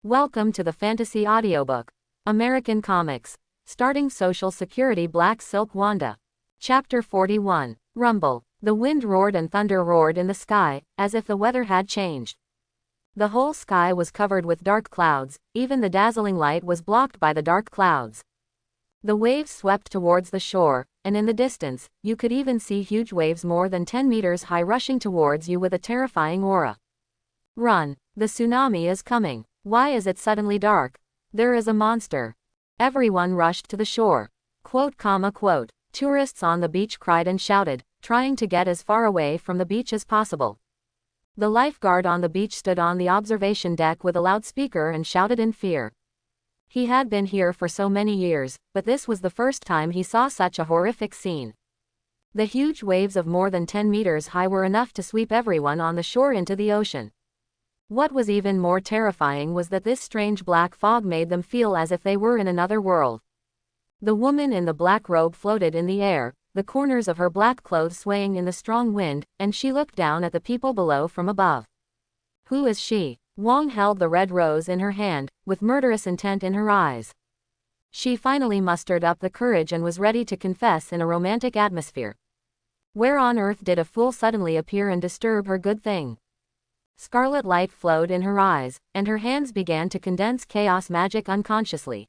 Welcome to the Fantasy Audiobook. American Comics. Starting Social Security Black Silk Wanda. Chapter 41. Rumble. The wind roared and thunder roared in the sky, as if the weather had changed. The whole sky was covered with dark clouds, even the dazzling light was blocked by the dark clouds. The waves swept towards the shore, and in the distance, you could even see huge waves more than 10 meters high rushing towards you with a terrifying aura. Run! The tsunami is coming. Why is it suddenly dark? There is a monster. Everyone rushed to the shore. Quote. Tourists on the beach cried and shouted, trying to get as far away from the beach as possible. The lifeguard on the beach stood on the observation deck with a loudspeaker and shouted in fear. He had been here for so many years, but this was the first time he saw such a horrific scene. The huge waves of more than 10 meters high were enough to sweep everyone on the shore into the ocean. What was even more terrifying was that this strange black fog made them feel as if they were in another world. The woman in the black robe floated in the air, the corners of her black clothes swaying in the strong wind, and she looked down at the people below from above. Who is she? Wong held the red rose in her hand, with murderous intent in her eyes. She finally mustered up the courage and was ready to confess in a romantic atmosphere. Where on earth did a fool suddenly appear and disturb her good thing? Scarlet light flowed in her eyes, and her hands began to condense chaos magic unconsciously.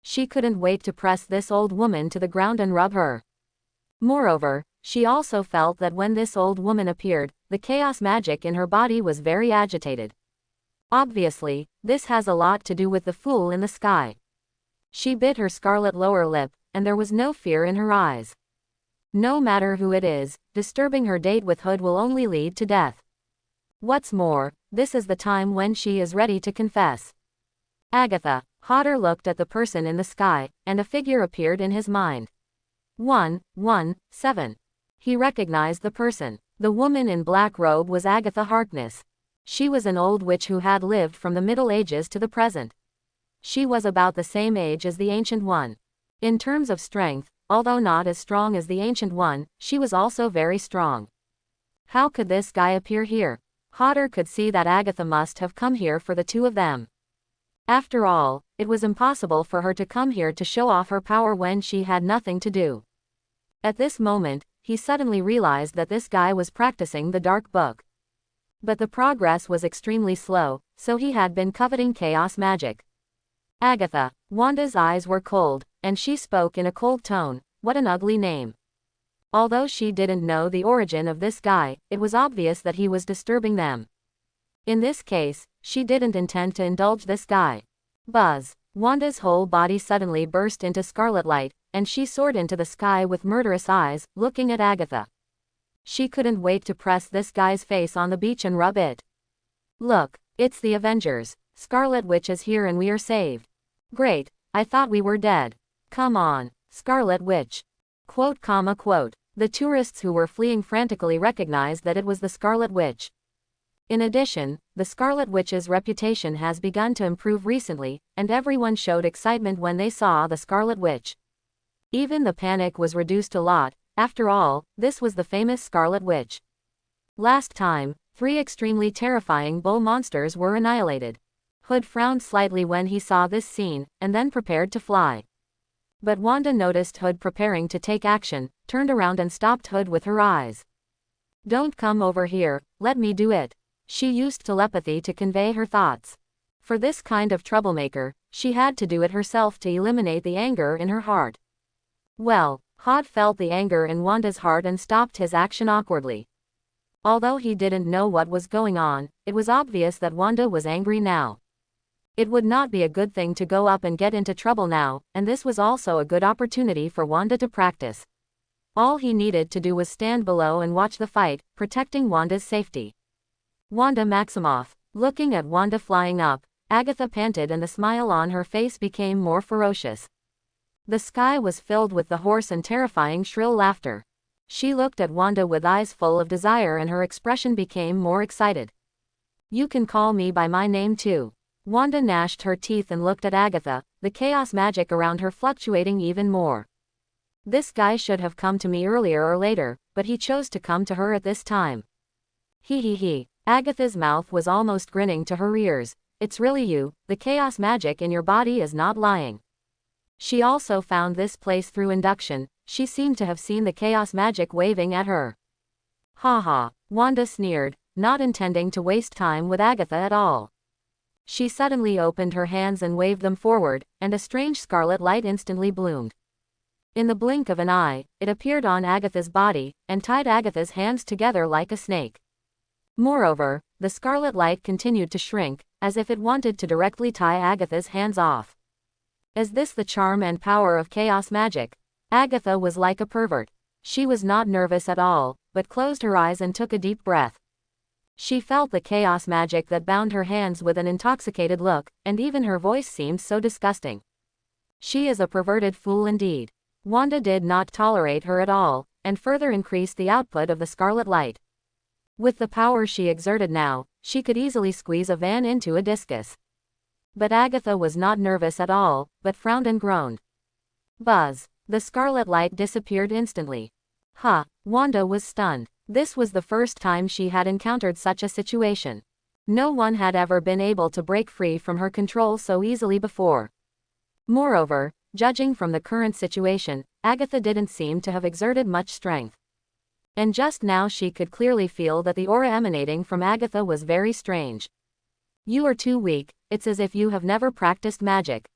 She couldn't wait to press this old woman to the ground and rub her. Moreover, she also felt that when this old woman appeared, the chaos magic in her body was very agitated. Obviously, this has a lot to do with the fool in the sky. She bit her scarlet lower lip, and there was no fear in her eyes. No matter who it is, disturbing her date with Hood will only lead to death. What's more, this is the time when she is ready to confess. Agatha. Hodder looked at the person in the sky, and a figure appeared in his mind. 117. He recognized the person. The woman in black robe was Agatha Harkness. She was an old witch who had lived from the Middle Ages to the present. She was about the same age as the Ancient One. In terms of strength, although not as strong as the Ancient One, she was also very strong. How could this guy appear here? Hodder could see that Agatha must have come here for the two of them. After all, it was impossible for her to come here to show off her power when she had nothing to do. At this moment, he suddenly realized that this guy was practicing the dark book. But the progress was extremely slow, so he had been coveting chaos magic. Agatha. Wanda's eyes were cold, and she spoke in a cold tone. What an ugly name. Although she didn't know the origin of this guy, it was obvious that he was disturbing them. In this case, she didn't intend to indulge this guy. Buzz. Wanda's whole body suddenly burst into scarlet light, and she soared into the sky with murderous eyes, looking at Agatha. She couldn't wait to press this guy's face on the beach and rub it. Look, it's the Avengers. Scarlet Witch is here and we are saved. Great, I thought we were dead. Come on, Scarlet Witch. Quote. The tourists who were fleeing frantically recognized that it was the Scarlet Witch. In addition, the Scarlet Witch's reputation has begun to improve recently, and everyone showed excitement when they saw the Scarlet Witch. Even the panic was reduced a lot. After all, this was the famous Scarlet Witch. Last time, 3 extremely terrifying bull monsters were annihilated. Hood frowned slightly when he saw this scene, and then prepared to fly. But Wanda noticed Hood preparing to take action, turned around and stopped Hood with her eyes. Don't come over here, let me do it. She used telepathy to convey her thoughts. For this kind of troublemaker, she had to do it herself to eliminate the anger in her heart. Well, Hood felt the anger in Wanda's heart and stopped his action awkwardly. Although he didn't know what was going on, it was obvious that Wanda was angry now. It would not be a good thing to go up and get into trouble now, and this was also a good opportunity for Wanda to practice. All he needed to do was stand below and watch the fight, protecting Wanda's safety. Wanda Maximoff. Looking at Wanda flying up, Agatha panted and the smile on her face became more ferocious. The sky was filled with the hoarse and terrifying shrill laughter. She looked at Wanda with eyes full of desire and her expression became more excited. You can call me by my name too. Wanda gnashed her teeth and looked at Agatha, the chaos magic around her fluctuating even more. This guy should have come to me earlier or later, but he chose to come to her at this time. He. Agatha's mouth was almost grinning to her ears. it's really you, the chaos magic in your body is not lying. She also found this place through induction, she seemed to have seen the chaos magic waving at her. Ha ha, Wanda sneered, not intending to waste time with Agatha at all. She suddenly opened her hands and waved them forward, and a strange scarlet light instantly bloomed. In the blink of an eye, it appeared on Agatha's body, and tied Agatha's hands together like a snake. Moreover, the scarlet light continued to shrink, as if it wanted to directly tie Agatha's hands off. Is this the charm and power of chaos magic? Agatha was like a pervert. She was not nervous at all, but closed her eyes and took a deep breath. She felt the chaos magic that bound her hands with an intoxicated look, and even her voice seemed so disgusting. She is a perverted fool indeed. Wanda did not tolerate her at all, and further increased the output of the scarlet light. With the power she exerted now, she could easily squeeze a van into a discus. But Agatha was not nervous at all, but frowned and groaned. Buzz! The scarlet light disappeared instantly. Wanda was stunned. This was the first time she had encountered such a situation. No one had ever been able to break free from her control so easily before. Moreover, judging from the current situation, Agatha didn't seem to have exerted much strength. And just now she could clearly feel that the aura emanating from Agatha was very strange. You are too weak, it's as if you have never practiced magic.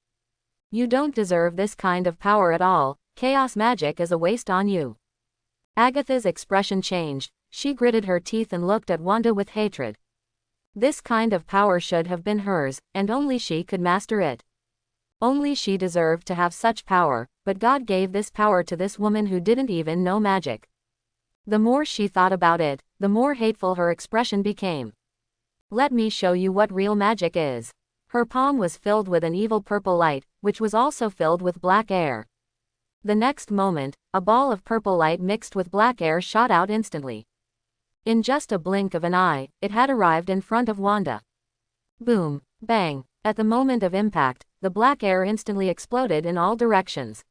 You don't deserve this kind of power at all, chaos magic is a waste on you. Agatha's expression changed, she gritted her teeth and looked at Wanda with hatred. This kind of power should have been hers, and only she could master it. Only she deserved to have such power, but God gave this power to this woman who didn't even know magic. The more she thought about it, the more hateful her expression became. Let me show you what real magic is. Her palm was filled with an evil purple light, which was also filled with black air. The next moment, a ball of purple light mixed with black air shot out instantly. In just a blink of an eye, it had arrived in front of Wanda. Boom, bang, at the moment of impact, the black air instantly exploded in all directions.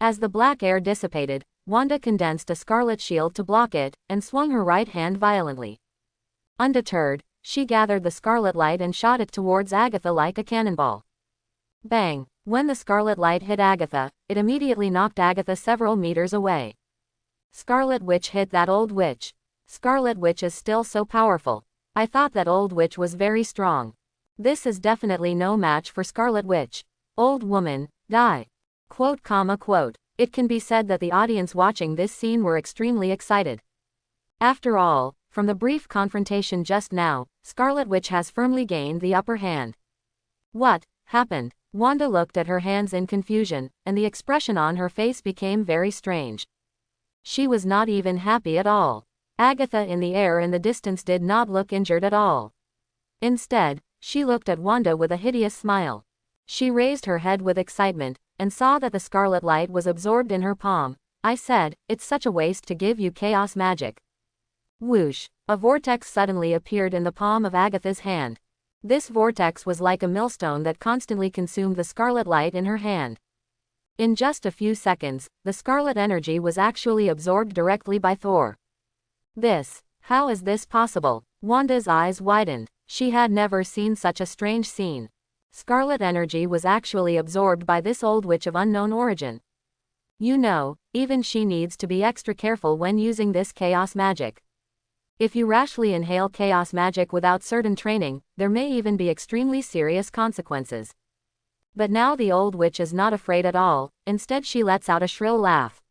As the black air dissipated, Wanda condensed a scarlet shield to block it, and swung her right hand violently. Undeterred, she gathered the scarlet light and shot it towards Agatha like a cannonball. Bang! When the scarlet light hit Agatha, it immediately knocked Agatha several meters away. Scarlet Witch hit that old witch. Scarlet Witch is still so powerful. I thought that old witch was very strong. This is definitely no match for Scarlet Witch. Old woman, die. Quote. It can be said that the audience watching this scene were extremely excited. After all, from the brief confrontation just now, Scarlet Witch has firmly gained the upper hand. What happened? Wanda looked at her hands in confusion, and the expression on her face became very strange. She was not even happy at all. Agatha in the air in the distance did not look injured at all. Instead, she looked at Wanda with a hideous smile. She raised her head with excitement, and saw that the scarlet light was absorbed in her palm. I said, it's such a waste to give you chaos magic. Whoosh! A vortex suddenly appeared in the palm of Agatha's hand. This vortex was like a millstone that constantly consumed the scarlet light in her hand. In just a few seconds, the scarlet energy was actually absorbed directly by Thor. How is this possible? Wanda's eyes widened. She had never seen such a strange scene. Scarlet energy was actually absorbed by this old witch of unknown origin. You know, even she needs to be extra careful when using this chaos magic. If you rashly inhale chaos magic without certain training, there may even be extremely serious consequences. But now the old witch is not afraid at all, instead she lets out a shrill laugh.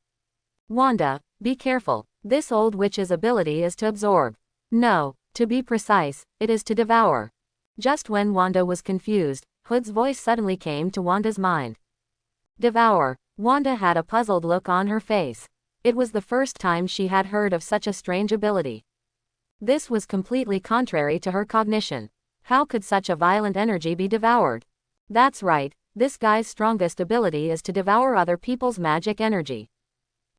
Wanda, be careful, this old witch's ability is to absorb. No, to be precise, it is to devour. Just when Wanda was confused, Hood's voice suddenly came to Wanda's mind. Devour. Wanda had a puzzled look on her face. It was the first time she had heard of such a strange ability. This was completely contrary to her cognition. How could such a violent energy be devoured? That's right, this guy's strongest ability is to devour other people's magic energy.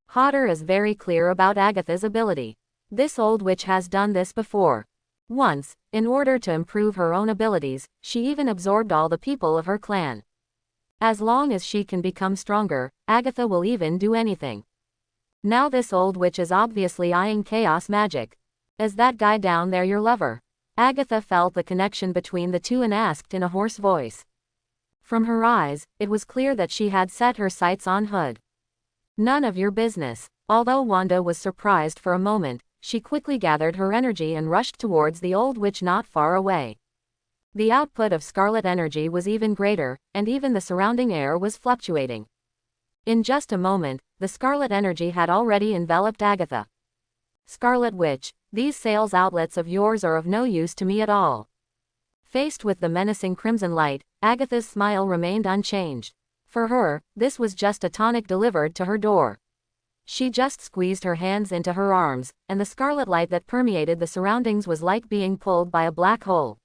Hodder is very clear about Agatha's ability. This old witch has done this before. Once, in order to improve her own abilities, she even absorbed all the people of her clan. As long as she can become stronger, Agatha will even do anything. Now this old witch is obviously eyeing chaos magic. Is that guy down there your lover? Agatha felt the connection between the two and asked in a hoarse voice. From her eyes, it was clear that she had set her sights on Hood. None of your business. Although Wanda was surprised for a moment, she quickly gathered her energy and rushed towards the old witch not far away. The output of scarlet energy was even greater, and even the surrounding air was fluctuating. In just a moment, the scarlet energy had already enveloped Agatha. Scarlet Witch, these sales outlets of yours are of no use to me at all. Faced with the menacing crimson light, Agatha's smile remained unchanged. For her, this was just a tonic delivered to her door. She just squeezed her hands into her arms, and the scarlet light that permeated the surroundings was like being pulled by a black hole.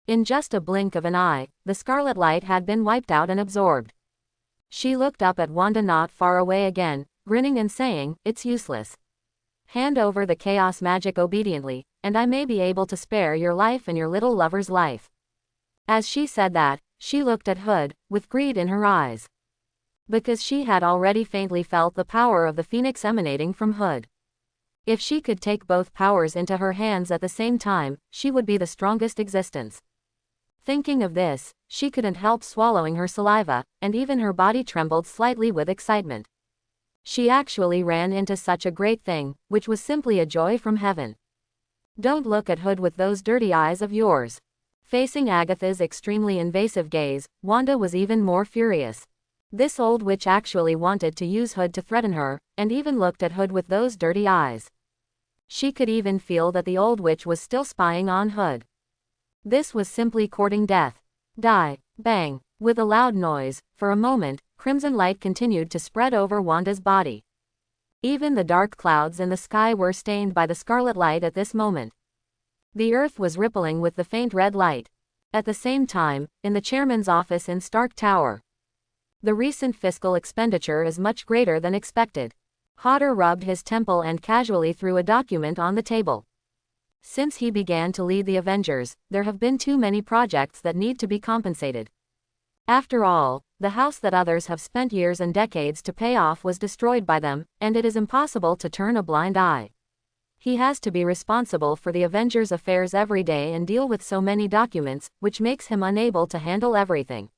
In just a blink of an eye, the scarlet light had been wiped out and absorbed. She looked up at Wanda not far away again, grinning and saying, "It's useless. Hand over the chaos magic obediently, and I may be able to spare your life and your little lover's life." As she said that, she looked at Hood, with greed in her eyes. Because she had already faintly felt the power of the phoenix emanating from Hood. If she could take both powers into her hands at the same time, she would be the strongest existence. Thinking of this, she couldn't help swallowing her saliva, and even her body trembled slightly with excitement. She actually ran into such a great thing, which was simply a joy from heaven. Don't look at Hood with those dirty eyes of yours. Facing Agatha's extremely invasive gaze, Wanda was even more furious. This old witch actually wanted to use Hood to threaten her, and even looked at Hood with those dirty eyes. She could even feel that the old witch was still spying on Hood. This was simply courting death. Die. Bang. With a loud noise, for a moment, crimson light continued to spread over Wanda's body. Even the dark clouds in the sky were stained by the scarlet light at this moment. The earth was rippling with the faint red light. At the same time, in the chairman's office in Stark Tower, the recent fiscal expenditure is much greater than expected. Hodder rubbed his temple and casually threw a document on the table. Since he began to lead the Avengers, there have been too many projects that need to be compensated. After all, the house that others have spent years and decades to pay off was destroyed by them, and it is impossible to turn a blind eye. He has to be responsible for the Avengers' affairs every day and deal with so many documents, which makes him unable to handle everything.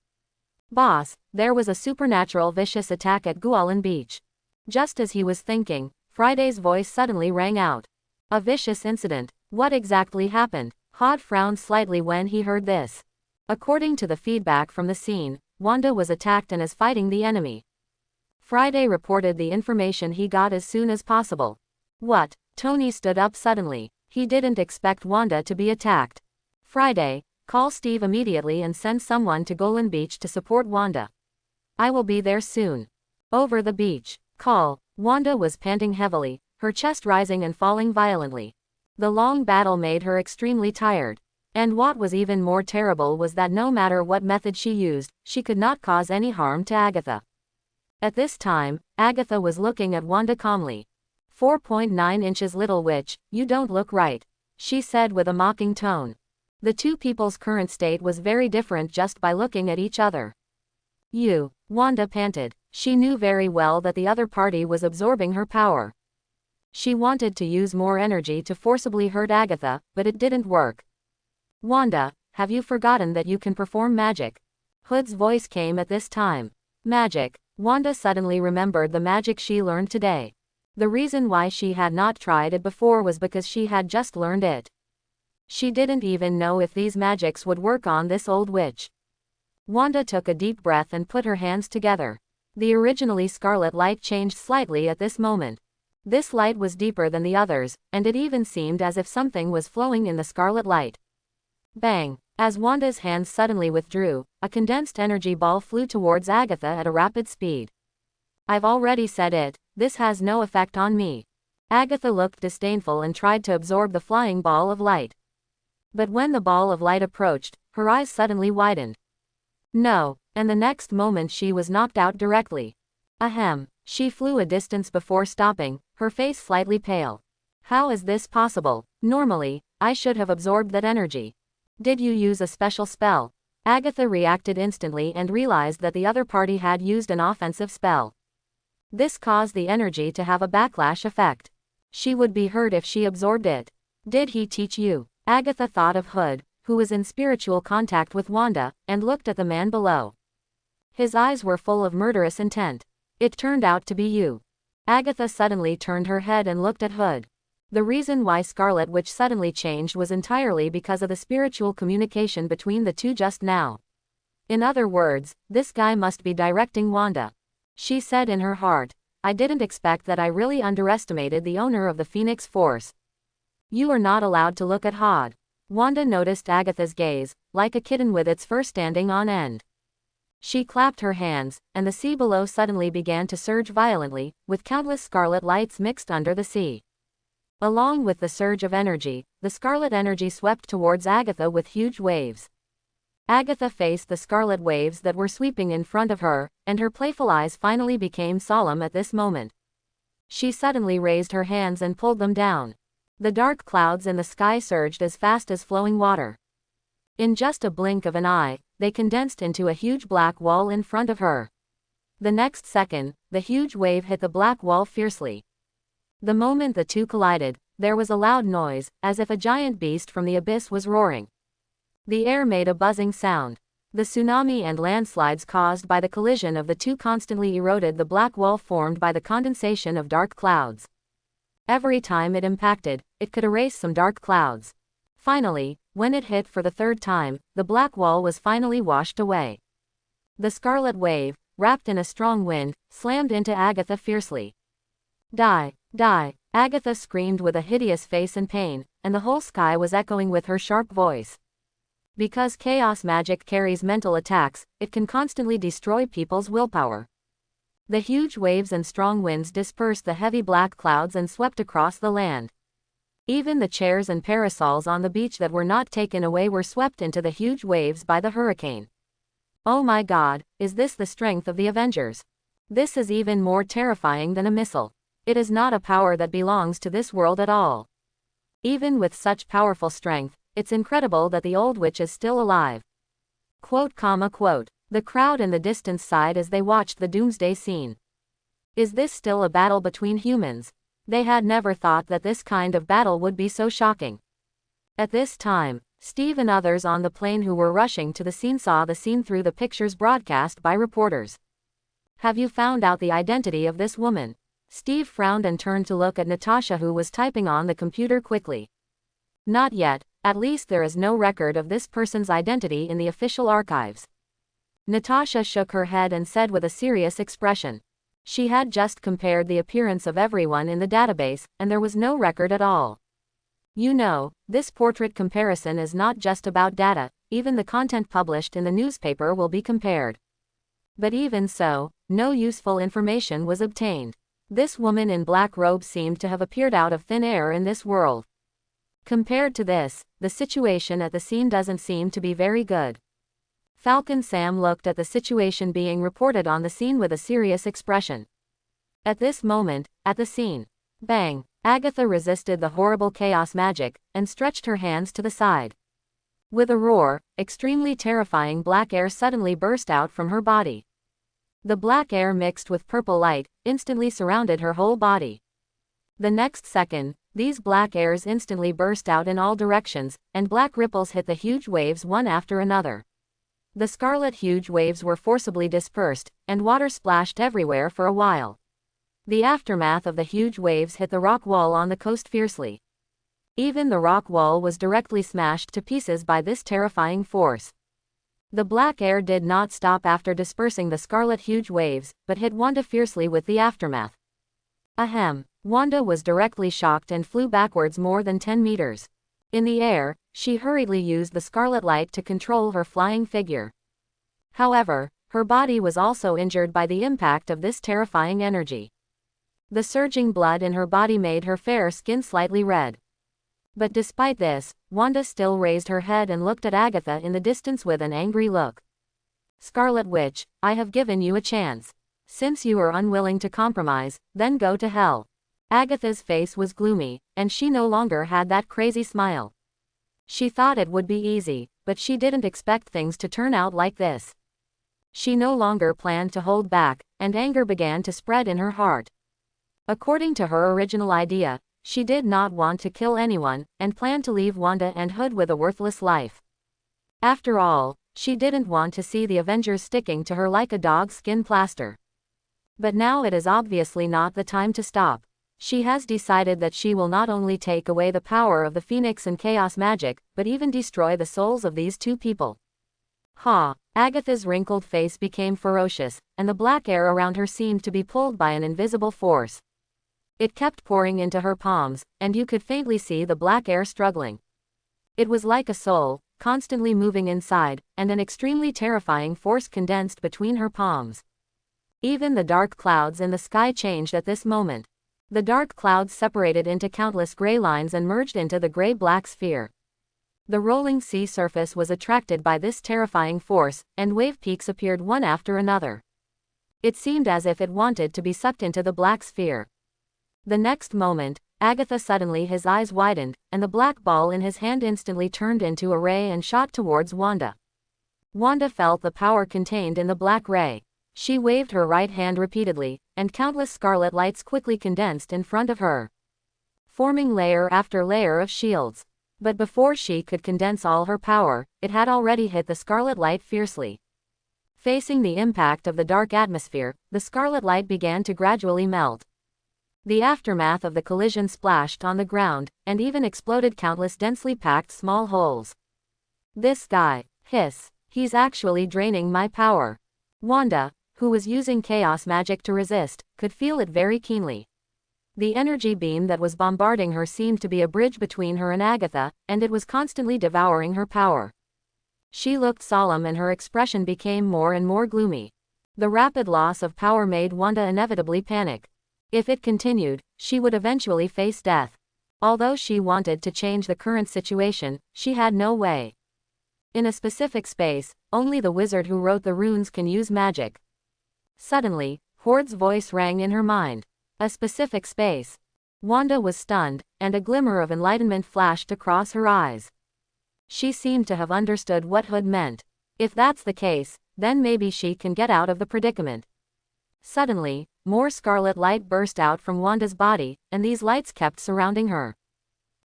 Boss, there was a supernatural vicious attack at Gualan Beach. Just as he was thinking, Friday's voice suddenly rang out. A vicious incident. What exactly happened? Hod frowned slightly when he heard this. According to the feedback from the scene, Wanda was attacked and is fighting the enemy. Friday reported the information he got as soon as possible. What? Tony stood up suddenly. He didn't expect Wanda to be attacked. Friday, call Steve immediately and send someone to Golan Beach to support Wanda. I will be there soon. Over the beach. Call. Wanda was panting heavily, her chest rising and falling violently. The long battle made her extremely tired. And what was even more terrible was that no matter what method she used, she could not cause any harm to Agatha. At this time, Agatha was looking at Wanda calmly. 4.9 inches little witch, you don't look right, she said with a mocking tone. The two people's current state was very different just by looking at each other. You, Wanda panted. She knew very well that the other party was absorbing her power. She wanted to use more energy to forcibly hurt Agatha, but it didn't work. Wanda, have you forgotten that you can perform magic? Hood's voice came at this time. Magic. Wanda suddenly remembered the magic she learned today. The reason why she had not tried it before was because she had just learned it. She didn't even know if these magics would work on this old witch. Wanda took a deep breath and put her hands together. The originally scarlet light changed slightly at this moment. This light was deeper than the others, and it even seemed as if something was flowing in the scarlet light. Bang! As Wanda's hands suddenly withdrew, a condensed energy ball flew towards Agatha at a rapid speed. I've already said it, this has no effect on me. Agatha looked disdainful and tried to absorb the flying ball of light. But when the ball of light approached, her eyes suddenly widened. No, and the next moment she was knocked out directly. Ahem. She flew a distance before stopping, her face slightly pale. How is this possible? Normally, I should have absorbed that energy. Did you use a special spell? Agatha reacted instantly and realized that the other party had used an offensive spell. This caused the energy to have a backlash effect. She would be hurt if she absorbed it. Did he teach you? Agatha thought of Hood, who was in spiritual contact with Wanda, and looked at the man below. His eyes were full of murderous intent. It turned out to be you. Agatha suddenly turned her head and looked at Hood. The reason why Scarlet Witch suddenly changed was entirely because of the spiritual communication between the two just now. In other words, this guy must be directing Wanda. She said in her heart, I didn't expect that. I really underestimated the owner of the Phoenix Force. You are not allowed to look at Hood. Wanda noticed Agatha's gaze, like a kitten with its fur standing on end. She clapped her hands, and the sea below suddenly began to surge violently, with countless scarlet lights mixed under the sea. Along with the surge of energy, the scarlet energy swept towards Agatha with huge waves. Agatha faced the scarlet waves that were sweeping in front of her, and her playful eyes finally became solemn at this moment. She suddenly raised her hands and pulled them down. The dark clouds in the sky surged as fast as flowing water. In just a blink of an eye, they condensed into a huge black wall in front of her. The next second, the huge wave hit the black wall fiercely. The moment the two collided, there was a loud noise, as if a giant beast from the abyss was roaring. The air made a buzzing sound. The tsunami and landslides caused by the collision of the two constantly eroded the black wall formed by the condensation of dark clouds. Every time it impacted, it could erase some dark clouds. Finally, when it hit for the third time, the black wall was finally washed away. The scarlet wave, wrapped in a strong wind, slammed into Agatha fiercely. Die, die, Agatha screamed with a hideous face and pain, and the whole sky was echoing with her sharp voice. Because chaos magic carries mental attacks, it can constantly destroy people's willpower. The huge waves and strong winds dispersed the heavy black clouds and swept across the land. Even the chairs and parasols on the beach that were not taken away were swept into the huge waves by the hurricane. Oh my God, is this the strength of the Avengers? This is even more terrifying than a missile. It is not a power that belongs to this world at all. Even with such powerful strength, it's incredible that the old witch is still alive. Quote. The crowd in the distance sighed as they watched the doomsday scene. Is this still a battle between humans? They had never thought that this kind of battle would be so shocking. At this time, Steve and others on the plane who were rushing to the scene saw the scene through the pictures broadcast by reporters. Have you found out the identity of this woman? Steve frowned and turned to look at Natasha, who was typing on the computer quickly. Not yet, at least there is no record of this person's identity in the official archives. Natasha shook her head and said with a serious expression. She had just compared the appearance of everyone in the database, and there was no record at all. You know, this portrait comparison is not just about data, even the content published in the newspaper will be compared. But even so, no useful information was obtained. This woman in black robe seemed to have appeared out of thin air in this world. Compared to this, the situation at the scene doesn't seem to be very good. Falcon Sam looked at the situation being reported on the scene with a serious expression. At this moment, at the scene, bang, Agatha resisted the horrible chaos magic, and stretched her hands to the side. With a roar, extremely terrifying black air suddenly burst out from her body. The black air mixed with purple light, instantly surrounded her whole body. The next second, these black airs instantly burst out in all directions, and black ripples hit the huge waves one after another. The scarlet huge waves were forcibly dispersed, and water splashed everywhere for a while. The aftermath of the huge waves hit the rock wall on the coast fiercely. Even the rock wall was directly smashed to pieces by this terrifying force. The black air did not stop after dispersing the scarlet huge waves, but hit Wanda fiercely with the aftermath. Ahem. Wanda was directly shocked and flew backwards more than 10 meters. In the air, she hurriedly used the scarlet light to control her flying figure. However, her body was also injured by the impact of this terrifying energy. The surging blood in her body made her fair skin slightly red. But despite this, Wanda still raised her head and looked at Agatha in the distance with an angry look. Scarlet Witch, I have given you a chance. Since you are unwilling to compromise, then go to hell. Agatha's face was gloomy, and she no longer had that crazy smile. She thought it would be easy, but she didn't expect things to turn out like this. She no longer planned to hold back, and anger began to spread in her heart. According to her original idea, She did not want to kill anyone, and planned to leave Wanda and Hood with a worthless life. After all, she didn't want to see the Avengers sticking to her like a dog's skin plaster. But now it is obviously not the time to stop. She has decided that she will not only take away the power of the Phoenix and chaos magic, but even destroy the souls of these two people. Ha! Agatha's wrinkled face became ferocious, and the black air around her seemed to be pulled by an invisible force. It kept pouring into her palms, and you could faintly see the black air struggling. It was like a soul, constantly moving inside, and an extremely terrifying force condensed between her palms. Even the dark clouds in the sky changed at this moment. The dark clouds separated into countless gray lines and merged into the gray-black sphere. The rolling sea surface was attracted by this terrifying force, and wave peaks appeared one after another. It seemed as if it wanted to be sucked into the black sphere. The next moment, Agatha suddenly his eyes widened, and the black ball in his hand instantly turned into a ray and shot towards Wanda. Wanda felt the power contained in the black ray. She waved her right hand repeatedly, and countless scarlet lights quickly condensed in front of her, forming layer after layer of shields. But before she could condense all her power, it had already hit the scarlet light fiercely. Facing the impact of the dark atmosphere, the scarlet light began to gradually melt. The aftermath of the collision splashed on the ground, and even exploded countless densely packed small holes. This guy, hiss, he's actually draining my power. Wanda, who was using chaos magic to resist, could feel it very keenly. The energy beam that was bombarding her seemed to be a bridge between her and Agatha, and it was constantly devouring her power. She looked solemn and her expression became more and more gloomy. The rapid loss of power made Wanda inevitably panic. If it continued, she would eventually face death. Although she wanted to change the current situation, she had no way. In a specific space, only the wizard who wrote the runes can use magic. Suddenly, Horde's voice rang in her mind. A specific space. Wanda was stunned, and a glimmer of enlightenment flashed across her eyes. She seemed to have understood what Hood meant. If that's the case, then maybe she can get out of the predicament. Suddenly, more scarlet light burst out from Wanda's body, and these lights kept surrounding her.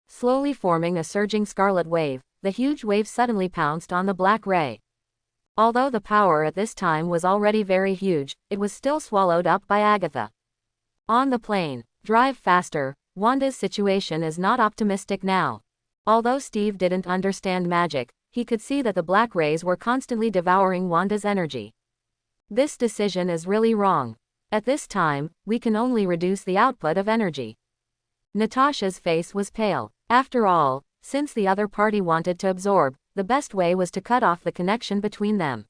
Slowly forming a surging scarlet wave, the huge wave suddenly pounced on the black ray. Although the power at this time was already very huge, it was still swallowed up by Agatha. On the plane, drive faster. Wanda's situation is not optimistic now. Although Steve didn't understand magic, he could see that the black rays were constantly devouring Wanda's energy. This decision is really wrong. At this time, we can only reduce the output of energy. Natasha's face was pale. After all, since the other party wanted to absorb, the best way was to cut off the connection between them.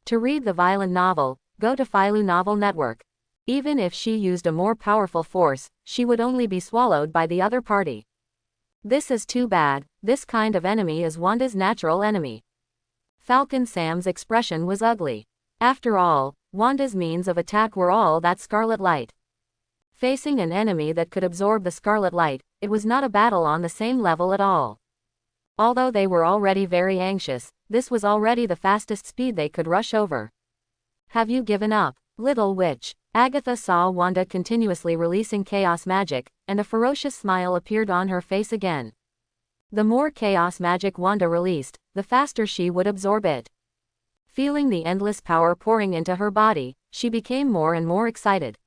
To read the violent novel, go to Philu Novel Network. Even if she used a more powerful force, she would only be swallowed by the other party. This is too bad. This kind of enemy is Wanda's natural enemy. Falcon Sam's expression was ugly. After all, Wanda's means of attack were all that scarlet light. Facing an enemy that could absorb the scarlet light, it was not a battle on the same level at all. Although they were already very anxious, this was already the fastest speed they could rush over. Have you given up, little witch? Agatha saw Wanda continuously releasing chaos magic, and a ferocious smile appeared on her face again. The more chaos magic Wanda released, the faster she would absorb it. Feeling the endless power pouring into her body, she became more and more excited.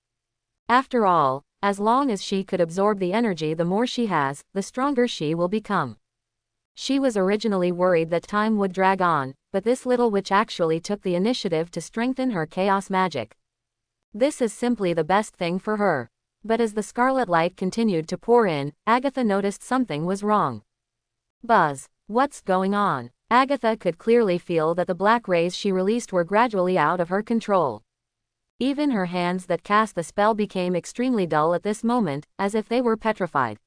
After all, as long as she could absorb the energy, the more she has, the stronger she will become. She was originally worried that time would drag on, but this little witch actually took the initiative to strengthen her chaos magic. This is simply the best thing for her. But as the scarlet light continued to pour in, Agatha noticed something was wrong. Buzz, what's going on? Agatha could clearly feel that the black rays she released were gradually out of her control. Even her hands that cast the spell became extremely dull at this moment, as if they were petrified.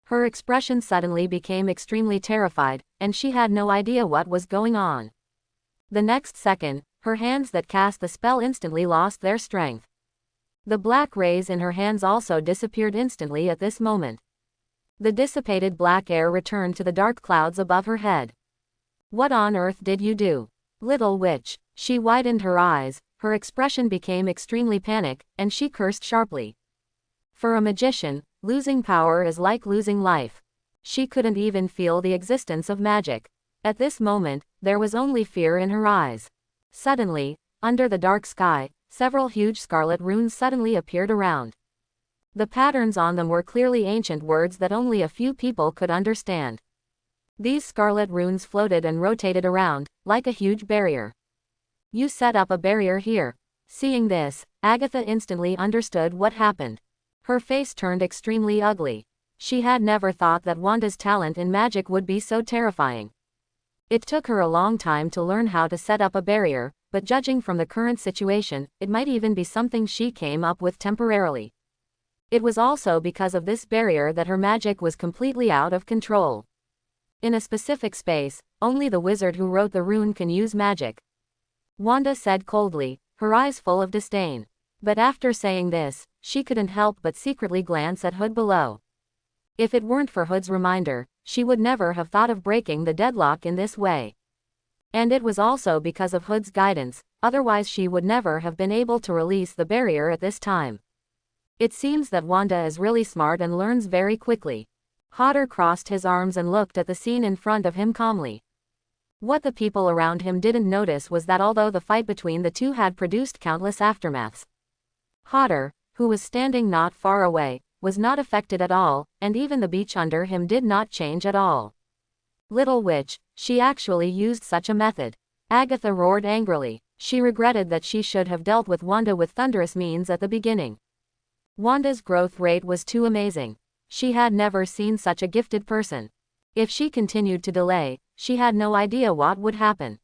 Her expression suddenly became extremely terrified, and she had no idea what was going on. The next second, her hands that cast the spell instantly lost their strength. The black rays in her hands also disappeared instantly at this moment. The dissipated black air returned to the dark clouds above her head. What on earth did you do, little witch? She widened her eyes, her expression became extremely panicked, and she cursed sharply. For a magician, losing power is like losing life. She couldn't even feel the existence of magic. At this moment, there was only fear in her eyes. Suddenly, under the dark sky, several huge scarlet runes suddenly appeared around. The patterns on them were clearly ancient words that only a few people could understand. These scarlet runes floated and rotated around, like a huge barrier. You set up a barrier here. Seeing this, Agatha instantly understood what happened. Her face turned extremely ugly. She had never thought that Wanda's talent in magic would be so terrifying. It took her a long time to learn how to set up a barrier, but judging from the current situation, it might even be something she came up with temporarily. It was also because of this barrier that her magic was completely out of control. In a specific space, only the wizard who wrote the rune can use magic. Wanda said coldly, her eyes full of disdain. But after saying this, she couldn't help but secretly glance at Hood below. If it weren't for Hood's reminder, she would never have thought of breaking the deadlock in this way. And it was also because of Hood's guidance, otherwise she would never have been able to release the barrier at this time. It seems that Wanda is really smart and learns very quickly. Hodder crossed his arms and looked at the scene in front of him calmly. What the people around him didn't notice was that although the fight between the two had produced countless aftermaths, Hodder, who was standing not far away, was not affected at all, and even the beach under him did not change at all. Little witch, she actually used such a method. Agatha roared angrily. She regretted that she should have dealt with Wanda with thunderous means at the beginning. Wanda's growth rate was too amazing. She had never seen such a gifted person. If she continued to delay, she had no idea what would happen.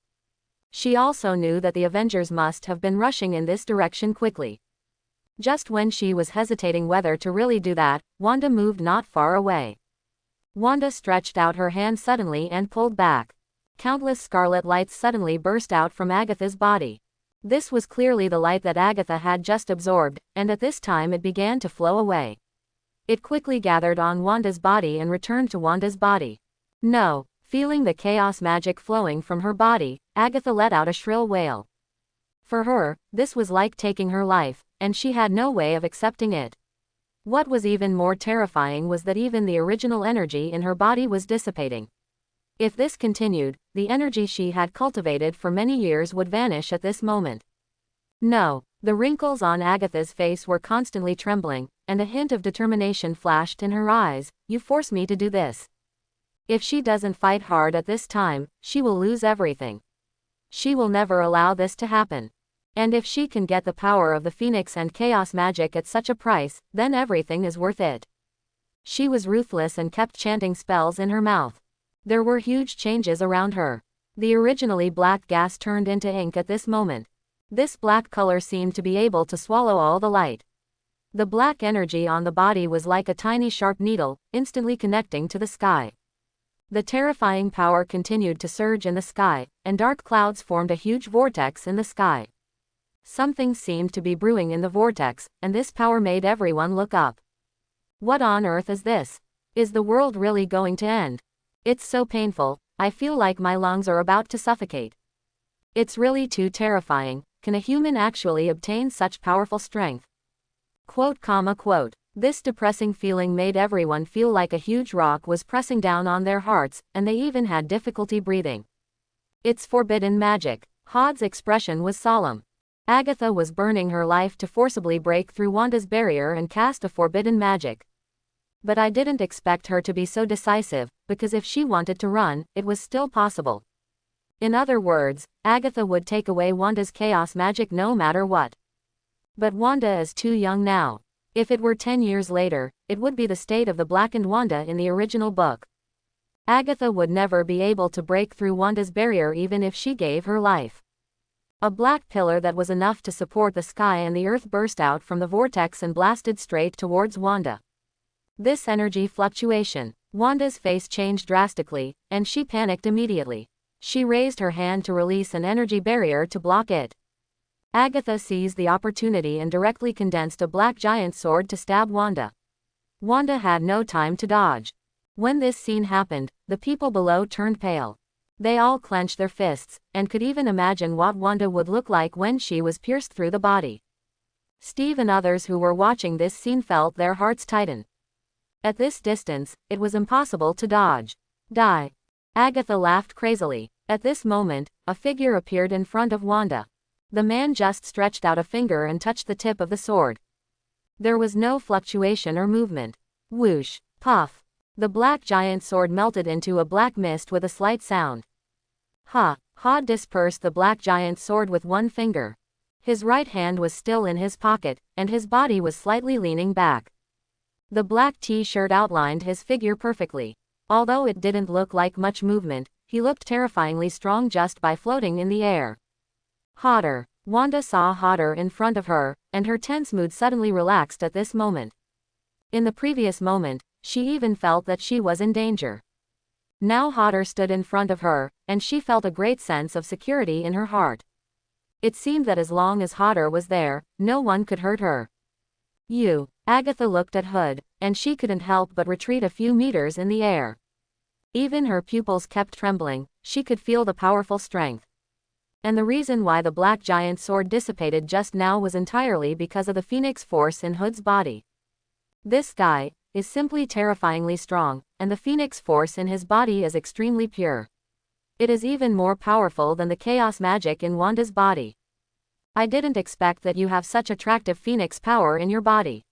She also knew that the Avengers must have been rushing in this direction quickly. Just when she was hesitating whether to really do that, Wanda moved not far away. Wanda stretched out her hand suddenly and pulled back. Countless scarlet lights suddenly burst out from Agatha's body. This was clearly the light that Agatha had just absorbed, and at this time it began to flow away. It quickly gathered on Wanda's body and returned to Wanda's body. No, feeling the chaos magic flowing from her body, Agatha let out a shrill wail. For her, this was like taking her life, and she had no way of accepting it. What was even more terrifying was that even the original energy in her body was dissipating. If this continued, the energy she had cultivated for many years would vanish at this moment. No, the wrinkles on Agatha's face were constantly trembling, and a hint of determination flashed in her eyes. You force me to do this. If she doesn't fight hard at this time, she will lose everything. She will never allow this to happen. And if she can get the power of the Phoenix and chaos magic at such a price, then everything is worth it. She was ruthless and kept chanting spells in her mouth. There were huge changes around her. The originally black gas turned into ink at this moment. This black color seemed to be able to swallow all the light. The black energy on the body was like a tiny sharp needle, instantly connecting to the sky. The terrifying power continued to surge in the sky, and dark clouds formed a huge vortex in the sky. Something seemed to be brewing in the vortex, and this power made everyone look up. What on earth is this? Is the world really going to end? It's so painful, I feel like my lungs are about to suffocate. It's really too terrifying. Can a human actually obtain such powerful strength? Quote. This depressing feeling made everyone feel like a huge rock was pressing down on their hearts, and they even had difficulty breathing. It's forbidden magic. Hod's expression was solemn. Agatha was burning her life to forcibly break through Wanda's barrier and cast a forbidden magic. But I didn't expect her to be so decisive, because if she wanted to run, it was still possible. In other words, Agatha would take away Wanda's chaos magic no matter what. But Wanda is too young now. If it were 10 years later, it would be the state of the blackened Wanda in the original book. Agatha would never be able to break through Wanda's barrier even if she gave her life. A black pillar that was enough to support the sky and the earth burst out from the vortex and blasted straight towards Wanda. This energy fluctuation. Wanda's face changed drastically, and she panicked immediately. She raised her hand to release an energy barrier to block it. Agatha seized the opportunity and directly condensed a black giant sword to stab Wanda. Wanda had no time to dodge. When this scene happened, the people below turned pale. They all clenched their fists, and could even imagine what Wanda would look like when she was pierced through the body. Steve and others who were watching this scene felt their hearts tighten. At this distance, it was impossible to dodge. Die. Agatha laughed crazily. At this moment, a figure appeared in front of Wanda. The man just stretched out a finger and touched the tip of the sword. There was no fluctuation or movement. Whoosh. Puff. The black giant sword melted into a black mist with a slight sound. Ha! Ha dispersed the black giant sword with one finger. His right hand was still in his pocket, and his body was slightly leaning back. The black t-shirt outlined his figure perfectly. Although it didn't look like much movement, he looked terrifyingly strong just by floating in the air. Hotter. Wanda saw Hotter in front of her, and her tense mood suddenly relaxed at this moment. In the previous moment, she even felt that she was in danger. Now Hotter stood in front of her, and she felt a great sense of security in her heart. It seemed that as long as Hotter was there, no one could hurt her. You. Agatha looked at Hood, and she couldn't help but retreat a few meters in the air. Even her pupils kept trembling, she could feel the powerful strength. And the reason why the black giant sword dissipated just now was entirely because of the Phoenix Force in Hood's body. This guy is simply terrifyingly strong, and the Phoenix Force in his body is extremely pure. It is even more powerful than the chaos magic in Wanda's body. I didn't expect that you have such attractive Phoenix power in your body.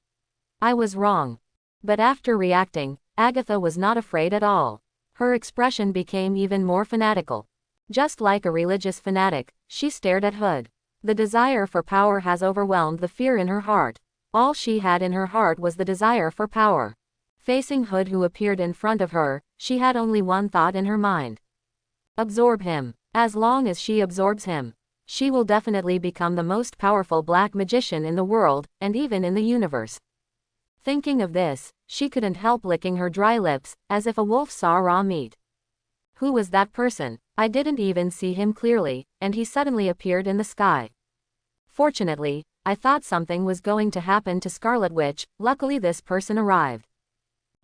I was wrong. But after reacting, Agatha was not afraid at all. Her expression became even more fanatical. Just like a religious fanatic, she stared at Hood. The desire for power has overwhelmed the fear in her heart. All she had in her heart was the desire for power. Facing Hood, who appeared in front of her, she had only one thought in her mind. Absorb him. As long as she absorbs him, she will definitely become the most powerful black magician in the world, and even in the universe. Thinking of this, she couldn't help licking her dry lips, as if a wolf saw raw meat. Who was that person? I didn't even see him clearly, and he suddenly appeared in the sky. Fortunately, I thought something was going to happen to Scarlet Witch. Luckily this person arrived.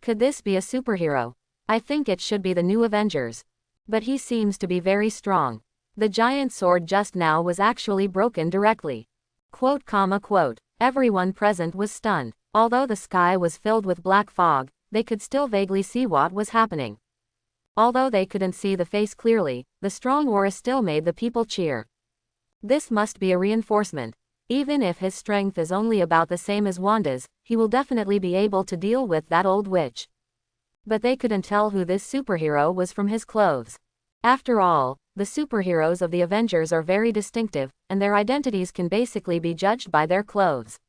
Could this be a superhero? I think it should be the new Avengers. But he seems to be very strong. The giant sword just now was actually broken directly. Quote, quote. Everyone present was stunned. Although the sky was filled with black fog, they could still vaguely see what was happening. Although they couldn't see the face clearly, the strong aura still made the people cheer. This must be a reinforcement. Even if his strength is only about the same as Wanda's, he will definitely be able to deal with that old witch. But they couldn't tell who this superhero was from his clothes. After all, the superheroes of the Avengers are very distinctive, and their identities can basically be judged by their clothes.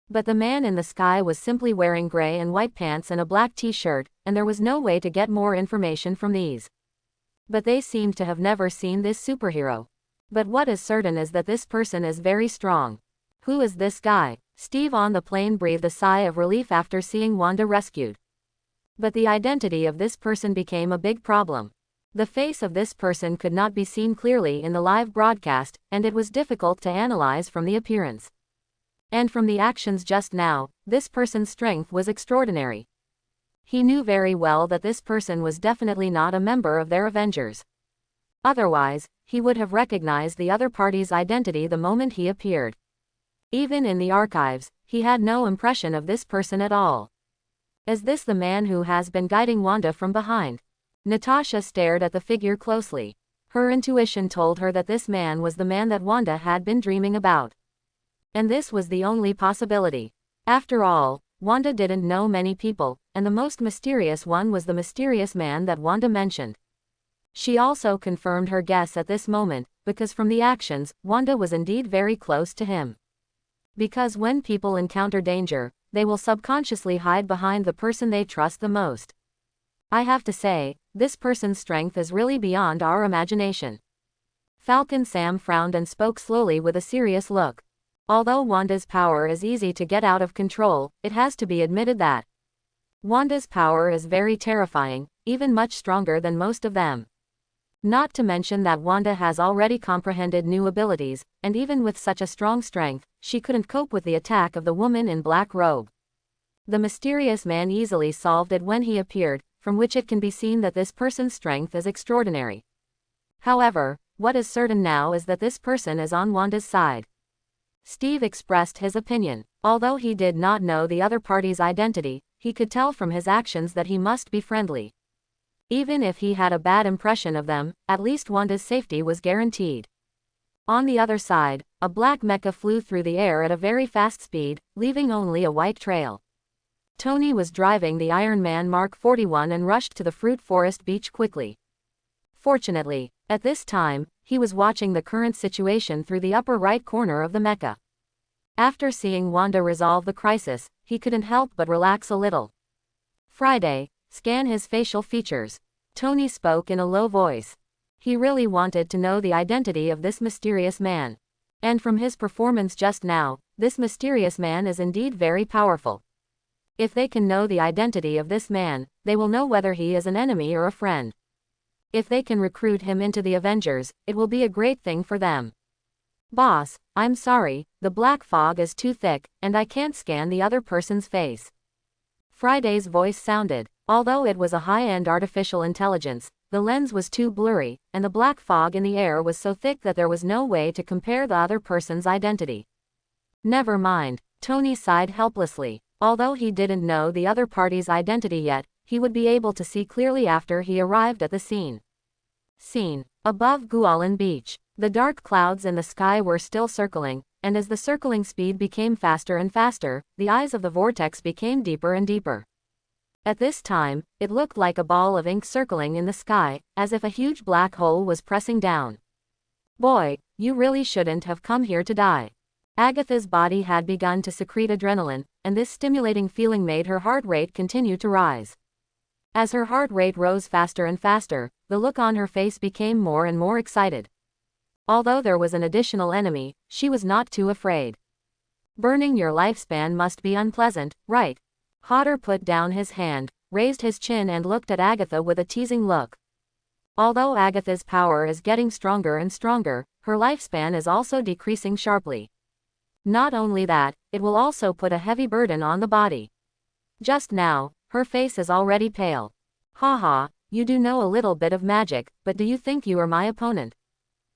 But the man in the sky was simply wearing gray and white pants and a black t-shirt, and there was no way to get more information from these. But they seemed to have never seen this superhero. But what is certain is that this person is very strong. Who is this guy? Steve on the plane breathed a sigh of relief after seeing Wanda rescued. But the identity of this person became a big problem. The face of this person could not be seen clearly in the live broadcast, and it was difficult to analyze from the appearance. And from the actions just now, this person's strength was extraordinary. He knew very well that this person was definitely not a member of their Avengers. Otherwise, he would have recognized the other party's identity the moment he appeared. Even in the archives, he had no impression of this person at all. Is this the man who has been guiding Wanda from behind? Natasha stared at the figure closely. Her intuition told her that this man was the man that Wanda had been dreaming about. And this was the only possibility. After all, Wanda didn't know many people, and the most mysterious one was the mysterious man that Wanda mentioned. She also confirmed her guess at this moment, because from the actions, Wanda was indeed very close to him. Because when people encounter danger, they will subconsciously hide behind the person they trust the most. I have to say, this person's strength is really beyond our imagination. Falcon Sam frowned and spoke slowly with a serious look. Although Wanda's power is easy to get out of control, it has to be admitted that Wanda's power is very terrifying, even much stronger than most of them. Not to mention that Wanda has already comprehended new abilities, and even with such a strong strength, she couldn't cope with the attack of the woman in black robe. The mysterious man easily solved it when he appeared, from which it can be seen that this person's strength is extraordinary. However, what is certain now is that this person is on Wanda's side. Steve expressed his opinion. Although he did not know the other party's identity, he could tell from his actions that he must be friendly. Even if he had a bad impression of them, at least Wanda's safety was guaranteed. On the other side, a black mecha flew through the air at a very fast speed, leaving only a white trail. Tony was driving the Iron Man Mark 41 and rushed to the Fruit Forest beach quickly. Fortunately, at this time, he was watching the current situation through the upper right corner of the mecha. After seeing Wanda resolve the crisis, he couldn't help but relax a little. Friday, scan his facial features. Tony spoke in a low voice. He really wanted to know the identity of this mysterious man. And from his performance just now, this mysterious man is indeed very powerful. If they can know the identity of this man, they will know whether he is an enemy or a friend. If they can recruit him into the Avengers, it will be a great thing for them. Boss, I'm sorry, the black fog is too thick, and I can't scan the other person's face. Friday's voice sounded. Although it was a high-end artificial intelligence, the lens was too blurry, and the black fog in the air was so thick that there was no way to compare the other person's identity. Never mind, Tony sighed helplessly. Although he didn't know the other party's identity yet, he would be able to see clearly after he arrived at the scene. Above Gualan Beach, the dark clouds in the sky were still circling, and as the circling speed became faster and faster, the eyes of the vortex became deeper and deeper. At this time, it looked like a ball of ink circling in the sky, as if a huge black hole was pressing down. Boy, you really shouldn't have come here to die. Agatha's body had begun to secrete adrenaline, and this stimulating feeling made her heart rate continue to rise. As her heart rate rose faster and faster, the look on her face became more and more excited. Although there was an additional enemy, she was not too afraid. Burning your lifespan must be unpleasant, right? Hodder put down his hand, raised his chin and looked at Agatha with a teasing look. Although Agatha's power is getting stronger and stronger, her lifespan is also decreasing sharply. Not only that, it will also put a heavy burden on the body. Just now, her face is already pale. Haha, you do know a little bit of magic, but do you think you are my opponent?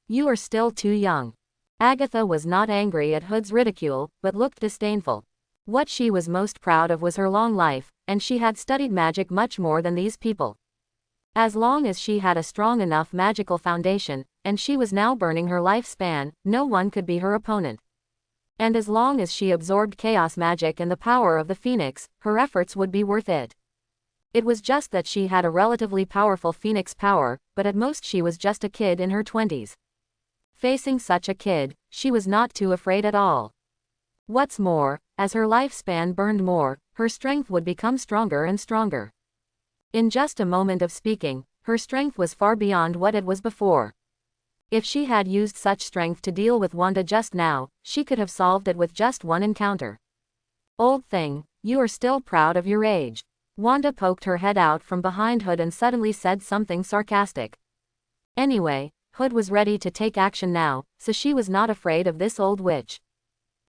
You are still too young. Agatha was not angry at Hood's ridicule, but looked disdainful. What she was most proud of was her long life, and she had studied magic much more than these people. As long as she had a strong enough magical foundation, and she was now burning her lifespan, no one could be her opponent. And as long as she absorbed chaos magic and the power of the Phoenix, her efforts would be worth it. It was just that she had a relatively powerful Phoenix power, but at most she was just a kid in her 20s. Facing such a kid, she was not too afraid at all. What's more, as her lifespan burned more, her strength would become stronger and stronger. In just a moment of speaking, her strength was far beyond what it was before. If she had used such strength to deal with Wanda just now, she could have solved it with just one encounter. Old thing, you are still proud of your age. Wanda poked her head out from behind Hood and suddenly said something sarcastic. Anyway, Hood was ready to take action now, so she was not afraid of this old witch.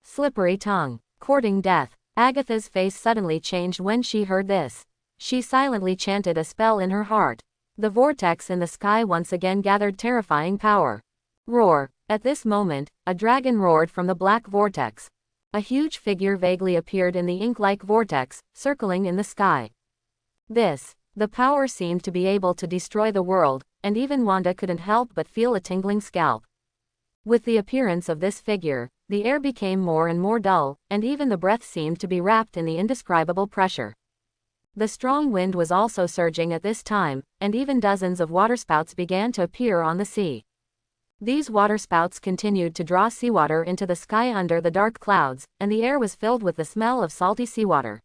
Slippery tongue, courting death. Agatha's face suddenly changed when she heard this. She silently chanted a spell in her heart. The vortex in the sky once again gathered terrifying power. Roar. At this moment, a dragon roared from the black vortex. A huge figure vaguely appeared in the ink-like vortex, circling in the sky. The power seemed to be able to destroy the world, and even Wanda couldn't help but feel a tingling scalp. With the appearance of this figure, the air became more and more dull, and even the breath seemed to be wrapped in the indescribable pressure. The strong wind was also surging at this time, and even dozens of waterspouts began to appear on the sea. These waterspouts continued to draw seawater into the sky under the dark clouds, and the air was filled with the smell of salty seawater.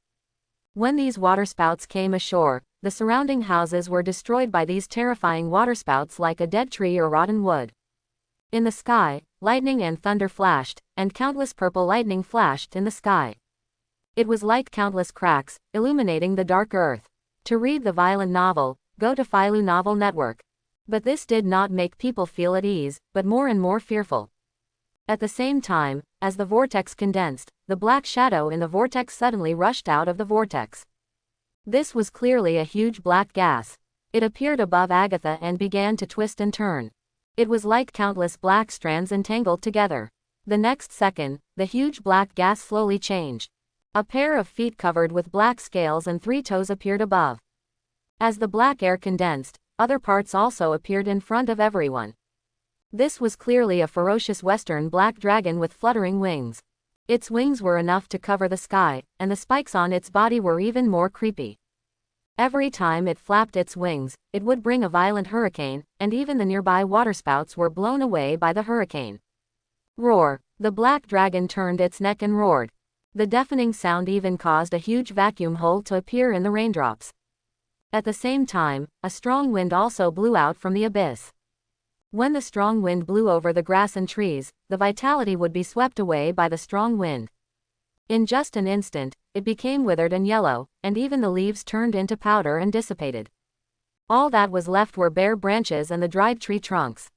When these waterspouts came ashore, the surrounding houses were destroyed by these terrifying waterspouts like a dead tree or rotten wood. In the sky, lightning and thunder flashed, and countless purple lightning flashed in the sky. It was like countless cracks, illuminating the dark earth. To read the violent novel, go to Philu Novel Network. But this did not make people feel at ease, but more and more fearful. At the same time, as the vortex condensed, the black shadow in the vortex suddenly rushed out of the vortex. This was clearly a huge black gas. It appeared above Agatha and began to twist and turn. It was like countless black strands entangled together. The next second, the huge black gas slowly changed. A pair of feet covered with black scales and 3 toes appeared above. As the black air condensed, other parts also appeared in front of everyone. This was clearly a ferocious western black dragon with fluttering wings. Its wings were enough to cover the sky, and the spikes on its body were even more creepy. Every time it flapped its wings, it would bring a violent hurricane, and even the nearby waterspouts were blown away by the hurricane. Roar! The black dragon turned its neck and roared. The deafening sound even caused a huge vacuum hole to appear in the raindrops. At the same time, a strong wind also blew out from the abyss. When the strong wind blew over the grass and trees, the vitality would be swept away by the strong wind. In just an instant, it became withered and yellow, and even the leaves turned into powder and dissipated. All that was left were bare branches and the dried tree trunks.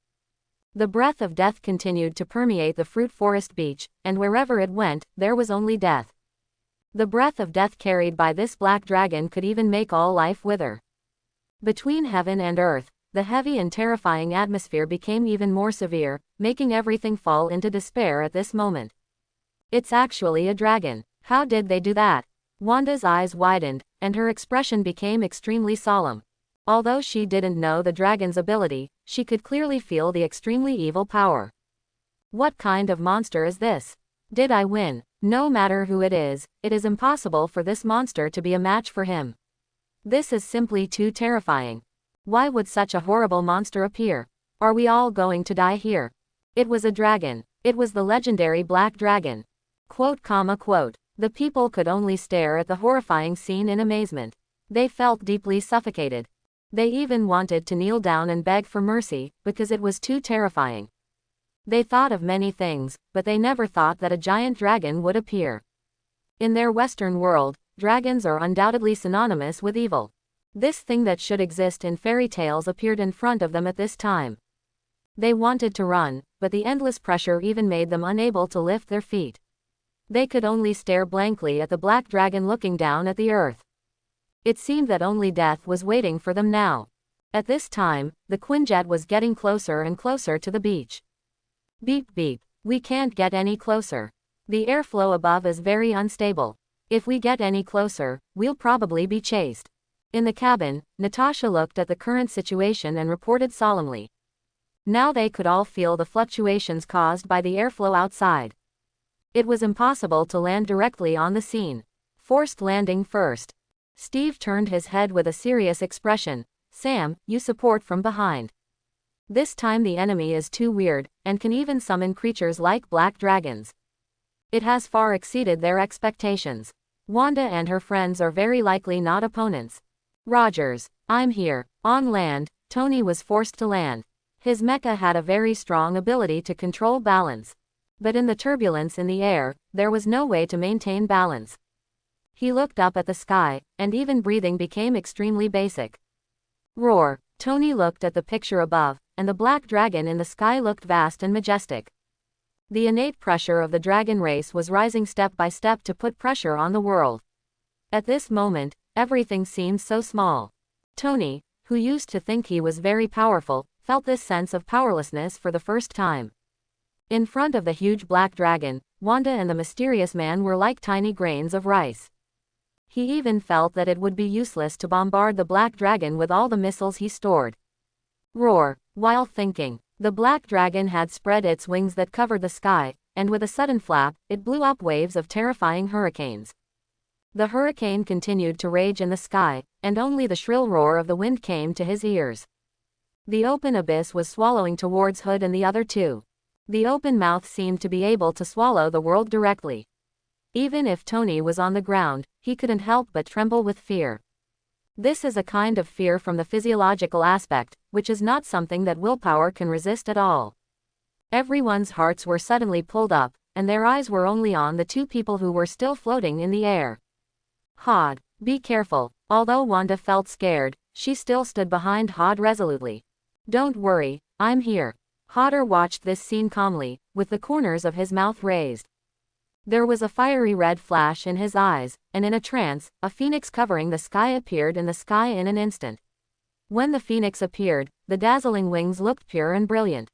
The breath of death continued to permeate the fruit forest beach, and wherever it went, there was only death. The breath of death carried by this black dragon could even make all life wither. Between heaven and earth, the heavy and terrifying atmosphere became even more severe, making everything fall into despair at this moment. It's actually a dragon. How did they do that? Wanda's eyes widened, and her expression became extremely solemn. Although she didn't know the dragon's ability, she could clearly feel the extremely evil power. What kind of monster is this? Did I win? No matter who it is impossible for this monster to be a match for him. This is simply too terrifying. Why would such a horrible monster appear? Are we all going to die here? It was a dragon. It was the legendary black dragon. Quote. The people could only stare at the horrifying scene in amazement. They felt deeply suffocated. They even wanted to kneel down and beg for mercy, because it was too terrifying. They thought of many things, but they never thought that a giant dragon would appear. In their Western world, dragons are undoubtedly synonymous with evil. This thing that should exist in fairy tales appeared in front of them at this time. They wanted to run, but the endless pressure even made them unable to lift their feet. They could only stare blankly at the black dragon looking down at the earth. It seemed that only death was waiting for them now. At this time, the Quinjet was getting closer and closer to the beach. Beep beep. We can't get any closer. The airflow above is very unstable. If we get any closer, we'll probably be chased. In the cabin, Natasha looked at the current situation and reported solemnly. Now they could all feel the fluctuations caused by the airflow outside. It was impossible to land directly on the scene. Forced landing first. Steve turned his head with a serious expression. Sam, you support from behind. This time the enemy is too weird, and can even summon creatures like black dragons. It has far exceeded their expectations. Wanda and her friends are very likely not opponents. Rogers, I'm here. On land, Tony was forced to land. His mecha had a very strong ability to control balance. But in the turbulence in the air, there was no way to maintain balance. He looked up at the sky, and even breathing became extremely basic. Roar. Tony looked at the picture above, and the black dragon in the sky looked vast and majestic. The innate pressure of the dragon race was rising step by step to put pressure on the world. At this moment, everything seemed so small. Tony, who used to think he was very powerful, felt this sense of powerlessness for the first time. In front of the huge black dragon, Wanda and the mysterious man were like tiny grains of rice. He even felt that it would be useless to bombard the black dragon with all the missiles he stored. Roar. While thinking, the black dragon had spread its wings that covered the sky, and with a sudden flap, it blew up waves of terrifying hurricanes. The hurricane continued to rage in the sky, and only the shrill roar of the wind came to his ears. The open abyss was swallowing towards Hood and the other two. The open mouth seemed to be able to swallow the world directly. Even if Tony was on the ground, he couldn't help but tremble with fear. This is a kind of fear from the physiological aspect, which is not something that willpower can resist at all. Everyone's hearts were suddenly pulled up, and their eyes were only on the two people who were still floating in the air. Hod, be careful. Although Wanda felt scared, she still stood behind Hod resolutely. Don't worry, I'm here. Hodder watched this scene calmly, with the corners of his mouth raised. There was a fiery red flash in his eyes, and in a trance, a phoenix covering the sky appeared in the sky in an instant. When the phoenix appeared, the dazzling wings looked pure and brilliant.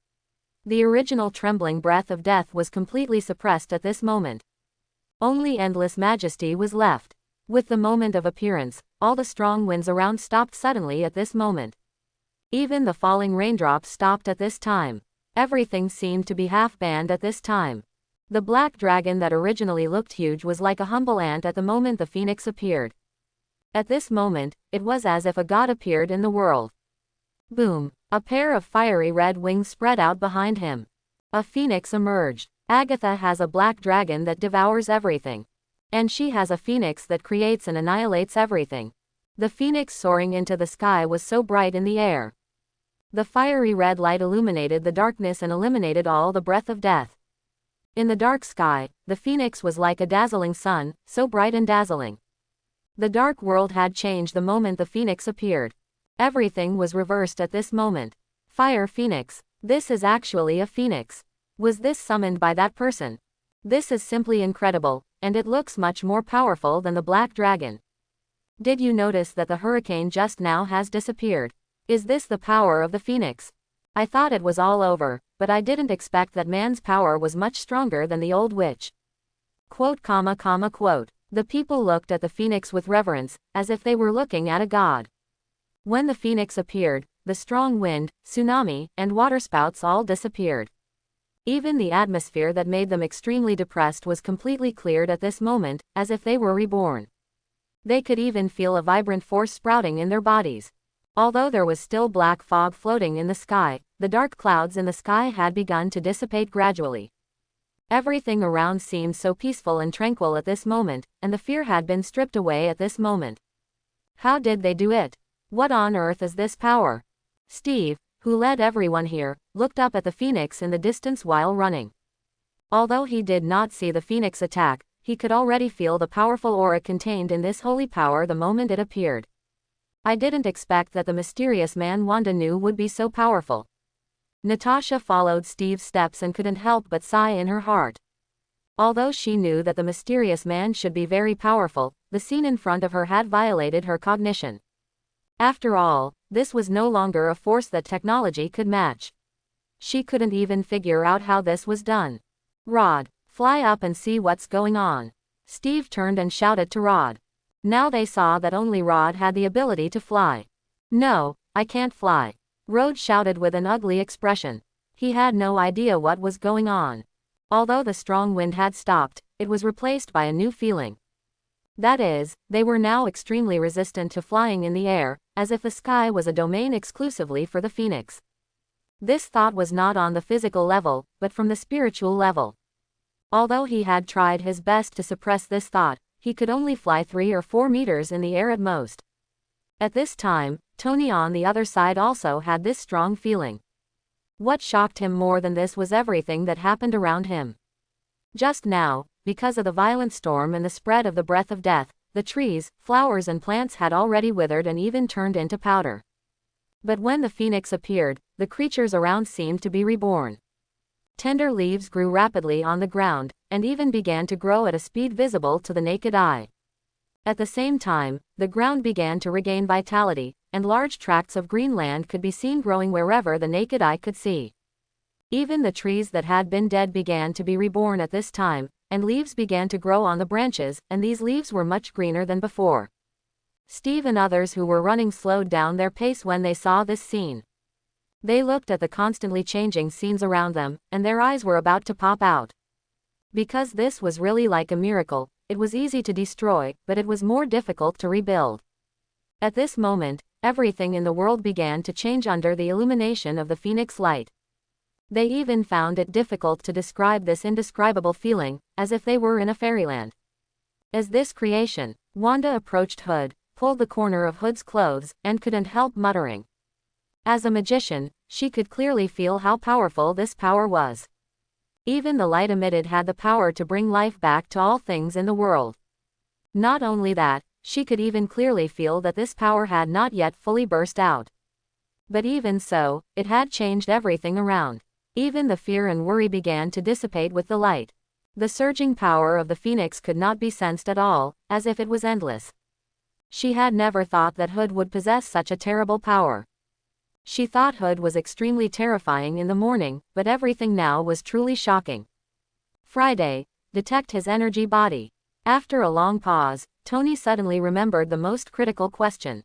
The original trembling breath of death was completely suppressed at this moment. Only endless majesty was left. With the moment of appearance, all the strong winds around stopped suddenly at this moment. Even the falling raindrops stopped at this time. Everything seemed to be half-banned at this time. The black dragon that originally looked huge was like a humble ant at the moment the phoenix appeared. At this moment, it was as if a god appeared in the world. Boom! A pair of fiery red wings spread out behind him. A phoenix emerged. Agatha has a black dragon that devours everything. And she has a phoenix that creates and annihilates everything. The phoenix soaring into the sky was so bright in the air. The fiery red light illuminated the darkness and eliminated all the breath of death. In the dark sky, the phoenix was like a dazzling sun, so bright and dazzling. The dark world had changed the moment the phoenix appeared. Everything was reversed at this moment. Fire Phoenix. This is actually a phoenix. Was this summoned by that person? This is simply incredible, and it looks much more powerful than the black dragon. Did you notice that the hurricane just now has disappeared? Is this the power of the phoenix? I thought it was all over, but I didn't expect that man's power was much stronger than the old witch. Quote. The people looked at the phoenix with reverence, as if they were looking at a god. When the phoenix appeared, the strong wind, tsunami, and waterspouts all disappeared. Even the atmosphere that made them extremely depressed was completely cleared at this moment, as if they were reborn. They could even feel a vibrant force sprouting in their bodies. Although there was still black fog floating in the sky, the dark clouds in the sky had begun to dissipate gradually. Everything around seemed so peaceful and tranquil at this moment, and the fear had been stripped away at this moment. How did they do it? What on earth is this power? Steve, who led everyone here, looked up at the phoenix in the distance while running. Although he did not see the phoenix attack, he could already feel the powerful aura contained in this holy power the moment it appeared. I didn't expect that the mysterious man Wanda knew would be so powerful. Natasha followed Steve's steps and couldn't help but sigh in her heart. Although she knew that the mysterious man should be very powerful, the scene in front of her had violated her cognition. After all, this was no longer a force that technology could match. She couldn't even figure out how this was done. Rod, fly up and see what's going on. Steve turned and shouted to Rod. Now they saw that only Rod had the ability to fly. No, I can't fly. Rod shouted with an ugly expression. He had no idea what was going on. Although the strong wind had stopped, it was replaced by a new feeling. That is, they were now extremely resistant to flying in the air, as if the sky was a domain exclusively for the phoenix. This thought was not on the physical level, but from the spiritual level. Although he had tried his best to suppress this thought, he could only fly 3 or 4 meters in the air at most. At this time, Tony on the other side also had this strong feeling. What shocked him more than this was everything that happened around him. Just now, because of the violent storm and the spread of the breath of death, the trees, flowers and plants had already withered and even turned into powder. But when the phoenix appeared, the creatures around seemed to be reborn. Tender leaves grew rapidly on the ground, and even began to grow at a speed visible to the naked eye. At the same time, the ground began to regain vitality, and large tracts of green land could be seen growing wherever the naked eye could see. Even the trees that had been dead began to be reborn at this time, and leaves began to grow on the branches, and these leaves were much greener than before. Steve and others who were running slowed down their pace when they saw this scene. They looked at the constantly changing scenes around them, and their eyes were about to pop out. Because this was really like a miracle, it was easy to destroy, but it was more difficult to rebuild. At this moment, everything in the world began to change under the illumination of the phoenix light. They even found it difficult to describe this indescribable feeling, as if they were in a fairyland. As this creation, Wanda approached Hood, pulled the corner of Hood's clothes, and couldn't help muttering. As a magician, she could clearly feel how powerful this power was. Even the light emitted had the power to bring life back to all things in the world. Not only that, she could even clearly feel that this power had not yet fully burst out. But even so, it had changed everything around. Even the fear and worry began to dissipate with the light. The surging power of the phoenix could not be sensed at all, as if it was endless. She had never thought that Hood would possess such a terrible power. She thought Hood was extremely terrifying in the morning, but everything now was truly shocking. Friday, detect his energy body. After a long pause, Tony suddenly remembered the most critical question.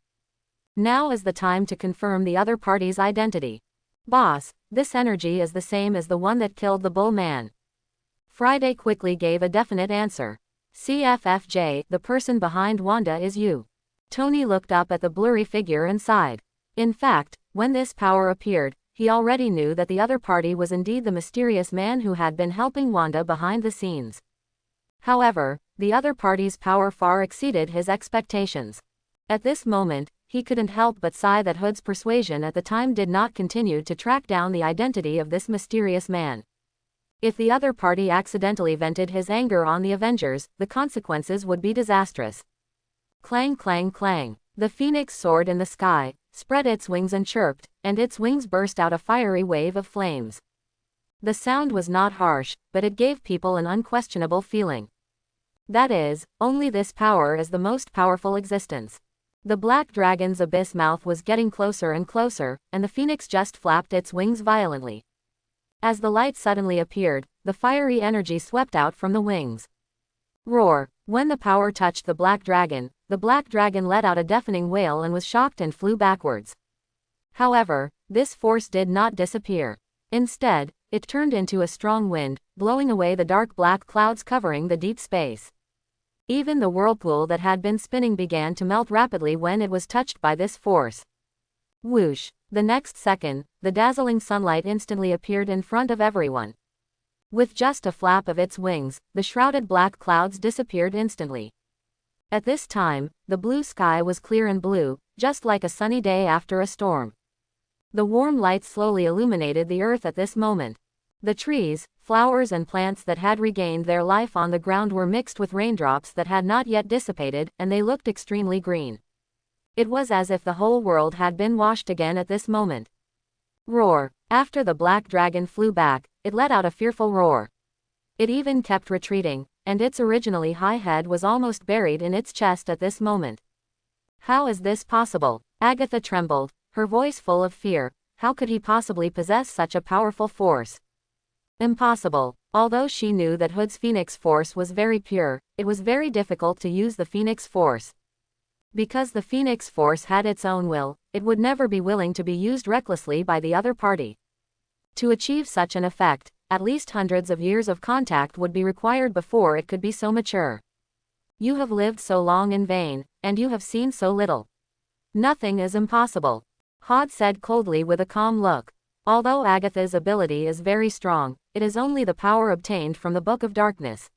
Now is the time to confirm the other party's identity. Boss, this energy is the same as the one that killed the Bull Man. Friday quickly gave a definite answer. CFFJ, the person behind Wanda is you. Tony looked up at the blurry figure and sighed. In fact, when this power appeared, he already knew that the other party was indeed the mysterious man who had been helping Wanda behind the scenes. However, the other party's power far exceeded his expectations. At this moment, he couldn't help but sigh that Hood's persuasion at the time did not continue to track down the identity of this mysterious man. If the other party accidentally vented his anger on the Avengers, the consequences would be disastrous. Clang clang clang. The phoenix soared in the sky, spread its wings and chirped, and its wings burst out a fiery wave of flames. The sound was not harsh, but it gave people an unquestionable feeling. That is, only this power is the most powerful existence. The black dragon's abyss mouth was getting closer and closer, and the phoenix just flapped its wings violently. As the light suddenly appeared, the fiery energy swept out from the wings. Roar! When the power touched the black dragon let out a deafening wail and was shocked and flew backwards. However, this force did not disappear. Instead, it turned into a strong wind, blowing away the dark black clouds covering the deep space. Even the whirlpool that had been spinning began to melt rapidly when it was touched by this force. Whoosh! The next second, the dazzling sunlight instantly appeared in front of everyone. With just a flap of its wings, the shrouded black clouds disappeared instantly. At this time, the blue sky was clear and blue, just like a sunny day after a storm. The warm light slowly illuminated the earth at this moment. The trees, flowers and plants that had regained their life on the ground were mixed with raindrops that had not yet dissipated, and they looked extremely green. It was as if the whole world had been washed again at this moment. Roar! After the black dragon flew back, it let out a fearful roar. It even kept retreating, and its originally high head was almost buried in its chest at this moment. How is this possible? Agatha trembled, her voice full of fear. How could he possibly possess such a powerful force? Impossible. Although she knew that Hood's Phoenix Force was very pure, it was very difficult to use the Phoenix Force. Because the Phoenix Force had its own will, it would never be willing to be used recklessly by the other party. To achieve such an effect, at least hundreds of years of contact would be required before it could be so mature. You have lived so long in vain, and you have seen so little. Nothing is impossible. Hod said coldly with a calm look. Although Agatha's ability is very strong, it is only the power obtained from the Book of Darkness.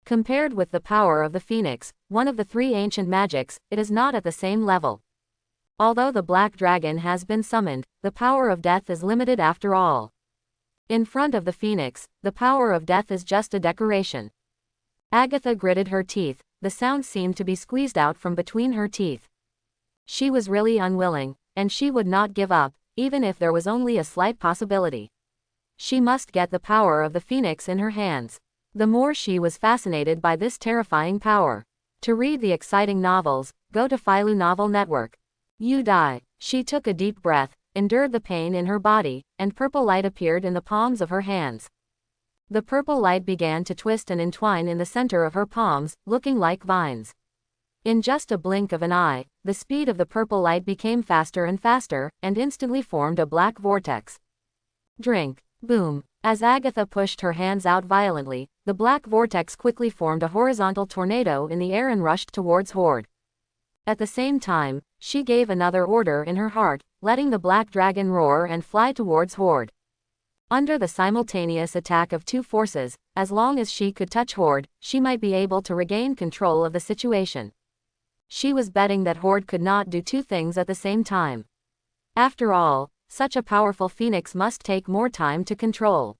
Compared with the power of the Phoenix, one of the three ancient magics, it is not at the same level. Although the Black Dragon has been summoned, the power of death is limited after all. In front of the Phoenix, the power of death is just a decoration. Agatha gritted her teeth, the sound seemed to be squeezed out from between her teeth. She was really unwilling, and she would not give up, even if there was only a slight possibility. She must get the power of the Phoenix in her hands. The more she was fascinated by this terrifying power. To read the exciting novels, go to Philu Novel Network. You die. She took a deep breath, endured the pain in her body, and purple light appeared in the palms of her hands. The purple light began to twist and entwine in the center of her palms, looking like vines. In just a blink of an eye, the speed of the purple light became faster and faster, and instantly formed a black vortex. Drink. Boom. As Agatha pushed her hands out violently, the black vortex quickly formed a horizontal tornado in the air and rushed towards Horde. At the same time, she gave another order in her heart, letting the black dragon roar and fly towards Horde. Under the simultaneous attack of two forces, as long as she could touch Horde, she might be able to regain control of the situation. She was betting that Horde could not do two things at the same time. After all, such a powerful phoenix must take more time to control.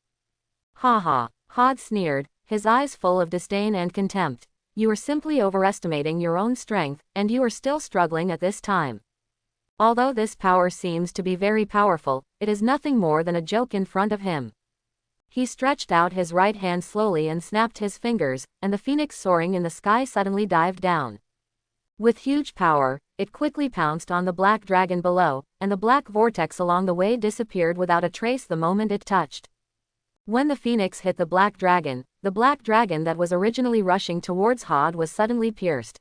Ha ha, Hod sneered, his eyes full of disdain and contempt. You are simply overestimating your own strength, and you are still struggling at this time. Although this power seems to be very powerful, it is nothing more than a joke in front of him. He stretched out his right hand slowly and snapped his fingers, and the phoenix soaring in the sky suddenly dived down. With huge power, it quickly pounced on the black dragon below, and the black vortex along the way disappeared without a trace the moment it touched. When the phoenix hit the black dragon that was originally rushing towards Hod was suddenly pierced.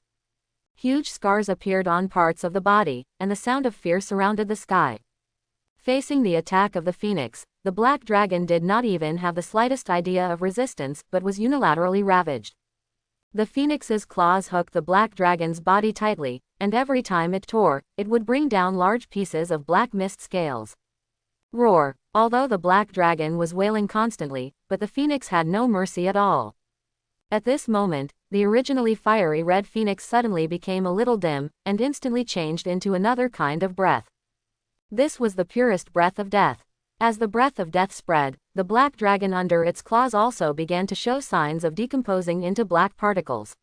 Huge scars appeared on parts of the body, and the sound of fear surrounded the sky. Facing the attack of the phoenix, the black dragon did not even have the slightest idea of resistance but was unilaterally ravaged. The phoenix's claws hooked the black dragon's body tightly, and every time it tore, it would bring down large pieces of black mist scales. Roar! Although the black dragon was wailing constantly, but the phoenix had no mercy at all. At this moment, the originally fiery red phoenix suddenly became a little dim, and instantly changed into another kind of breath. This was the purest breath of death. As the breath of death spread, the black dragon under its claws also began to show signs of decomposing into black particles.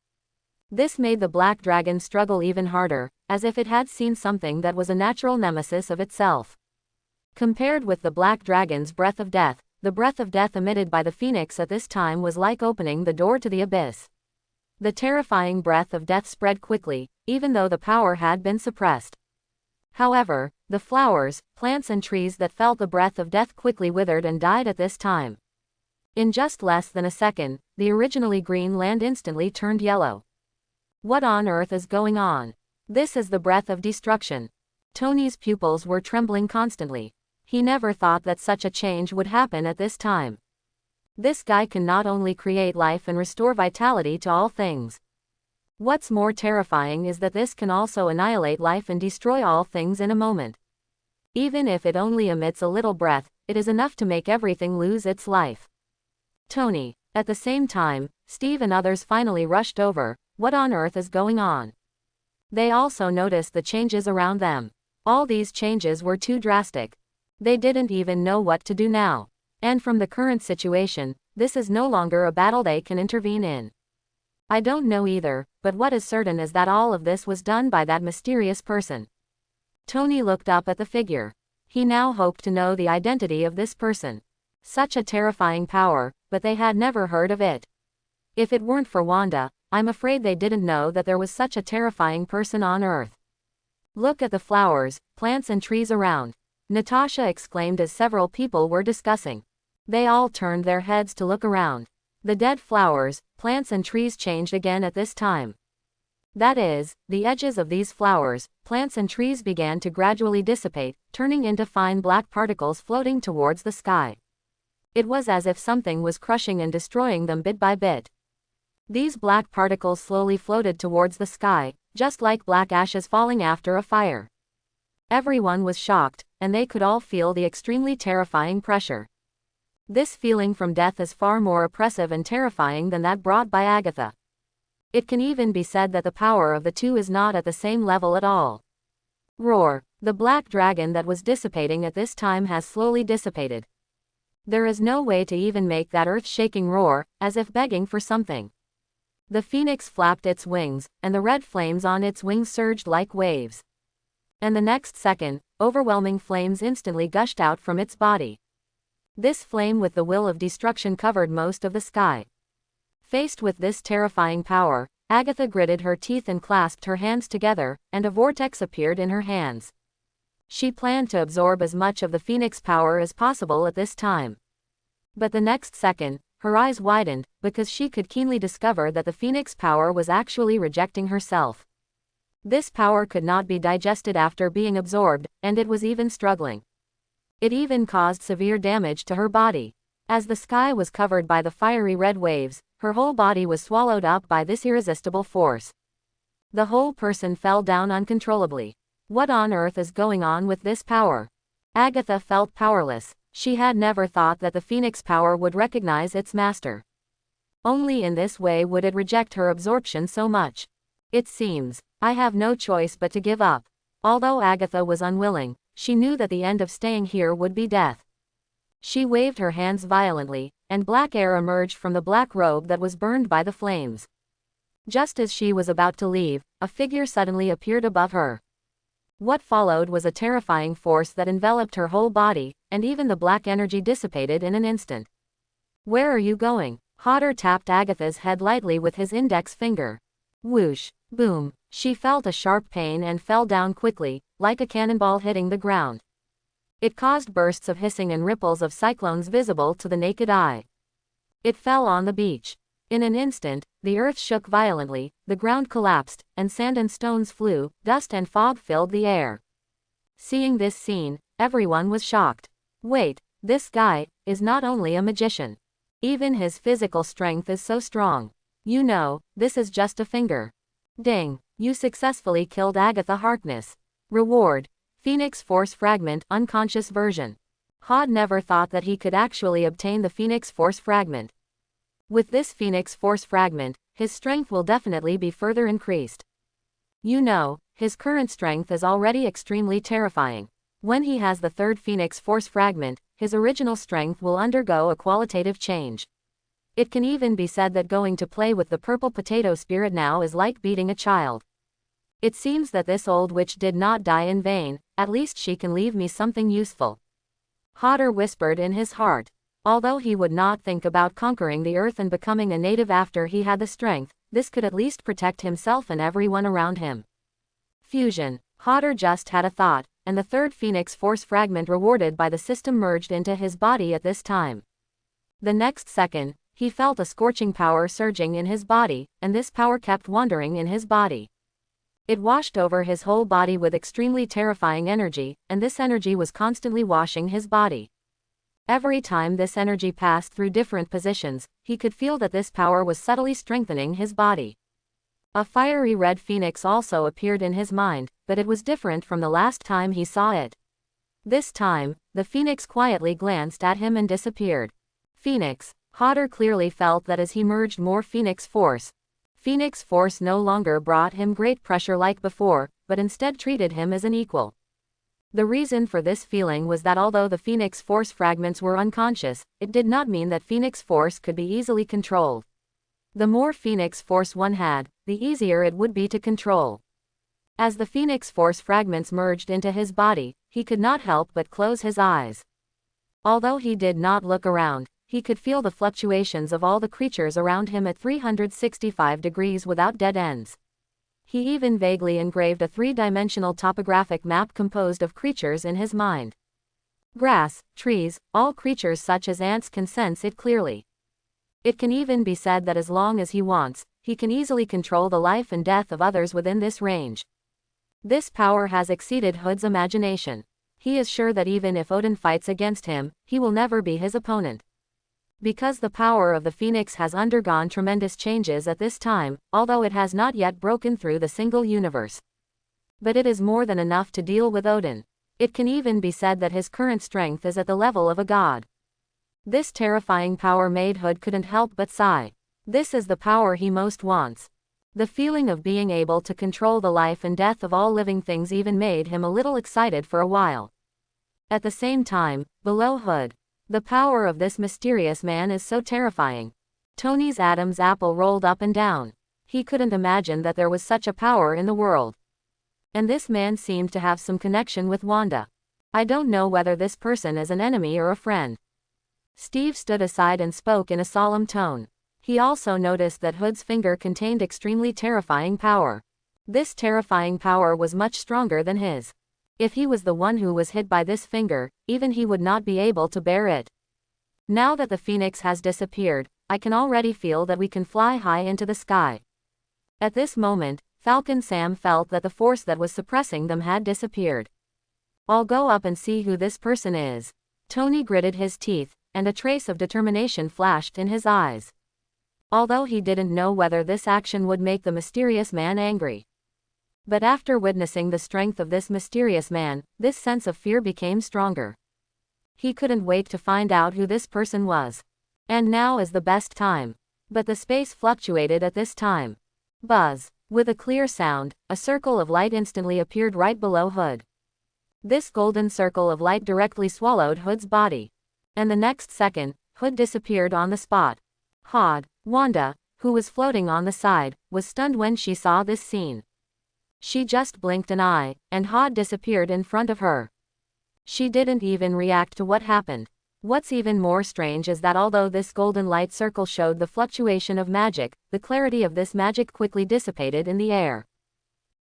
This made the black dragon struggle even harder, as if it had seen something that was a natural nemesis of itself. Compared with the black dragon's breath of death, the breath of death emitted by the phoenix at this time was like opening the door to the abyss. The terrifying breath of death spread quickly, even though the power had been suppressed. However, the flowers, plants and trees that felt the breath of death quickly withered and died at this time. In just less than a second, the originally green land instantly turned yellow. What on earth is going on? This is the breath of destruction. Tony's pupils were trembling constantly. He never thought that such a change would happen at this time. This guy can not only create life and restore vitality to all things. What's more terrifying is that this can also annihilate life and destroy all things in a moment. Even if it only emits a little breath, it is enough to make everything lose its life. Tony. At the same time, Steve and others finally rushed over. What on earth is going on? They also noticed the changes around them. All these changes were too drastic. They didn't even know what to do now. And from the current situation, this is no longer a battle they can intervene in. I don't know either, but what is certain is that all of this was done by that mysterious person. Tony looked up at the figure. He now hoped to know the identity of this person. Such a terrifying power, but they had never heard of it. If it weren't for Wanda, I'm afraid they didn't know that there was such a terrifying person on Earth. Look at the flowers, plants and trees around. Natasha exclaimed as several people were discussing. They all turned their heads to look around. The dead flowers, plants and trees changed again at this time. That is, the edges of these flowers, plants and trees began to gradually dissipate, turning into fine black particles floating towards the sky. It was as if something was crushing and destroying them bit by bit. These black particles slowly floated towards the sky, just like black ashes falling after a fire. Everyone was shocked, and they could all feel the extremely terrifying pressure. This feeling from death is far more oppressive and terrifying than that brought by Agatha. It can even be said that the power of the two is not at the same level at all. Roar! The black dragon that was dissipating at this time has slowly dissipated. There is no way to even make that earth-shaking roar, as if begging for something. The phoenix flapped its wings, and the red flames on its wings surged like waves. And the next second, overwhelming flames instantly gushed out from its body. This flame with the will of destruction covered most of the sky. Faced with this terrifying power, Agatha gritted her teeth and clasped her hands together, and a vortex appeared in her hands. She planned to absorb as much of the phoenix power as possible at this time. But the next second, her eyes widened, because she could keenly discover that the phoenix power was actually rejecting herself. This power could not be digested after being absorbed, and it was even struggling. It even caused severe damage to her body. As the sky was covered by the fiery red waves, her whole body was swallowed up by this irresistible force. The whole person fell down uncontrollably. What on earth is going on with this power? Agatha felt powerless. She had never thought that the phoenix power would recognize its master. Only in this way would it reject her absorption so much. It seems, I have no choice but to give up. Although Agatha was unwilling, she knew that the end of staying here would be death. She waved her hands violently, and black air emerged from the black robe that was burned by the flames. Just as she was about to leave, a figure suddenly appeared above her. What followed was a terrifying force that enveloped her whole body, and even the black energy dissipated in an instant. Where are you going? Hodder tapped Agatha's head lightly with his index finger. Whoosh! Boom! She felt a sharp pain and fell down quickly, like a cannonball hitting the ground. It caused bursts of hissing and ripples of cyclones visible to the naked eye. It fell on the beach. In an instant, the earth shook violently, the ground collapsed, and sand and stones flew, dust and fog filled the air. Seeing this scene, everyone was shocked. Wait, this guy is not only a magician. Even his physical strength is so strong. You know, this is just a finger. Ding, you successfully killed Agatha Harkness. Reward, Phoenix Force Fragment unconscious version. Hod never thought that he could actually obtain the Phoenix Force Fragment. With this Phoenix Force Fragment, his strength will definitely be further increased. You know, his current strength is already extremely terrifying. When he has the third Phoenix Force Fragment, his original strength will undergo a qualitative change. It can even be said that going to play with the purple potato spirit now is like beating a child. It seems that this old witch did not die in vain, at least she can leave me something useful. Hodder whispered in his heart. Although he would not think about conquering the earth and becoming a native after he had the strength, this could at least protect himself and everyone around him. Fusion. Hodder just had a thought, and the third Phoenix Force Fragment rewarded by the system merged into his body at this time. The next second, he felt a scorching power surging in his body, and this power kept wandering in his body. It washed over his whole body with extremely terrifying energy, and this energy was constantly washing his body. Every time this energy passed through different positions, he could feel that this power was subtly strengthening his body. A fiery red phoenix also appeared in his mind, but it was different from the last time he saw it. This time, the phoenix quietly glanced at him and disappeared. Phoenix. Hodder clearly felt that as he merged more Phoenix Force no longer brought him great pressure like before, but instead treated him as an equal. The reason for this feeling was that although the Phoenix Force fragments were unconscious, it did not mean that Phoenix Force could be easily controlled. The more Phoenix Force one had, the easier it would be to control. As the Phoenix Force fragments merged into his body, he could not help but close his eyes. Although he did not look around, he could feel the fluctuations of all the creatures around him at 365 degrees without dead ends. He even vaguely engraved a three-dimensional topographic map composed of creatures in his mind. Grass, trees, all creatures such as ants can sense it clearly. It can even be said that as long as he wants, he can easily control the life and death of others within this range. This power has exceeded Hood's imagination. He is sure that even if Odin fights against him, he will never be his opponent. Because the power of the Phoenix has undergone tremendous changes at this time, although it has not yet broken through the single universe. But it is more than enough to deal with Odin. It can even be said that his current strength is at the level of a god. This terrifying power made Hood couldn't help but sigh. This is the power he most wants. The feeling of being able to control the life and death of all living things even made him a little excited for a while. At the same time, below Hood, the power of this mysterious man is so terrifying. Tony's Adam's apple rolled up and down. He couldn't imagine that there was such a power in the world. And this man seemed to have some connection with Wanda. I don't know whether this person is an enemy or a friend. Steve stood aside and spoke in a solemn tone. He also noticed that Hood's finger contained extremely terrifying power. This terrifying power was much stronger than his. If he was the one who was hit by this finger, even he would not be able to bear it. Now that the Phoenix has disappeared, I can already feel that we can fly high into the sky. At this moment, Falcon Sam felt that the force that was suppressing them had disappeared. I'll go up and see who this person is. Tony gritted his teeth, and a trace of determination flashed in his eyes. Although he didn't know whether this action would make the mysterious man angry. But after witnessing the strength of this mysterious man, this sense of fear became stronger. He couldn't wait to find out who this person was. And now is the best time. But the space fluctuated at this time. Buzz. With a clear sound, a circle of light instantly appeared right below Hood. This golden circle of light directly swallowed Hood's body. And the next second, Hood disappeared on the spot. Wanda, who was floating on the side, was stunned when she saw this scene. She just blinked an eye, and Hod disappeared in front of her. She didn't even react to what happened. What's even more strange is that although this golden light circle showed the fluctuation of magic, the clarity of this magic quickly dissipated in the air.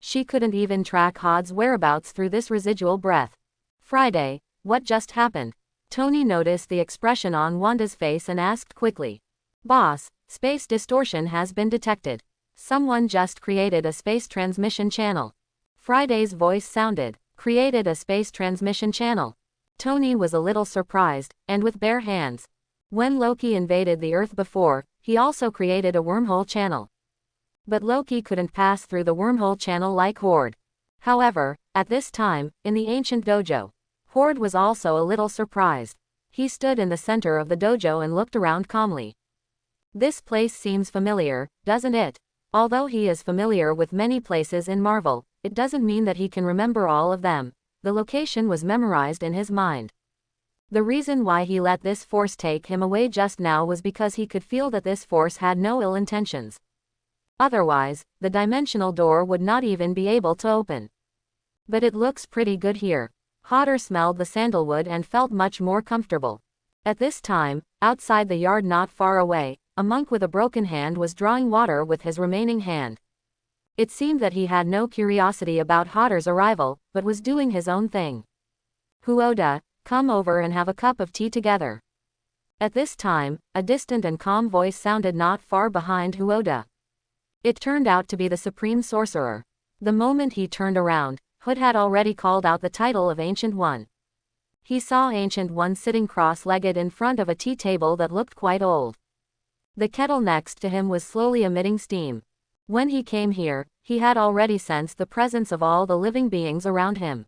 She couldn't even track Hod's whereabouts through this residual breath. Friday. what just happened? Tony noticed the expression on Wanda's face and asked quickly. Boss, space distortion has been detected. Someone just created a space transmission channel. Friday's voice sounded. Created a space transmission channel. Tony was a little surprised, and with bare hands. When Loki invaded the Earth before, he also created a wormhole channel. But Loki couldn't pass through the wormhole channel like Horde. However, at this time, in the ancient dojo, Horde was also a little surprised. He stood in the center of the dojo and looked around calmly. This place seems familiar, doesn't it? Although he is familiar with many places in Marvel, it doesn't mean that he can remember all of them. The location was memorized in his mind. The reason why he let this force take him away just now was because he could feel that this force had no ill intentions. Otherwise, the dimensional door would not even be able to open. But it looks pretty good here. Hodder smelled the sandalwood and felt much more comfortable. At this time, outside the yard not far away, a monk with a broken hand was drawing water with his remaining hand. It seemed that he had no curiosity about Hodder's arrival, but was doing his own thing. Huoda, come over and have a cup of tea together. At this time, a distant and calm voice sounded not far behind Huoda. It turned out to be the Supreme Sorcerer. The moment he turned around, Hood had already called out the title of Ancient One. He saw Ancient One sitting cross-legged in front of a tea table that looked quite old. The kettle next to him was slowly emitting steam. When he came here, he had already sensed the presence of all the living beings around him.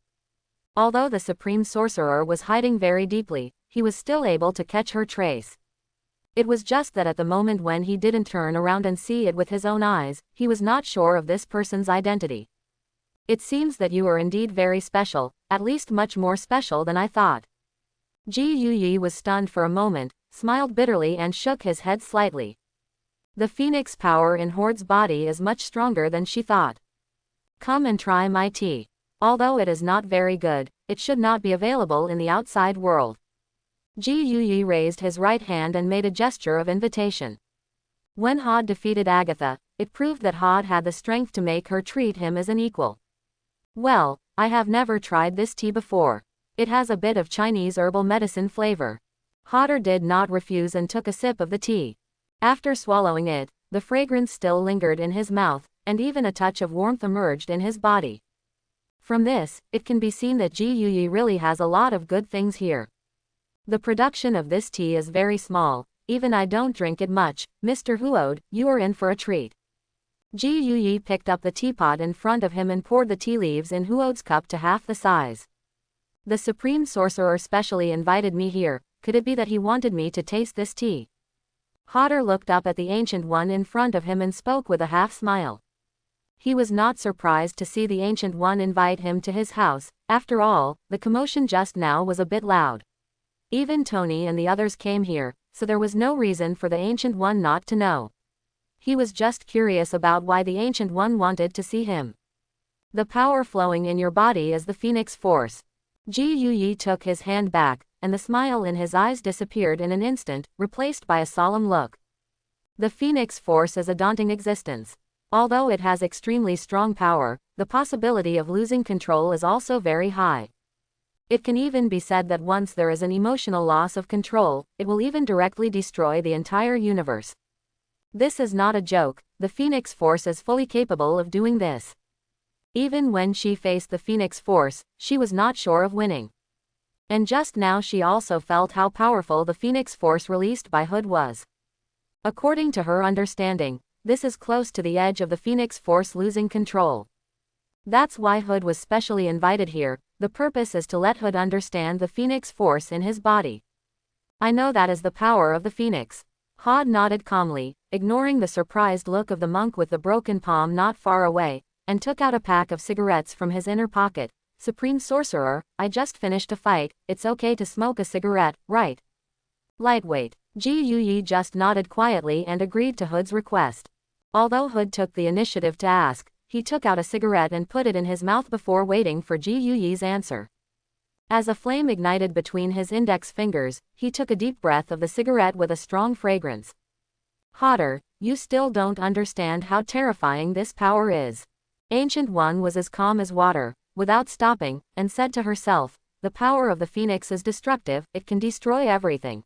Although the Supreme Sorcerer was hiding very deeply, he was still able to catch her trace. It was just that at the moment when he didn't turn around and see it with his own eyes, he was not sure of this person's identity. It seems that you are indeed very special, at least much more special than I thought. Ji Yuyi was stunned for a moment, smiled bitterly and shook his head slightly. The phoenix power in Horde's body is much stronger than she thought. Come and try my tea. Although it is not very good, it should not be available in the outside world. Ji Yuyi raised his right hand and made a gesture of invitation. When Hod defeated Agatha, it proved that Hod had the strength to make her treat him as an equal. Well, I have never tried this tea before. It has a bit of Chinese herbal medicine flavor. Hodder did not refuse and took a sip of the tea. After swallowing it, the fragrance still lingered in his mouth, and even a touch of warmth emerged in his body. From this, it can be seen that Ji Yuyi really has a lot of good things here. The production of this tea is very small, even I don't drink it much. Mr. Huode, you are in for a treat. Ji Yuyi picked up the teapot in front of him and poured the tea leaves in Huode's cup to half the size. The Supreme Sorcerer specially invited me here. Could it be that he wanted me to taste this tea? Hodder looked up at the Ancient One in front of him and spoke with a half-smile. He was not surprised to see the Ancient One invite him to his house. After all, the commotion just now was a bit loud. Even Tony and the others came here, so there was no reason for the Ancient One not to know. He was just curious about why the Ancient One wanted to see him. The power flowing in your body is the Phoenix Force. Ji Yuyi took his hand back, and the smile in his eyes disappeared in an instant, replaced by a solemn look. The Phoenix Force is a daunting existence. Although it has extremely strong power, the possibility of losing control is also very high. It can even be said that once there is an emotional loss of control, it will even directly destroy the entire universe. This is not a joke, the Phoenix Force is fully capable of doing this. Even when she faced the Phoenix Force, she was not sure of winning. And just now she also felt how powerful the Phoenix Force released by Hood was. According to her understanding, this is close to the edge of the Phoenix Force losing control. That's why Hood was specially invited here. The purpose is to let Hood understand the Phoenix Force in his body. I know that is the power of the Phoenix. Hod nodded calmly, ignoring the surprised look of the monk with the broken palm not far away, and took out a pack of cigarettes from his inner pocket. Supreme Sorcerer, I just finished a fight, it's okay to smoke a cigarette, right? Lightweight. Ji Yuyi just nodded quietly and agreed to Hood's request. Although Hood took the initiative to ask, he took out a cigarette and put it in his mouth before waiting for Ji Yuyi's answer. As a flame ignited between his index fingers, he took a deep breath of the cigarette with a strong fragrance. Hodder, you still don't understand how terrifying this power is. Ancient One was as calm as water, without stopping, and said to herself, the power of the Phoenix is destructive, it can destroy everything.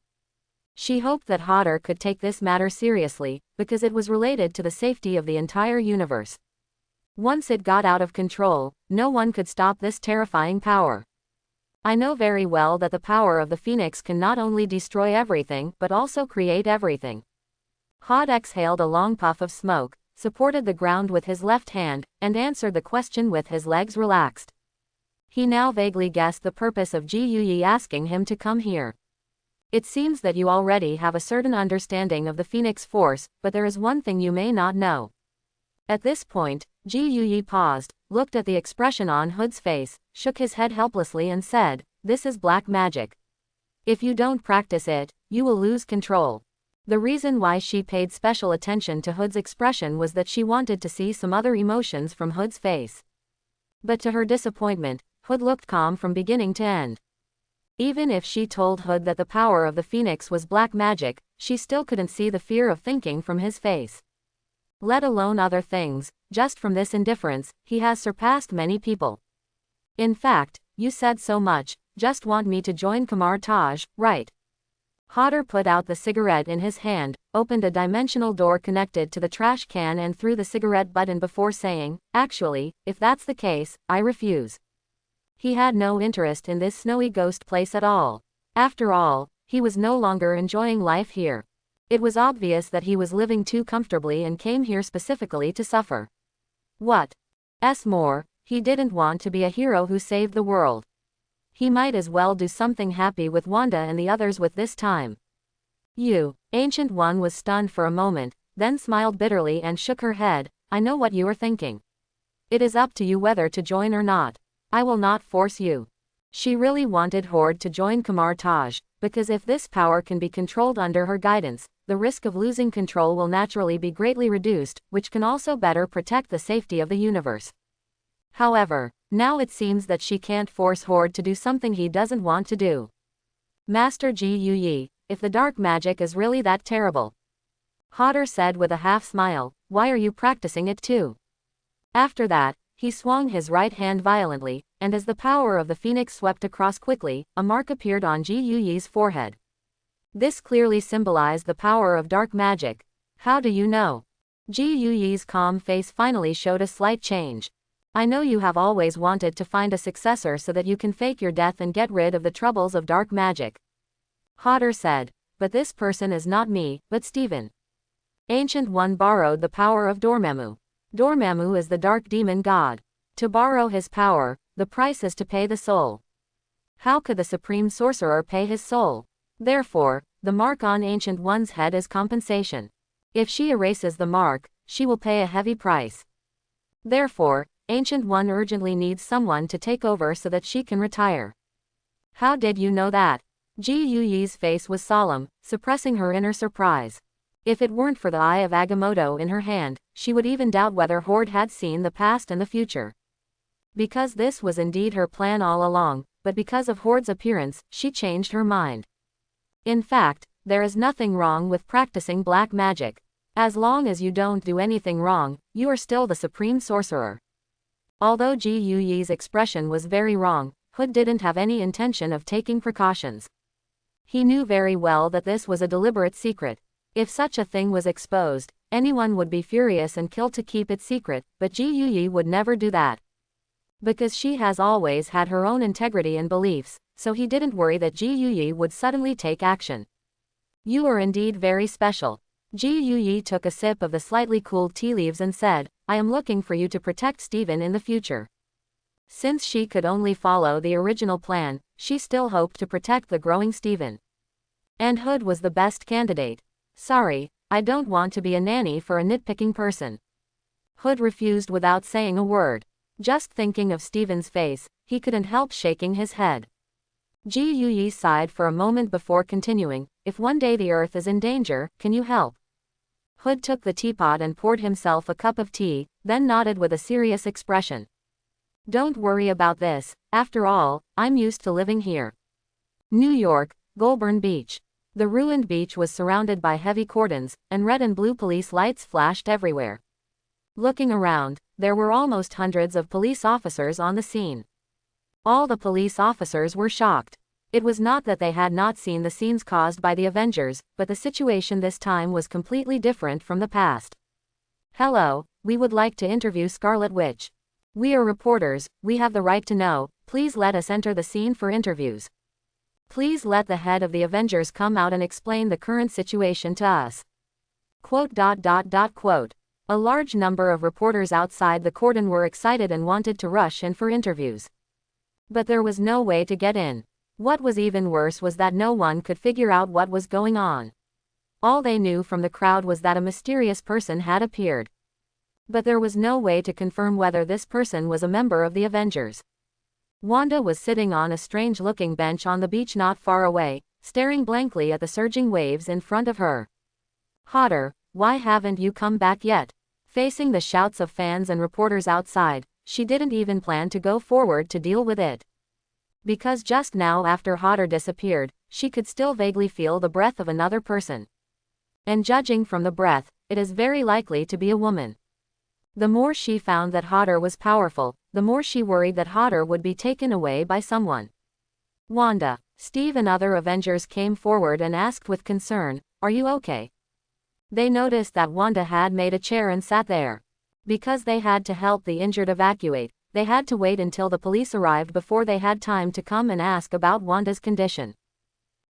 She hoped that Hodder could take this matter seriously, because it was related to the safety of the entire universe. Once it got out of control, no one could stop this terrifying power. I know very well that the power of the Phoenix can not only destroy everything but also create everything. Hod exhaled a long puff of smoke, supported the ground with his left hand, and answered the question with his legs relaxed. He now vaguely guessed the purpose of Ji Yuyi asking him to come here. It seems that you already have a certain understanding of the Phoenix Force, but there is one thing you may not know. At this point, Ji Yuyi paused, looked at the expression on Hood's face, shook his head helplessly and said, "This is black magic. If you don't practice it, you will lose control." The reason why she paid special attention to Hood's expression was that she wanted to see some other emotions from Hood's face. But to her disappointment, Hood looked calm from beginning to end. Even if she told Hood that the power of the Phoenix was black magic, she still couldn't see the fear of thinking from his face. Let alone other things, just from this indifference, he has surpassed many people. In fact, you said so much, just want me to join Kamar Taj, right? Hodder put out the cigarette in his hand, opened a dimensional door connected to the trash can and threw the cigarette butt in before saying, "Actually, if that's the case, I refuse." He had no interest in this snowy ghost place at all. After all, he was no longer enjoying life here. It was obvious that he was living too comfortably and came here specifically to suffer. What's more, he didn't want to be a hero who saved the world. He might as well do something happy with Wanda and the others with this time. You, Ancient One was stunned for a moment, then smiled bitterly and shook her head. "I know what you are thinking. It is up to you whether to join or not. I will not force you." She really wanted Horde to join Kamar Taj, because if this power can be controlled under her guidance, the risk of losing control will naturally be greatly reduced, which can also better protect the safety of the universe. However, now it seems that she can't force Horde to do something he doesn't want to do. "Master Ji Yuyi, if the dark magic is really that terrible," Hodder said with a half smile, "why are you practicing it too?" After that, he swung his right hand violently, and as the power of the Phoenix swept across quickly, a mark appeared on Ji Yuyi's forehead. This clearly symbolized the power of dark magic. "How do you know?" Ji Yuyi's calm face finally showed a slight change. "I know you have always wanted to find a successor so that you can fake your death and get rid of the troubles of dark magic," Hodder said. "But this person is not me, but Steven." Ancient One borrowed the power of Dormammu. Dormammu is the dark demon god. To borrow his power, the price is to pay the soul. How could the Supreme Sorcerer pay his soul? Therefore, the mark on Ancient One's head is compensation. If she erases the mark, she will pay a heavy price. Therefore, Ancient One urgently needs someone to take over so that she can retire. "How did you know that?" Ji Yuyi's face was solemn, suppressing her inner surprise. If it weren't for the Eye of Agamotto in her hand, she would even doubt whether Horde had seen the past and the future. Because this was indeed her plan all along, but because of Horde's appearance, she changed her mind. In fact, there is nothing wrong with practicing black magic. As long as you don't do anything wrong, you are still the Supreme Sorcerer. Although Ji Yuyi's expression was very wrong, Hood didn't have any intention of taking precautions. He knew very well that this was a deliberate secret. If such a thing was exposed, anyone would be furious and kill to keep it secret, but Ji Yuyi would never do that. Because she has always had her own integrity and beliefs, so he didn't worry that Ji Yuyi would suddenly take action. "You are indeed very special." Ji Yuyi took a sip of the slightly cooled tea leaves and said, "I am looking for you to protect Steven in the future." Since she could only follow the original plan, she still hoped to protect the growing Steven. And Hood was the best candidate. "Sorry, I don't want to be a nanny for a nitpicking person." Hood refused without saying a word. Just thinking of Steven's face, he couldn't help shaking his head. Ji Yuyi sighed for a moment before continuing, "If one day the Earth is in danger, can you help?" Hood took the teapot and poured himself a cup of tea, then nodded with a serious expression. "Don't worry about this, after all, I'm used to living here." New York, Goulburn Beach. The ruined beach was surrounded by heavy cordons, and red and blue police lights flashed everywhere. Looking around, there were almost hundreds of police officers on the scene. All the police officers were shocked. It was not that they had not seen the scenes caused by the Avengers, but the situation this time was completely different from the past. Hello, we would like to interview Scarlet Witch. We are reporters, we have the right to know, please let us enter the scene for interviews. Please let the head of the Avengers come out and explain the current situation to us. Quote. A large number of reporters outside the cordon were excited and wanted to rush in for interviews. But there was no way to get in. What was even worse was that no one could figure out what was going on. All they knew from the crowd was that a mysterious person had appeared. But there was no way to confirm whether this person was a member of the Avengers. Wanda was sitting on a strange-looking bench on the beach not far away, staring blankly at the surging waves in front of her. Hodder, why haven't you come back yet? Facing the shouts of fans and reporters outside, she didn't even plan to go forward to deal with it. Because just now after Hodder disappeared, she could still vaguely feel the breath of another person. And judging from the breath, it is very likely to be a woman. The more she found that Hodder was powerful, the more she worried that Hodder would be taken away by someone. Wanda, Steve and other Avengers came forward and asked with concern, "Are you okay?" They noticed that Wanda had made a chair and sat there. Because they had to help the injured evacuate, they had to wait until the police arrived before they had time to come and ask about Wanda's condition.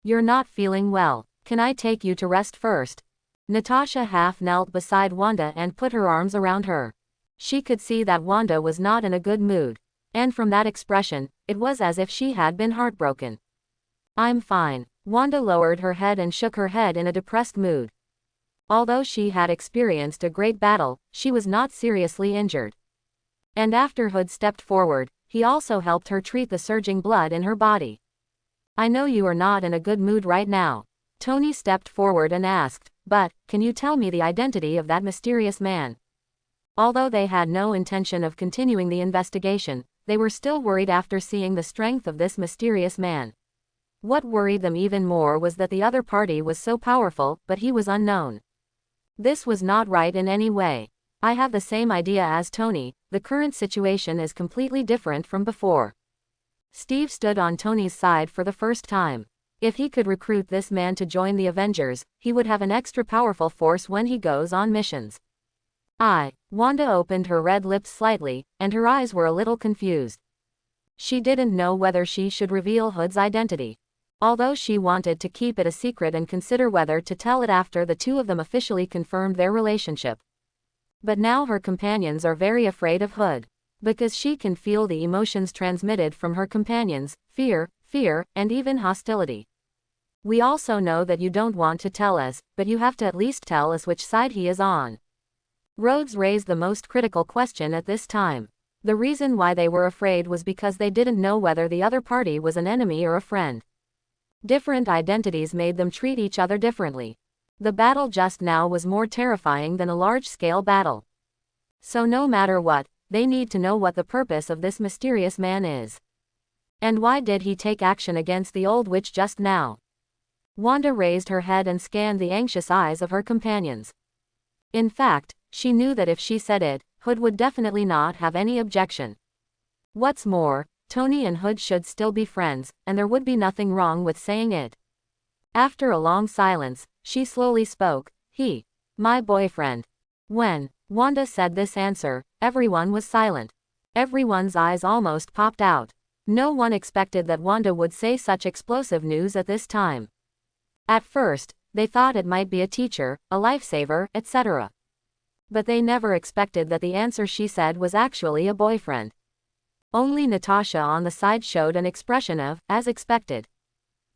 "You're not feeling well. Can I take you to rest first?" Natasha half knelt beside Wanda and put her arms around her. She could see that Wanda was not in a good mood. And from that expression, it was as if she had been heartbroken. "I'm fine." Wanda lowered her head and shook her head in a depressed mood. Although she had experienced a great battle, she was not seriously injured. And after Hood stepped forward, he also helped her treat the surging blood in her body. "I know you are not in a good mood right now." Tony stepped forward and asked, "But, can you tell me the identity of that mysterious man?" Although they had no intention of continuing the investigation, they were still worried after seeing the strength of this mysterious man. What worried them even more was that the other party was so powerful, but he was unknown. This was not right in any way. "I have the same idea as Tony, the current situation is completely different from before." Steve stood on Tony's side for the first time. If he could recruit this man to join the Avengers, he would have an extra powerful force when he goes on missions. Wanda opened her red lips slightly, and her eyes were a little confused. She didn't know whether she should reveal Hood's identity. Although she wanted to keep it a secret and consider whether to tell it after the two of them officially confirmed their relationship. But now her companions are very afraid of Hood. Because she can feel the emotions transmitted from her companions, fear, and even hostility. "We also know that you don't want to tell us, but you have to at least tell us which side he is on." Rhodes raised the most critical question at this time. The reason why they were afraid was because they didn't know whether the other party was an enemy or a friend. Different identities made them treat each other differently. The battle just now was more terrifying than a large-scale battle. So no matter what, they need to know what the purpose of this mysterious man is. And why did he take action against the old witch just now? Wanda raised her head and scanned the anxious eyes of her companions. In fact, she knew that if she said it, Hood would definitely not have any objection. What's more, Tony and Hood should still be friends, and there would be nothing wrong with saying it. After a long silence, she slowly spoke, "My boyfriend." When Wanda said this answer, everyone was silent. Everyone's eyes almost popped out. No one expected that Wanda would say such explosive news at this time. At first, they thought it might be a teacher, a lifesaver, etc. But they never expected that the answer she said was actually a boyfriend. Only Natasha on the side showed an expression of, as expected.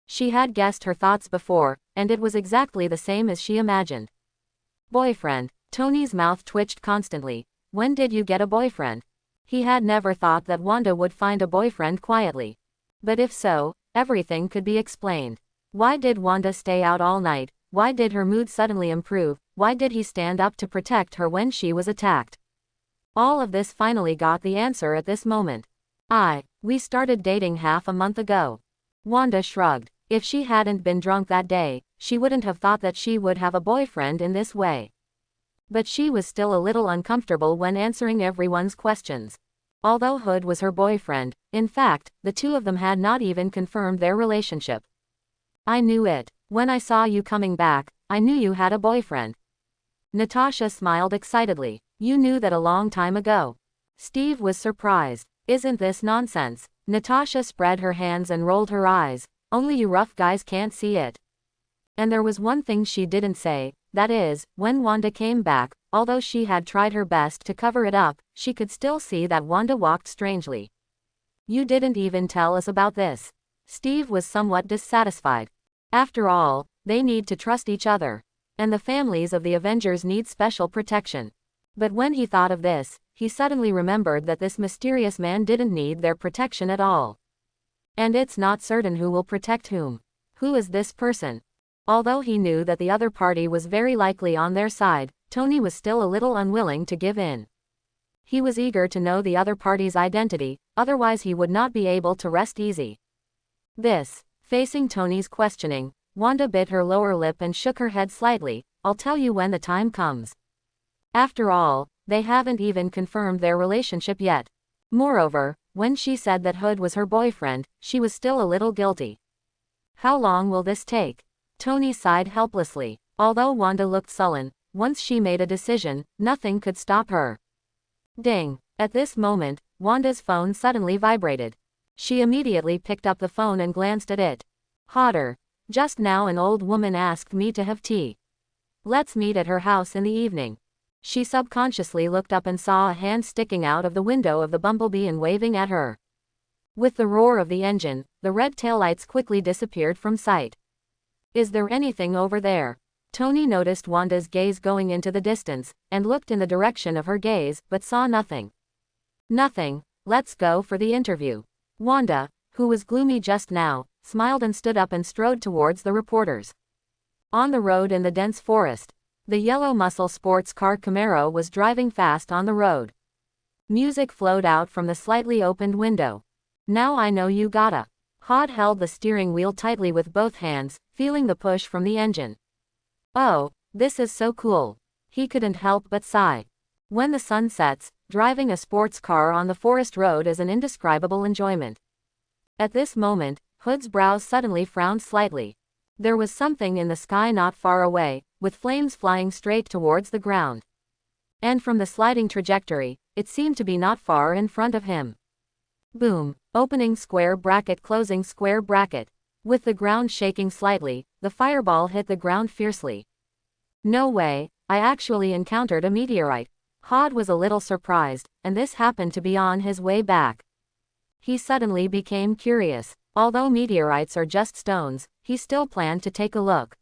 She had guessed her thoughts before, and it was exactly the same as she imagined. Boyfriend. Tony's mouth twitched constantly. When did you get a boyfriend? He had never thought that Wanda would find a boyfriend quietly. But if so, everything could be explained. Why did Wanda stay out all night? Why did her mood suddenly improve? Why did he stand up to protect her when she was attacked? All of this finally got the answer at this moment. We started dating half a month ago. Wanda shrugged. If she hadn't been drunk that day, she wouldn't have thought that she would have a boyfriend in this way. But she was still a little uncomfortable when answering everyone's questions. Although Hood was her boyfriend, in fact, the two of them had not even confirmed their relationship. I knew it. When I saw you coming back, I knew you had a boyfriend. Natasha smiled excitedly. You knew that a long time ago. Steve was surprised. Isn't this nonsense? Natasha spread her hands and rolled her eyes. Only you rough guys can't see it. And there was one thing she didn't say, that is, when Wanda came back, although she had tried her best to cover it up, she could still see that Wanda walked strangely. You didn't even tell us about this. Steve was somewhat dissatisfied. After all, they need to trust each other. And the families of the Avengers need special protection. But when he thought of this, he suddenly remembered that this mysterious man didn't need their protection at all. And it's not certain who will protect whom. Who is this person? Although he knew that the other party was very likely on their side, Tony was still a little unwilling to give in. He was eager to know the other party's identity, otherwise he would not be able to rest easy. Facing Tony's questioning, Wanda bit her lower lip and shook her head slightly. I'll tell you when the time comes. After all, they haven't even confirmed their relationship yet. Moreover, when she said that Hood was her boyfriend, she was still a little guilty. How long will this take? Tony sighed helplessly. Although Wanda looked sullen, once she made a decision, nothing could stop her. Ding! At this moment, Wanda's phone suddenly vibrated. She immediately picked up the phone and glanced at it. Hotter. Just now an old woman asked me to have tea. Let's meet at her house in the evening. She subconsciously looked up and saw a hand sticking out of the window of the Bumblebee and waving at her. With the roar of the engine, the red taillights quickly disappeared from sight. Is there anything over there? Tony noticed Wanda's gaze going into the distance, and looked in the direction of her gaze, but saw nothing. Nothing. Let's go for the interview. Wanda, who was gloomy just now, smiled and stood up and strode towards the reporters. On the road in the dense forest, the yellow muscle sports car Camaro was driving fast on the road. Music flowed out from the slightly opened window. Now I know you gotta. Hod held the steering wheel tightly with both hands, feeling the push from the engine. Oh, this is so cool. He couldn't help but sigh. When the sun sets, driving a sports car on the forest road is an indescribable enjoyment. At this moment, Hood's brows suddenly frowned slightly. There was something in the sky not far away, with flames flying straight towards the ground. And from the sliding trajectory, it seemed to be not far in front of him. Boom, opening square bracket, closing square bracket. With the ground shaking slightly, the fireball hit the ground fiercely. No way, I actually encountered a meteorite. Hod was a little surprised, and this happened to be on his way back. He suddenly became curious. Although meteorites are just stones, he still planned to take a look.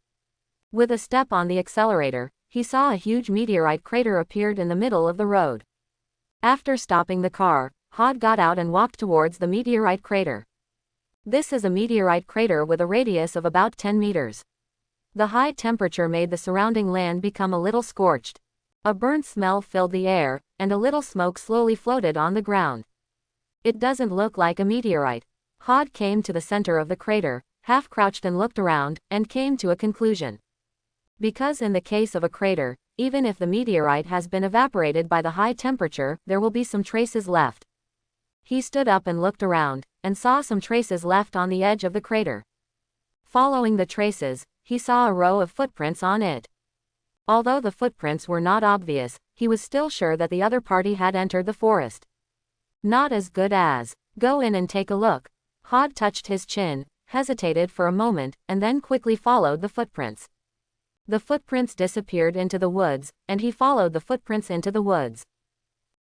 With a step on the accelerator, he saw a huge meteorite crater appeared in the middle of the road. After stopping the car, Hod got out and walked towards the meteorite crater. This is a meteorite crater with a radius of about 10 meters. The high temperature made the surrounding land become a little scorched. A burnt smell filled the air, and a little smoke slowly floated on the ground. It doesn't look like a meteorite. Hod came to the center of the crater, half-crouched and looked around, and came to a conclusion. Because in the case of a crater, even if the meteorite has been evaporated by the high temperature, there will be some traces left. He stood up and looked around, and saw some traces left on the edge of the crater. Following the traces, he saw a row of footprints on it. Although the footprints were not obvious, he was still sure that the other party had entered the forest. Not as good as, go in and take a look. Hod touched his chin, hesitated for a moment, and then quickly followed the footprints. The footprints disappeared into the woods, and he followed the footprints into the woods.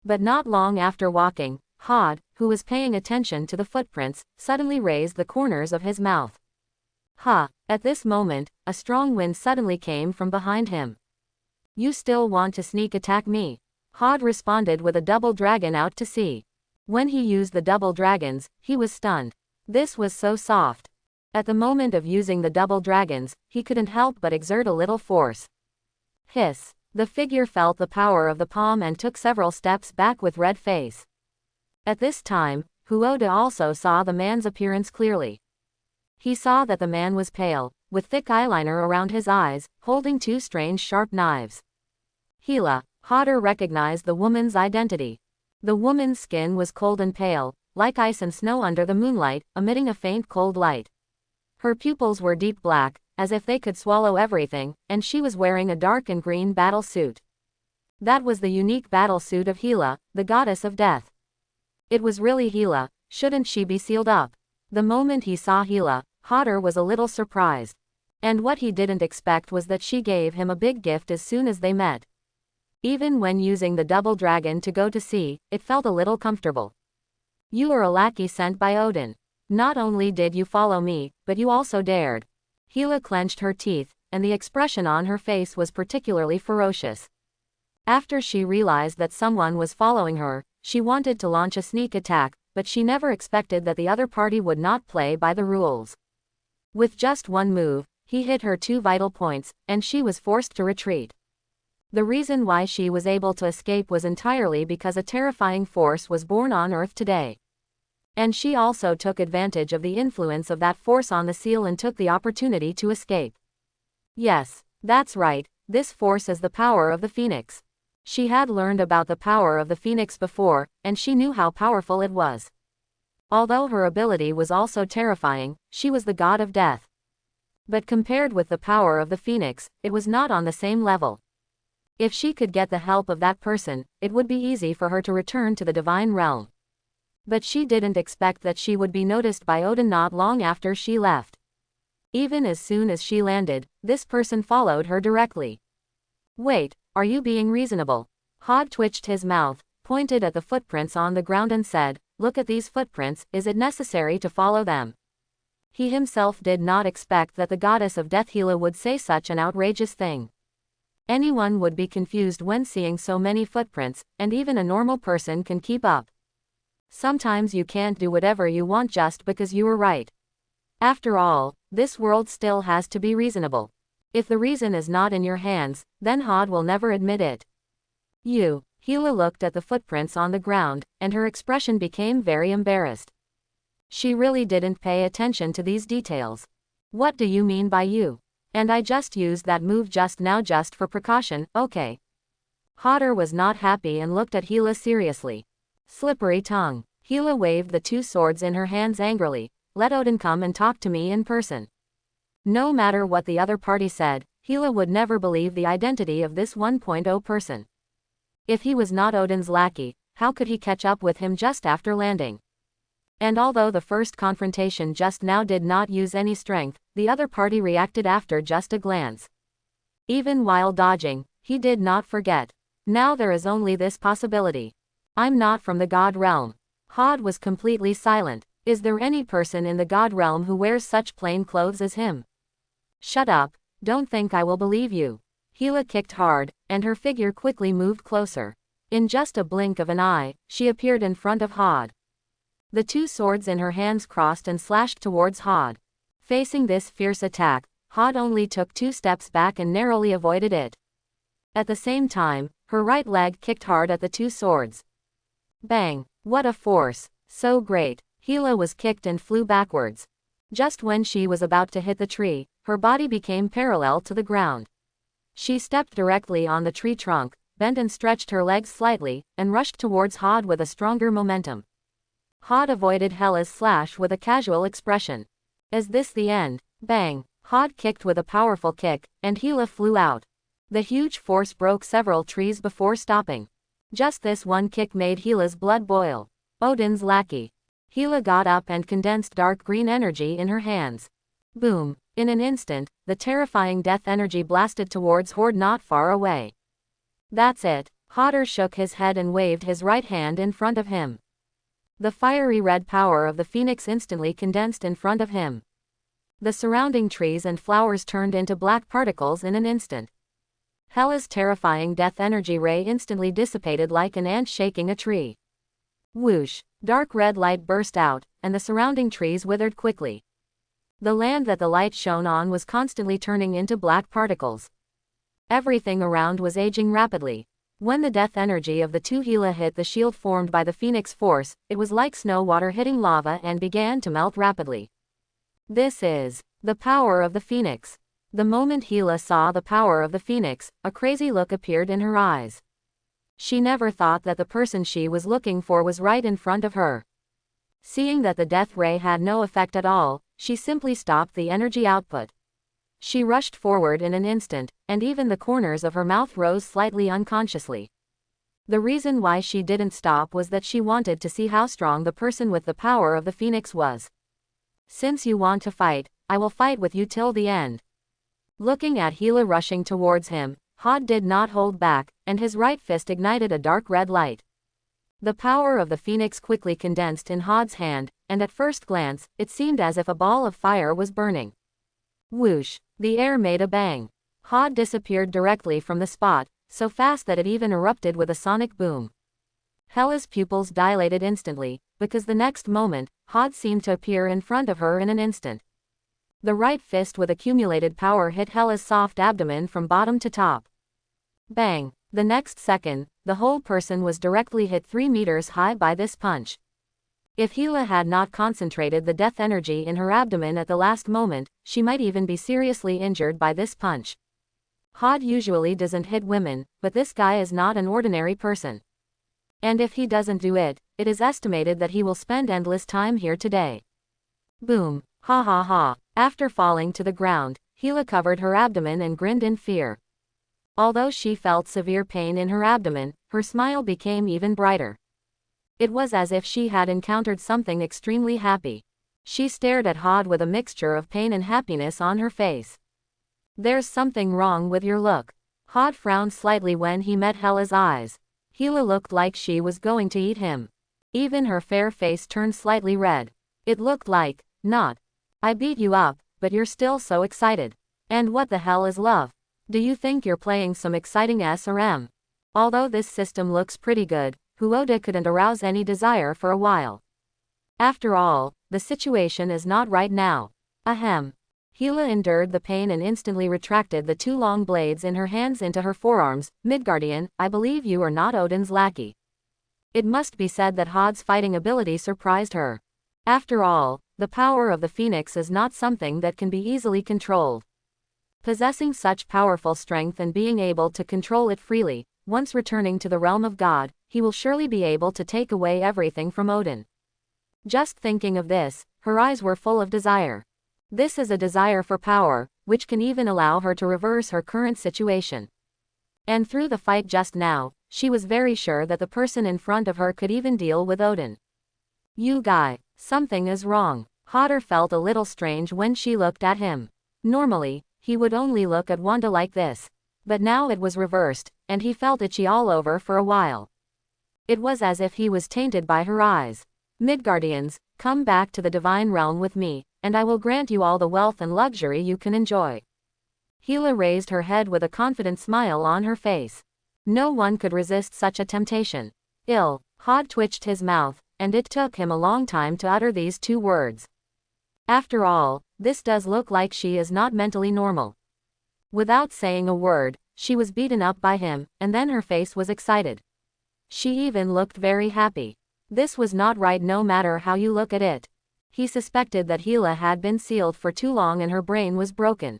But not long after walking, Hod, who was paying attention to the footprints, suddenly raised the corners of his mouth. At this moment, a strong wind suddenly came from behind him. You still want to sneak attack me? Hod responded with a double dragon out to sea. When he used the double dragons, he was stunned. This was so soft. At the moment of using the double dragons, he couldn't help but exert a little force. Hiss. The figure felt the power of the palm and took several steps back with red face. At this time, Huoda also saw the man's appearance clearly. He saw that the man was pale, with thick eyeliner around his eyes, holding two strange sharp knives. Hela. Hodder recognized the woman's identity. The woman's skin was cold and pale, like ice and snow under the moonlight, emitting a faint cold light. Her pupils were deep black, as if they could swallow everything, and she was wearing a dark and green battle suit. That was the unique battle suit of Hela, the goddess of death. It was really Hela. Shouldn't she be sealed up? The moment he saw Hela, Hodder was a little surprised. And what he didn't expect was that she gave him a big gift as soon as they met. Even when using the double dragon to go to sea, it felt a little comfortable. You are a lackey sent by Odin. Not only did you follow me, but you also dared. Hela clenched her teeth, and the expression on her face was particularly ferocious. After she realized that someone was following her, she wanted to launch a sneak attack, but she never expected that the other party would not play by the rules. With just one move, he hit her 2 vital points, and she was forced to retreat. The reason why she was able to escape was entirely because a terrifying force was born on Earth today. And she also took advantage of the influence of that force on the seal and took the opportunity to escape. Yes, that's right, this force is the power of the Phoenix. She had learned about the power of the Phoenix before, and she knew how powerful it was. Although her ability was also terrifying, she was the god of death. But compared with the power of the Phoenix, it was not on the same level. If she could get the help of that person, it would be easy for her to return to the divine realm. But she didn't expect that she would be noticed by Odin not long after she left. Even as soon as she landed, this person followed her directly. Wait, are you being reasonable? Hod twitched his mouth, pointed at the footprints on the ground and said, look at these footprints, is it necessary to follow them? He himself did not expect that the goddess of death Hela would say such an outrageous thing. Anyone would be confused when seeing so many footprints, and even a normal person can keep up. Sometimes you can't do whatever you want just because you were right. After all, this world still has to be reasonable. If the reason is not in your hands, then Hod will never admit it. Hela looked at the footprints on the ground, and her expression became very embarrassed. She really didn't pay attention to these details. What do you mean by you? And I just used that move just now just for precaution, okay. Hodder was not happy and looked at Hela seriously. Slippery tongue. Hela waved the 2 swords in her hands angrily. Let Odin come and talk to me in person. No matter what the other party said, Hela would never believe the identity of this 1.0 person. If he was not Odin's lackey, how could he catch up with him just after landing? And although the first confrontation just now did not use any strength, the other party reacted after just a glance. Even while dodging, he did not forget. Now there is only this possibility. I'm not from the god realm. Hod was completely silent. Is there any person in the god realm who wears such plain clothes as him? Shut up, don't think I will believe you. Hela kicked hard, and her figure quickly moved closer. In just a blink of an eye, she appeared in front of Hod. The 2 swords in her hands crossed and slashed towards Hod. Facing this fierce attack, Hod only took 2 steps back and narrowly avoided it. At the same time, her right leg kicked hard at the 2 swords. Bang! What a force! So great! Hela was kicked and flew backwards. Just when she was about to hit the tree, her body became parallel to the ground. She stepped directly on the tree trunk, bent and stretched her legs slightly, and rushed towards Hod with a stronger momentum. Hod avoided Hela's slash with a casual expression. Is this the end? Bang! Hod kicked with a powerful kick, and Hela flew out. The huge force broke several trees before stopping. Just this one kick made Hela's blood boil. Odin's lackey. Hela got up and condensed dark green energy in her hands. Boom! In an instant, the terrifying death energy blasted towards Horde not far away. That's it. Hodder shook his head and waved his right hand in front of him. The fiery red power of the Phoenix instantly condensed in front of him. The surrounding trees and flowers turned into black particles in an instant. Hela's terrifying death energy ray instantly dissipated like an ant shaking a tree. Whoosh! Dark red light burst out, and the surrounding trees withered quickly. The land that the light shone on was constantly turning into black particles. Everything around was aging rapidly. When the death energy of the 2 Hela hit the shield formed by the Phoenix force, it was like snow water hitting lava and began to melt rapidly. This is the power of the Phoenix. The moment Hela saw the power of the Phoenix, a crazy look appeared in her eyes. She never thought that the person she was looking for was right in front of her. Seeing that the death ray had no effect at all, she simply stopped the energy output. She rushed forward in an instant, and even the corners of her mouth rose slightly unconsciously. The reason why she didn't stop was that she wanted to see how strong the person with the power of the Phoenix was. Since you want to fight, I will fight with you till the end. Looking at Hela rushing towards him, Hod did not hold back, and his right fist ignited a dark red light. The power of the Phoenix quickly condensed in Hod's hand, and at first glance, it seemed as if a ball of fire was burning. Whoosh! The air made a bang. Hod disappeared directly from the spot, so fast that it even erupted with a sonic boom. Hela's pupils dilated instantly, because the next moment, Hod seemed to appear in front of her in an instant. The right fist with accumulated power hit Hela's soft abdomen from bottom to top. Bang! The next second, the whole person was directly hit 3 meters high by this punch. If Hela had not concentrated the death energy in her abdomen at the last moment, she might even be seriously injured by this punch. Hod usually doesn't hit women, but this guy is not an ordinary person. And if he doesn't do it, it is estimated that he will spend endless time here today. Boom! Ha ha ha! After falling to the ground, Hela covered her abdomen and grinned in fear. Although she felt severe pain in her abdomen, her smile became even brighter. It was as if she had encountered something extremely happy. She stared at Hod with a mixture of pain and happiness on her face. There's something wrong with your look. Hod frowned slightly when he met Hela's eyes. Hela looked like she was going to eat him. Even her fair face turned slightly red. It looked like, not. I beat you up, but you're still so excited. And what the hell is love? Do you think you're playing some exciting S&M? Although this system looks pretty good, Wanda couldn't arouse any desire for a while. After all, the situation is not right now. Ahem. Hela endured the pain and instantly retracted the 2 long blades in her hands into her forearms. Midgardian, I believe you are not Odin's lackey. It must be said that Hod's fighting ability surprised her. After all, the power of the Phoenix is not something that can be easily controlled. Possessing such powerful strength and being able to control it freely, once returning to the realm of God, he will surely be able to take away everything from Odin. Just thinking of this, her eyes were full of desire. This is a desire for power, which can even allow her to reverse her current situation. And through the fight just now, she was very sure that the person in front of her could even deal with Odin. You guy, something is wrong. Hodder felt a little strange when she looked at him. Normally, he would only look at Wanda like this. But now it was reversed, and he felt itchy all over for a while. It was as if he was tainted by her eyes. Midgardians, come back to the divine realm with me, and I will grant you all the wealth and luxury you can enjoy. Hela raised her head with a confident smile on her face. No one could resist such a temptation. Hod twitched his mouth, and it took him a long time to utter these 2 words. After all, this does look like she is not mentally normal. Without saying a word, she was beaten up by him, and then her face was excited. She even looked very happy. This was not right no matter how you look at it. He suspected that Hela had been sealed for too long and her brain was broken.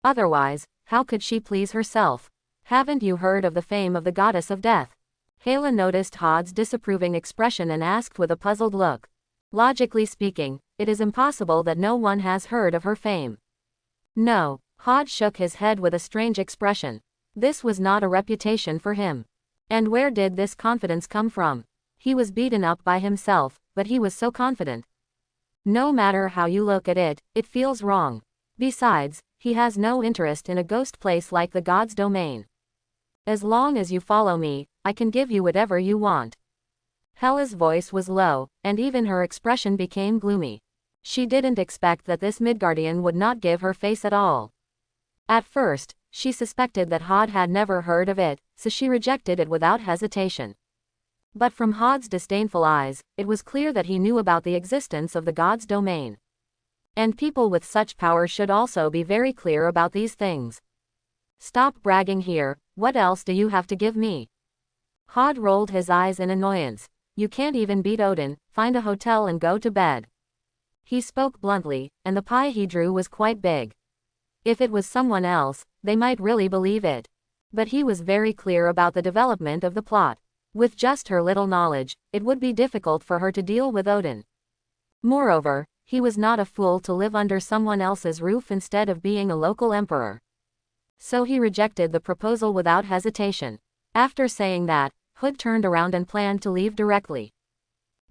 Otherwise, how could she please herself? Haven't you heard of the fame of the goddess of death? Hela noticed Hod's disapproving expression and asked with a puzzled look. Logically speaking, it is impossible that no one has heard of her fame. No, Hod shook his head with a strange expression. This was not a reputation for him. And where did this confidence come from? He was beaten up by himself, but he was so confident. No matter how you look at it, it feels wrong. Besides, he has no interest in a ghost place like the God's domain. As long as you follow me, I can give you whatever you want. Hela's voice was low, and even her expression became gloomy. She didn't expect that this Midgardian would not give her face at all. At first, she suspected that Hod had never heard of it, so she rejected it without hesitation. But from Hod's disdainful eyes, it was clear that he knew about the existence of the God's domain. And people with such power should also be very clear about these things. Stop bragging here, what else do you have to give me? Hod rolled his eyes in annoyance. You can't even beat Odin, find a hotel and go to bed. He spoke bluntly, and the pie he drew was quite big. If it was someone else, they might really believe it. But he was very clear about the development of the plot. With just her little knowledge, it would be difficult for her to deal with Odin. Moreover, he was not a fool to live under someone else's roof instead of being a local emperor. So he rejected the proposal without hesitation. After saying that, Hood turned around and planned to leave directly.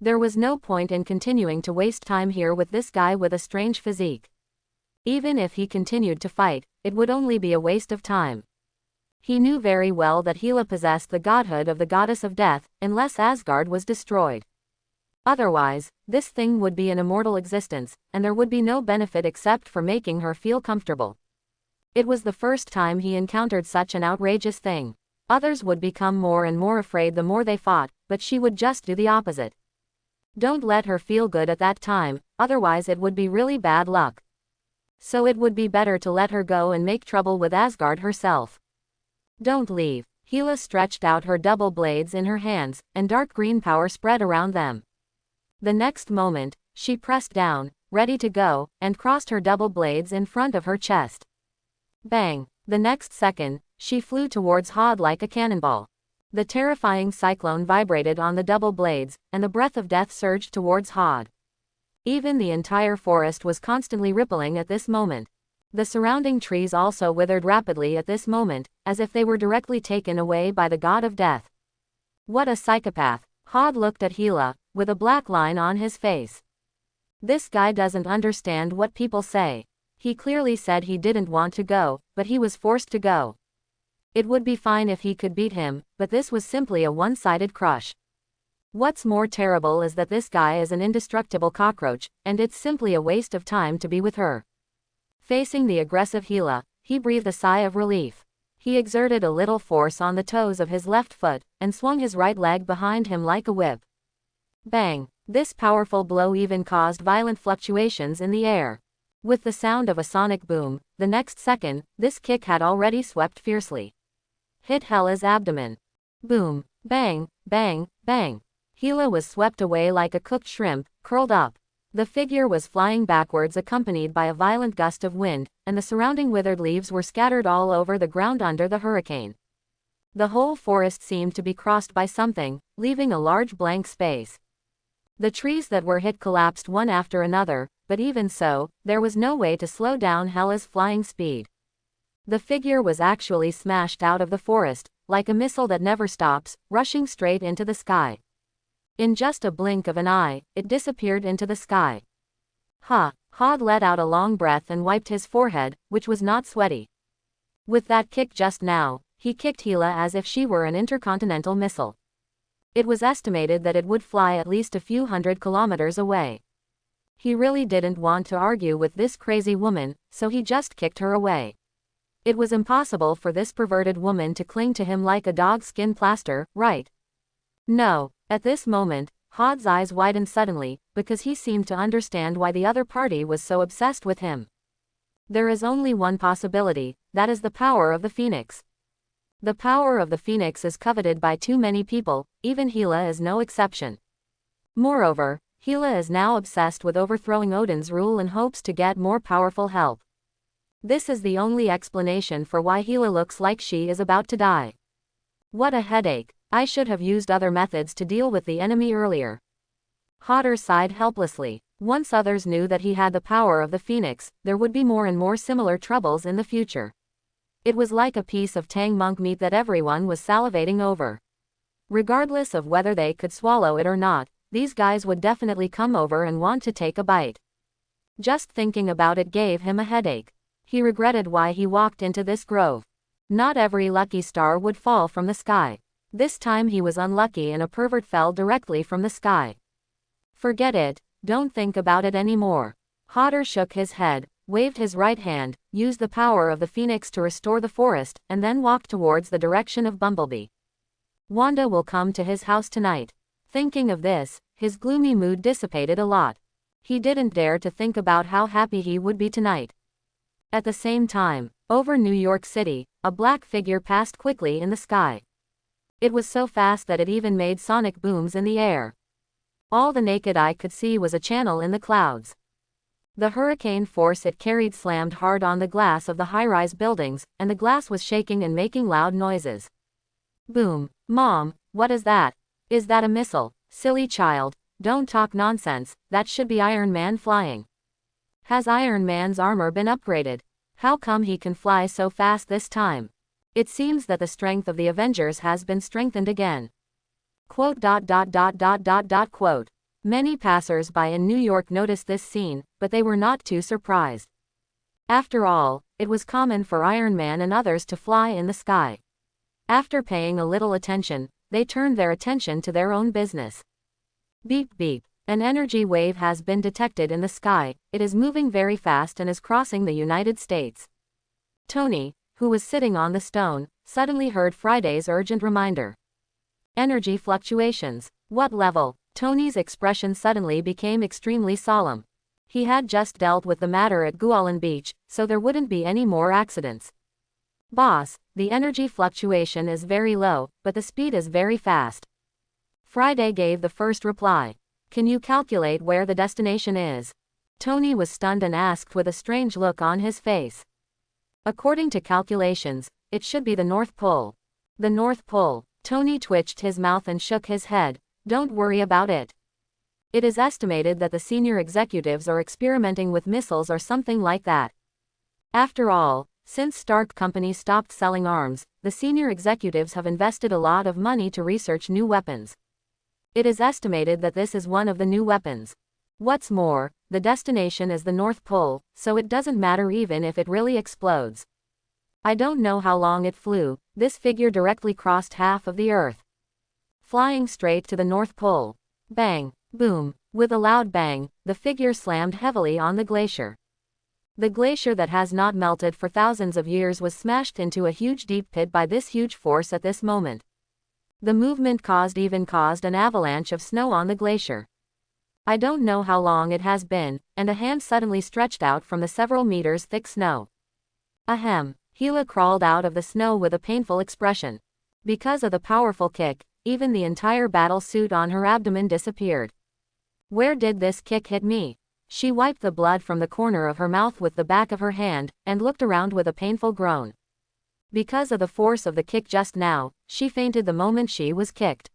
There was no point in continuing to waste time here with this guy with a strange physique. Even if he continued to fight, it would only be a waste of time. He knew very well that Hela possessed the godhood of the goddess of death, unless Asgard was destroyed. Otherwise, this thing would be an immortal existence, and there would be no benefit except for making her feel comfortable. It was the first time he encountered such an outrageous thing. Others would become more and more afraid the more they fought, but she would just do the opposite. Don't let her feel good at that time, otherwise it would be really bad luck. So it would be better to let her go and make trouble with Asgard herself. Don't leave. Hela stretched out her double blades in her hands, and dark green power spread around them. The next moment, she pressed down, ready to go, and crossed her double blades in front of her chest. Bang! The next second, she flew towards Hod like a cannonball. The terrifying cyclone vibrated on the double blades, and the breath of death surged towards Hod. Even the entire forest was constantly rippling at this moment. The surrounding trees also withered rapidly at this moment, as if they were directly taken away by the god of death. What a psychopath! Hod looked at Hela, with a black line on his face. This guy doesn't understand what people say. He clearly said he didn't want to go, but he was forced to go. It would be fine if he could beat him, but this was simply a one-sided crush. What's more terrible is that this guy is an indestructible cockroach, and it's simply a waste of time to be with her. Facing the aggressive Hela, he breathed a sigh of relief. He exerted a little force on the toes of his left foot, and swung his right leg behind him like a whip. Bang! This powerful blow even caused violent fluctuations in the air. With the sound of a sonic boom, the next second, this kick had already swept fiercely. Hit Hela's abdomen. Boom! Bang! Bang! Bang! Hela was swept away like a cooked shrimp, curled up. The figure was flying backwards accompanied by a violent gust of wind, and the surrounding withered leaves were scattered all over the ground under the hurricane. The whole forest seemed to be crossed by something, leaving a large blank space. The trees that were hit collapsed one after another, but even so, there was no way to slow down Hela's flying speed. The figure was actually smashed out of the forest, like a missile that never stops, rushing straight into the sky. In just a blink of an eye, it disappeared into the sky. Hod let out a long breath and wiped his forehead, which was not sweaty. With that kick just now, he kicked Hela as if she were an intercontinental missile. It was estimated that it would fly at least a few hundred kilometers away. He really didn't want to argue with this crazy woman, so he just kicked her away. It was impossible for this perverted woman to cling to him like a dog's skin plaster, right? No. At this moment, Hod's eyes widened suddenly, because he seemed to understand why the other party was so obsessed with him. There is only one possibility, that is the power of the Phoenix. The power of the Phoenix is coveted by too many people, even Hela is no exception. Moreover, Hela is now obsessed with overthrowing Odin's rule and hopes to get more powerful help. This is the only explanation for why Hela looks like she is about to die. What a headache! I should have used other methods to deal with the enemy earlier. Hodder sighed helplessly. Once others knew that he had the power of the Phoenix, there would be more and more similar troubles in the future. It was like a piece of tang monk meat that everyone was salivating over. Regardless of whether they could swallow it or not, these guys would definitely come over and want to take a bite. Just thinking about it gave him a headache. He regretted why he walked into this grove. Not every lucky star would fall from the sky. This time he was unlucky and a pervert fell directly from the sky. Forget it, don't think about it anymore. Hodder shook his head, waved his right hand, used the power of the Phoenix to restore the forest, and then walked towards the direction of Bumblebee. Wanda will come to his house tonight. Thinking of this, his gloomy mood dissipated a lot. He didn't dare to think about how happy he would be tonight. At the same time, over New York City, a black figure passed quickly in the sky. It was so fast that it even made sonic booms in the air. All the naked eye could see was a channel in the clouds. The hurricane force it carried slammed hard on the glass of the high-rise buildings, and the glass was shaking and making loud noises. Boom. Mom, what is that? Is that a missile? Silly child, don't talk nonsense, that should be Iron Man flying. Has Iron Man's armor been upgraded? How come he can fly so fast this time? It seems that the strength of the Avengers has been strengthened again. Quote. Many passers-by in New York noticed this scene, but they were not too surprised. After all, it was common for Iron Man and others to fly in the sky. After paying a little attention, they turned their attention to their own business. Beep beep. An energy wave has been detected in the sky. It is moving very fast and is crossing the United States. Tony, who was sitting on the stone, suddenly heard Friday's urgent reminder. Energy fluctuations. What level? Tony's expression suddenly became extremely solemn. He had just dealt with the matter at Gualan Beach, so there wouldn't be any more accidents. Boss, the energy fluctuation is very low, but the speed is very fast. Friday gave the first reply. Can you calculate where the destination is? Tony was stunned and asked with a strange look on his face. According to calculations, it should be the North Pole. The North Pole. Tony twitched his mouth and shook his head. Don't worry about it. It is estimated that the senior executives are experimenting with missiles or something like that. After all, since Stark Company stopped selling arms, the senior executives have invested a lot of money to research new weapons. It is estimated that this is one of the new weapons. What's more, the destination is the North Pole, so it doesn't matter even if it really explodes. I don't know how long it flew, this figure directly crossed half of the Earth. Flying straight to the North Pole. Bang, boom, with a loud bang, the figure slammed heavily on the glacier. The glacier that has not melted for thousands of years was smashed into a huge deep pit by this huge force at this moment. The movement caused an avalanche of snow on the glacier. I don't know how long it has been, and a hand suddenly stretched out from the several meters thick snow. Ahem. Hela crawled out of the snow with a painful expression. Because of the powerful kick, even the entire battle suit on her abdomen disappeared. Where did this kick hit me? She wiped the blood from the corner of her mouth with the back of her hand, and looked around with a painful groan. Because of the force of the kick just now, she fainted the moment she was kicked.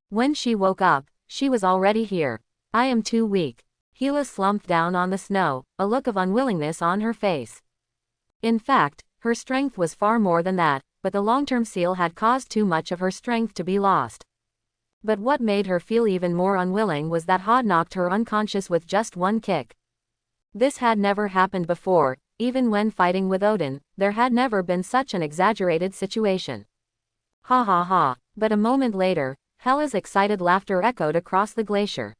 When she woke up, she was already here. I am too weak. Hela slumped down on the snow, a look of unwillingness on her face. In fact, her strength was far more than that, but the long-term seal had caused too much of her strength to be lost. But what made her feel even more unwilling was that Hod knocked her unconscious with just one kick. This had never happened before, even when fighting with Odin, there had never been such an exaggerated situation. Ha ha ha, but a moment later, Hela's excited laughter echoed across the glacier.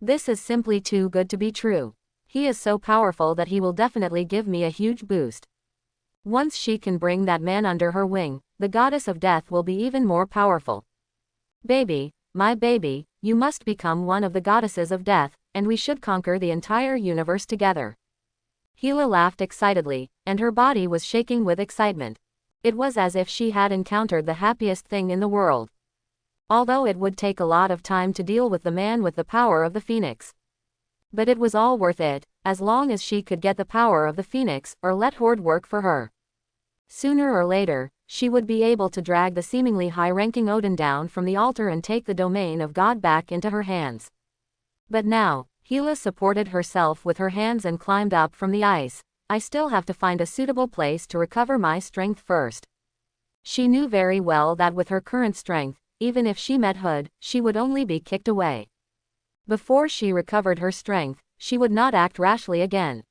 This is simply too good to be true. He is so powerful that he will definitely give me a huge boost. Once she can bring that man under her wing, the goddess of death will be even more powerful. Baby, my baby, you must become one of the goddesses of death, and we should conquer the entire universe together. Hela laughed excitedly, and her body was shaking with excitement. It was as if she had encountered the happiest thing in the world. Although it would take a lot of time to deal with the man with the power of the Phoenix. But it was all worth it, as long as she could get the power of the Phoenix, or let Horde work for her. Sooner or later, she would be able to drag the seemingly high-ranking Odin down from the altar and take the domain of God back into her hands. But now, Hela supported herself with her hands and climbed up from the ice. I still have to find a suitable place to recover my strength first. She knew very well that with her current strength, even if she met Hood, she would only be kicked away. Before she recovered her strength, she would not act rashly again.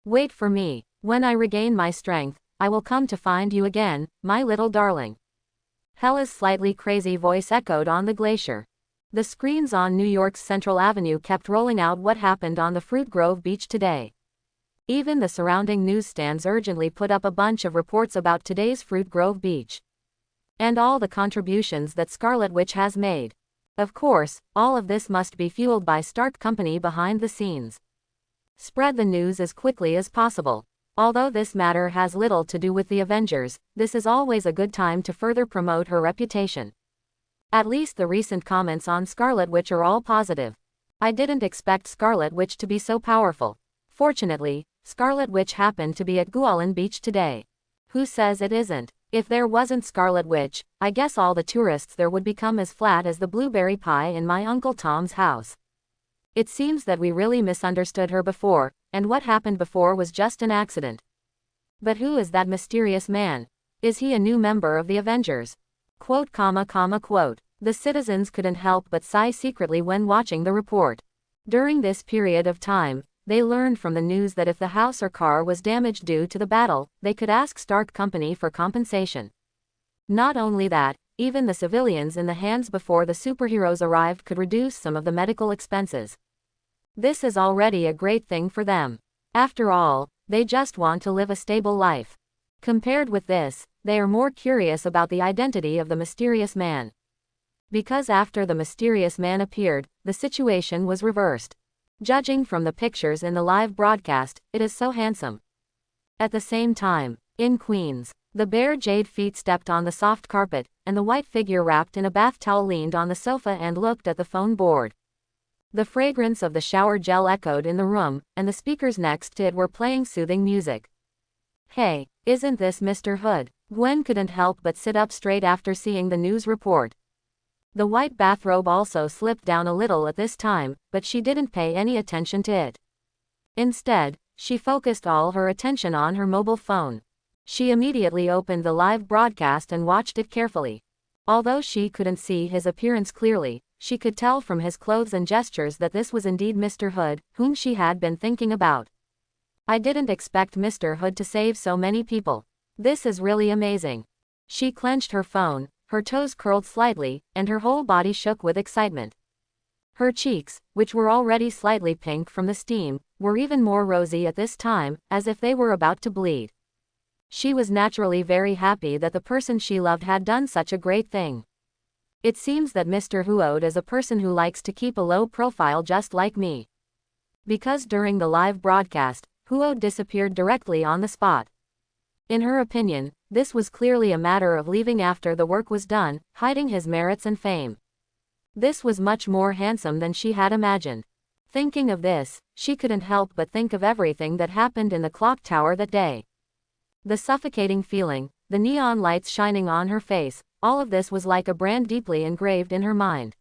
Wait for me. When I regain my strength, I will come to find you again, my little darling. Hela's slightly crazy voice echoed on the glacier. The screens on New York's Central Avenue kept rolling out what happened on the Fruit Grove beach today. Even the surrounding newsstands urgently put up a bunch of reports about today's Fruit Grove beach. And all the contributions that Scarlet Witch has made. Of course, all of this must be fueled by Stark Company behind the scenes. Spread the news as quickly as possible. Although this matter has little to do with the Avengers, this is always a good time to further promote her reputation. At least the recent comments on Scarlet Witch are all positive. I didn't expect Scarlet Witch to be so powerful. Fortunately, Scarlet Witch happened to be at Gwen Beach today. Who says it isn't? If there wasn't Scarlet Witch, I guess all the tourists there would become as flat as the blueberry pie in my Uncle Tom's house. It seems that we really misunderstood her before, and what happened before was just an accident. But who is that mysterious man? Is he a new member of the Avengers? Quote. The citizens couldn't help but sigh secretly when watching the report. During this period of time, they learned from the news that if the house or car was damaged due to the battle, they could ask Stark Company for compensation. Not only that, even the civilians in the hands before the superheroes arrived could reduce some of the medical expenses. This is already a great thing for them. After all, they just want to live a stable life. Compared with this, they are more curious about the identity of the mysterious man. Because after the mysterious man appeared, the situation was reversed. Judging from the pictures in the live broadcast, it is so handsome. At the same time, in Queens, the bare jade feet stepped on the soft carpet, and the white figure wrapped in a bath towel leaned on the sofa and looked at the phone board. The fragrance of the shower gel echoed in the room, and the speakers next to it were playing soothing music. Hey, isn't this Mr. Hood? Gwen couldn't help but sit up straight after seeing the news report. The white bathrobe also slipped down a little at this time, but she didn't pay any attention to it. Instead, she focused all her attention on her mobile phone. She immediately opened the live broadcast and watched it carefully. Although she couldn't see his appearance clearly, she could tell from his clothes and gestures that this was indeed Mr. Hood, whom she had been thinking about. I didn't expect Mr. Hood to save so many people. This is really amazing. She clenched her phone, her toes curled slightly, and her whole body shook with excitement. Her cheeks, which were already slightly pink from the steam, were even more rosy at this time, as if they were about to bleed. She was naturally very happy that the person she loved had done such a great thing. It seems that Mr. Hood is a person who likes to keep a low profile just like me. Because during the live broadcast, Hood disappeared directly on the spot. In her opinion, this was clearly a matter of leaving after the work was done, hiding his merits and fame. This was much more handsome than she had imagined. Thinking of this, she couldn't help but think of everything that happened in the clock tower that day. The suffocating feeling, the neon lights shining on her face, all of this was like a brand deeply engraved in her mind.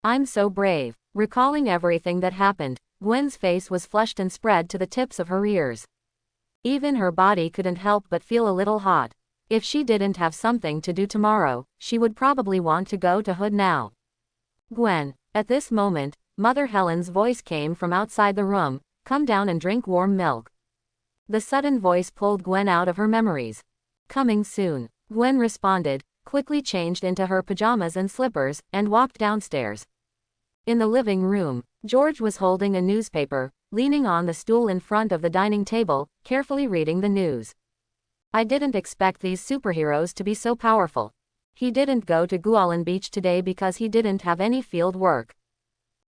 I'm so brave. Recalling everything that happened, Gwen's face was flushed and spread to the tips of her ears. Even her body couldn't help but feel a little hot. If she didn't have something to do tomorrow, she would probably want to go to Hood now. Gwen. At this moment, Mother Helen's voice came from outside the room, come down and drink warm milk. The sudden voice pulled Gwen out of her memories. Coming soon. Gwen responded, quickly changed into her pajamas and slippers, and walked downstairs. In the living room, George was holding a newspaper, leaning on the stool in front of the dining table, carefully reading the news. I didn't expect these superheroes to be so powerful. He didn't go to Gwen Beach today because he didn't have any field work.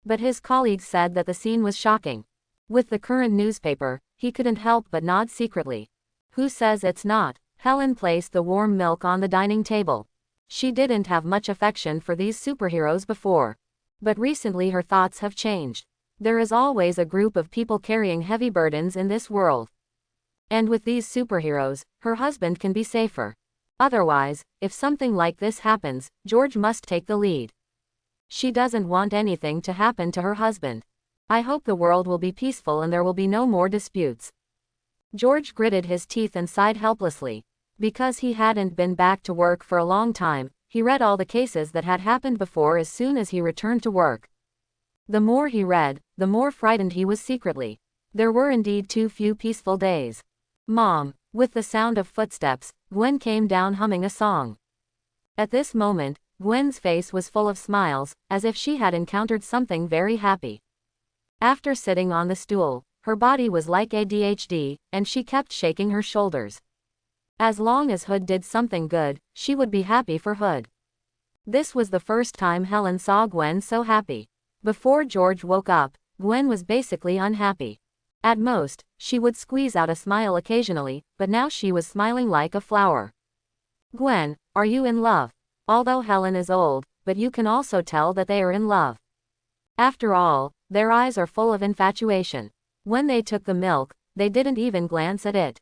But his colleagues said that the scene was shocking. With the current newspaper, he couldn't help but nod secretly. Who says it's not? Helen placed the warm milk on the dining table. She didn't have much affection for these superheroes before. But recently her thoughts have changed. There is always a group of people carrying heavy burdens in this world. And with these superheroes, her husband can be safer. Otherwise, if something like this happens, George must take the lead. She doesn't want anything to happen to her husband. I hope the world will be peaceful and there will be no more disputes. George gritted his teeth and sighed helplessly. Because he hadn't been back to work for a long time, he read all the cases that had happened before as soon as he returned to work. The more he read, the more frightened he was secretly. There were indeed too few peaceful days. Mom. With the sound of footsteps, Gwen came down humming a song. At this moment, Gwen's face was full of smiles, as if she had encountered something very happy. After sitting on the stool, her body was like ADHD, and she kept shaking her shoulders. As long as Hood did something good, she would be happy for Hood. This was the first time Helen saw Gwen so happy. Before George woke up, Gwen was basically unhappy. At most, she would squeeze out a smile occasionally, but now she was smiling like a flower. Gwen, are you in love? Although Helen is old, but you can also tell that they are in love. After all, their eyes are full of infatuation. When they took the milk, they didn't even glance at it.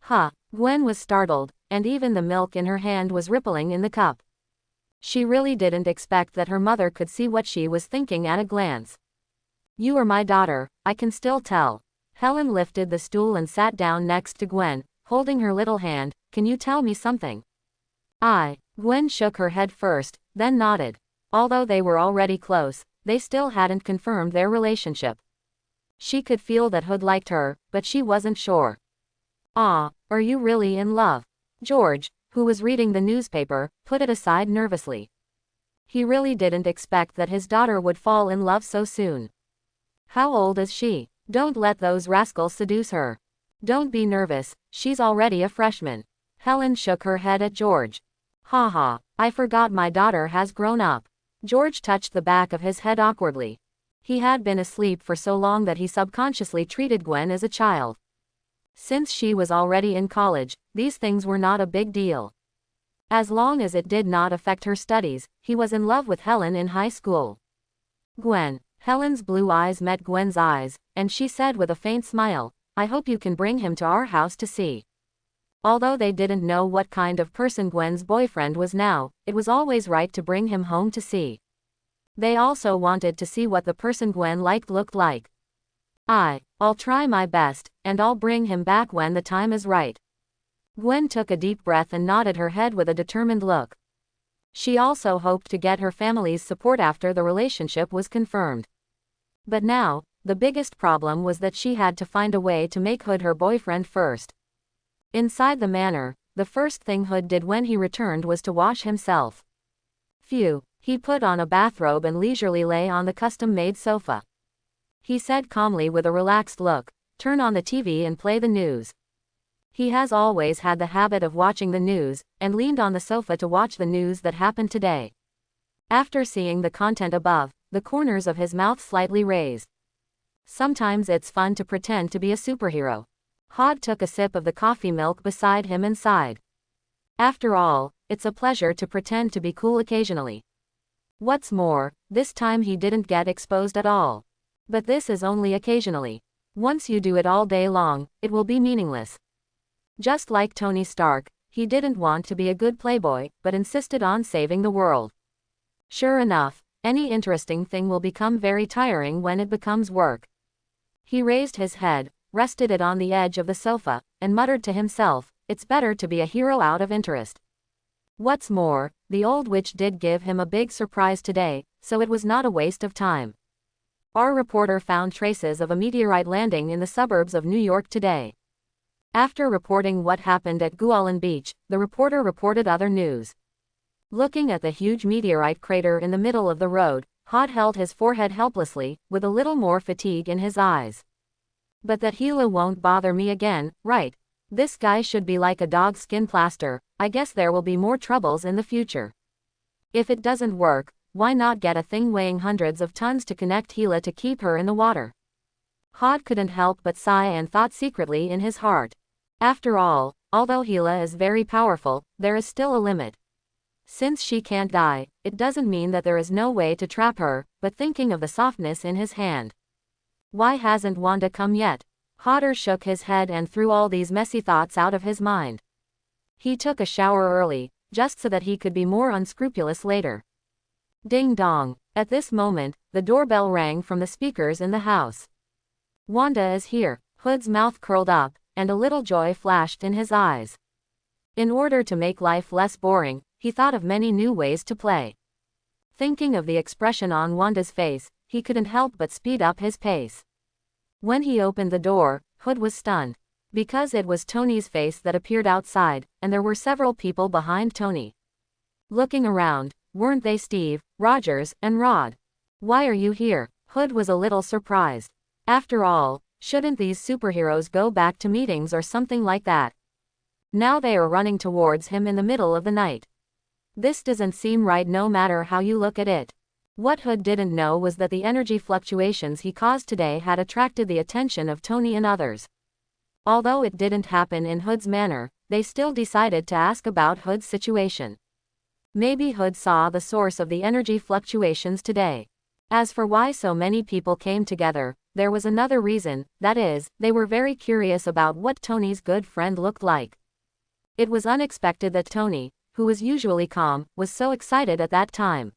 Huh. Gwen was startled, and even the milk in her hand was rippling in the cup. She really didn't expect that her mother could see what she was thinking at a glance. You are my daughter, I can still tell. Helen lifted the stool and sat down next to Gwen, holding her little hand. Can you tell me something? Gwen shook her head first, then nodded. Although they were already close, they still hadn't confirmed their relationship. She could feel that Hood liked her, but she wasn't sure. Are you really in love? George, who was reading the newspaper, put it aside nervously. He really didn't expect that his daughter would fall in love so soon. How old is she? Don't let those rascals seduce her. Don't be nervous, she's already a freshman. Helen shook her head at George. Ha, I forgot my daughter has grown up. George touched the back of his head awkwardly. He had been asleep for so long that he subconsciously treated Gwen as a child. Since she was already in college, these things were not a big deal. As long as it did not affect her studies, he was in love with Helen in high school. Gwen. Helen's blue eyes met Gwen's eyes, and she said with a faint smile, I hope you can bring him to our house to see. Although they didn't know what kind of person Gwen's boyfriend was now, it was always right to bring him home to see. They also wanted to see what the person Gwen liked looked like. I'll try my best, and I'll bring him back when the time is right. Gwen took a deep breath and nodded her head with a determined look. She also hoped to get her family's support after the relationship was confirmed. But now, the biggest problem was that she had to find a way to make Hood her boyfriend first. Inside the manor, the first thing Hood did when he returned was to wash himself. Phew, he put on a bathrobe and leisurely lay on the custom-made sofa. He said calmly with a relaxed look, turn on the TV and play the news. He has always had the habit of watching the news, and leaned on the sofa to watch the news that happened today. After seeing the content above, the corners of his mouth slightly raised. Sometimes it's fun to pretend to be a superhero. Hod took a sip of the coffee milk beside him and sighed. After all, it's a pleasure to pretend to be cool occasionally. What's more, this time he didn't get exposed at all. But this is only occasionally. Once you do it all day long, it will be meaningless. Just like Tony Stark, he didn't want to be a good playboy, but insisted on saving the world. Sure enough, any interesting thing will become very tiring when it becomes work. He raised his head, rested it on the edge of the sofa, and muttered to himself, it's better to be a hero out of interest. What's more, the old witch did give him a big surprise today, so it was not a waste of time. Our reporter found traces of a meteorite landing in the suburbs of New York today. After reporting what happened at Gualan Beach, the reporter reported other news. Looking at the huge meteorite crater in the middle of the road, Hod held his forehead helplessly, with a little more fatigue in his eyes. But that Hela won't bother me again, right? This guy should be like a dog's skin plaster. I guess there will be more troubles in the future. If it doesn't work, why not get a thing weighing hundreds of tons to connect Hela to keep her in the water? Hod couldn't help but sigh and thought secretly in his heart. After all, although Hela is very powerful, there is still a limit. Since she can't die, it doesn't mean that there is no way to trap her, but thinking of the softness in his hand. Why hasn't Wanda come yet? Hodder shook his head and threw all these messy thoughts out of his mind. He took a shower early, just so that he could be more unscrupulous later. Ding dong. At this moment, the doorbell rang from the speakers in the house. Wanda is here. Hood's mouth curled up, and a little joy flashed in his eyes. In order to make life less boring, he thought of many new ways to play. Thinking of the expression on Wanda's face, he couldn't help but speed up his pace. When he opened the door, Hood was stunned. Because it was Tony's face that appeared outside, and there were several people behind Tony. Looking around, weren't they Steve, Rogers, and Rod? Why are you here? Hood was a little surprised. After all, shouldn't these superheroes go back to meetings or something like that? Now they are running towards him in the middle of the night. This doesn't seem right no matter how you look at it. What Hood didn't know was that the energy fluctuations he caused today had attracted the attention of Tony and others. Although it didn't happen in Hood's manner, they still decided to ask about Hood's situation. Maybe Hood saw the source of the energy fluctuations today. As for why so many people came together, there was another reason, that is, they were very curious about what Tony's good friend looked like. It was unexpected that Tony, who was usually calm, was so excited at that time.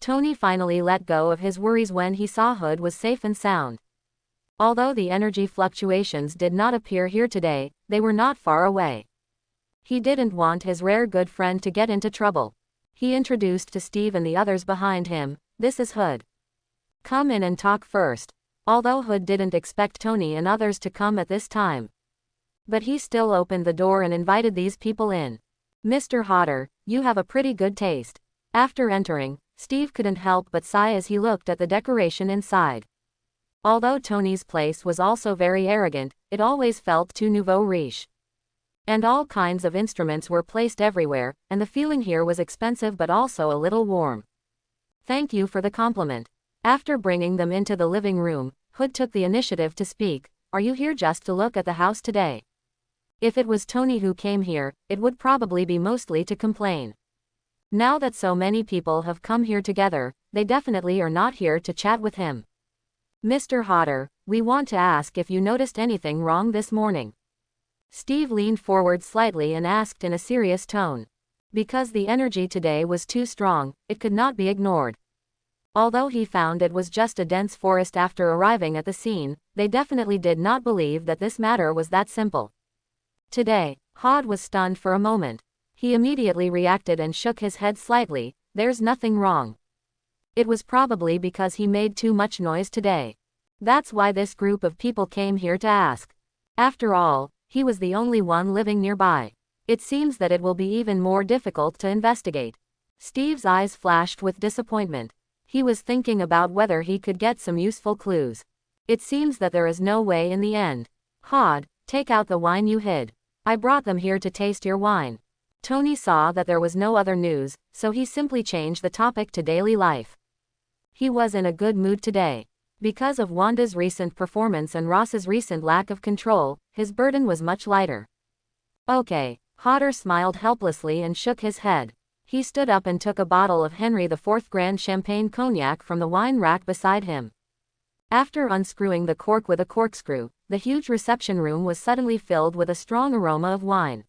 Tony finally let go of his worries when he saw Hood was safe and sound. Although the energy fluctuations did not appear here today, they were not far away. He didn't want his rare good friend to get into trouble. He introduced to Steve and the others behind him, "This is Hood. Come in and talk first." Although Hood didn't expect Tony and others to come at this time. But he still opened the door and invited these people in. "Mr. Hodder, you have a pretty good taste." After entering, Steve couldn't help but sigh as he looked at the decoration inside. Although Tony's place was also very arrogant, it always felt too nouveau riche. And all kinds of instruments were placed everywhere, and the feeling here was expensive but also a little warm. "Thank you for the compliment." After bringing them into the living room, Hood took the initiative to speak. "Are you here just to look at the house today?" If it was Tony who came here, it would probably be mostly to complain. Now that so many people have come here together, they definitely are not here to chat with him. "Mr. Hodder, we want to ask if you noticed anything wrong this morning." Steve leaned forward slightly and asked in a serious tone. Because the energy today was too strong, it could not be ignored. Although he found it was just a dense forest after arriving at the scene, they definitely did not believe that this matter was that simple. Today, Hod was stunned for a moment. He immediately reacted and shook his head slightly. "There's nothing wrong." It was probably because he made too much noise today. That's why this group of people came here to ask. After all, he was the only one living nearby. It seems that it will be even more difficult to investigate. Steve's eyes flashed with disappointment. He was thinking about whether he could get some useful clues. It seems that there is no way in the end. "Hod, take out the wine you hid. I brought them here to taste your wine." Tony saw that there was no other news, so he simply changed the topic to daily life. He was in a good mood today. Because of Wanda's recent performance and Ross's recent lack of control, his burden was much lighter. "Okay." Hodder smiled helplessly and shook his head. He stood up and took a bottle of Henry IV Grand Champagne Cognac from the wine rack beside him. After unscrewing the cork with a corkscrew, the huge reception room was suddenly filled with a strong aroma of wine.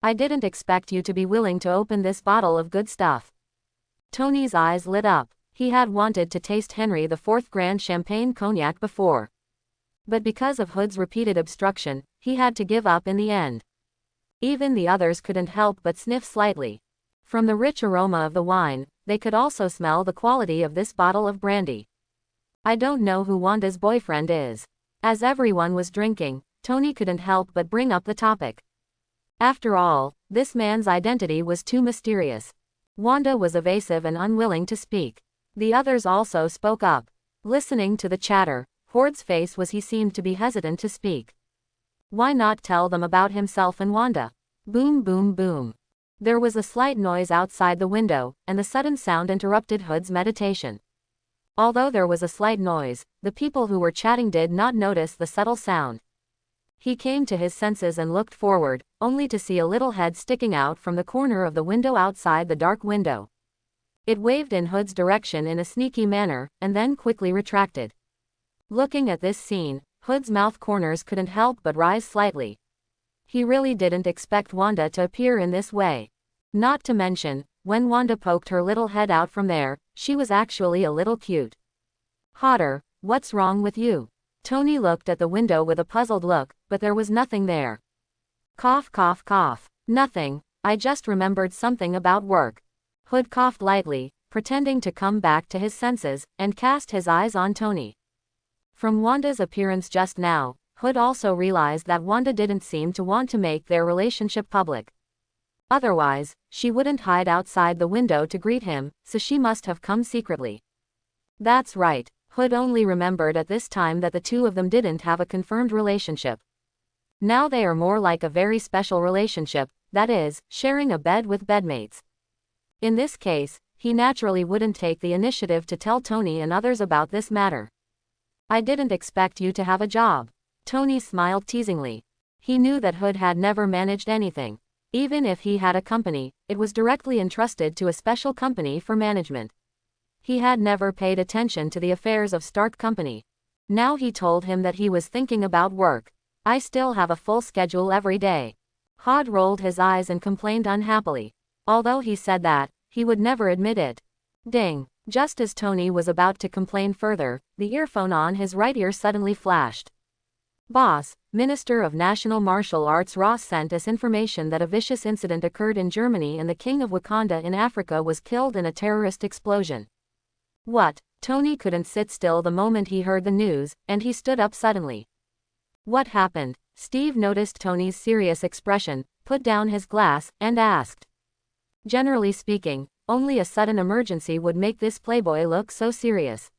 "I didn't expect you to be willing to open this bottle of good stuff." Tony's eyes lit up. He had wanted to taste Henry IV Grand Champagne Cognac before. But because of Hood's repeated obstruction, he had to give up in the end. Even the others couldn't help but sniff slightly. From the rich aroma of the wine, they could also smell the quality of this bottle of brandy. "I don't know who Wanda's boyfriend is." As everyone was drinking, Tony couldn't help but bring up the topic. After all, this man's identity was too mysterious. Wanda was evasive and unwilling to speak. The others also spoke up. Listening to the chatter, Hord's face was he seemed to be hesitant to speak. Why not tell them about himself and Wanda? Boom boom boom. There was a slight noise outside the window, and the sudden sound interrupted Hood's meditation. Although there was a slight noise, the people who were chatting did not notice the subtle sound. He came to his senses and looked forward, only to see a little head sticking out from the corner of the window outside the dark window. It waved in Hood's direction in a sneaky manner, and then quickly retracted. Looking at this scene, Hood's mouth corners couldn't help but rise slightly. He really didn't expect Wanda to appear in this way. Not to mention, when Wanda poked her little head out from there, she was actually a little cute. "Hodder, what's wrong with you?" Tony looked at the window with a puzzled look, but there was nothing there. Cough cough cough. "Nothing, I just remembered something about work." Hood coughed lightly, pretending to come back to his senses, and cast his eyes on Tony. From Wanda's appearance just now, Hood also realized that Wanda didn't seem to want to make their relationship public. Otherwise, she wouldn't hide outside the window to greet him, so she must have come secretly. That's right, Hood only remembered at this time that the two of them didn't have a confirmed relationship. Now they are more like a very special relationship, that is, sharing a bed with bedmates. In this case, he naturally wouldn't take the initiative to tell Tony and others about this matter. "I didn't expect you to have a job." Tony smiled teasingly. He knew that Hood had never managed anything. Even if he had a company, it was directly entrusted to a special company for management. He had never paid attention to the affairs of Stark Company. Now he told him that he was thinking about work. I still have a full schedule every day. Hod rolled his eyes and complained unhappily. Although he said that, he would never admit it. Ding! Just as Tony was about to complain further, the earphone on his right ear suddenly flashed. Boss, Minister of National Martial Arts Ross sent us information that a vicious incident occurred in Germany and the King of Wakanda in Africa was killed in a terrorist explosion. What? Tony couldn't sit still the moment he heard the news, and he stood up suddenly. What happened? Steve noticed Tony's serious expression, put down his glass, and asked. Generally speaking, only a sudden emergency would make this playboy look so serious.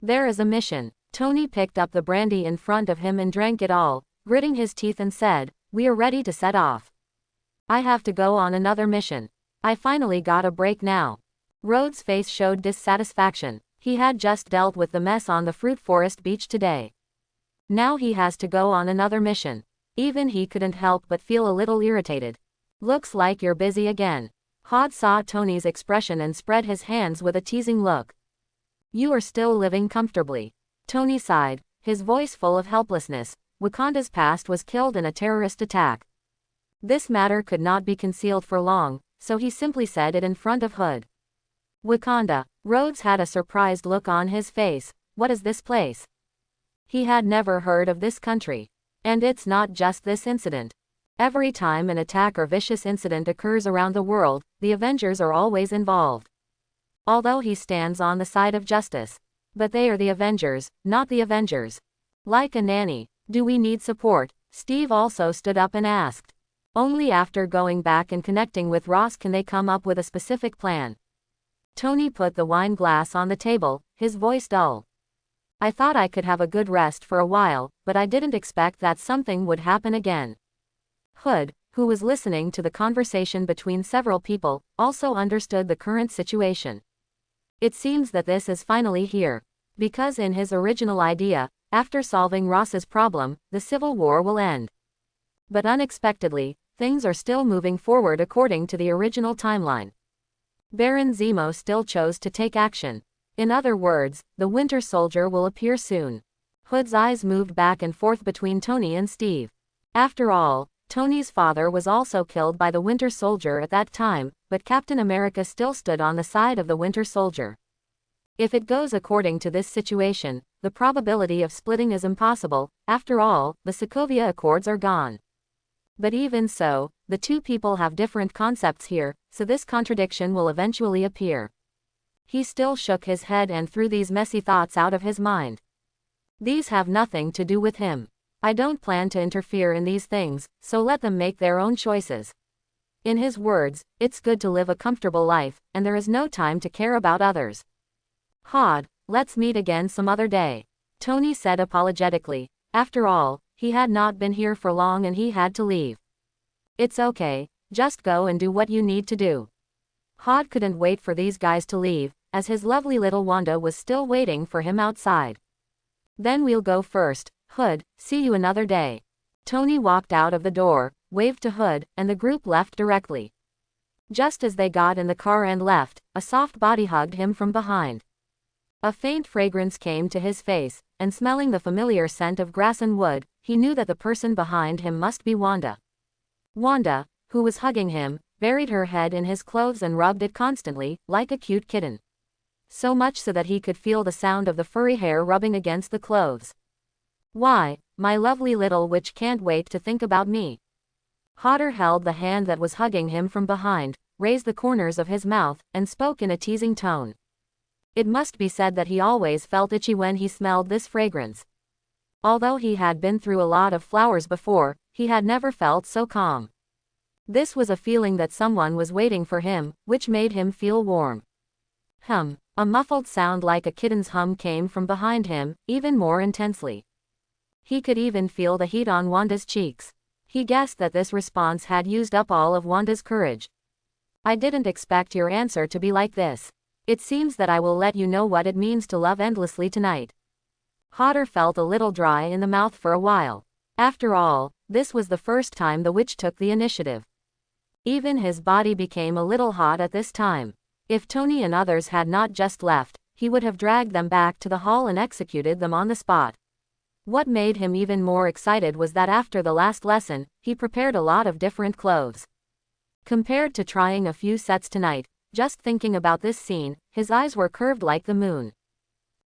There is a mission. Tony picked up the brandy in front of him and drank it all, gritting his teeth and said, "We are ready to set off. I have to go on another mission. I finally got a break now." Rhodes' face showed dissatisfaction. He had just dealt with the mess on the Fruit Forest beach today. Now he has to go on another mission. Even he couldn't help but feel a little irritated. "Looks like you're busy again." Hod saw Tony's expression and spread his hands with a teasing look. "You are still living comfortably." Tony sighed, his voice full of helplessness. Wakanda's past was killed in a terrorist attack. This matter could not be concealed for long, so he simply said it in front of Hood. Wakanda. Rhodes had a surprised look on his face. What is this place? He had never heard of this country. And it's not just this incident. Every time an attack or vicious incident occurs around the world, the Avengers are always involved. Although he stands on the side of justice. But they are the Avengers, not the Avengers. Like a nanny. Do we need support? Steve also stood up and asked. Only after going back and connecting with Ross can they come up with a specific plan. Tony put the wine glass on the table, his voice dull. I thought I could have a good rest for a while, but I didn't expect that something would happen again. Hood, who was listening to the conversation between several people, also understood the current situation. It seems that this is finally here. Because in his original idea, after solving Ross's problem, the Civil War will end. But unexpectedly, things are still moving forward according to the original timeline. Baron Zemo still chose to take action. In other words, the Winter Soldier will appear soon. Hood's eyes moved back and forth between Tony and Steve. After all, Tony's father was also killed by the Winter Soldier at that time, but Captain America still stood on the side of the Winter Soldier. If it goes according to this situation, the probability of splitting is impossible. After all, the Sokovia Accords are gone. But even so, the two people have different concepts here, so this contradiction will eventually appear. He still shook his head and threw these messy thoughts out of his mind. These have nothing to do with him. I don't plan to interfere in these things, so let them make their own choices. In his words, it's good to live a comfortable life, and there is no time to care about others. Hod, let's meet again some other day. Tony said apologetically. After all, he had not been here for long and he had to leave. It's okay, just go and do what you need to do. Hod couldn't wait for these guys to leave, as his lovely little Wanda was still waiting for him outside. Then we'll go first. Hood, see you another day. Tony walked out of the door, waved to Hood, and the group left directly. Just as they got in the car and left, a soft body hugged him from behind. A faint fragrance came to his face, and smelling the familiar scent of grass and wood, he knew that the person behind him must be Wanda. Wanda, who was hugging him, buried her head in his clothes and rubbed it constantly, like a cute kitten. So much so that he could feel the sound of the furry hair rubbing against the clothes. Why, my lovely little witch can't wait to think about me. Hodder held the hand that was hugging him from behind, raised the corners of his mouth, and spoke in a teasing tone. It must be said that he always felt itchy when he smelled this fragrance. Although he had been through a lot of flowers before, he had never felt so calm. This was a feeling that someone was waiting for him, which made him feel warm. A muffled sound like a kitten's hum came from behind him, even more intensely. He could even feel the heat on Wanda's cheeks. He guessed that this response had used up all of Wanda's courage. I didn't expect your answer to be like this. It seems that I will let you know what it means to love endlessly tonight. Hodder felt a little dry in the mouth for a while. After all, this was the first time the witch took the initiative. Even his body became a little hot at this time. If Tony and others had not just left, he would have dragged them back to the hall and executed them on the spot. What made him even more excited was that after the last lesson, he prepared a lot of different clothes. Compared to trying a few sets tonight, just thinking about this scene, his eyes were curved like the moon.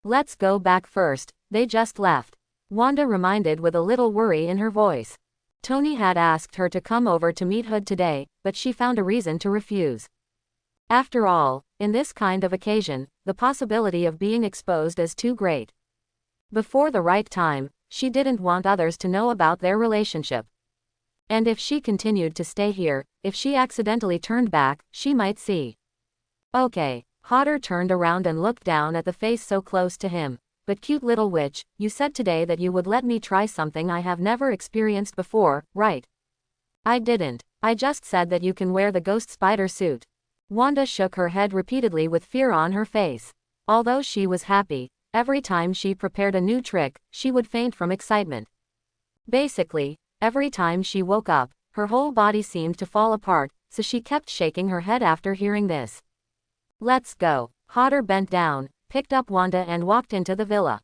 Let's go back first, they just left. Wanda reminded with a little worry in her voice. Tony had asked her to come over to meet Hood today, but she found a reason to refuse. After all, in this kind of occasion, the possibility of being exposed is too great. Before the right time, she didn't want others to know about their relationship. And if she continued to stay here, if she accidentally turned back, she might see. Okay. Hodder turned around and looked down at the face so close to him. But cute little witch, you said today that you would let me try something I have never experienced before, right? I didn't. I just said that you can wear the ghost spider suit. Wanda shook her head repeatedly with fear on her face. Although she was happy, every time she prepared a new trick, she would faint from excitement. Basically, every time she woke up, her whole body seemed to fall apart, so she kept shaking her head after hearing this. Let's go. Hodder bent down, picked up Wanda and walked into the villa.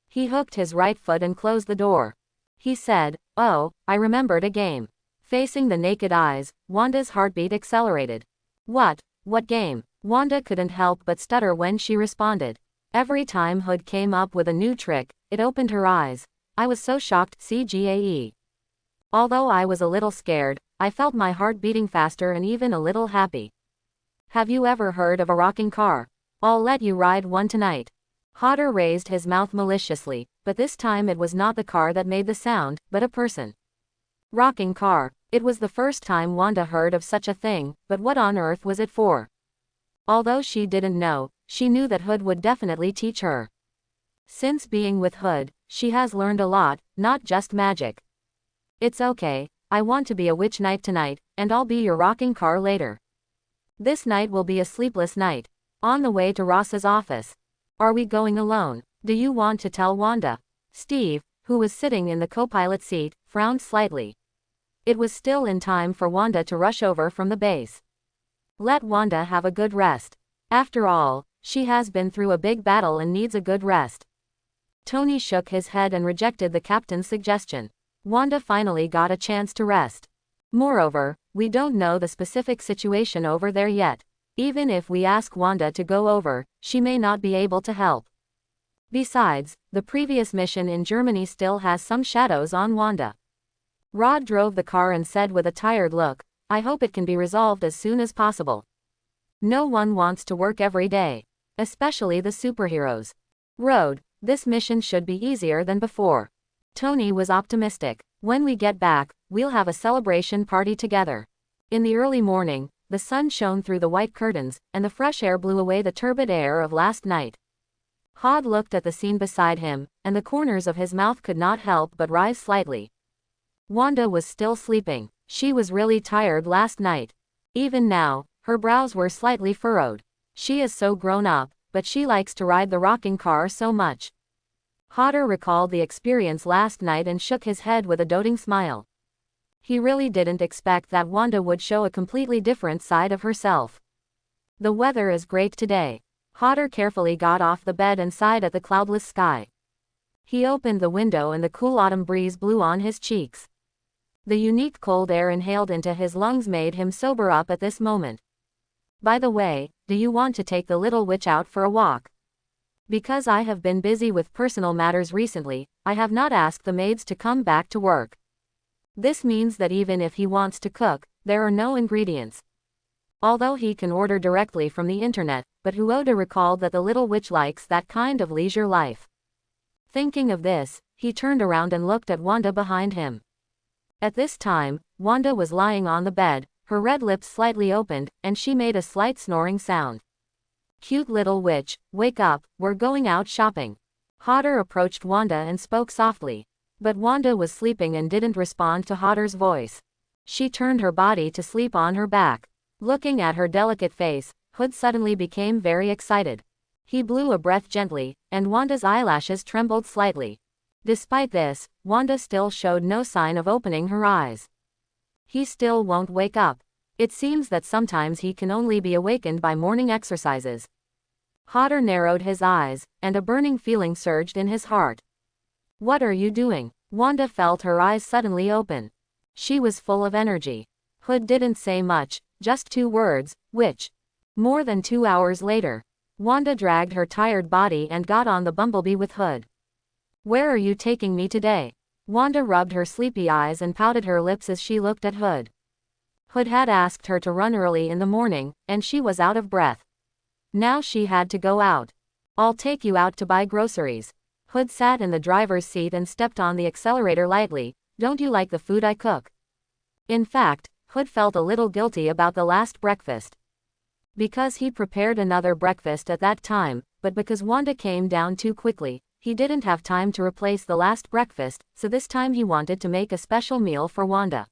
He hooked his right foot and closed the door. He said, "Oh, I remembered a game." Facing the naked eyes, Wanda's heartbeat accelerated. What game? Wanda couldn't help but stutter when she responded. Every time Hood came up with a new trick, it opened her eyes. I was so shocked, CGAE. Although I was a little scared, I felt my heart beating faster and even a little happy. Have you ever heard of a rocking car? I'll let you ride one tonight. Hodder raised his mouth maliciously, but this time it was not the car that made the sound, but a person. Rocking car. It was the first time Wanda heard of such a thing, but what on earth was it for? Although she didn't know, she knew that Hood would definitely teach her. Since being with Hood, she has learned a lot, not just magic. It's okay, I want to be a witch knight tonight, and I'll be your rocking car later. This night will be a sleepless night. On the way to Ross's office. Are we going alone? Do you want to tell Wanda? Steve, who was sitting in the co-pilot seat, frowned slightly. It was still in time for Wanda to rush over from the base. Let Wanda have a good rest. After all, she has been through a big battle and needs a good rest. Tony shook his head and rejected the captain's suggestion. Wanda finally got a chance to rest. Moreover, we don't know the specific situation over there yet. Even if we ask Wanda to go over, she may not be able to help. Besides, the previous mission in Germany still has some shadows on Wanda. Rod drove the car and said with a tired look, I hope it can be resolved as soon as possible. No one wants to work every day. Especially the superheroes. Road, this mission should be easier than before. Tony was optimistic. When we get back, we'll have a celebration party together. In the early morning, the sun shone through the white curtains, and the fresh air blew away the turbid air of last night. Hod looked at the scene beside him, and the corners of his mouth could not help but rise slightly. Wanda was still sleeping. She was really tired last night. Even now, her brows were slightly furrowed. She is so grown up, but she likes to ride the rocking car so much. Hodder recalled the experience last night and shook his head with a doting smile. He really didn't expect that Wanda would show a completely different side of herself. The weather is great today. Hodder carefully got off the bed and sighed at the cloudless sky. He opened the window and the cool autumn breeze blew on his cheeks. The unique cold air inhaled into his lungs made him sober up at this moment. By the way, do you want to take the little witch out for a walk? Because I have been busy with personal matters recently, I have not asked the maids to come back to work. This means that even if he wants to cook, there are no ingredients. Although he can order directly from the internet, but Huoda recalled that the little witch likes that kind of leisure life. Thinking of this, he turned around and looked at Wanda behind him. At this time, Wanda was lying on the bed, her red lips slightly opened, and she made a slight snoring sound. Cute little witch, wake up, we're going out shopping. Hodder approached Wanda and spoke softly. But Wanda was sleeping and didn't respond to Hodder's voice. She turned her body to sleep on her back. Looking at her delicate face, Hood suddenly became very excited. He blew a breath gently, and Wanda's eyelashes trembled slightly. Despite this, Wanda still showed no sign of opening her eyes. He still won't wake up. It seems that sometimes he can only be awakened by morning exercises. Hodder narrowed his eyes, and a burning feeling surged in his heart. What are you doing? Wanda felt her eyes suddenly open. She was full of energy. Hood didn't say much, just 2 words, which. More than 2 hours later, Wanda dragged her tired body and got on the Bumblebee with Hood. Where are you taking me today? Wanda rubbed her sleepy eyes and pouted her lips as she looked at Hood. Hood had asked her to run early in the morning, and she was out of breath. Now she had to go out. I'll take you out to buy groceries. Hood sat in the driver's seat and stepped on the accelerator lightly. Don't you like the food I cook? In fact, Hood felt a little guilty about the last breakfast. Because he prepared another breakfast at that time, but because Wanda came down too quickly, he didn't have time to replace the last breakfast, so this time he wanted to make a special meal for Wanda.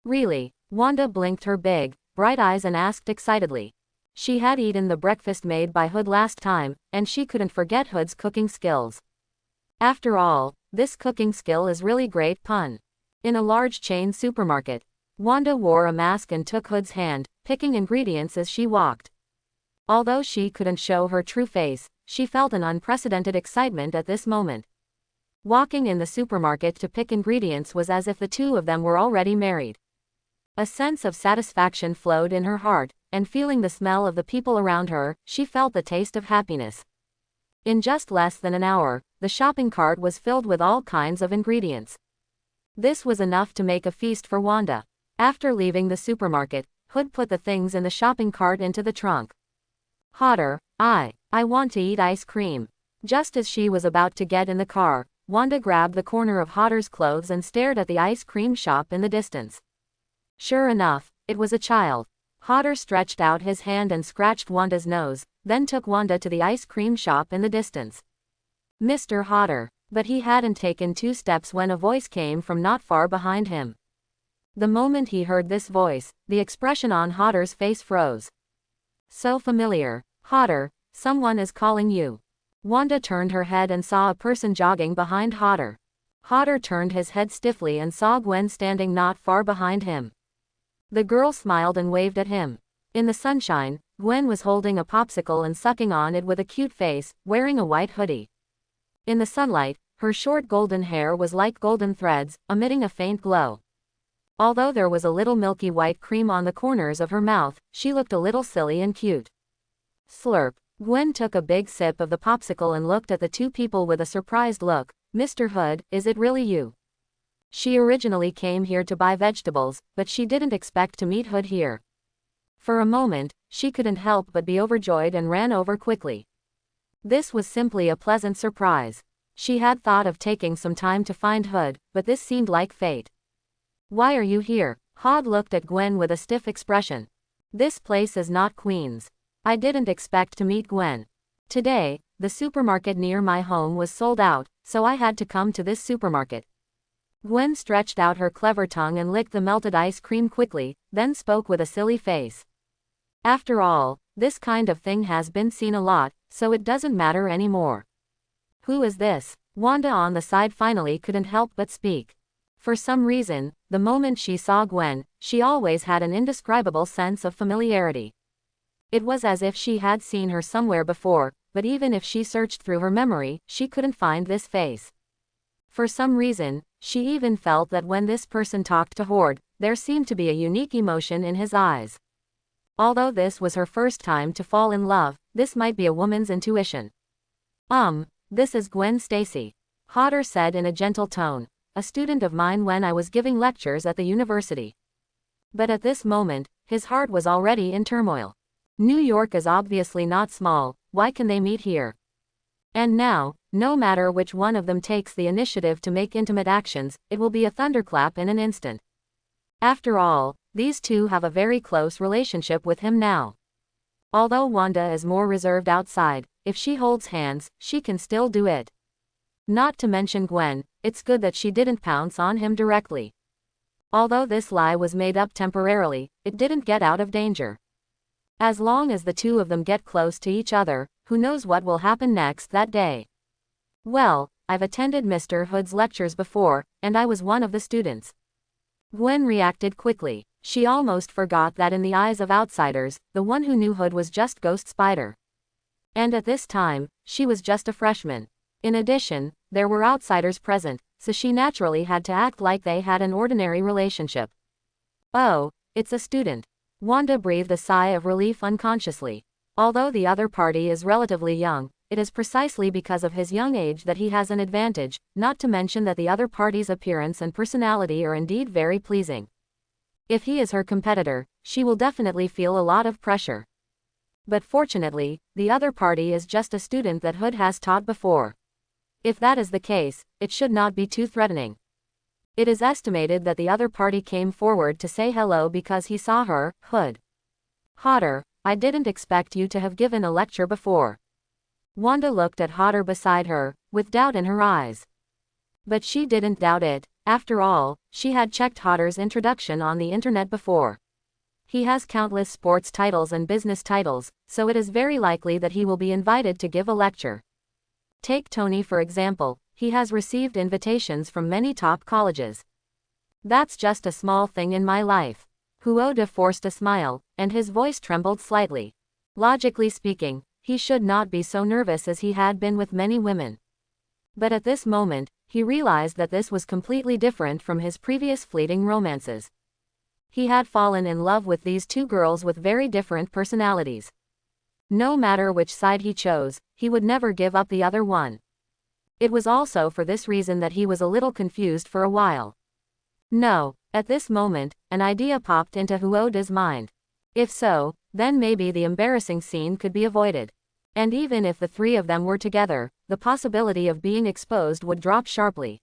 Really? Wanda blinked her big, bright eyes and asked excitedly. She had eaten the breakfast made by Hood last time, and she couldn't forget Hood's cooking skills. After all, this cooking skill is really great pun. In a large chain supermarket, Wanda wore a mask and took Hood's hand, picking ingredients as she walked. Although she couldn't show her true face, she felt an unprecedented excitement at this moment. Walking in the supermarket to pick ingredients was as if the two of them were already married. A sense of satisfaction flowed in her heart, and feeling the smell of the people around her, she felt the taste of happiness. In just less than an hour, the shopping cart was filled with all kinds of ingredients. This was enough to make a feast for Wanda. After leaving the supermarket, Hood put the things in the shopping cart into the trunk. Hodder, I want to eat ice cream. Just as she was about to get in the car, Wanda grabbed the corner of Hodder's clothes and stared at the ice cream shop in the distance. Sure enough, it was a child. Hodder stretched out his hand and scratched Wanda's nose, then took Wanda to the ice cream shop in the distance. Mr. Hodder. But he hadn't taken 2 steps when a voice came from not far behind him. The moment he heard this voice, the expression on Hodder's face froze. So familiar. Hodder, someone is calling you. Wanda turned her head and saw a person jogging behind Hodder. Hodder turned his head stiffly and saw Gwen standing not far behind him. The girl smiled and waved at him. In the sunshine, Gwen was holding a popsicle and sucking on it with a cute face, wearing a white hoodie. In the sunlight, her short golden hair was like golden threads, emitting a faint glow. Although there was a little milky white cream on the corners of her mouth, she looked a little silly and cute. Slurp. Gwen took a big sip of the popsicle and looked at the 2 people with a surprised look. Mr. Hood, is it really you? She originally came here to buy vegetables, but she didn't expect to meet Hood here. For a moment, she couldn't help but be overjoyed and ran over quickly. This was simply a pleasant surprise. She had thought of taking some time to find Hood, but this seemed like fate. Why are you here? Hood looked at Gwen with a stiff expression. This place is not Queen's. I didn't expect to meet Gwen. Today, the supermarket near my home was sold out, so I had to come to this supermarket. Gwen stretched out her clever tongue and licked the melted ice cream quickly, then spoke with a silly face. After all, this kind of thing has been seen a lot, so it doesn't matter anymore. Who is this? Wanda on the side finally couldn't help but speak. For some reason, the moment she saw Gwen, she always had an indescribable sense of familiarity. It was as if she had seen her somewhere before, but even if she searched through her memory, she couldn't find this face. For some reason, she even felt that when this person talked to Horde, there seemed to be a unique emotion in his eyes. Although this was her first time to fall in love, this might be a woman's intuition. This is Gwen Stacy. Hodder said in a gentle tone, a student of mine when I was giving lectures at the university. But at this moment, his heart was already in turmoil. New York is obviously not small, why can they meet here? And now, no matter which one of them takes the initiative to make intimate actions, it will be a thunderclap in an instant. After all, these two have a very close relationship with him now. Although Wanda is more reserved outside, if she holds hands, she can still do it. Not to mention Gwen, it's good that she didn't pounce on him directly. Although this lie was made up temporarily, it didn't get out of danger. As long as the two of them get close to each other, who knows what will happen next that day. Well, I've attended Mr. Hood's lectures before, and I was one of the students. Gwen reacted quickly. She almost forgot that in the eyes of outsiders, the one who knew Hood was just Ghost Spider. And at this time, she was just a freshman. In addition, there were outsiders present, so she naturally had to act like they had an ordinary relationship. Oh, it's a student. Wanda breathed a sigh of relief unconsciously. Although the other party is relatively young, it is precisely because of his young age that he has an advantage, not to mention that the other party's appearance and personality are indeed very pleasing. If he is her competitor, she will definitely feel a lot of pressure. But fortunately, the other party is just a student that Hood has taught before. If that is the case, it should not be too threatening. It is estimated that the other party came forward to say hello because he saw her, Hood. Hodder, I didn't expect you to have given a lecture before. Wanda looked at Hodder beside her, with doubt in her eyes. But she didn't doubt it. After all, she had checked Hodder's introduction on the internet before. He has countless sports titles and business titles, so it is very likely that he will be invited to give a lecture. Take Tony for example, he has received invitations from many top colleges. That's just a small thing in my life. Huoda forced a smile, and his voice trembled slightly. Logically speaking, he should not be so nervous as he had been with many women. But at this moment, he realized that this was completely different from his previous fleeting romances. He had fallen in love with these two girls with very different personalities. No matter which side he chose, he would never give up the other one. It was also for this reason that he was a little confused for a while. No, at this moment, an idea popped into Huoda's mind. If so, then maybe the embarrassing scene could be avoided. And even if the three of them were together, the possibility of being exposed would drop sharply.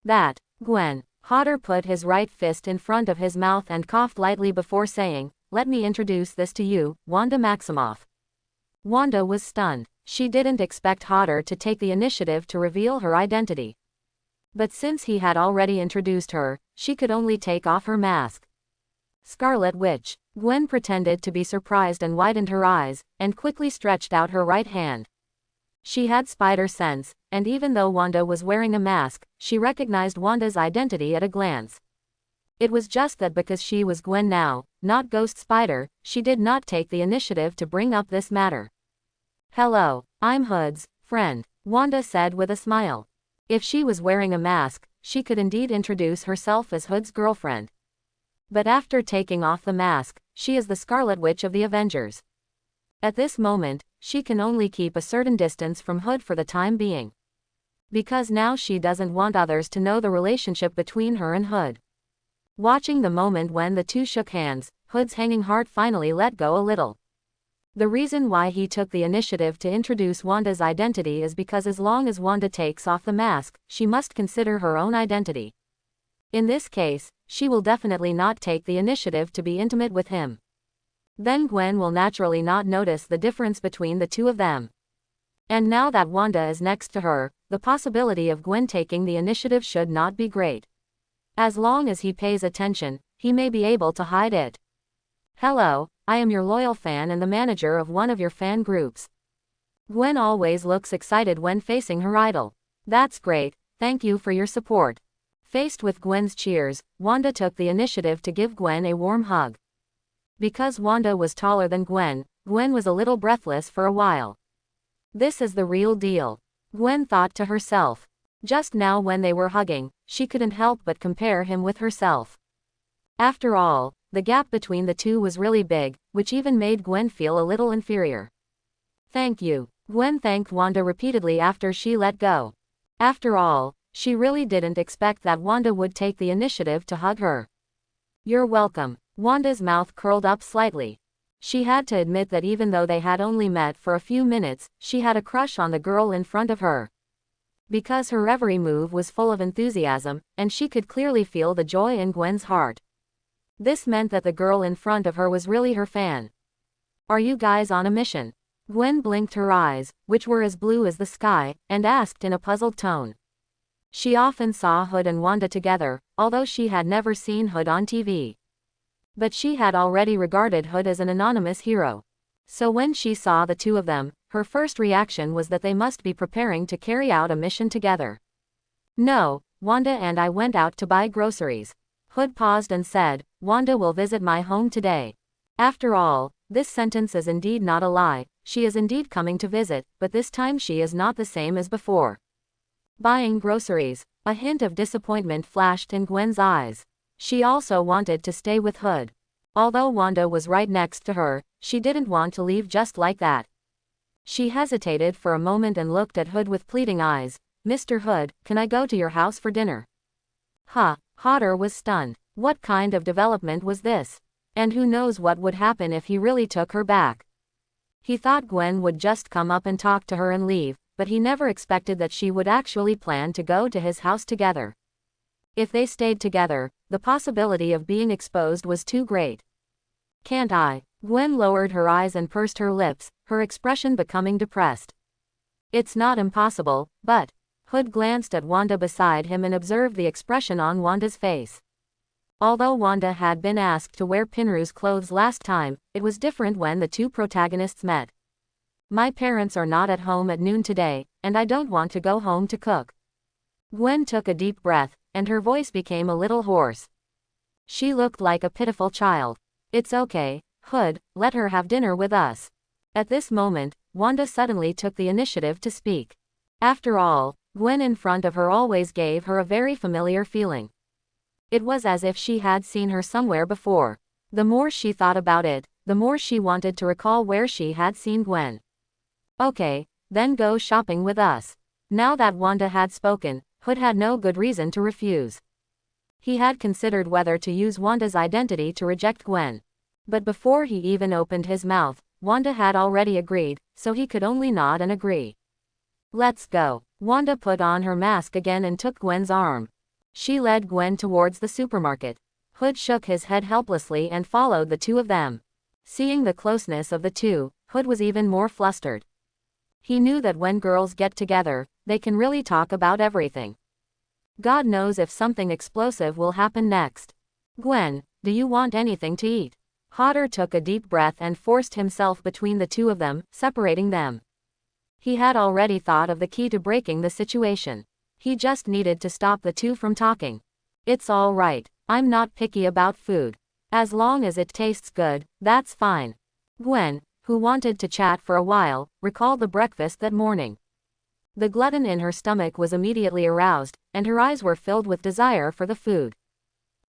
That, Gwen. Hodder put his right fist in front of his mouth and coughed lightly before saying, "Let me introduce this to you, Wanda Maximoff." Wanda was stunned. She didn't expect Hodder to take the initiative to reveal her identity. But since he had already introduced her, she could only take off her mask. Scarlet Witch. Gwen pretended to be surprised and widened her eyes, and quickly stretched out her right hand. She had spider sense, and even though Wanda was wearing a mask, she recognized Wanda's identity at a glance. It was just that because she was Gwen now, not Ghost Spider, she did not take the initiative to bring up this matter. "Hello, I'm Hood's friend," Wanda said with a smile. If she was wearing a mask, she could indeed introduce herself as Hood's girlfriend. But after taking off the mask, she is the Scarlet Witch of the Avengers. At this moment, she can only keep a certain distance from Hood for the time being. Because now she doesn't want others to know the relationship between her and Hood. Watching the moment when the two shook hands, Hood's hanging heart finally let go a little. The reason why he took the initiative to introduce Wanda's identity is because as long as Wanda takes off the mask, she must consider her own identity. In this case, she will definitely not take the initiative to be intimate with him. Then Gwen will naturally not notice the difference between the two of them. And now that Wanda is next to her, the possibility of Gwen taking the initiative should not be great. As long as he pays attention, he may be able to hide it. "Hello, I am your loyal fan and the manager of one of your fan groups." Gwen always looks excited when facing her idol. "That's great, thank you for your support." Faced with Gwen's cheers, Wanda took the initiative to give Gwen a warm hug. Because Wanda was taller than Gwen, Gwen was a little breathless for a while. This is the real deal, Gwen thought to herself. Just now when they were hugging, she couldn't help but compare him with herself. After all, the gap between the two was really big, which even made Gwen feel a little inferior. "Thank you." Gwen thanked Wanda repeatedly after she let go. After all, she really didn't expect that Wanda would take the initiative to hug her. "You're welcome." Wanda's mouth curled up slightly. She had to admit that even though they had only met for a few minutes, she had a crush on the girl in front of her. Because her every move was full of enthusiasm, and she could clearly feel the joy in Gwen's heart. This meant that the girl in front of her was really her fan. "Are you guys on a mission?" Gwen blinked her eyes, which were as blue as the sky, and asked in a puzzled tone. She often saw Hood and Wanda together, although she had never seen Hood on TV. But she had already regarded Hood as an anonymous hero. So when she saw the two of them, her first reaction was that they must be preparing to carry out a mission together. "No, Wanda and I went out to buy groceries." Hood paused and said, "Wanda will visit my home today." After all, this sentence is indeed not a lie. she is indeed coming to visit, but this time she is not the same as before. Buying groceries. A hint of disappointment flashed in Gwen's eyes. She also wanted to stay with Hood. Although Wanda was right next to her, she didn't want to leave just like that. She hesitated for a moment and looked at Hood with pleading eyes. "Mr. Hood, can I go to your house for dinner?" Hodder was stunned. What kind of development was this? And who knows what would happen if he really took her back? He thought Gwen would just come up and talk to her and leave, but he never expected that she would actually plan to go to his house together. If they stayed together, the possibility of being exposed was too great. "Can't I?" Gwen lowered her eyes and pursed her lips, her expression becoming depressed. "It's not impossible, but..." Hood glanced at Wanda beside him and observed the expression on Wanda's face. Although Wanda had been asked to wear Pinru's clothes last time, it was different when the two protagonists met. "My parents are not at home at noon today, and I don't want to go home to cook." Gwen took a deep breath, and her voice became a little hoarse. She looked like a pitiful child. "It's okay, Hood, let her have dinner with us." At this moment, Wanda suddenly took the initiative to speak. After all, Gwen in front of her always gave her a very familiar feeling. It was as if she had seen her somewhere before. The more she thought about it, the more she wanted to recall where she had seen Gwen. "Okay, then go shopping with us." Now that Wanda had spoken, Hood had no good reason to refuse. He had considered whether to use Wanda's identity to reject Gwen. But before he even opened his mouth, Wanda had already agreed, so he could only nod and agree. "Let's go." Wanda put on her mask again and took Gwen's arm. She led Gwen towards the supermarket. Hood shook his head helplessly and followed the two of them. Seeing the closeness of the two, Hood was even more flustered. He knew that when girls get together, they can really talk about everything. God knows if something explosive will happen next. "Gwen, do you want anything to eat?" Hodder took a deep breath and forced himself between the two of them, separating them. He had already thought of the key to breaking the situation. He just needed to stop the two from talking. "It's all right, I'm not picky about food. As long as it tastes good, that's fine." Gwen, who wanted to chat for a while, recalled the breakfast that morning. The glutton in her stomach was immediately aroused, and her eyes were filled with desire for the food.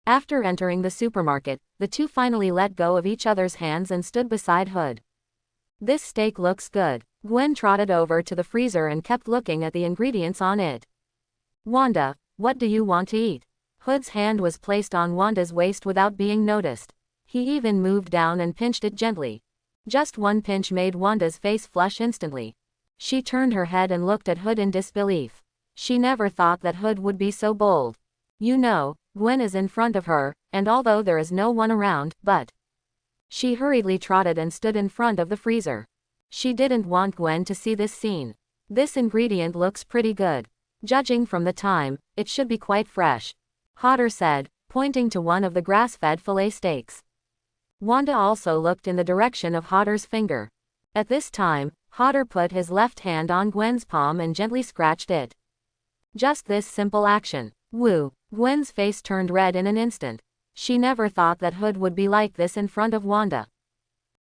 After entering the supermarket, the two finally let go of each other's hands and stood beside Hood. "This steak looks good." Gwen trotted over to the freezer and kept looking at the ingredients on it. "Wanda, what do you want to eat?" Hood's hand was placed on Wanda's waist without being noticed. He even moved down and pinched it gently. Just one pinch made Wanda's face flush instantly. She turned her head and looked at Hood in disbelief. She never thought that Hood would be so bold. You know, Gwen is in front of her, and although there is no one around, but... She hurriedly trotted and stood in front of the freezer. She didn't want Gwen to see this scene. "This ingredient looks pretty good. Judging from the time, it should be quite fresh," Hodder said, pointing to one of the grass-fed fillet steaks. Wanda also looked in the direction of Hodder's finger. At this time, Hodder put his left hand on Gwen's palm and gently scratched it. Just this simple action. Woo! Gwen's face turned red in an instant. She never thought that Hood would be like this in front of Wanda.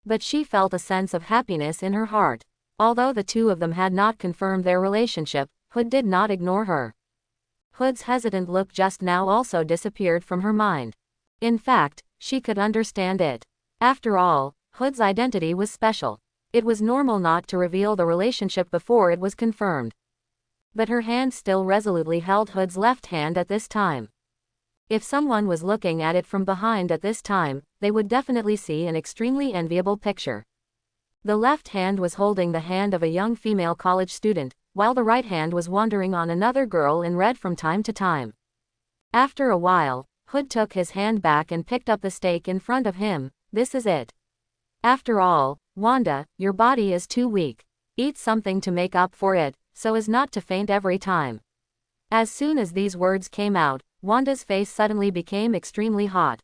But she felt a sense of happiness in her heart. Although the two of them had not confirmed their relationship, Hood did not ignore her. Hood's hesitant look just now also disappeared from her mind. In fact, she could understand it. After all, Hood's identity was special. It was normal not to reveal the relationship before it was confirmed. But her hand still resolutely held Hood's left hand at this time. If someone was looking at it from behind at this time, they would definitely see an extremely enviable picture. The left hand was holding the hand of a young female college student, while the right hand was wandering on another girl in red from time to time. After a while, Hood took his hand back and picked up the steak in front of him. "This is it. After all, Wanda, your body is too weak. Eat something to make up for it, so as not to faint every time." As soon as these words came out, Wanda's face suddenly became extremely hot.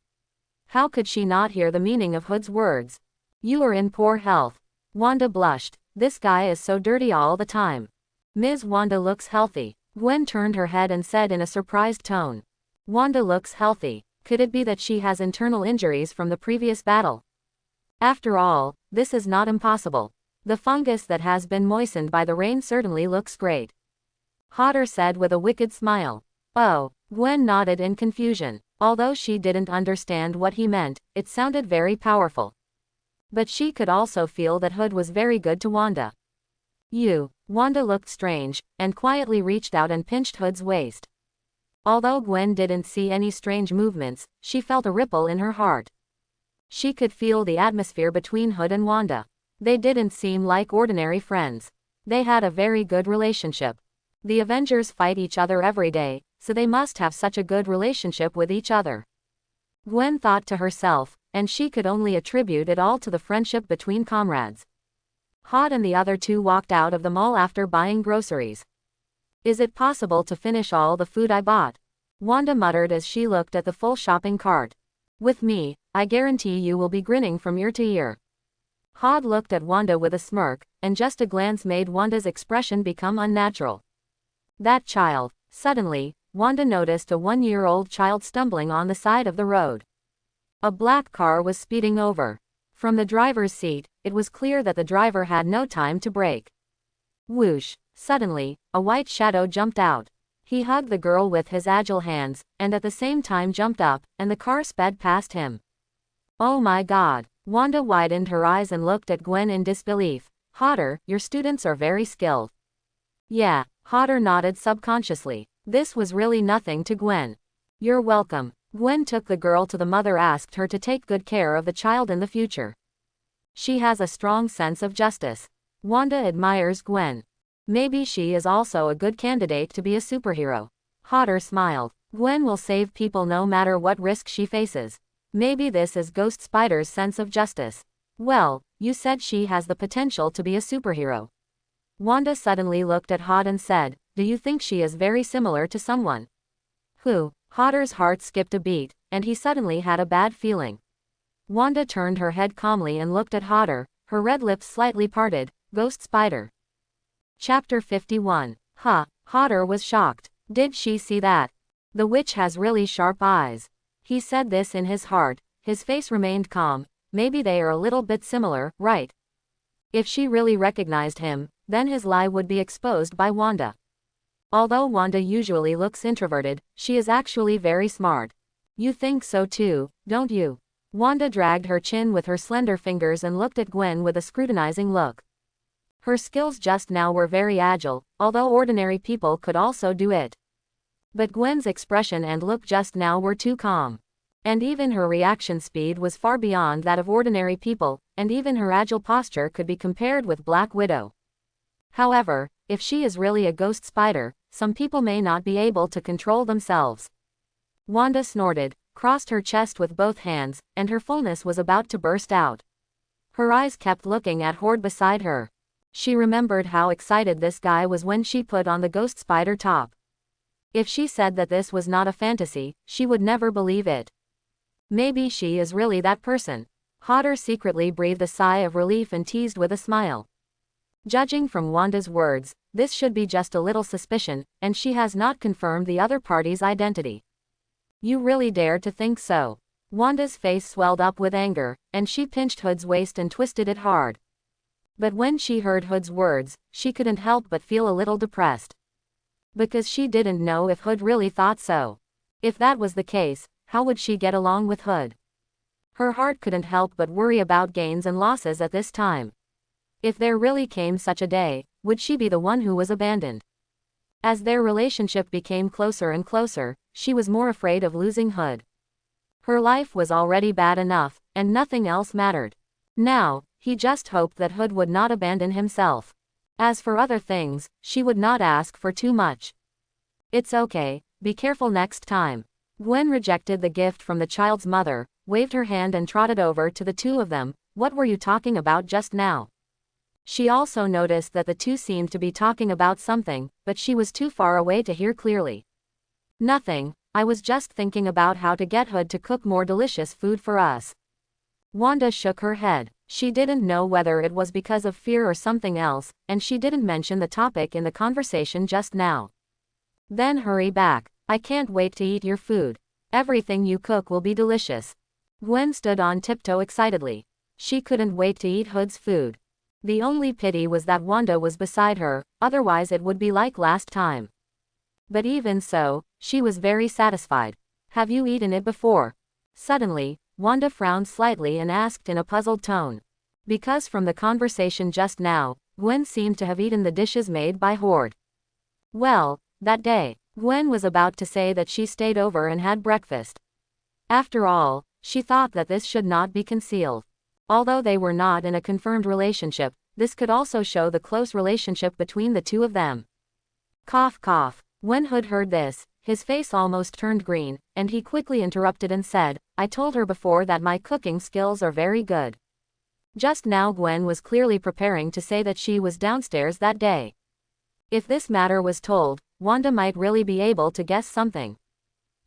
How could she not hear the meaning of Hood's words? "You are in poor health." Wanda blushed. "This guy is so dirty all the time." "Ms. Wanda looks healthy." Gwen turned her head and said in a surprised tone. "Wanda looks healthy. Could it be that she has internal injuries from the previous battle?" After all, this is not impossible. The fungus that has been moistened by the rain certainly looks great. Hodder said with a wicked smile. Oh, Gwen nodded in confusion. Although she didn't understand what he meant, it sounded very powerful. But she could also feel that Hood was very good to Wanda. Wanda looked strange, and quietly reached out and pinched Hood's waist. Although Gwen didn't see any strange movements, she felt a ripple in her heart. She could feel the atmosphere between Hood and Wanda. They didn't seem like ordinary friends. They had a very good relationship. The Avengers fight each other every day, so they must have such a good relationship with each other. Gwen thought to herself, and she could only attribute it all to the friendship between comrades. Hod and the other two walked out of the mall after buying groceries. Is it possible to finish all the food I bought? Wanda muttered as she looked at the full shopping cart. With me, I guarantee you will be grinning from ear to ear. Hod looked at Wanda with a smirk, and just a glance made Wanda's expression become unnatural. That child. Suddenly, Wanda noticed a 1-year-old child stumbling on the side of the road. A black car was speeding over. From the driver's seat, it was clear that the driver had no time to brake. Whoosh! Suddenly, a white shadow jumped out. He hugged the girl with his agile hands, and at the same time jumped up, and the car sped past him. Oh my God! Wanda widened her eyes and looked at Gwen in disbelief. Hodder, your students are very skilled. Yeah, Hodder nodded subconsciously. This was really nothing to Gwen. You're welcome. Gwen took the girl to the mother, asked her to take good care of the child in the future. She has a strong sense of justice. Wanda admires Gwen. Maybe she is also a good candidate to be a superhero. Hodder smiled. Gwen will save people no matter what risk she faces. Maybe this is Ghost Spider's sense of justice. Well, you said she has the potential to be a superhero. Wanda suddenly looked at Hod and said, do you think she is very similar to someone? Who? Hodder's heart skipped a beat, and he suddenly had a bad feeling. Wanda turned her head calmly and looked at Hodder, her red lips slightly parted. Ghost Spider. Chapter 51. Hodder was shocked. Did she see that? The witch has really sharp eyes. He said this in his heart. His face remained calm. Maybe they are a little bit similar, right? If she really recognized him, then his lie would be exposed by Wanda. Although Wanda usually looks introverted, she is actually very smart. You think so too, don't you? Wanda dragged her chin with her slender fingers and looked at Gwen with a scrutinizing look. Her skills just now were very agile, although ordinary people could also do it. But Gwen's expression and look just now were too calm. And even her reaction speed was far beyond that of ordinary people, and even her agile posture could be compared with Black Widow. However, if she is really a ghost spider, some people may not be able to control themselves. Wanda snorted, crossed her chest with both hands, and her fullness was about to burst out. Her eyes kept looking at Horde beside her. She remembered how excited this guy was when she put on the ghost spider top. If she said that this was not a fantasy, she would never believe it. Maybe she is really that person. Hodder secretly breathed a sigh of relief and teased with a smile. Judging from Wanda's words, this should be just a little suspicion, and she has not confirmed the other party's identity. You really dare to think so? Wanda's face swelled up with anger, and she pinched Hood's waist and twisted it hard. But when she heard Hood's words, she couldn't help but feel a little depressed. Because she didn't know if Hood really thought so. If that was the case, how would she get along with Hood? Her heart couldn't help but worry about gains and losses at this time. If there really came such a day, would she be the one who was abandoned? As their relationship became closer and closer, she was more afraid of losing Hood. Her life was already bad enough, and nothing else mattered. Now, he just hoped that Hood would not abandon himself. As for other things, she would not ask for too much. It's okay, be careful next time. Gwen rejected the gift from the child's mother, waved her hand and trotted over to the two of them. What were you talking about just now? She also noticed that the two seemed to be talking about something, but she was too far away to hear clearly. Nothing, I was just thinking about how to get Hood to cook more delicious food for us. Wanda shook her head. She didn't know whether it was because of fear or something else, and she didn't mention the topic in the conversation just now. Then hurry back. I can't wait to eat your food. Everything you cook will be delicious. Gwen stood on tiptoe excitedly. She couldn't wait to eat Hood's food. The only pity was that Wanda was beside her, otherwise it would be like last time. But even so, she was very satisfied. Have you eaten it before? Suddenly, Wanda frowned slightly and asked in a puzzled tone. Because from the conversation just now, Gwen seemed to have eaten the dishes made by Horde. Well, that day, Gwen was about to say that she stayed over and had breakfast. After all, she thought that this should not be concealed. Although they were not in a confirmed relationship, this could also show the close relationship between the two of them. Cough cough. When Hood heard this, his face almost turned green, and he quickly interrupted and said, I told her before that my cooking skills are very good. Just now Gwen was clearly preparing to say that she was downstairs that day. If this matter was told, Wanda might really be able to guess something.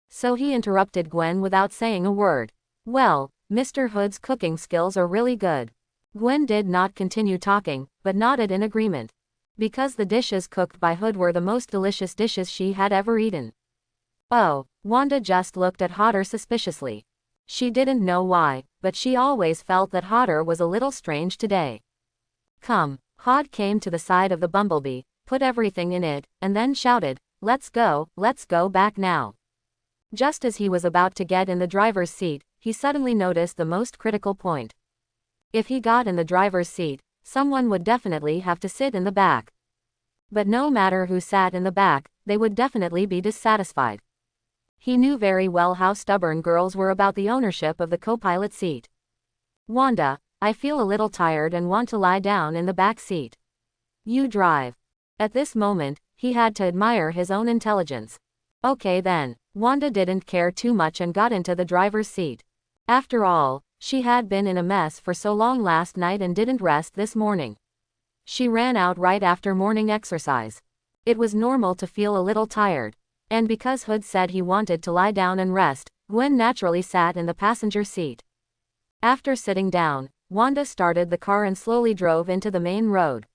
So he interrupted Gwen without saying a word. Well, Mr. Hood's cooking skills are really good. Gwen did not continue talking, but nodded in agreement. Because the dishes cooked by Hood were the most delicious dishes she had ever eaten. Oh, Wanda just looked at Hodder suspiciously. She didn't know why, but she always felt that Hodder was a little strange today. Come, Hod came to the side of the Bumblebee, put everything in it, and then shouted, let's go back now. Just as he was about to get in the driver's seat, he suddenly noticed the most critical point. If he got in the driver's seat, someone would definitely have to sit in the back. But no matter who sat in the back, they would definitely be dissatisfied. He knew very well how stubborn girls were about the ownership of the co-pilot seat. Wanda, I feel a little tired and want to lie down in the back seat. You drive. At this moment, he had to admire his own intelligence. Okay then. Wanda didn't care too much and got into the driver's seat. After all, she had been in a mess for so long last night and didn't rest this morning. She ran out right after morning exercise. It was normal to feel a little tired. And because Hood said he wanted to lie down and rest, Gwen naturally sat in the passenger seat. After sitting down, Wanda started the car and slowly drove into the main road.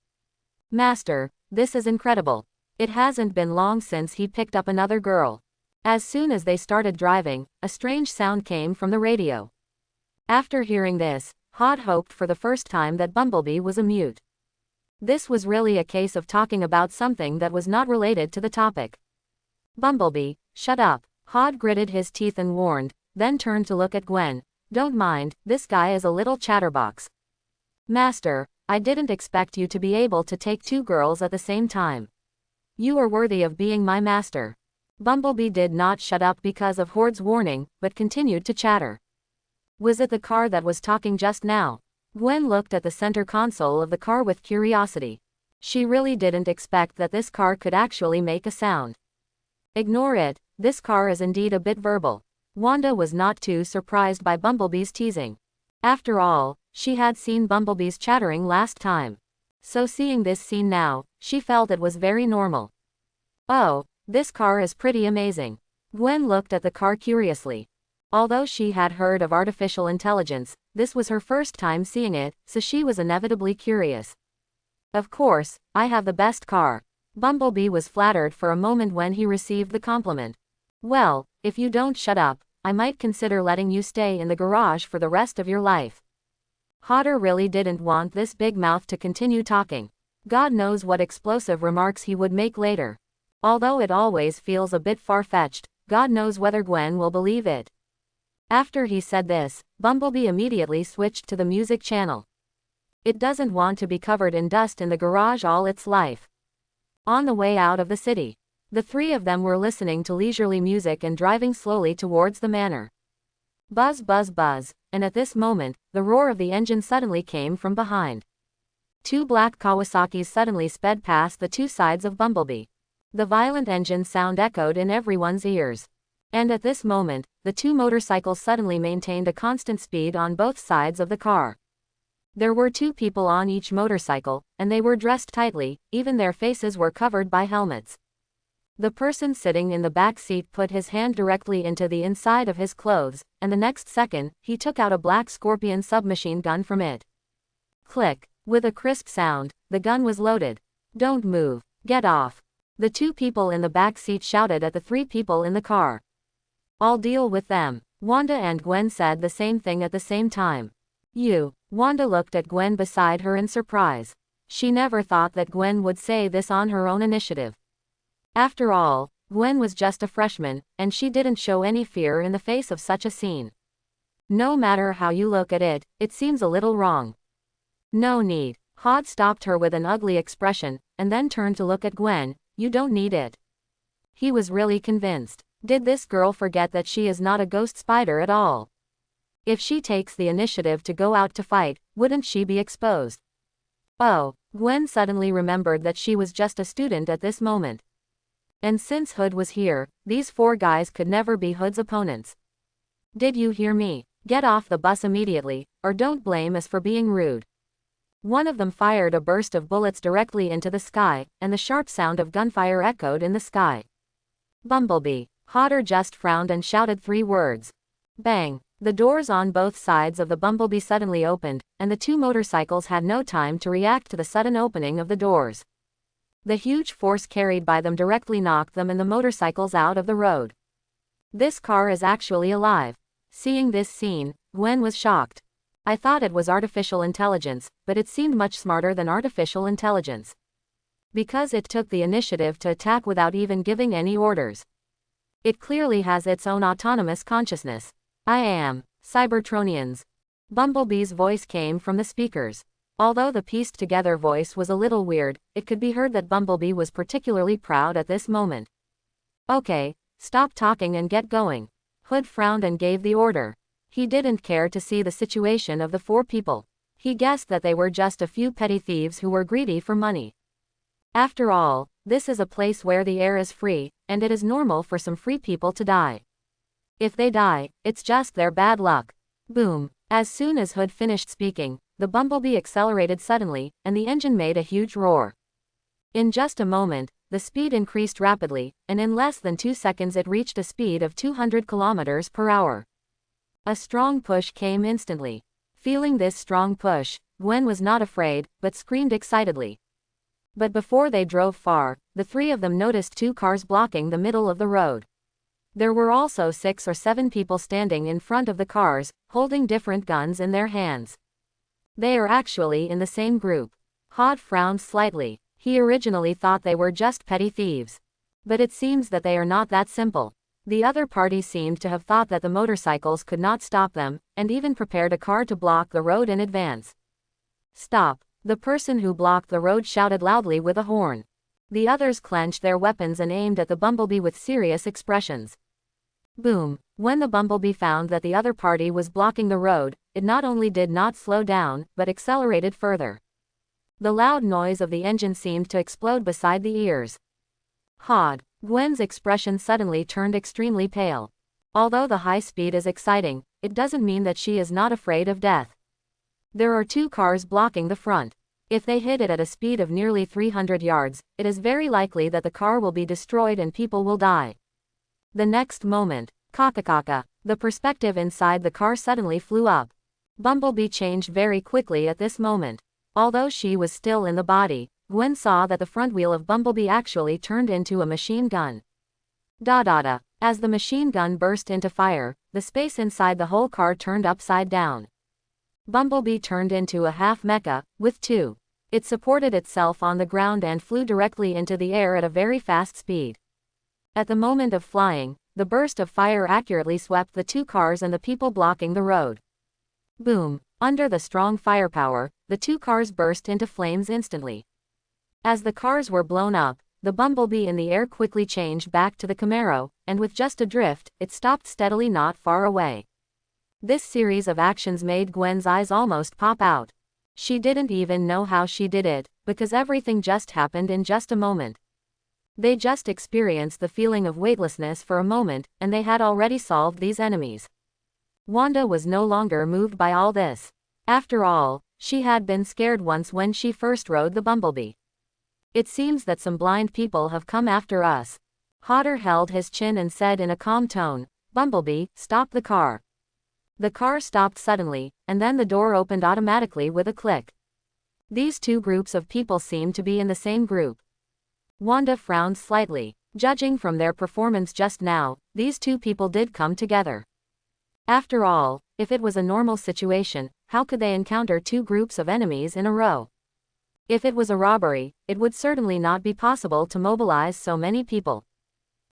Master, this is incredible. It hasn't been long since he picked up another girl. As soon as they started driving, a strange sound came from the radio. After hearing this, Hod hoped for the first time that Bumblebee was a mute. This was really a case of talking about something that was not related to the topic. Bumblebee, shut up. Hod gritted his teeth and warned, then turned to look at Gwen. Don't mind, this guy is a little chatterbox. Master, I didn't expect you to be able to take two girls at the same time. You are worthy of being my master. Bumblebee did not shut up because of Horde's warning, but continued to chatter. Was it the car that was talking just now? Gwen looked at the center console of the car with curiosity. She really didn't expect that this car could actually make a sound. Ignore it, this car is indeed a bit verbal. Wanda was not too surprised by Bumblebee's teasing. After all, she had seen Bumblebee's chattering last time. So seeing this scene now, she felt it was very normal. Oh, this car is pretty amazing. Gwen looked at the car curiously. Although she had heard of artificial intelligence, this was her first time seeing it, so she was inevitably curious. Of course, I have the best car. Bumblebee was flattered for a moment when he received the compliment. Well, if you don't shut up, I might consider letting you stay in the garage for the rest of your life. Hodder really didn't want this big mouth to continue talking. God knows what explosive remarks he would make later. Although it always feels a bit far-fetched, God knows whether Gwen will believe it. After he said this, Bumblebee immediately switched to the music channel. It doesn't want to be covered in dust in the garage all its life. On the way out of the city, the three of them were listening to leisurely music and driving slowly towards the manor. Buzz buzz buzz, and at this moment, the roar of the engine suddenly came from behind. Two black Kawasaki's suddenly sped past the two sides of Bumblebee. The violent engine sound echoed in everyone's ears. And at this moment, the two motorcycles suddenly maintained a constant speed on both sides of the car. There were two people on each motorcycle, and they were dressed tightly, even their faces were covered by helmets. The person sitting in the back seat put his hand directly into the inside of his clothes, and the next second, he took out a black Scorpion submachine gun from it. Click. With a crisp sound, the gun was loaded. Don't move. Get off. The two people in the back seat shouted at the three people in the car. I'll deal with them. Wanda and Gwen said the same thing at the same time. You. Wanda looked at Gwen beside her in surprise. She never thought that Gwen would say this on her own initiative. After all, Gwen was just a freshman, and she didn't show any fear in the face of such a scene. No matter how you look at it, it seems a little wrong. No need. Hod stopped her with an ugly expression, and then turned to look at Gwen. You don't need it. He was really convinced. Did this girl forget that she is not a ghost spider at all? If she takes the initiative to go out to fight, wouldn't she be exposed? Oh, Gwen suddenly remembered that she was just a student at this moment. And since Hood was here, these 4 guys could never be Hood's opponents. Did you hear me? Get off the bus immediately, or don't blame us for being rude. One of them fired a burst of bullets directly into the sky, and the sharp sound of gunfire echoed in the sky. Bumblebee. Hodder just frowned and shouted 3 words. Bang! The doors on both sides of the Bumblebee suddenly opened, and the 2 motorcycles had no time to react to the sudden opening of the doors. The huge force carried by them directly knocked them and the motorcycles out of the road. This car is actually alive. Seeing this scene, Gwen was shocked. I thought it was artificial intelligence, but it seemed much smarter than artificial intelligence. Because it took the initiative to attack without even giving any orders. It clearly has its own autonomous consciousness. I am Cybertronians. Bumblebee's voice came from the speakers. Although the pieced-together voice was a little weird, it could be heard that Bumblebee was particularly proud at this moment. Okay, stop talking and get going. Hood frowned and gave the order. He didn't care to see the situation of the 4 people. He guessed that they were just a few petty thieves who were greedy for money. After all, this is a place where the air is free, and it is normal for some free people to die. If they die, it's just their bad luck. Boom. As soon as Hood finished speaking, the Bumblebee accelerated suddenly, and the engine made a huge roar. In just a moment, the speed increased rapidly, and in less than 2 seconds it reached a speed of 200 kilometers per hour. A strong push came instantly. Feeling this strong push, Gwen was not afraid, but screamed excitedly. But before they drove far, the 3 of them noticed 2 cars blocking the middle of the road. There were also 6 or 7 people standing in front of the cars, holding different guns in their hands. They are actually in the same group. Hod frowned slightly. He originally thought they were just petty thieves. But it seems that they are not that simple. The other party seemed to have thought that the motorcycles could not stop them, and even prepared a car to block the road in advance. Stop! The person who blocked the road shouted loudly with a horn. The others clenched their weapons and aimed at the Bumblebee with serious expressions. Boom! When the Bumblebee found that the other party was blocking the road, it not only did not slow down, but accelerated further. The loud noise of the engine seemed to explode beside the ears. Hod. Gwen's expression suddenly turned extremely pale. Although the high speed is exciting, it doesn't mean that she is not afraid of death. There are 2 cars blocking the front. If they hit it at a speed of nearly 300 yards, it is very likely that the car will be destroyed and people will die. The next moment, Kakakaka, the perspective inside the car suddenly flew up. Bumblebee changed very quickly at this moment. Although she was still in the body, Gwen saw that the front wheel of Bumblebee actually turned into a machine gun. Da-da-da. As the machine gun burst into fire, the space inside the whole car turned upside down. Bumblebee turned into a half-mecha, with 2. It supported itself on the ground and flew directly into the air at a very fast speed. At the moment of flying, the burst of fire accurately swept the 2 cars and the people blocking the road. Boom! Under the strong firepower, the 2 cars burst into flames instantly. As the cars were blown up, the Bumblebee in the air quickly changed back to the Camaro, and with just a drift, it stopped steadily not far away. This series of actions made Gwen's eyes almost pop out. She didn't even know how she did it, because everything just happened in just a moment. They just experienced the feeling of weightlessness for a moment, and they had already solved these enemies. Wanda was no longer moved by all this. After all, she had been scared once when she first rode the Bumblebee. It seems that some blind people have come after us. Hodder held his chin and said in a calm tone, "Bumblebee, stop the car." The car stopped suddenly, and then the door opened automatically with a click. These 2 groups of people seemed to be in the same group. Wanda frowned slightly. Judging from their performance just now, these 2 people did come together. After all, if it was a normal situation, how could they encounter two groups of enemies in a row? If it was a robbery, it would certainly not be possible to mobilize so many people.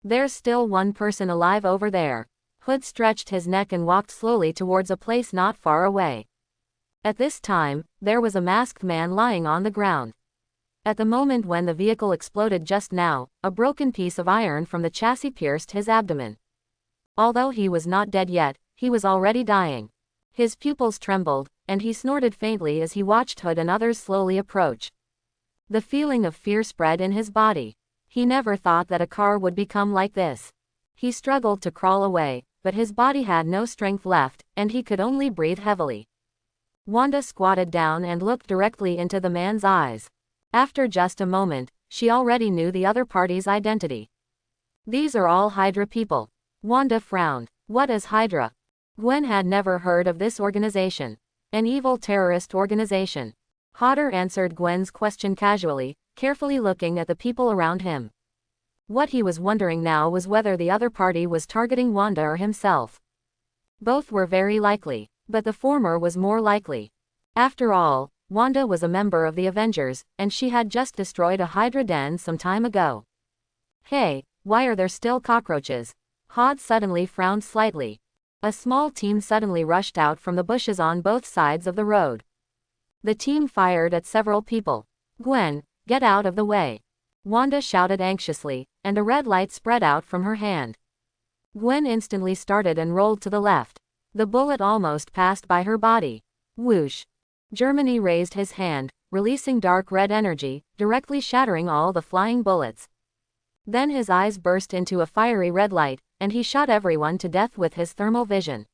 There's still one person alive over there. Hood stretched his neck and walked slowly towards a place not far away. At this time, there was a masked man lying on the ground. At the moment when the vehicle exploded just now, a broken piece of iron from the chassis pierced his abdomen. Although he was not dead yet, he was already dying. His pupils trembled, and he snorted faintly as he watched Hood and others slowly approach. The feeling of fear spread in his body. He never thought that a car would become like this. He struggled to crawl away, but his body had no strength left, and he could only breathe heavily. Wanda squatted down and looked directly into the man's eyes. After just a moment, she already knew the other party's identity. These are all Hydra people. Wanda frowned. What is Hydra? Gwen had never heard of this organization. An evil terrorist organization. Hodder answered Gwen's question casually, carefully looking at the people around him. What he was wondering now was whether the other party was targeting Wanda or himself. Both were very likely, but the former was more likely. After all, Wanda was a member of the Avengers, and she had just destroyed a Hydra den some time ago. Hey, why are there still cockroaches? Hod suddenly frowned slightly. A small team suddenly rushed out from the bushes on both sides of the road. The team fired at several people. Gwen, get out of the way. Wanda shouted anxiously, and a red light spread out from her hand. Gwen instantly started and rolled to the left. The bullet almost passed by her body. Whoosh. Germany raised his hand, releasing dark red energy, directly shattering all the flying bullets. Then his eyes burst into a fiery red light, and he shot everyone to death with his thermal vision.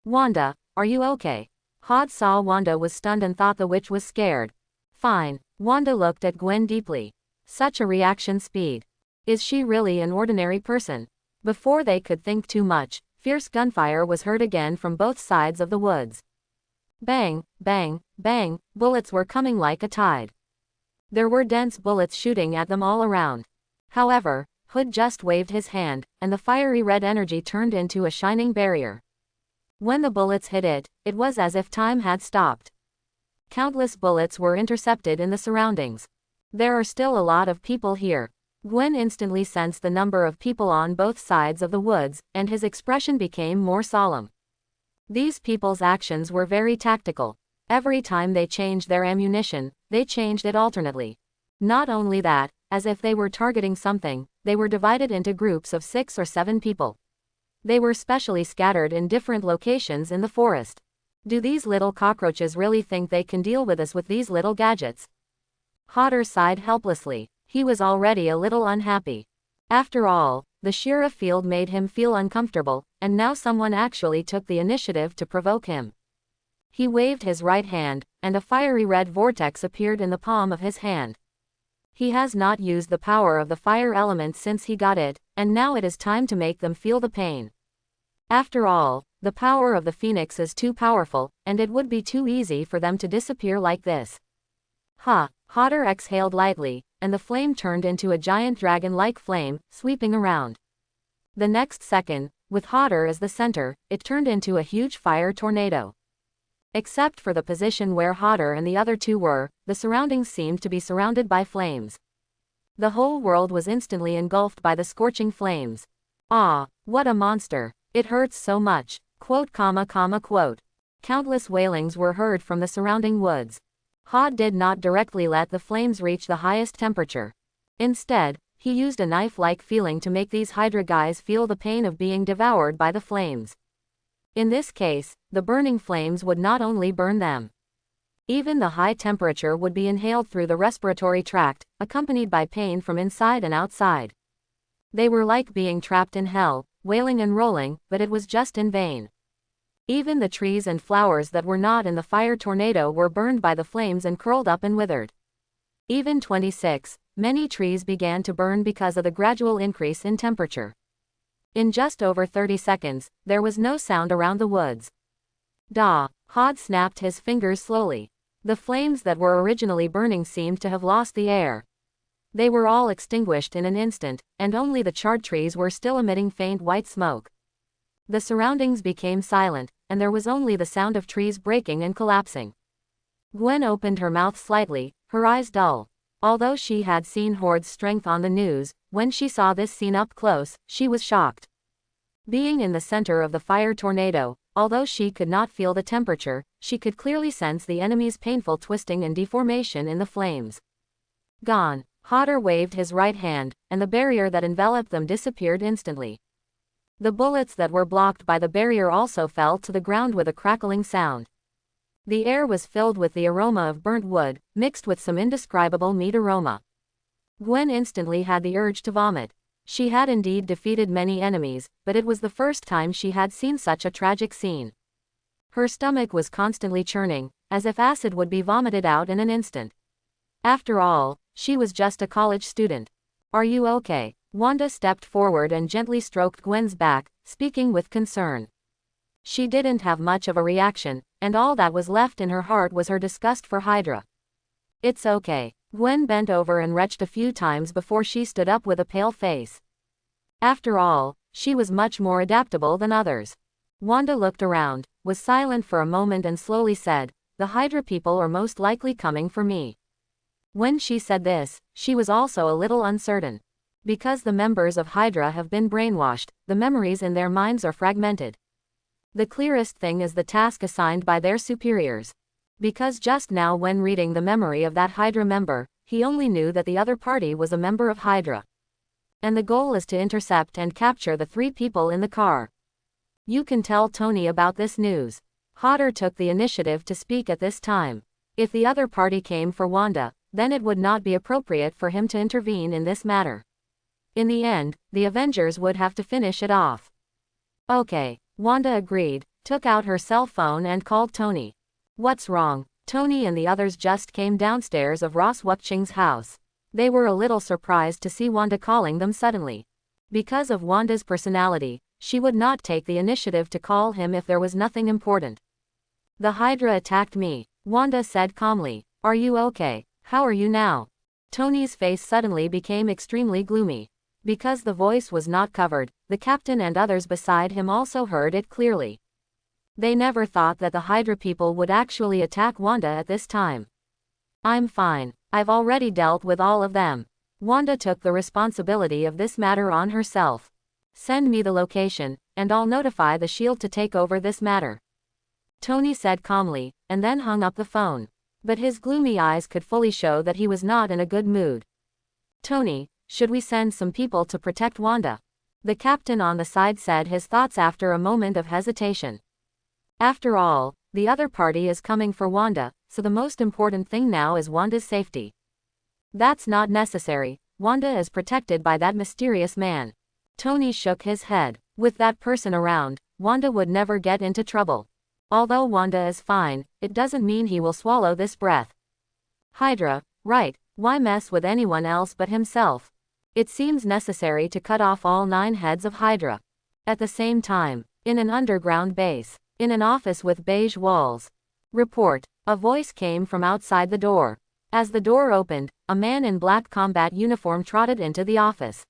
Wanda, are you okay? Hod saw Wanda was stunned and thought the witch was scared. Fine. Wanda looked at Gwen deeply. Such a reaction speed. Is she really an ordinary person? Before they could think too much, fierce gunfire was heard again from both sides of the woods. Bang, bang, bang, bullets were coming like a tide. There were dense bullets shooting at them all around. However, Hood just waved his hand, and the fiery red energy turned into a shining barrier. When the bullets hit it, it was as if time had stopped. Countless bullets were intercepted in the surroundings. There are still a lot of people here. Gwen instantly sensed the number of people on both sides of the woods, and his expression became more solemn. These people's actions were very tactical. Every time they changed their ammunition, they changed it alternately. Not only that, as if they were targeting something, they were divided into groups of 6 or 7 people. They were specially scattered in different locations in the forest. Do these little cockroaches really think they can deal with us with these little gadgets? Hodder sighed helplessly. He was already a little unhappy. After all, the Shira field made him feel uncomfortable, and now someone actually took the initiative to provoke him. He waved his right hand, and a fiery red vortex appeared in the palm of his hand. He has not used the power of the fire element since he got it, and now it is time to make them feel the pain. After all, the power of the Phoenix is too powerful, and it would be too easy for them to disappear like this. Ha! Hodder exhaled lightly, and the flame turned into a giant dragon-like flame, sweeping around. The next second, with Hodder as the center, it turned into a huge fire tornado. Except for the position where Hodder and the other two were, the surroundings seemed to be surrounded by flames. The whole world was instantly engulfed by the scorching flames. Ah, what a monster. It hurts so much. Quote. Countless wailings were heard from the surrounding woods. Hod did not directly let the flames reach the highest temperature. Instead, he used a knife-like feeling to make these Hydra guys feel the pain of being devoured by the flames. In this case, the burning flames would not only burn them. Even the high temperature would be inhaled through the respiratory tract, accompanied by pain from inside and outside. They were like being trapped in hell, wailing and rolling, but it was just in vain. Even the trees and flowers that were not in the fire tornado were burned by the flames and curled up and withered. Even 26, many trees began to burn because of the gradual increase in temperature. In just over 30 seconds, there was no sound around the woods. Hod snapped his fingers slowly. The flames that were originally burning seemed to have lost the air. They were all extinguished in an instant, and only the charred trees were still emitting faint white smoke. The surroundings became silent, and there was only the sound of trees breaking and collapsing. Gwen opened her mouth slightly, her eyes dull. Although she had seen Horde's strength on the news, when she saw this scene up close, she was shocked. Being in the center of the fire tornado, although she could not feel the temperature, she could clearly sense the enemy's painful twisting and deformation in the flames. Gone. Hodder waved his right hand, and the barrier that enveloped them disappeared instantly. The bullets that were blocked by the barrier also fell to the ground with a crackling sound. The air was filled with the aroma of burnt wood, mixed with some indescribable meat aroma. Gwen instantly had the urge to vomit. She had indeed defeated many enemies, but it was the first time she had seen such a tragic scene. Her stomach was constantly churning, as if acid would be vomited out in an instant. After all, she was just a college student. "Are you okay?" Wanda stepped forward and gently stroked Gwen's back, speaking with concern. She didn't have much of a reaction, and all that was left in her heart was her disgust for Hydra. "It's okay." Gwen bent over and retched a few times before she stood up with a pale face. After all, she was much more adaptable than others. Wanda looked around, was silent for a moment and slowly said, "The Hydra people are most likely coming for me." When she said this, she was also a little uncertain. Because the members of Hydra have been brainwashed, the memories in their minds are fragmented. The clearest thing is the task assigned by their superiors. Because just now when reading the memory of that Hydra member, he only knew that the other party was a member of Hydra. And the goal is to intercept and capture the 3 people in the car. "You can tell Tony about this news." Hodder took the initiative to speak at this time. If the other party came for Wanda, then it would not be appropriate for him to intervene in this matter. In the end, the Avengers would have to finish it off. "Okay," Wanda agreed, took out her cell phone and called Tony. "What's wrong?" Tony and the others just came downstairs of Ross Wuching's house. They were a little surprised to see Wanda calling them suddenly. Because of Wanda's personality, she would not take the initiative to call him if there was nothing important. "The Hydra attacked me," Wanda said calmly. "Are you okay? How are you now?" Tony's face suddenly became extremely gloomy. Because the voice was not covered, the captain and others beside him also heard it clearly. They never thought that the Hydra people would actually attack Wanda at this time. "I'm fine. I've already dealt with all of them." Wanda took the responsibility of this matter on herself. "Send me the location, and I'll notify the SHIELD to take over this matter," Tony said calmly, and then hung up the phone. But his gloomy eyes could fully show that he was not in a good mood. "Tony, should we send some people to protect Wanda?" The captain on the side said his thoughts after a moment of hesitation. After all, the other party is coming for Wanda, so the most important thing now is Wanda's safety. "That's not necessary. Wanda is protected by that mysterious man." Tony shook his head. With that person around, Wanda would never get into trouble. Although Wanda is fine, it doesn't mean he will swallow this breath. Hydra, right, why mess with anyone else but himself? It seems necessary to cut off all 9 heads of Hydra. At the same time, in an underground base, in an office with beige walls. Report. A voice came from outside the door. As the door opened, a man in black combat uniform trotted into the office.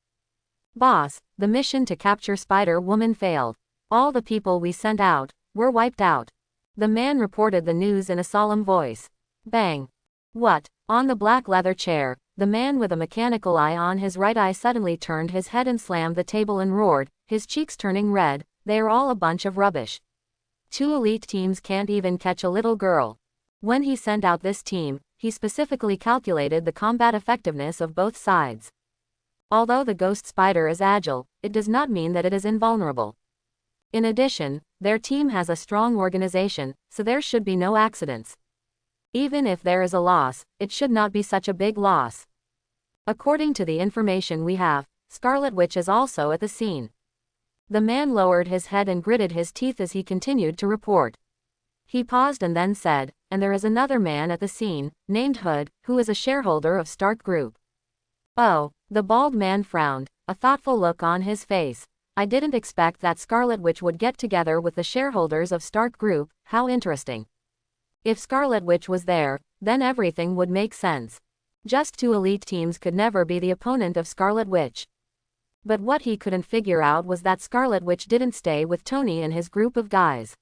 "Boss, the mission to capture Spider-Woman failed. All the people we sent out were wiped out." The man reported the news in a solemn voice. Bang. "What?" On the black leather chair, the man with a mechanical eye on his right eye suddenly turned his head and slammed the table and roared, his cheeks turning red, "They're all a bunch of rubbish. 2 elite teams can't even catch a little girl." When he sent out this team, he specifically calculated the combat effectiveness of both sides. Although the ghost spider is agile, it does not mean that it is invulnerable. In addition, their team has a strong organization, so there should be no accidents. Even if there is a loss, it should not be such a big loss. According to the information we have, Scarlet Witch is also at the scene. The man lowered his head and gritted his teeth as he continued to report. He paused and then said, "And there is another man at the scene, named Hood, who is a shareholder of Stark Group." "Oh," the bald man frowned, a thoughtful look on his face. "I didn't expect that Scarlet Witch would get together with the shareholders of Stark Group. How interesting." If Scarlet Witch was there, then everything would make sense. Just 2 elite teams could never be the opponent of Scarlet Witch. But what he couldn't figure out was that Scarlet Witch didn't stay with Tony and his group of guys.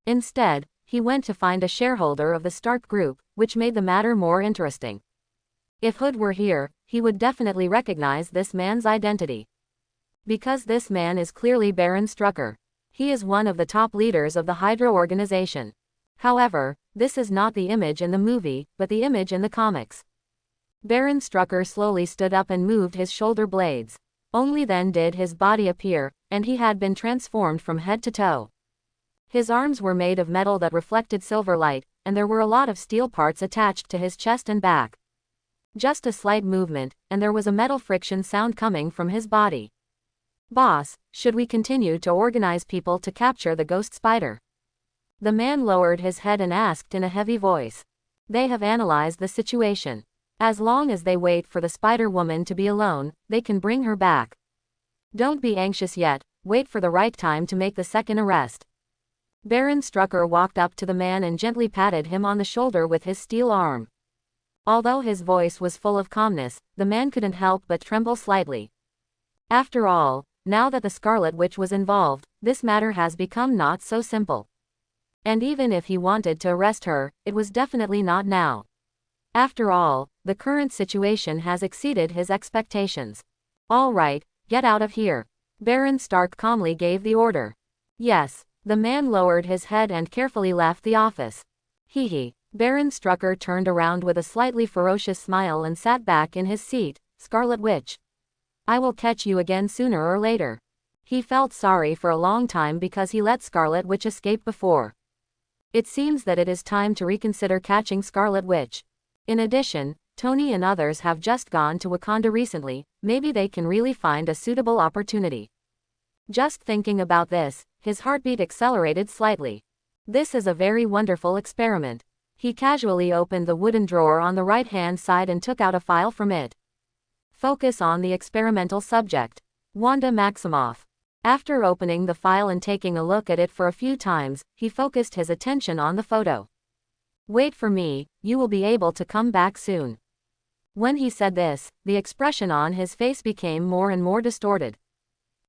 Instead, he went to find a shareholder of the Stark Group, which made the matter more interesting. If Hood were here, he would definitely recognize this man's identity. Because this man is clearly Baron Strucker. He is one of the top leaders of the Hydra organization. However, this is not the image in the movie, but the image in the comics. Baron Strucker slowly stood up and moved his shoulder blades. Only then did his body appear, and he had been transformed from head to toe. His arms were made of metal that reflected silver light, and there were a lot of steel parts attached to his chest and back. Just a slight movement, and there was a metal friction sound coming from his body. "Boss, should we continue to organize people to capture the ghost spider?" The man lowered his head and asked in a heavy voice. "They have analyzed the situation. As long as they wait for the Spider-Woman to be alone, they can bring her back. Don't be anxious yet, wait for the right time to make the second arrest." Baron Strucker walked up to the man and gently patted him on the shoulder with his steel arm. Although his voice was full of calmness, the man couldn't help but tremble slightly. After all, now that the Scarlet Witch was involved, this matter has become not so simple. And even if he wanted to arrest her, it was definitely not now. After all, the current situation has exceeded his expectations. "All right, get out of here." Baron Stark calmly gave the order. "Yes." The man lowered his head and carefully left the office. Hee. Baron Strucker turned around with a slightly ferocious smile and sat back in his seat. "Scarlet Witch. I will catch you again sooner or later." He felt sorry for a long time because he let Scarlet Witch escape before. It seems that it is time to reconsider catching Scarlet Witch. In addition, Tony and others have just gone to Wakanda recently, maybe they can really find a suitable opportunity. Just thinking about this, his heartbeat accelerated slightly. This is a very wonderful experiment. He casually opened the wooden drawer on the right-hand side and took out a file from it. Focus on the experimental subject. Wanda Maximoff. After opening the file and taking a look at it for a few times, he focused his attention on the photo. "Wait for me, you will be able to come back soon." When he said this, the expression on his face became more and more distorted.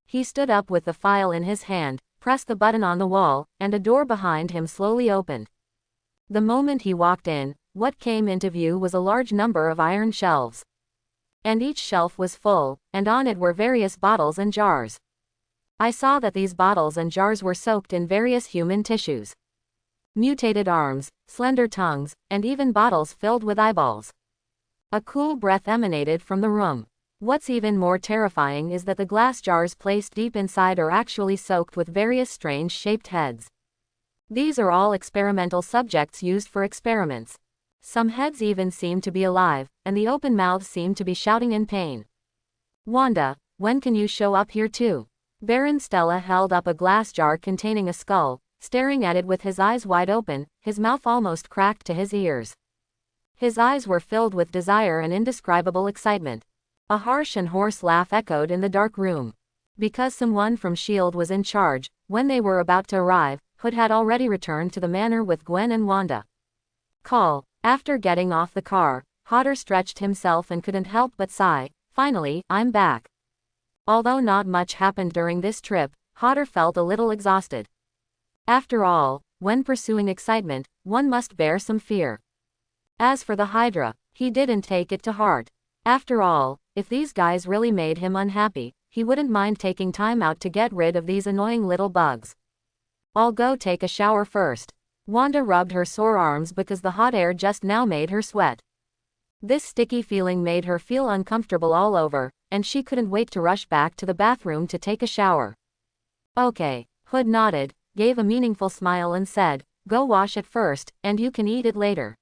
He stood up with the file in his hand, pressed the button on the wall, and a door behind him slowly opened. The moment he walked in, what came into view was a large number of iron shelves. And each shelf was full, and on it were various bottles and jars. I saw that these bottles and jars were soaked in various human tissues. Mutated arms, slender tongues, and even bottles filled with eyeballs. A cool breath emanated from the room. What's even more terrifying is that the glass jars placed deep inside are actually soaked with various strange shaped heads. These are all experimental subjects used for experiments. Some heads even seem to be alive, and the open mouths seem to be shouting in pain. "Wanda, when can you show up here too?" Baron Stella held up a glass jar containing a skull, staring at it with his eyes wide open, his mouth almost cracked to his ears. His eyes were filled with desire and indescribable excitement. A harsh and hoarse laugh echoed in the dark room. Because someone from S.H.I.E.L.D. was in charge, when they were about to arrive, Hood had already returned to the manor with Gwen and Wanda. After getting off the car, Hodder stretched himself and couldn't help but sigh. "Finally, I'm back." Although not much happened during this trip, Hodder felt a little exhausted. After all, when pursuing excitement, one must bear some fear. As for the Hydra, he didn't take it to heart. After all, if these guys really made him unhappy, he wouldn't mind taking time out to get rid of these annoying little bugs. "I'll go take a shower first." Wanda rubbed her sore arms because the hot air just now made her sweat. This sticky feeling made her feel uncomfortable all over, and she couldn't wait to rush back to the bathroom to take a shower. "Okay." Hood nodded, gave a meaningful smile and said, "Go wash it first, and you can eat it later."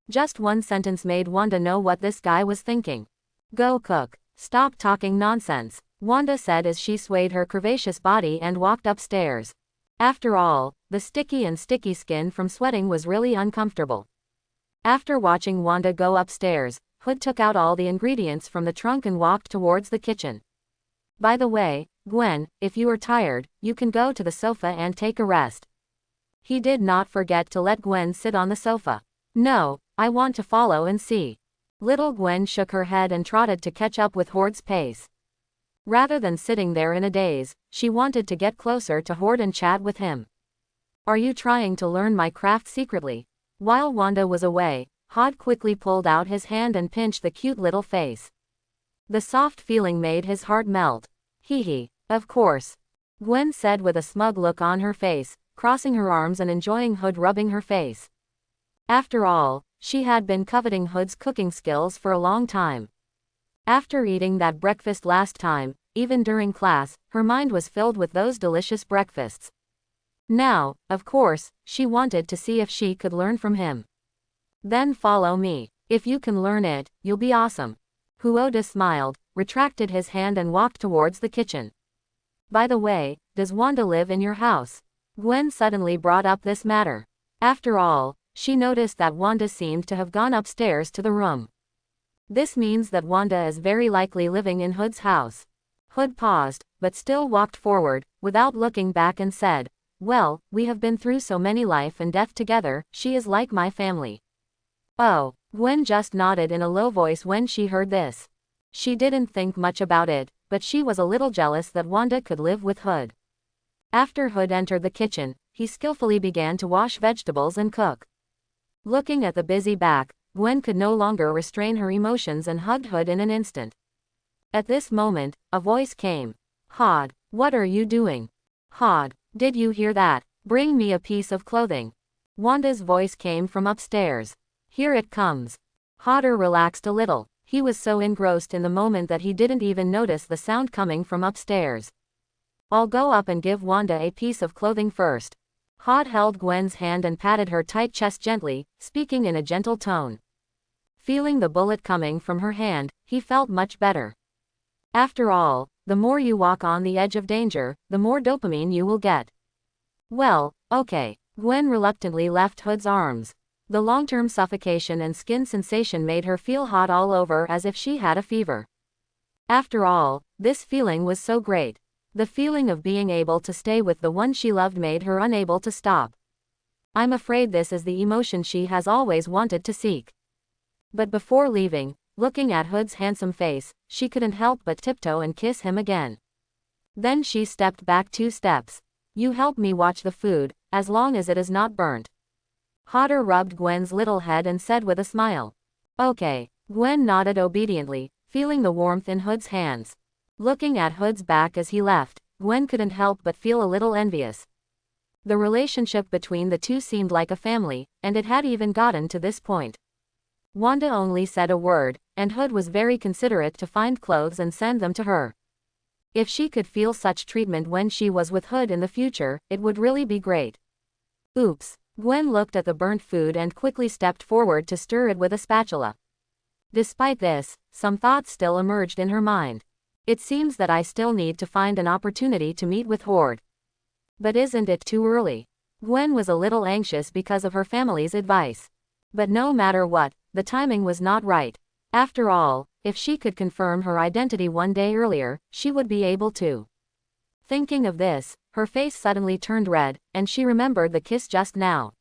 Just one sentence made Wanda know what this guy was thinking. "Go cook. Stop talking nonsense," Wanda said as she swayed her curvaceous body and walked upstairs. After all, the sticky skin from sweating was really uncomfortable. After watching Wanda go upstairs, Hood took out all the ingredients from the trunk and walked towards the kitchen. "By the way, Gwen, if you are tired, you can go to the sofa and take a rest." He did not forget to let Gwen sit on the sofa. "No, I want to follow and see." Little Gwen shook her head and trotted to catch up with Hood's pace. Rather than sitting there in a daze, she wanted to get closer to Horde and chat with him. Are you trying to learn my craft secretly? While Wanda was away, Hod quickly pulled out his hand and pinched the cute little face. The soft feeling made his heart melt. Hee hee, of course, Gwen said with a smug look on her face, crossing her arms and enjoying Hood rubbing her face. After all, she had been coveting Hood's cooking skills for a long time. After eating that breakfast last time, even during class, her mind was filled with those delicious breakfasts. Now, of course, she wanted to see if she could learn from him. Then follow me. If you can learn it, you'll be awesome. Huoda smiled, retracted his hand and walked towards the kitchen. By the way, does Wanda live in your house? Gwen suddenly brought up this matter. After all, she noticed that Wanda seemed to have gone upstairs to the room. This means that Wanda is very likely living in Hood's house. Hood paused, but still walked forward, without looking back and said, well, we have been through so many life and death together, she is like my family. Oh, Gwen just nodded in a low voice when she heard this. She didn't think much about it, but she was a little jealous that Wanda could live with Hood. After Hood entered the kitchen, he skillfully began to wash vegetables and cook. Looking at the busy back, Gwen could no longer restrain her emotions and hugged Hood in an instant. At this moment, a voice came. Hod, what are you doing? Hod, did you hear that? Bring me a piece of clothing. Wanda's voice came from upstairs. Here it comes. Hodder relaxed a little. He was so engrossed in the moment that he didn't even notice the sound coming from upstairs. I'll go up and give Wanda a piece of clothing first. Hod held Gwen's hand and patted her tight chest gently, speaking in a gentle tone. Feeling the bullet coming from her hand, he felt much better. After all, the more you walk on the edge of danger, the more dopamine you will get. Well, okay. Gwen reluctantly left Hood's arms. The long-term suffocation and skin sensation made her feel hot all over as if she had a fever. After all, this feeling was so great. The feeling of being able to stay with the one she loved made her unable to stop. I'm afraid this is the emotion she has always wanted to seek. But before leaving, looking at Hood's handsome face, she couldn't help but tiptoe and kiss him again. Then she stepped back 2 steps. You help me watch the food, as long as it is not burnt. Hodder rubbed Gwen's little head and said with a smile. Okay. Gwen nodded obediently, feeling the warmth in Hood's hands. Looking at Hood's back as he left, Gwen couldn't help but feel a little envious. The relationship between the two seemed like a family, and it had even gotten to this point. Wanda only said a word, and Hood was very considerate to find clothes and send them to her. If she could feel such treatment when she was with Hood in the future, it would really be great. Oops. Gwen looked at the burnt food and quickly stepped forward to stir it with a spatula. Despite this, some thoughts still emerged in her mind. It seems that I still need to find an opportunity to meet with Horde. But isn't it too early? Gwen was a little anxious because of her family's advice. But no matter what, the timing was not right. After all, if she could confirm her identity one day earlier, she would be able to. Thinking of this, her face suddenly turned red, and she remembered the kiss just now.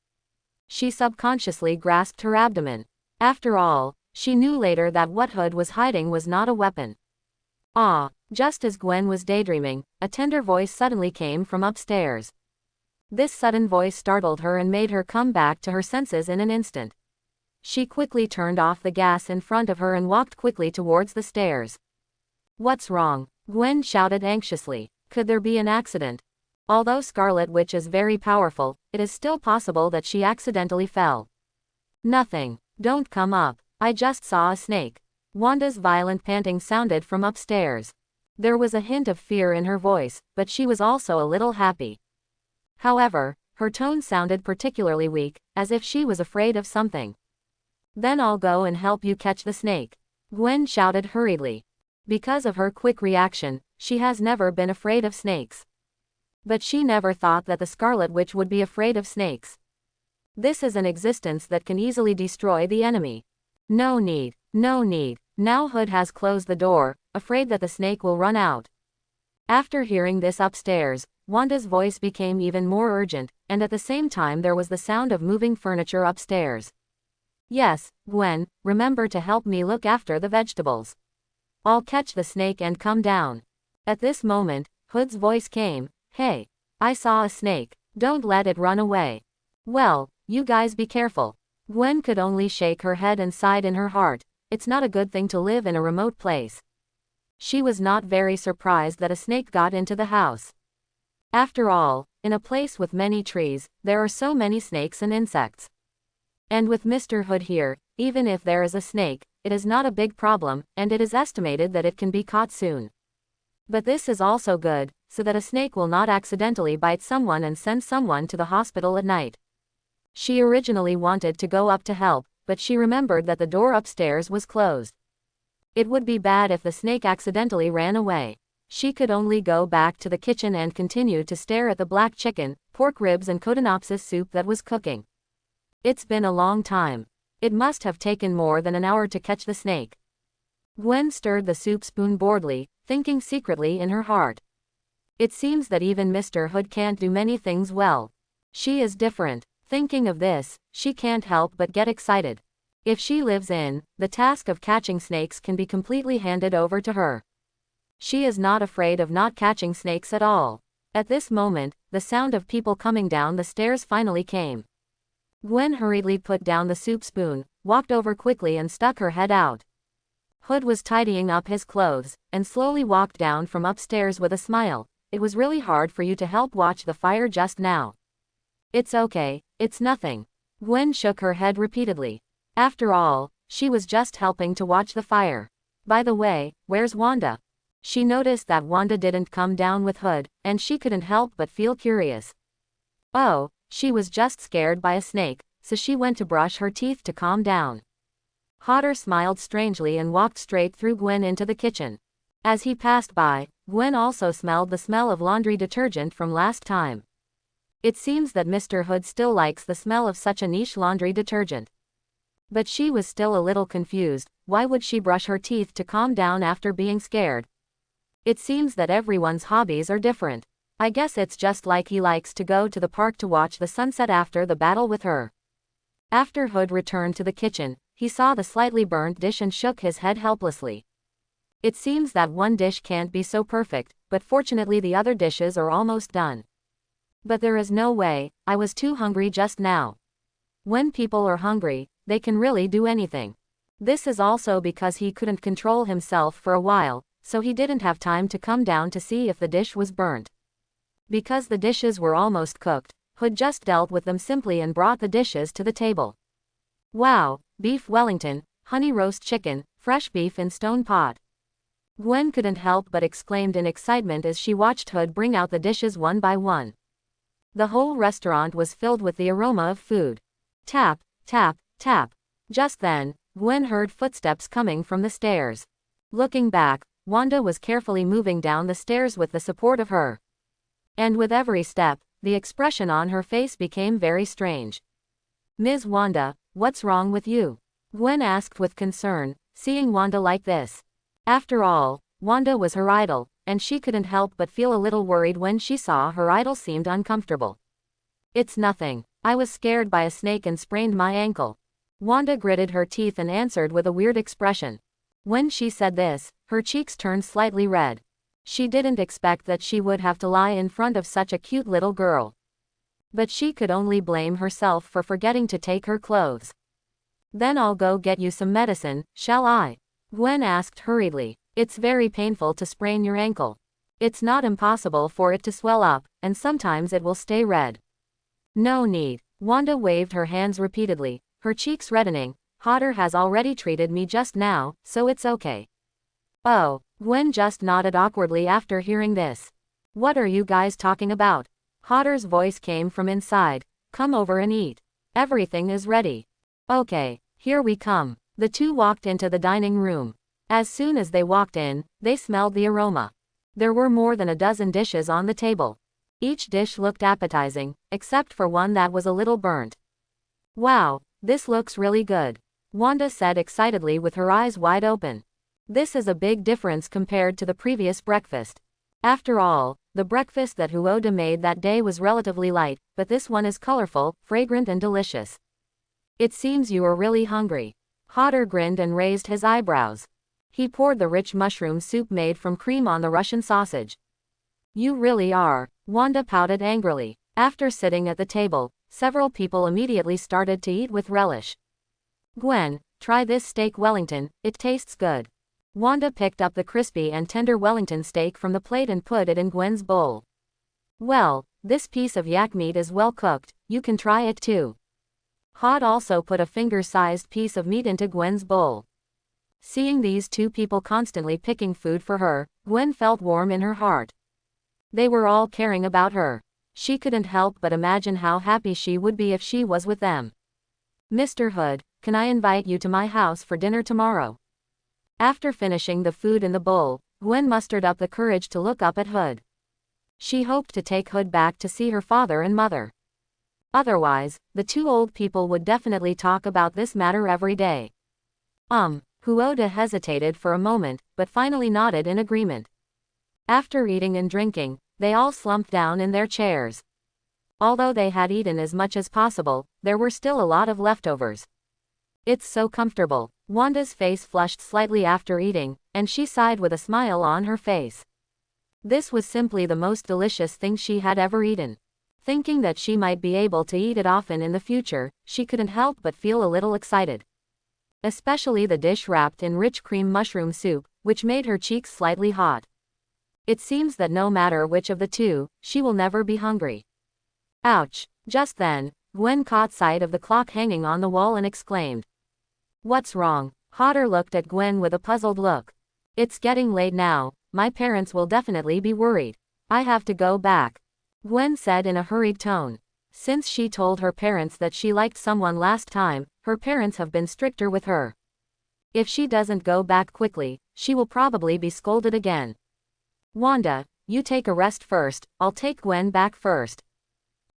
She subconsciously grasped her abdomen. After all, she knew later that what Hood was hiding was not a weapon. Ah, just as Gwen was daydreaming, a tender voice suddenly came from upstairs. This sudden voice startled her and made her come back to her senses in an instant. She quickly turned off the gas in front of her and walked quickly towards the stairs. What's wrong? Gwen shouted anxiously. Could there be an accident? Although Scarlet Witch is very powerful, it is still possible that she accidentally fell. Nothing. Don't come up. I just saw a snake. Wanda's violent panting sounded from upstairs. There was a hint of fear in her voice, but she was also a little happy. However, her tone sounded particularly weak, as if she was afraid of something. Then I'll go and help you catch the snake. Gwen shouted hurriedly. Because of her quick reaction, she has never been afraid of snakes. But she never thought that the Scarlet Witch would be afraid of snakes. This is an existence that can easily destroy the enemy. No need, no need. Now Hood has closed the door, afraid that the snake will run out. After hearing this upstairs, Wanda's voice became even more urgent, and at the same time there was the sound of moving furniture upstairs. Yes, Gwen, remember to help me look after the vegetables. I'll catch the snake and come down. At this moment, Hood's voice came, "Hey, I saw a snake. Don't let it run away." "Well, you guys be careful." Gwen could only shake her head and sighed in her heart. It's not a good thing to live in a remote place. She was not very surprised that a snake got into the house. After all, in a place with many trees, there are so many snakes and insects. And with Mr. Hood here, even if there is a snake, it is not a big problem, and it is estimated that it can be caught soon. But this is also good, so that a snake will not accidentally bite someone and send someone to the hospital at night. She originally wanted to go up to help, but she remembered that the door upstairs was closed. It would be bad if the snake accidentally ran away. She could only go back to the kitchen and continue to stare at the black chicken, pork ribs and codonopsis soup that was cooking. It's been a long time. It must have taken more than an hour to catch the snake. Gwen stirred the soup spoon boredly, thinking secretly in her heart. It seems that even Mr. Hood can't do many things well. She is different. Thinking of this, she can't help but get excited. If she lives in, the task of catching snakes can be completely handed over to her. She is not afraid of not catching snakes at all. At this moment, the sound of people coming down the stairs finally came. Gwen hurriedly put down the soup spoon, walked over quickly and stuck her head out. Hood was tidying up his clothes, and slowly walked down from upstairs with a smile. "It was really hard for you to help watch the fire just now." "It's okay, it's nothing." Gwen shook her head repeatedly. After all, she was just helping to watch the fire. By the way, where's Wanda? She noticed that Wanda didn't come down with Hood, and she couldn't help but feel curious. Oh, she was just scared by a snake, so she went to brush her teeth to calm down. Hodder smiled strangely and walked straight through Gwen into the kitchen. As he passed by, Gwen also smelled the smell of laundry detergent from last time. It seems that Mr. Hood still likes the smell of such a niche laundry detergent. But she was still a little confused. Why would she brush her teeth to calm down after being scared? It seems that everyone's hobbies are different. I guess it's just like he likes to go to the park to watch the sunset after the battle with her. After Hood returned to the kitchen, he saw the slightly burnt dish and shook his head helplessly. It seems that one dish can't be so perfect, but fortunately the other dishes are almost done. But there is no way, I was too hungry just now. When people are hungry, they can really do anything. This is also because he couldn't control himself for a while, so he didn't have time to come down to see if the dish was burnt. Because the dishes were almost cooked, Hood just dealt with them simply and brought the dishes to the table. Wow, beef Wellington, honey roast chicken, fresh beef in stone pot. Gwen couldn't help but exclaimed in excitement as she watched Hood bring out the dishes one by one. The whole restaurant was filled with the aroma of food. Tap, tap, tap. Just then, Gwen heard footsteps coming from the stairs. Looking back, Wanda was carefully moving down the stairs with the support of her. And with every step, the expression on her face became very strange. "Ms. Wanda, what's wrong with you?" Gwen asked with concern, seeing Wanda like this. After all, Wanda was her idol, and she couldn't help but feel a little worried when she saw her idol seemed uncomfortable. "It's nothing. I was scared by a snake and sprained my ankle." Wanda gritted her teeth and answered with a weird expression. When she said this, her cheeks turned slightly red. She didn't expect that she would have to lie in front of such a cute little girl. But she could only blame herself for forgetting to take her clothes. "Then I'll go get you some medicine, shall I?" Gwen asked hurriedly. "It's very painful to sprain your ankle. It's not impossible for it to swell up, and sometimes it will stay red." "No need." Wanda waved her hands repeatedly, her cheeks reddening. "Hodder has already treated me just now, so it's okay." "Oh." Gwen just nodded awkwardly after hearing this. "What are you guys talking about?" Hodder's voice came from inside. "Come over and eat. Everything is ready." "Okay, here we come." The two walked into the dining room. As soon as they walked in, they smelled the aroma. There were more than a dozen dishes on the table. Each dish looked appetizing, except for one that was a little burnt. "Wow, this looks really good," Wanda said excitedly with her eyes wide open. This is a big difference compared to the previous breakfast. After all, the breakfast that Huoda made that day was relatively light, but this one is colorful, fragrant and delicious. "It seems you are really hungry." Hodder grinned and raised his eyebrows. He poured the rich mushroom soup made from cream on the Russian sausage. You really are. Wanda pouted angrily. After sitting at the table, several people immediately started to eat with relish. Gwen, try this steak Wellington, it tastes good. Wanda picked up the crispy and tender Wellington steak from the plate and put it in Gwen's bowl. Well, this piece of yak meat is well cooked, you can try it too. Hod also put a finger-sized piece of meat into Gwen's bowl. Seeing these two people constantly picking food for her, Gwen felt warm in her heart. They were all caring about her. She couldn't help but imagine how happy she would be if she was with them. Mr. Hood, can I invite you to my house for dinner tomorrow? After finishing the food in the bowl, Gwen mustered up the courage to look up at Hood. She hoped to take Hood back to see her father and mother. Otherwise, the two old people would definitely talk about this matter every day. Huoda hesitated for a moment, but finally nodded in agreement. After eating and drinking, they all slumped down in their chairs. Although they had eaten as much as possible, there were still a lot of leftovers. It's so comfortable. Wanda's face flushed slightly after eating, and she sighed with a smile on her face. This was simply the most delicious thing she had ever eaten. Thinking that she might be able to eat it often in the future, she couldn't help but feel a little excited. Especially the dish wrapped in rich cream mushroom soup, which made her cheeks slightly hot. It seems that no matter which of the two, she will never be hungry. Ouch! Just then, Gwen caught sight of the clock hanging on the wall and exclaimed. What's wrong? Hodder looked at Gwen with a puzzled look. It's getting late now, my parents will definitely be worried. I have to go back. Gwen said in a hurried tone. Since she told her parents that she liked someone last time, her parents have been stricter with her. If she doesn't go back quickly, she will probably be scolded again. Wanda, you take a rest first, I'll take Gwen back first.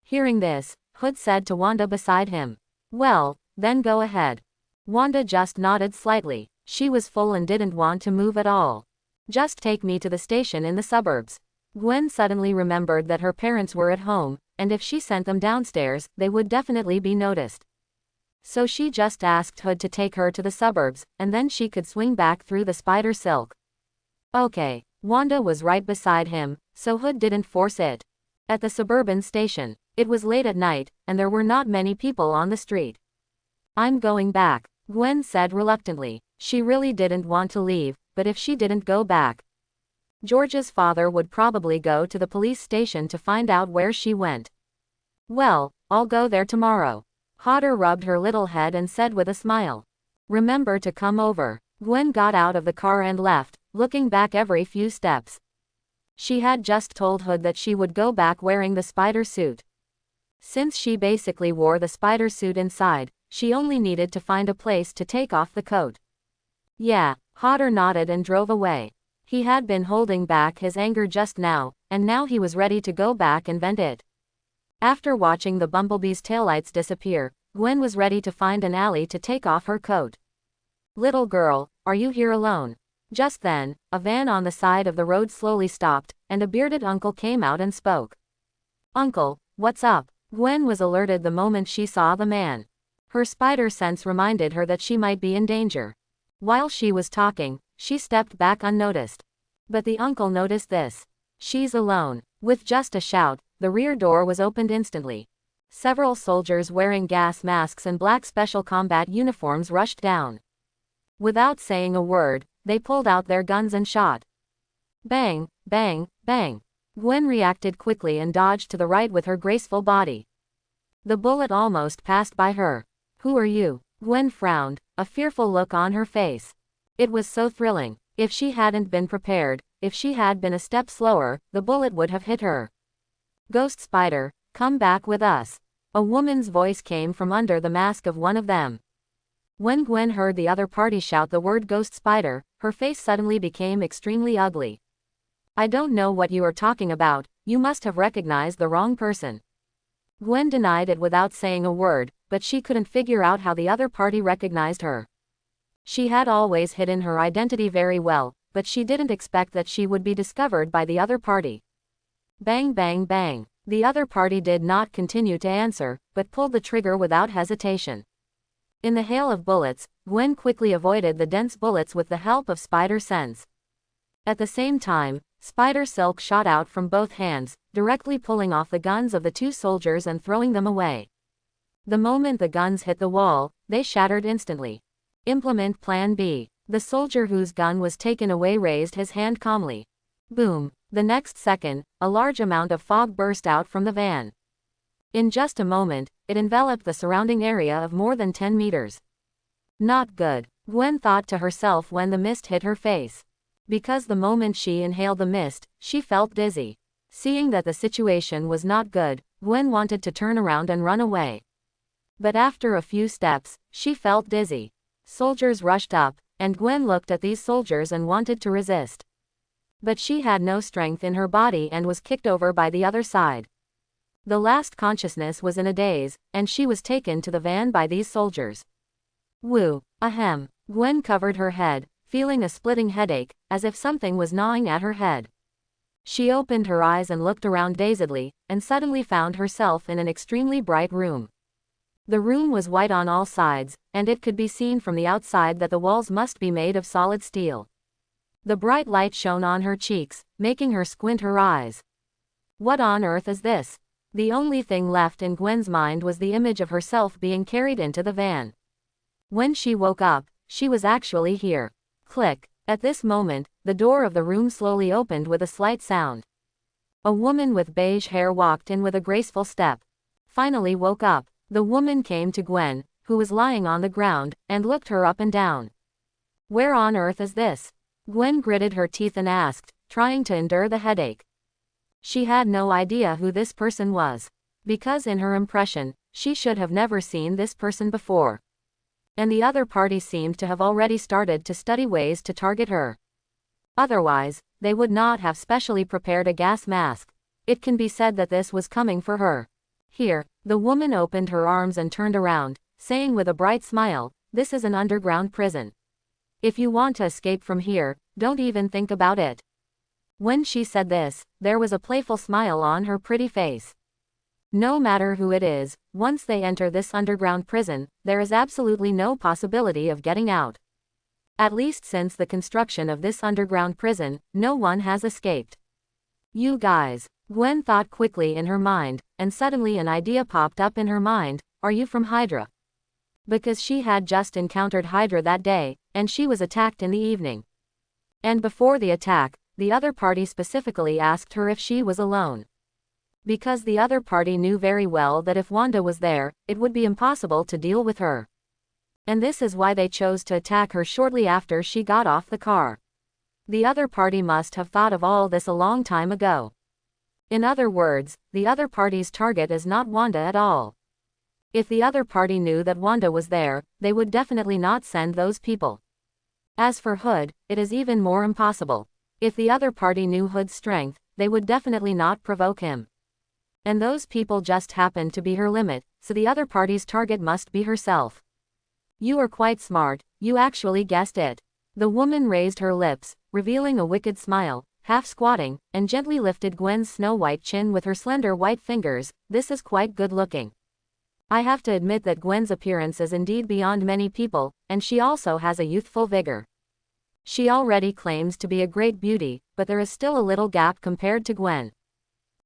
Hearing this, Hood said to Wanda beside him. Well, then go ahead. Wanda just nodded slightly. She was full and didn't want to move at all. Just take me to the station in the suburbs. Gwen suddenly remembered that her parents were at home, and if she sent them downstairs, they would definitely be noticed. So she just asked Hood to take her to the suburbs, and then she could swing back through the spider silk. Okay. Wanda was right beside him, so Hood didn't force it. At the suburban station, it was late at night, and there were not many people on the street. I'm going back, Gwen said reluctantly. She really didn't want to leave, but if she didn't go back, George's father would probably go to the police station to find out where she went. Well, I'll go there tomorrow. Hodder rubbed her little head and said with a smile. Remember to come over. Gwen got out of the car and left, looking back every few steps. She had just told Hood that she would go back wearing the spider suit. Since she basically wore the spider suit inside, she only needed to find a place to take off the coat. Yeah, Hodder nodded and drove away. He had been holding back his anger just now, and now he was ready to go back and vent it. After watching the Bumblebee's taillights disappear, Gwen was ready to find an alley to take off her coat. Little girl, are you here alone? Just then, a van on the side of the road slowly stopped, and a bearded uncle came out and spoke. Uncle, what's up? Gwen was alerted the moment she saw the man. Her spider sense reminded her that she might be in danger. While she was talking, she stepped back unnoticed. But the uncle noticed this. She's alone. With just a shout, the rear door was opened instantly. Several soldiers wearing gas masks and black special combat uniforms rushed down. Without saying a word, they pulled out their guns and shot. Bang, bang, bang. Gwen reacted quickly and dodged to the right with her graceful body. The bullet almost passed by her. Who are you? Gwen frowned, a fearful look on her face. It was so thrilling. If she hadn't been prepared, if she had been a step slower, the bullet would have hit her. Ghost Spider, come back with us. A woman's voice came from under the mask of one of them. When Gwen heard the other party shout the word Ghost Spider, her face suddenly became extremely ugly. I don't know what you are talking about, you must have recognized the wrong person. Gwen denied it without saying a word, but she couldn't figure out how the other party recognized her. She had always hidden her identity very well, but she didn't expect that she would be discovered by the other party. Bang bang bang. The other party did not continue to answer, but pulled the trigger without hesitation. In the hail of bullets, Gwen quickly avoided the dense bullets with the help of spider sense. At the same time, spider silk shot out from both hands, directly pulling off the guns of the two soldiers and throwing them away. The moment the guns hit the wall, they shattered instantly. Implement Plan B. The soldier whose gun was taken away raised his hand calmly. Boom. The next second, a large amount of fog burst out from the van. In just a moment, it enveloped the surrounding area of more than 10 meters. Not good, Gwen thought to herself when the mist hit her face. Because the moment she inhaled the mist, she felt dizzy. Seeing that the situation was not good, Gwen wanted to turn around and run away. But after a few steps, she felt dizzy. Soldiers rushed up, and Gwen looked at these soldiers and wanted to resist. But she had no strength in her body and was kicked over by the other side. The last consciousness was in a daze, and she was taken to the van by these soldiers. Woo, ahem. Gwen covered her head, feeling a splitting headache, as if something was gnawing at her head. She opened her eyes and looked around dazedly, and suddenly found herself in an extremely bright room. The room was white on all sides, and it could be seen from the outside that the walls must be made of solid steel. The bright light shone on her cheeks, making her squint her eyes. What on earth is this? The only thing left in Gwen's mind was the image of herself being carried into the van. When she woke up, she was actually here. Click. At this moment, the door of the room slowly opened with a slight sound. A woman with beige hair walked in with a graceful step. Finally woke up. The woman came to Gwen, who was lying on the ground, and looked her up and down. Where on earth is this? Gwen gritted her teeth and asked, trying to endure the headache. She had no idea who this person was. Because in her impression, she should have never seen this person before. And the other party seemed to have already started to study ways to target her. Otherwise, they would not have specially prepared a gas mask. It can be said that this was coming for her. Here, the woman opened her arms and turned around, saying with a bright smile, "This is an underground prison. If you want to escape from here, don't even think about it." When she said this, there was a playful smile on her pretty face. No matter who it is, once they enter this underground prison, there is absolutely no possibility of getting out. At least since the construction of this underground prison, no one has escaped. You guys, Gwen thought quickly in her mind, and suddenly an idea popped up in her mind, are you from Hydra? Because she had just encountered Hydra that day, and she was attacked in the evening. And before the attack, the other party specifically asked her if she was alone. Because the other party knew very well that if Wanda was there, it would be impossible to deal with her. And this is why they chose to attack her shortly after she got off the car. The other party must have thought of all this a long time ago. In other words, the other party's target is not Wanda at all. If the other party knew that Wanda was there, they would definitely not send those people. As for Hood, it is even more impossible. If the other party knew Hood's strength, they would definitely not provoke him. And those people just happened to be her limit, so the other party's target must be herself. You are quite smart, you actually guessed it. The woman raised her lips, revealing a wicked smile, half squatting, and gently lifted Gwen's snow-white chin with her slender white fingers. This is quite good looking. I have to admit that Gwen's appearance is indeed beyond many people, and she also has a youthful vigor. She already claims to be a great beauty, but there is still a little gap compared to Gwen.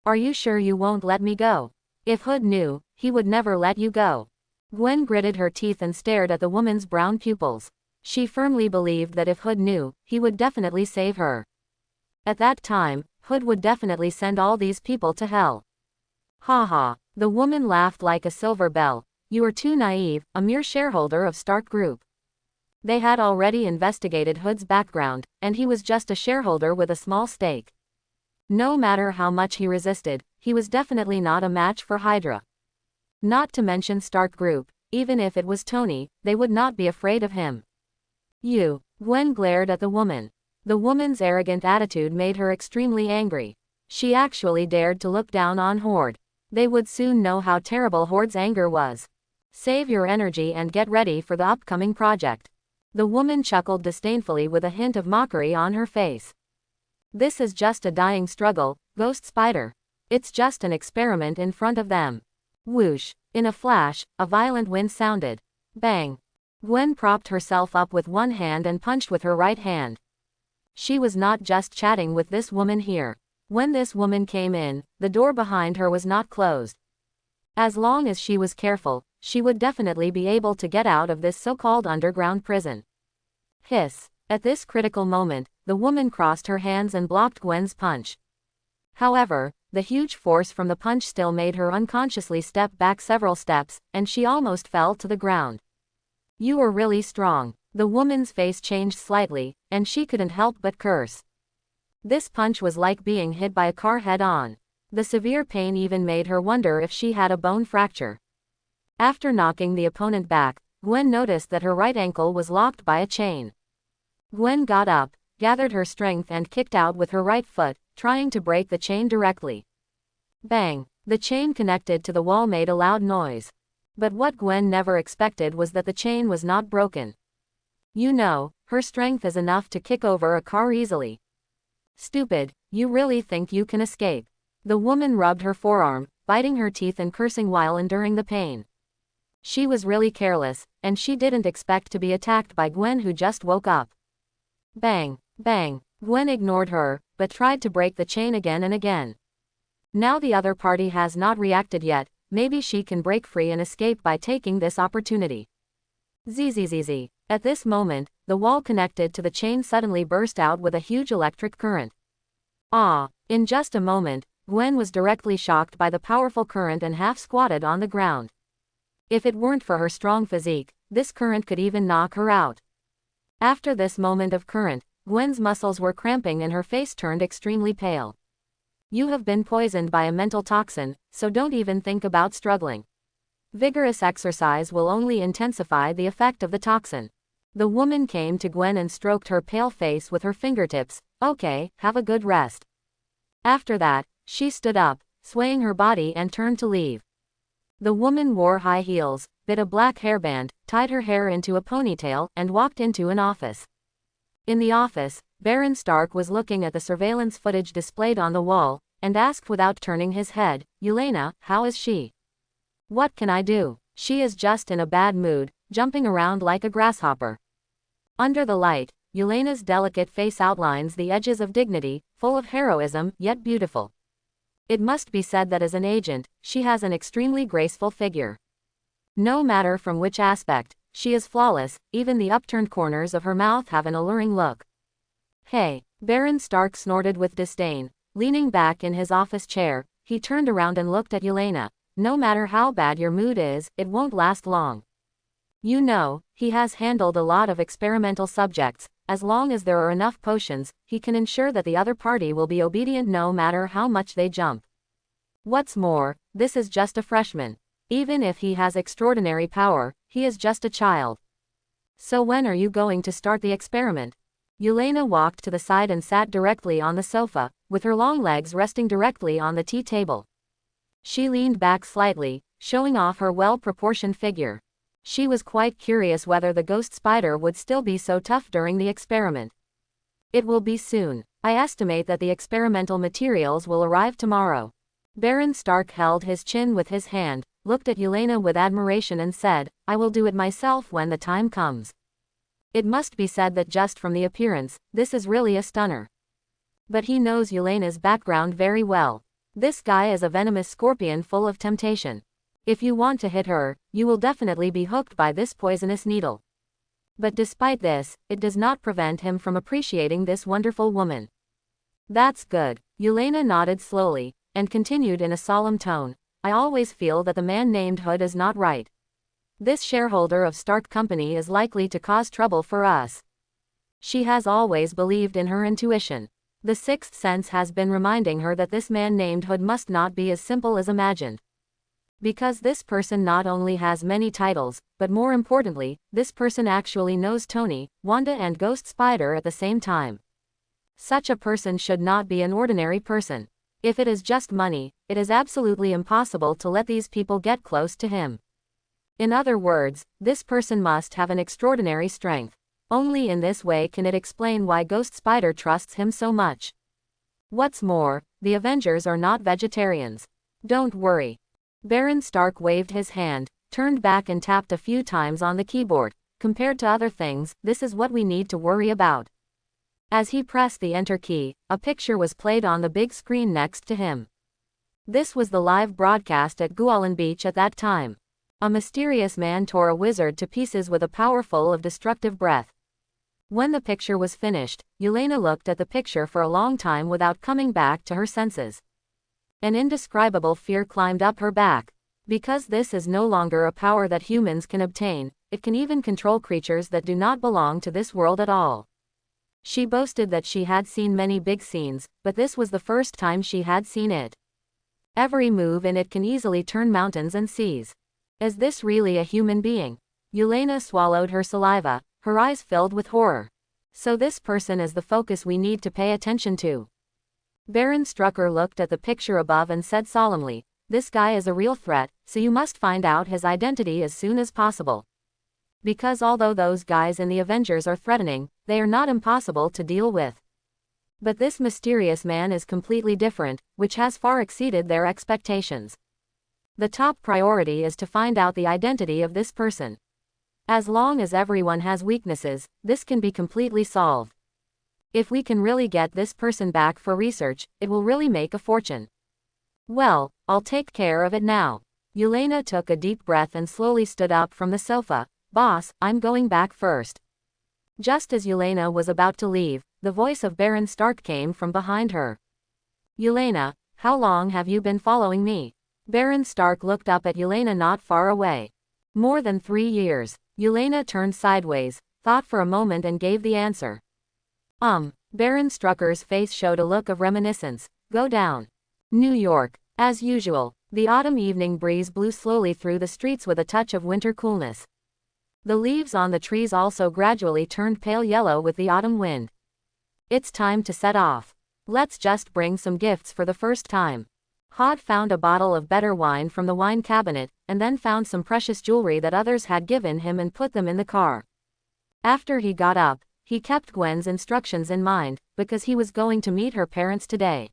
Are you sure you won't let me go? If Hood knew, he would never let you go. Gwen gritted her teeth and stared at the woman's brown pupils. She firmly believed that if Hood knew, he would definitely save her. At that time, Hood would definitely send all these people to hell. Ha ha, the woman laughed like a silver bell. You are too naive, a mere shareholder of Stark Group. They had already investigated Hood's background, and he was just a shareholder with a small stake. No matter how much he resisted, he was definitely not a match for Hydra. Not to mention Stark Group, even if it was Tony, they would not be afraid of him. You, Gwen glared at the woman. The woman's arrogant attitude made her extremely angry. She actually dared to look down on Horde. They would soon know how terrible Horde's anger was. Save your energy and get ready for the upcoming project. The woman chuckled disdainfully with a hint of mockery on her face. This is just a dying struggle, Ghost Spider. It's just an experiment in front of them. Whoosh. In a flash, a violent wind sounded. Bang. Gwen propped herself up with one hand and punched with her right hand. She was not just chatting with this woman here. When this woman came in, the door behind her was not closed. As long as she was careful, she would definitely be able to get out of this so-called underground prison. Hiss. At this critical moment, the woman crossed her hands and blocked Gwen's punch. However, the huge force from the punch still made her unconsciously step back several steps, and she almost fell to the ground. You are really strong. The woman's face changed slightly, and she couldn't help but curse. This punch was like being hit by a car head-on. The severe pain even made her wonder if she had a bone fracture. After knocking the opponent back, Gwen noticed that her right ankle was locked by a chain. Gwen got up, gathered her strength and kicked out with her right foot, trying to break the chain directly. Bang! The chain connected to the wall made a loud noise. But what Gwen never expected was that the chain was not broken. You know, her strength is enough to kick over a car easily. Stupid, you really think you can escape? The woman rubbed her forearm, biting her teeth and cursing while enduring the pain. She was really careless, and she didn't expect to be attacked by Gwen who just woke up. Bang! Bang! Gwen ignored her, but tried to break the chain again and again. Now the other party has not reacted yet, maybe she can break free and escape by taking this opportunity. Zzz. At this moment, the wall connected to the chain suddenly burst out with a huge electric current. Ah! In just a moment, Gwen was directly shocked by the powerful current and half squatted on the ground. If it weren't for her strong physique, this current could even knock her out. After this moment of current, Gwen's muscles were cramping and her face turned extremely pale. You have been poisoned by a mental toxin, so don't even think about struggling. Vigorous exercise will only intensify the effect of the toxin. The woman came to Gwen and stroked her pale face with her fingertips. Okay, have a good rest. After that, she stood up, swaying her body and turned to leave. The woman wore high heels, bit a black hairband, tied her hair into a ponytail, and walked into an office. In the office, Baron Stark was looking at the surveillance footage displayed on the wall, and asked without turning his head, Elena, how is she? What can I do? She is just in a bad mood, jumping around like a grasshopper. Under the light, Elena's delicate face outlines the edges of dignity, full of heroism, yet beautiful. It must be said that as an agent, she has an extremely graceful figure. No matter from which aspect, she is flawless, even the upturned corners of her mouth have an alluring look. Hey! Baron Stark snorted with disdain. Leaning back in his office chair, he turned around and looked at Elena. No matter how bad your mood is, it won't last long. You know, he has handled a lot of experimental subjects. As long as there are enough potions, he can ensure that the other party will be obedient no matter how much they jump. What's more, this is just a freshman. Even if he has extraordinary power, he is just a child. So when are you going to start the experiment? Elena walked to the side and sat directly on the sofa, with her long legs resting directly on the tea table. She leaned back slightly, showing off her well-proportioned figure. She was quite curious whether the ghost spider would still be so tough during the experiment. It will be soon. I estimate that the experimental materials will arrive tomorrow. Baron Stark held his chin with his hand, looked at Elena with admiration and said, I will do it myself when the time comes. It must be said that just from the appearance, this is really a stunner. But he knows Elena's background very well. This guy is a venomous scorpion full of temptation. If you want to hit her, you will definitely be hooked by this poisonous needle. But despite this, it does not prevent him from appreciating this wonderful woman. That's good. Elena nodded slowly, and continued in a solemn tone. I always feel that the man named Hood is not right. This shareholder of Stark Company is likely to cause trouble for us. She has always believed in her intuition. The sixth sense has been reminding her that this man named Hood must not be as simple as imagined. Because this person not only has many titles, but more importantly, this person actually knows Tony, Wanda and Ghost Spider at the same time. Such a person should not be an ordinary person. If it is just money, it is absolutely impossible to let these people get close to him. In other words, this person must have an extraordinary strength. Only in this way can it explain why Ghost Spider trusts him so much. What's more, the Avengers are not vegetarians. Don't worry. Baron Stark waved his hand, turned back and tapped a few times on the keyboard. compared to other things, this is what we need to worry about. As he pressed the enter key, a picture was played on the big screen next to him. This was the live broadcast at Gualan Beach at that time. A mysterious man tore a wizard to pieces with a powerful of destructive breath. When the picture was finished, Elena looked at the picture for a long time without coming back to her senses. An indescribable fear climbed up her back. Because this is no longer a power that humans can obtain, it can even control creatures that do not belong to this world at all. She boasted that she had seen many big scenes, but this was the first time she had seen it. Every move in it can easily turn mountains and seas. Is this really a human being? Elena swallowed her saliva, her eyes filled with horror. So this person is the focus we need to pay attention to. Baron Strucker looked at the picture above and said solemnly, "This guy is a real threat, so you must find out his identity as soon as possible. Because although those guys in the Avengers are threatening, they are not impossible to deal with. But this mysterious man is completely different, which has far exceeded their expectations. The top priority is to find out the identity of this person. As long as everyone has weaknesses, this can be completely solved. If we can really get this person back for research, it will really make a fortune. Well, I'll take care of it now." Elena took a deep breath and slowly stood up from the sofa. "Boss, I'm going back first." Just as Elena was about to leave, the voice of Baron Stark came from behind her. "Elena, how long have you been following me?" Baron Stark looked up at Elena not far away. "More than 3 years." Elena turned sideways, thought for a moment and gave the answer. Baron Strucker's face showed a look of reminiscence. "Go down." New York. As usual, the autumn evening breeze blew slowly through the streets with a touch of winter coolness. The leaves on the trees also gradually turned pale yellow with the autumn wind. "It's time to set off. Let's just bring some gifts for the first time." Hod found a bottle of better wine from the wine cabinet, and then found some precious jewelry that others had given him and put them in the car. After he got up, he kept Gwen's instructions in mind, because he was going to meet her parents today.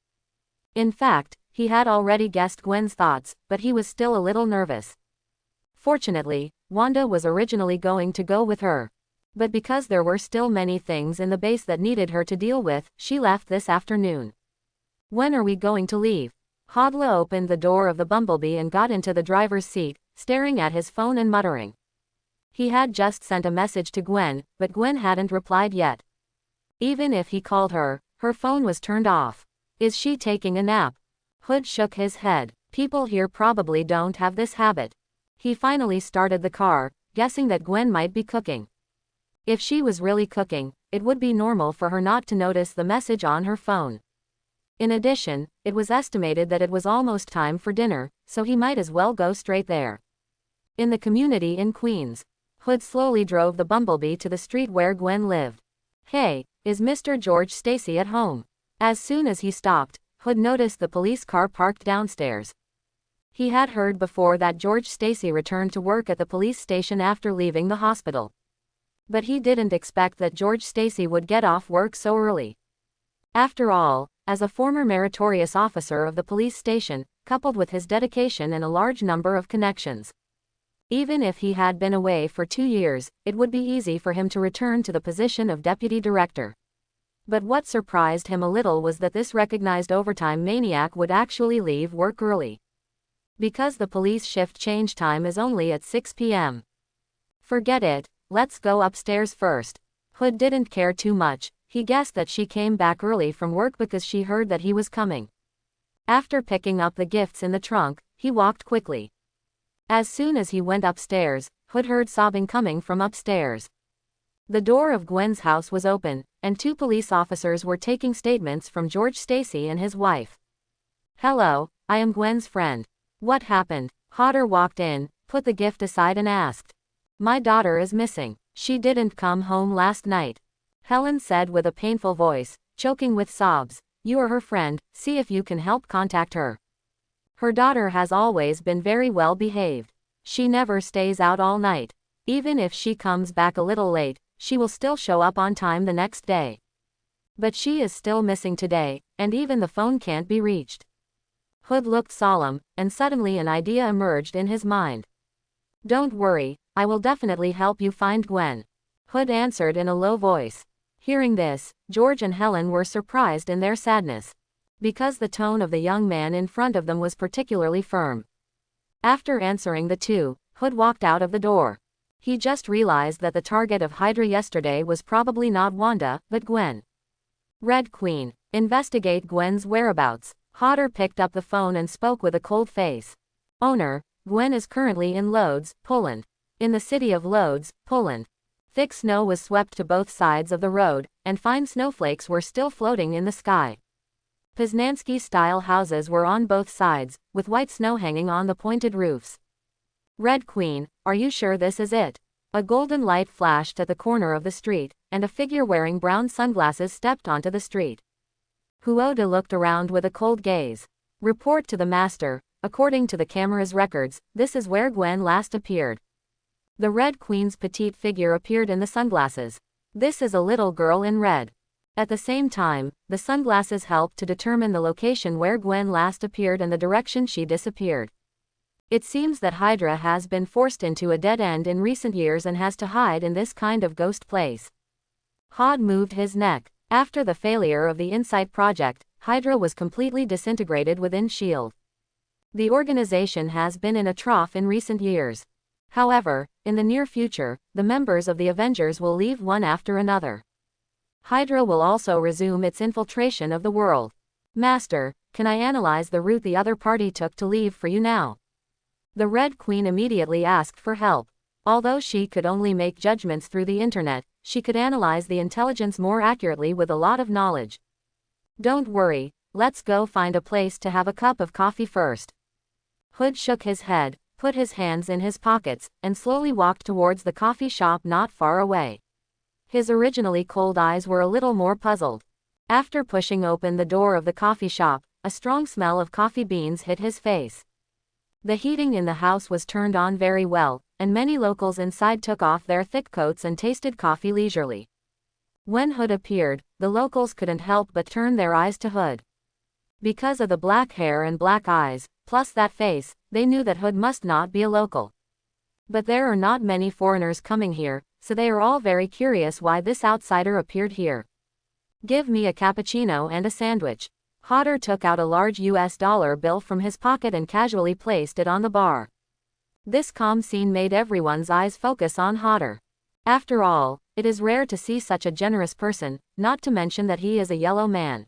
In fact, he had already guessed Gwen's thoughts, but he was still a little nervous. Fortunately, Wanda was originally going to go with her. But because there were still many things in the base that needed her to deal with, she left this afternoon. "When are we going to leave?" Hela opened the door of the Bumblebee and got into the driver's seat, staring at his phone and muttering. He had just sent a message to Gwen, but Gwen hadn't replied yet. Even if he called her, her phone was turned off. Is she taking a nap? Hood shook his head. People here probably don't have this habit. He finally started the car, guessing that Gwen might be cooking. If she was really cooking, it would be normal for her not to notice the message on her phone. In addition, it was estimated that it was almost time for dinner, so he might as well go straight there. In the community in Queens, Hood slowly drove the Bumblebee to the street where Gwen lived. "Hey, is Mr. George Stacy at home?" As soon as he stopped, Hood noticed the police car parked downstairs. He had heard before that George Stacy returned to work at the police station after leaving the hospital. But he didn't expect that George Stacy would get off work so early. After all, as a former meritorious officer of the police station, coupled with his dedication and a large number of connections, even if he had been away for 2 years, it would be easy for him to return to the position of deputy director. But what surprised him a little was that this recognized overtime maniac would actually leave work early. Because the police shift change time is only at 6 p.m. "Forget it, let's go upstairs first." Hood didn't care too much. He guessed that she came back early from work because she heard that he was coming. After picking up the gifts in the trunk, he walked quickly. As soon as he went upstairs, Hood heard sobbing coming from upstairs. The door of Gwen's house was open, and 2 police officers were taking statements from George Stacy and his wife. "Hello, I am Gwen's friend." "What happened?" Hodder walked in, put the gift aside and asked. "My daughter is missing. She didn't come home last night," Helen said with a painful voice, choking with sobs. "You are her friend, see if you can help contact her. Her daughter has always been very well behaved. She never stays out all night. Even if she comes back a little late, she will still show up on time the next day. But she is still missing today, and even the phone can't be reached." Hood looked solemn, and suddenly an idea emerged in his mind. "Don't worry, I will definitely help you find Gwen. Hood answered in a low voice. Hearing this, George and Helen were surprised in their sadness. Because the tone of the young man in front of them was particularly firm. After answering the two, Hood walked out of the door. He just realized that the target of Hydra yesterday was probably not Wanda, but Gwen. Red Queen. Investigate Gwen's whereabouts. Hodder picked up the phone and spoke with a cold face. Owner, Gwen is currently in Lodz, Poland. In the city of Lodz, Poland. Thick snow was swept to both sides of the road, and fine snowflakes were still floating in the sky. Poznański-style houses were on both sides, with white snow hanging on the pointed roofs. Red Queen, are you sure this is it? A golden light flashed at the corner of the street, and a figure wearing brown sunglasses stepped onto the street. Huoda looked around with a cold gaze. Report to the master, according to the camera's records, this is where Gwen last appeared. The Red Queen's petite figure appeared in the sunglasses. This is a little girl in red. At the same time, the sunglasses helped to determine the location where Gwen last appeared and the direction she disappeared. It seems that Hydra has been forced into a dead end in recent years and has to hide in this kind of ghost place. Hod moved his neck. After the failure of the Insight project, Hydra was completely disintegrated within S.H.I.E.L.D. The organization has been in a trough in recent years. However, in the near future, the members of the Avengers will leave one after another. Hydra will also resume its infiltration of the world. Master, can I analyze the route the other party took to leave for you now? The Red Queen immediately asked for help. Although she could only make judgments through the internet, she could analyze the intelligence more accurately with a lot of knowledge. Don't worry, let's go find a place to have a cup of coffee first. Hood shook his head, put his hands in his pockets, and slowly walked towards the coffee shop not far away. His originally cold eyes were a little more puzzled. After pushing open the door of the coffee shop, a strong smell of coffee beans hit his face. The heating in the house was turned on very well, and many locals inside took off their thick coats and tasted coffee leisurely. When Hood appeared, the locals couldn't help but turn their eyes to Hood. Because of the black hair and black eyes, plus that face, they knew that Hood must not be a local. But there are not many foreigners coming here, so they are all very curious why this outsider appeared here. Give me a cappuccino and a sandwich. Hodder took out a large US dollar bill from his pocket and casually placed it on the bar. This calm scene made everyone's eyes focus on Hodder. After all, it is rare to see such a generous person, not to mention that he is a yellow man.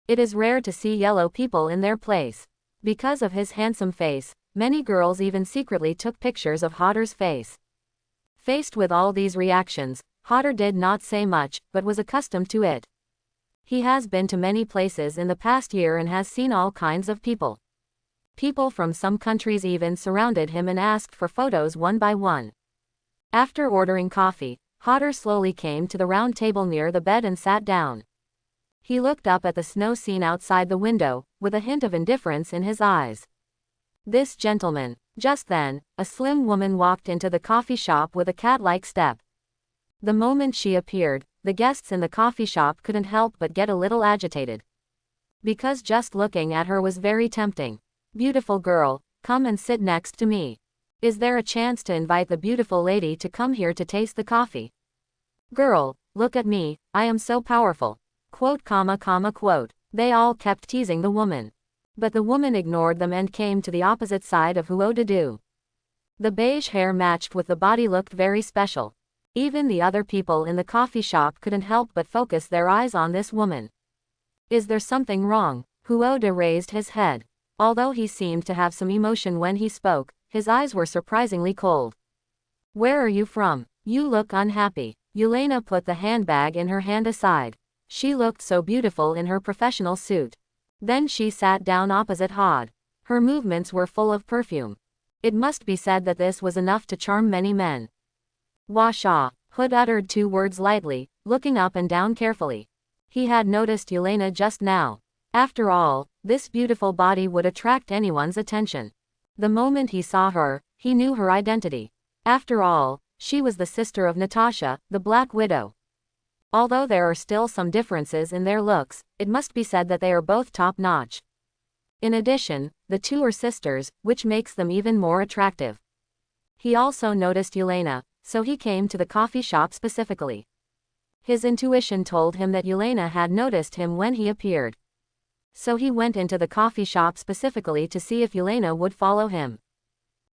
It is rare to see yellow people in their place. Because of his handsome face, many girls even secretly took pictures of Hodder's face. Faced with all these reactions, Hodder did not say much, but was accustomed to it. He has been to many places in the past year and has seen all kinds of people. People from some countries even surrounded him and asked for photos one by one. After ordering coffee, Hodder slowly came to the round table near the bed and sat down. He looked up at the snow scene outside the window, with a hint of indifference in his eyes. This gentleman. Just then, a slim woman walked into the coffee shop with a cat-like step. The moment she appeared, the guests in the coffee shop couldn't help but get a little agitated. Because just looking at her was very tempting. Beautiful girl, come and sit next to me. Is there a chance to invite the beautiful lady to come here to taste the coffee? Girl, look at me, I am so powerful. Quote, quote. They all kept teasing the woman. But the woman ignored them and came to the opposite side of Huoda. The beige hair matched with the body looked very special. Even the other people in the coffee shop couldn't help but focus their eyes on this woman. Is there something wrong? Huoda raised his head. Although he seemed to have some emotion when he spoke, his eyes were surprisingly cold. Where are you from? You look unhappy. Elena put the handbag in her hand aside. She looked so beautiful in her professional suit. Then she sat down opposite Hod. Her movements were full of perfume. It must be said that this was enough to charm many men. Washa. Hood uttered two words lightly, looking up and down carefully. He had noticed Elena just now. After all, this beautiful body would attract anyone's attention. The moment he saw her, he knew her identity. After all, she was the sister of Natasha, the Black Widow. Although there are still some differences in their looks, it must be said that they are both top-notch. In addition, the two are sisters, which makes them even more attractive. He also noticed Elena, so he came to the coffee shop specifically. His intuition told him that Elena had noticed him when he appeared. So he went into the coffee shop specifically to see if Elena would follow him.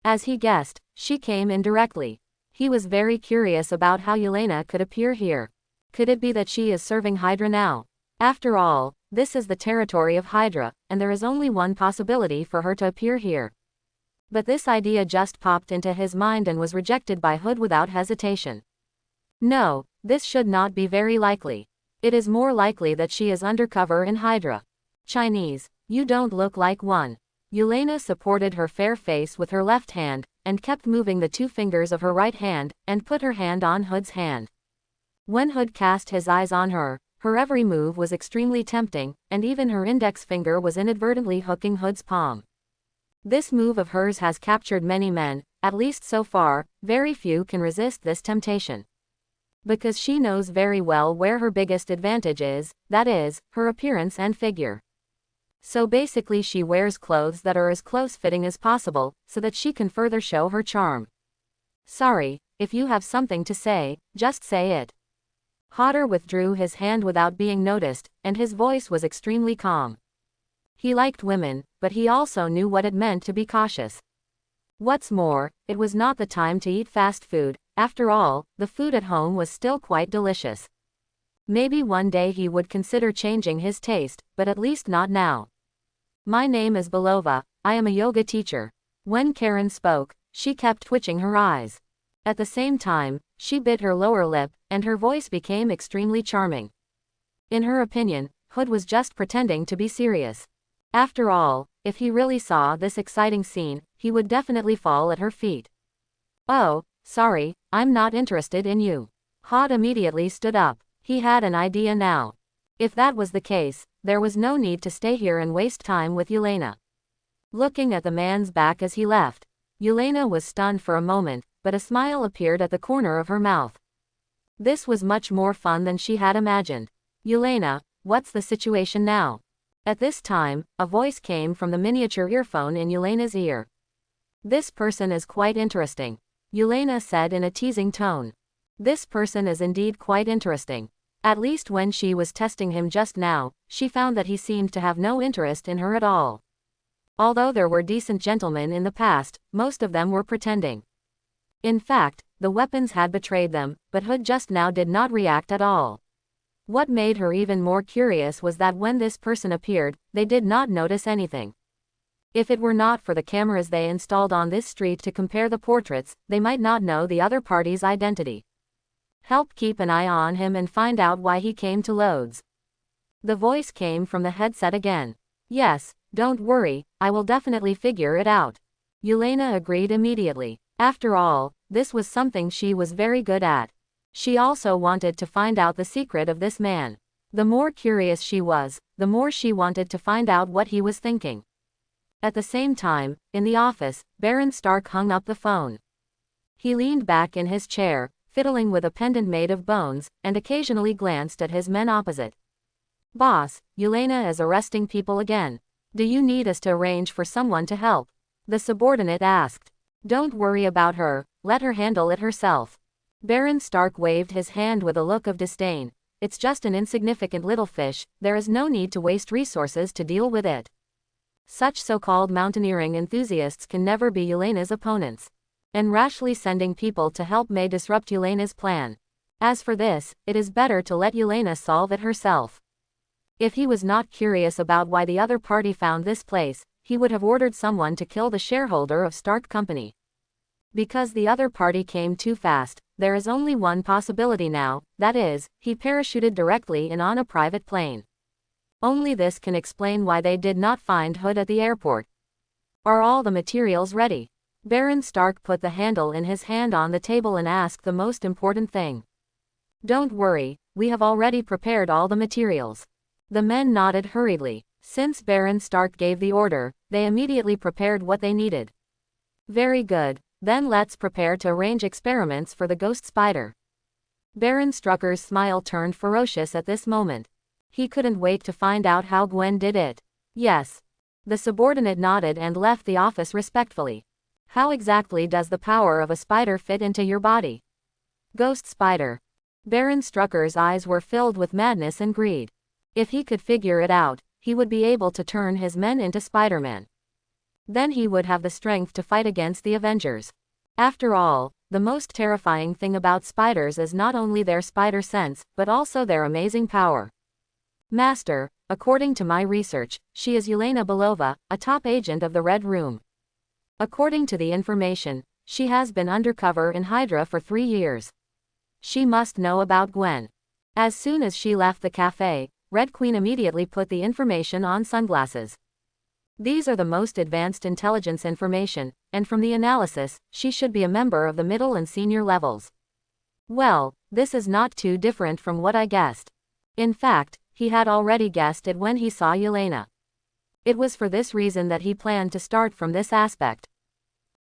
As he guessed, she came in directly. He was very curious about how Elena could appear here. Could it be that she is serving Hydra now? After all, this is the territory of Hydra, and there is only one possibility for her to appear here. But this idea just popped into his mind and was rejected by Hood without hesitation. No, this should not be very likely. It is more likely that she is undercover in Hydra. Chinese, you don't look like one. Elena supported her fair face with her left hand, and kept moving the two fingers of her right hand, and put her hand on Hood's hand. When Hood cast his eyes on her, her every move was extremely tempting, and even her index finger was inadvertently hooking Hood's palm. This move of hers has captured many men, at least so far, very few can resist this temptation. Because she knows very well where her biggest advantage is, that is, her appearance and figure. So basically she wears clothes that are as close-fitting as possible, so that she can further show her charm. Sorry, if you have something to say, just say it. Hodder withdrew his hand without being noticed, and his voice was extremely calm. He liked women, but he also knew what it meant to be cautious. What's more, it was not the time to eat fast food. After all, the food at home was still quite delicious. Maybe one day he would consider changing his taste, but at least not now. My name is Belova, I am a yoga teacher. When Karen spoke, she kept twitching her eyes. At the same time, she bit her lower lip, and her voice became extremely charming. In her opinion, Hood was just pretending to be serious. After all, if he really saw this exciting scene, he would definitely fall at her feet. Oh, sorry, I'm not interested in you. Hood immediately stood up. He had an idea now. If that was the case, there was no need to stay here and waste time with Elena. Looking at the man's back as he left, Elena was stunned for a moment, but a smile appeared at the corner of her mouth. This was much more fun than she had imagined. Elena, what's the situation now? At this time, a voice came from the miniature earphone in Elena's ear. This person is quite interesting, Elena said in a teasing tone. This person is indeed quite interesting. At least when she was testing him just now, she found that he seemed to have no interest in her at all. Although there were decent gentlemen in the past, most of them were pretending. In fact, the weapons had betrayed them, but Hood just now did not react at all. What made her even more curious was that when this person appeared, they did not notice anything. If it were not for the cameras they installed on this street to compare the portraits, they might not know the other party's identity. Help keep an eye on him and find out why he came to Loads. The voice came from the headset again. Yes, don't worry, I will definitely figure it out. Elena agreed immediately. After all, this was something she was very good at. She also wanted to find out the secret of this man. The more curious she was, the more she wanted to find out what he was thinking. At the same time, in the office, Baron Stark hung up the phone. He leaned back in his chair, fiddling with a pendant made of bones, and occasionally glanced at his men opposite. Boss, Elena is arresting people again. Do you need us to arrange for someone to help? The subordinate asked. Don't worry about her, let her handle it herself. Baron Stark waved his hand with a look of disdain. It's just an insignificant little fish, there is no need to waste resources to deal with it. Such so-called mountaineering enthusiasts can never be Elena's opponents. And rashly sending people to help may disrupt Elena's plan. As for this, it is better to let Elena solve it herself. If he was not curious about why the other party found this place, he would have ordered someone to kill the shareholder of Stark Company. Because the other party came too fast, there is only one possibility now, that is, he parachuted directly in on a private plane. Only this can explain why they did not find Hood at the airport. Are all the materials ready? Baron Stark put the handle in his hand on the table and asked the most important thing. Don't worry, we have already prepared all the materials. The men nodded hurriedly. Since Baron Stark gave the order, they immediately prepared what they needed. Very good, then let's prepare to arrange experiments for the ghost spider. Baron Strucker's smile turned ferocious at this moment. He couldn't wait to find out how Gwen did it. Yes. The subordinate nodded and left the office respectfully. How exactly does the power of a spider fit into your body? Ghost spider. Baron Strucker's eyes were filled with madness and greed. If he could figure it out, he would be able to turn his men into Spider-Man. Then he would have the strength to fight against the Avengers. After all, the most terrifying thing about spiders is not only their spider sense, but also their amazing power. Master, according to my research, she is Elena Belova, a top agent of the Red Room. According to the information, she has been undercover in Hydra for 3 years. She must know about Gwen. As soon as she left the cafe, Red Queen immediately put the information on sunglasses. These are the most advanced intelligence information, and from the analysis, she should be a member of the middle and senior levels. Well, this is not too different from what I guessed. In fact, he had already guessed it when he saw Elena. It was for this reason that he planned to start from this aspect.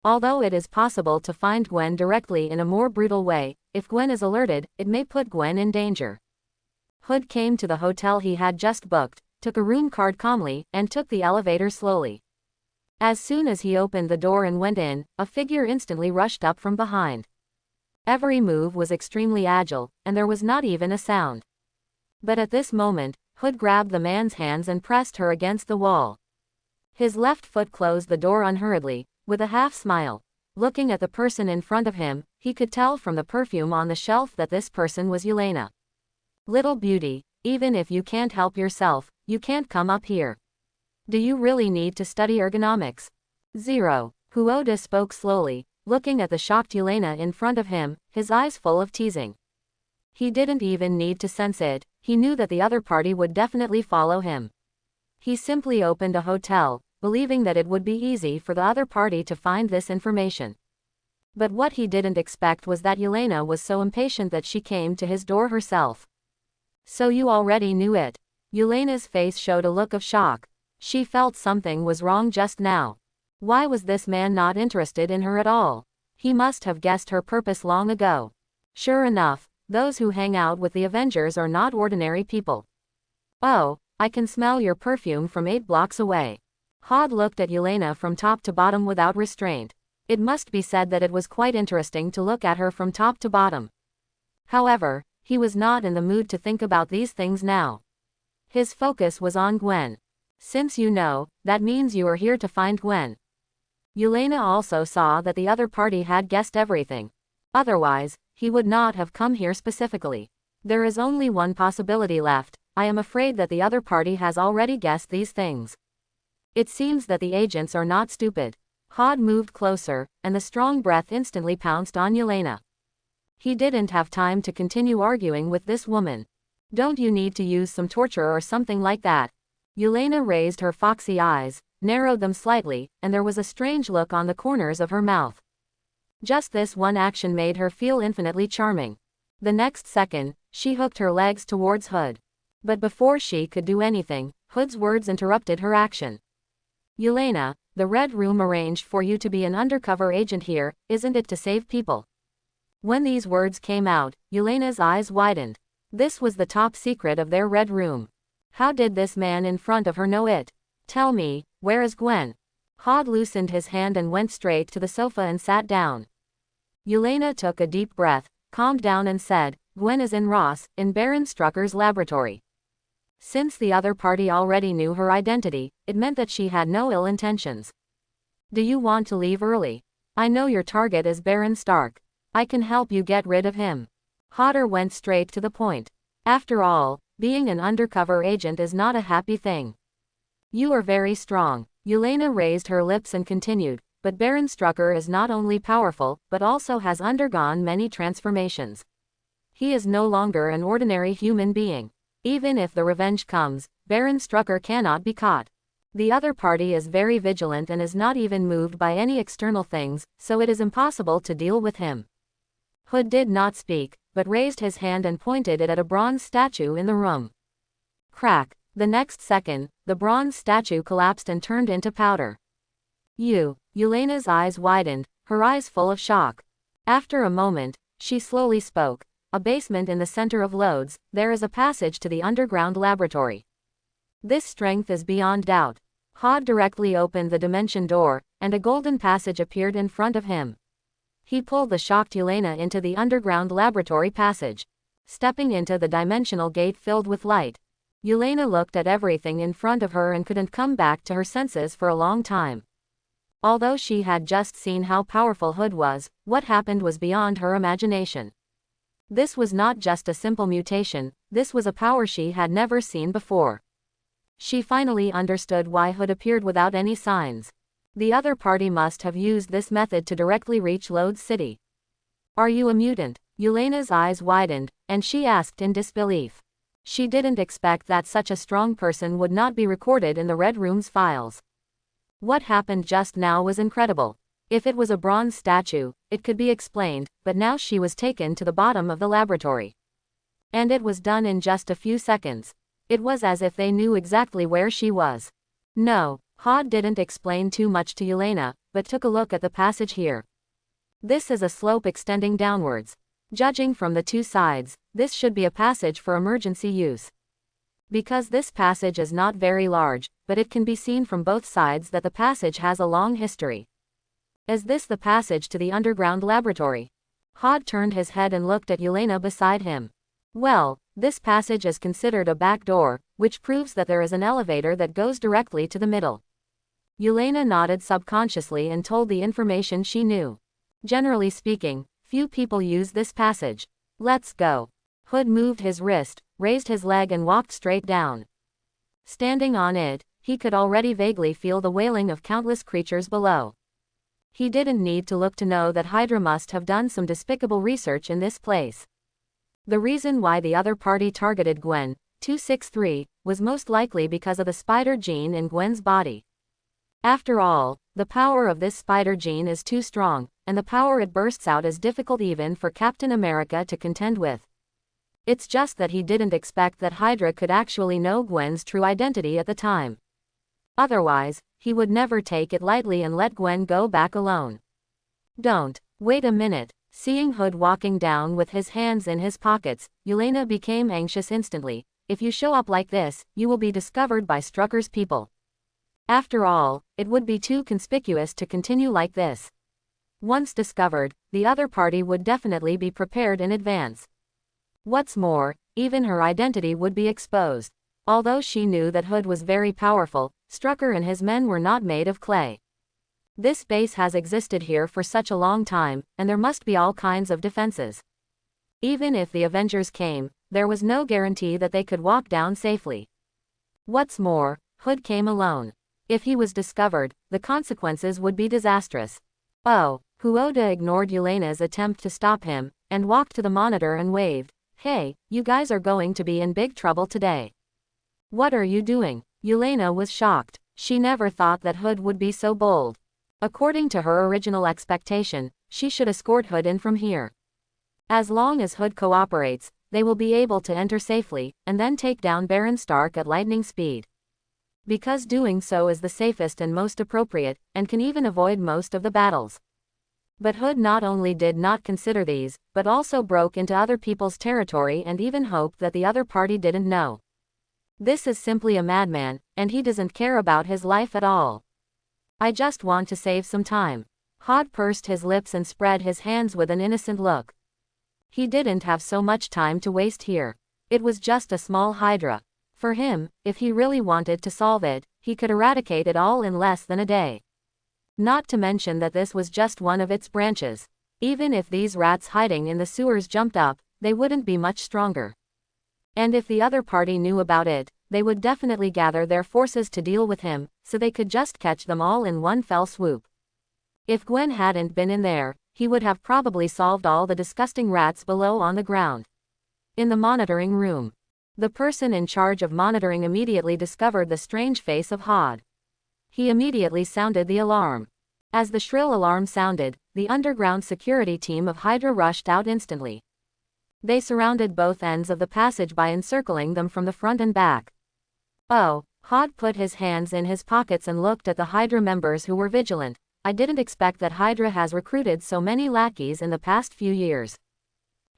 Although it is possible to find Gwen directly in a more brutal way, if Gwen is alerted, it may put Gwen in danger. Hood came to the hotel he had just booked, took a room card calmly, and took the elevator slowly. As soon as he opened the door and went in, a figure instantly rushed up from behind. Every move was extremely agile, and there was not even a sound. But at this moment, Hood grabbed the man's hands and pressed her against the wall. His left foot closed the door unhurriedly, with a half smile. Looking at the person in front of him, he could tell from the perfume on the shelf that this person was Elena. Little beauty, even if you can't help yourself, you can't come up here. Do you really need to study ergonomics? 0. Huoda spoke slowly, looking at the shocked Elena in front of him, his eyes full of teasing. He didn't even need to sense it, he knew that the other party would definitely follow him. He simply opened a hotel, believing that it would be easy for the other party to find this information. But what he didn't expect was that Elena was so impatient that she came to his door herself. So you already knew it. Elena's face showed a look of shock. She felt something was wrong just now. Why was this man not interested in her at all? He must have guessed her purpose long ago. Sure enough, those who hang out with the Avengers are not ordinary people. Oh, I can smell your perfume from 8 blocks away. Hod looked at Elena from top to bottom without restraint. It must be said that it was quite interesting to look at her from top to bottom. However, he was not in the mood to think about these things now. His focus was on Gwen. Since you know, that means you are here to find Gwen. Elena also saw that the other party had guessed everything. Otherwise, he would not have come here specifically. There is only one possibility left. I am afraid that the other party has already guessed these things. It seems that the agents are not stupid. Hod moved closer, and the strong breath instantly pounced on Elena. He didn't have time to continue arguing with this woman. Don't you need to use some torture or something like that? Elena raised her foxy eyes, narrowed them slightly, and there was a strange look on the corners of her mouth. Just this one action made her feel infinitely charming. The next second, she hooked her legs towards Hood. But before she could do anything, Hood's words interrupted her action. Elena, the Red Room arranged for you to be an undercover agent here, isn't it to save people? When these words came out, Elena's eyes widened. This was the top secret of their Red Room. How did this man in front of her know it? Tell me, where is Gwen? Hod loosened his hand and went straight to the sofa and sat down. Elena took a deep breath, calmed down and said, Gwen is in Ross, in Baron Strucker's laboratory. Since the other party already knew her identity, it meant that she had no ill intentions. Do you want to leave early? I know your target is Baron Stark. I can help you get rid of him. Hodder went straight to the point. After all, being an undercover agent is not a happy thing. You are very strong. Elena raised her lips and continued, but Baron Strucker is not only powerful, but also has undergone many transformations. He is no longer an ordinary human being. Even if the revenge comes, Baron Strucker cannot be caught. The other party is very vigilant and is not even moved by any external things, so it is impossible to deal with him. Hood did not speak, but raised his hand and pointed it at a bronze statue in the room. Crack. The next second, the bronze statue collapsed and turned into powder. Elena's eyes widened, her eyes full of shock. After a moment, she slowly spoke. A basement in the center of Lodz, there is a passage to the underground laboratory. This strength is beyond doubt. Hod directly opened the dimension door, and a golden passage appeared in front of him. He pulled the shocked Elena into the underground laboratory passage. Stepping into the dimensional gate filled with light, Elena looked at everything in front of her and couldn't come back to her senses for a long time. Although she had just seen how powerful Hood was, what happened was beyond her imagination. This was not just a simple mutation, this was a power she had never seen before. She finally understood why Hood appeared without any signs. The other party must have used this method to directly reach Lod's city. "Are you a mutant?" Elena's eyes widened, and she asked in disbelief. She didn't expect that such a strong person would not be recorded in the Red Room's files. What happened just now was incredible. If it was a bronze statue, it could be explained, but now she was taken to the bottom of the laboratory. And it was done in just a few seconds. It was as if they knew exactly where she was. No, Hod didn't explain too much to Elena, but took a look at the passage here. This is a slope extending downwards. Judging from the two sides, this should be a passage for emergency use. Because this passage is not very large, but it can be seen from both sides that the passage has a long history. Is this the passage to the underground laboratory? Hod turned his head and looked at Elena beside him. Well, this passage is considered a back door, which proves that there is an elevator that goes directly to the middle. Elena nodded subconsciously and told the information she knew. Generally speaking, few people use this passage. Let's go. Hood moved his wrist, raised his leg and walked straight down. Standing on it, he could already vaguely feel the wailing of countless creatures below. He didn't need to look to know that Hydra must have done some despicable research in this place. The reason why the other party targeted Gwen, 263, was most likely because of the spider gene in Gwen's body. After all, the power of this spider gene is too strong, and the power it bursts out is difficult even for Captain America to contend with. It's just that he didn't expect that Hydra could actually know Gwen's true identity at the time. Otherwise, he would never take it lightly and let Gwen go back alone. Don't. Wait a minute. Seeing Hood walking down with his hands in his pockets, Elena became anxious instantly. If you show up like this, you will be discovered by Strucker's people. After all, it would be too conspicuous to continue like this. Once discovered, the other party would definitely be prepared in advance. What's more, even her identity would be exposed. Although she knew that Hood was very powerful, Strucker and his men were not made of clay. This base has existed here for such a long time, and there must be all kinds of defenses. Even if the Avengers came, there was no guarantee that they could walk down safely. What's more, Hood came alone. If he was discovered, the consequences would be disastrous. Oh, Huoda ignored Elena's attempt to stop him, and walked to the monitor and waved. Hey, you guys are going to be in big trouble today. What are you doing? Elena was shocked. She never thought that Hood would be so bold. According to her original expectation, she should escort Hood in from here. As long as Hood cooperates, they will be able to enter safely, and then take down Baron Stark at lightning speed. Because doing so is the safest and most appropriate, and can even avoid most of the battles. But Hood not only did not consider these, but also broke into other people's territory and even hoped that the other party didn't know. This is simply a madman, and he doesn't care about his life at all. I just want to save some time. Hod pursed his lips and spread his hands with an innocent look. He didn't have so much time to waste here. It was just a small Hydra. For him, if he really wanted to solve it, he could eradicate it all in less than a day. Not to mention that this was just one of its branches. Even if these rats hiding in the sewers jumped up, they wouldn't be much stronger. And if the other party knew about it, they would definitely gather their forces to deal with him, so they could just catch them all in one fell swoop. If Gwen hadn't been in there, he would have probably solved all the disgusting rats below on the ground. In the monitoring room, the person in charge of monitoring immediately discovered the strange face of Hod. He immediately sounded the alarm. As the shrill alarm sounded, the underground security team of Hydra rushed out instantly. They surrounded both ends of the passage by encircling them from the front and back. Oh, Hod put his hands in his pockets and looked at the Hydra members who were vigilant. I didn't expect that Hydra has recruited so many lackeys in the past few years.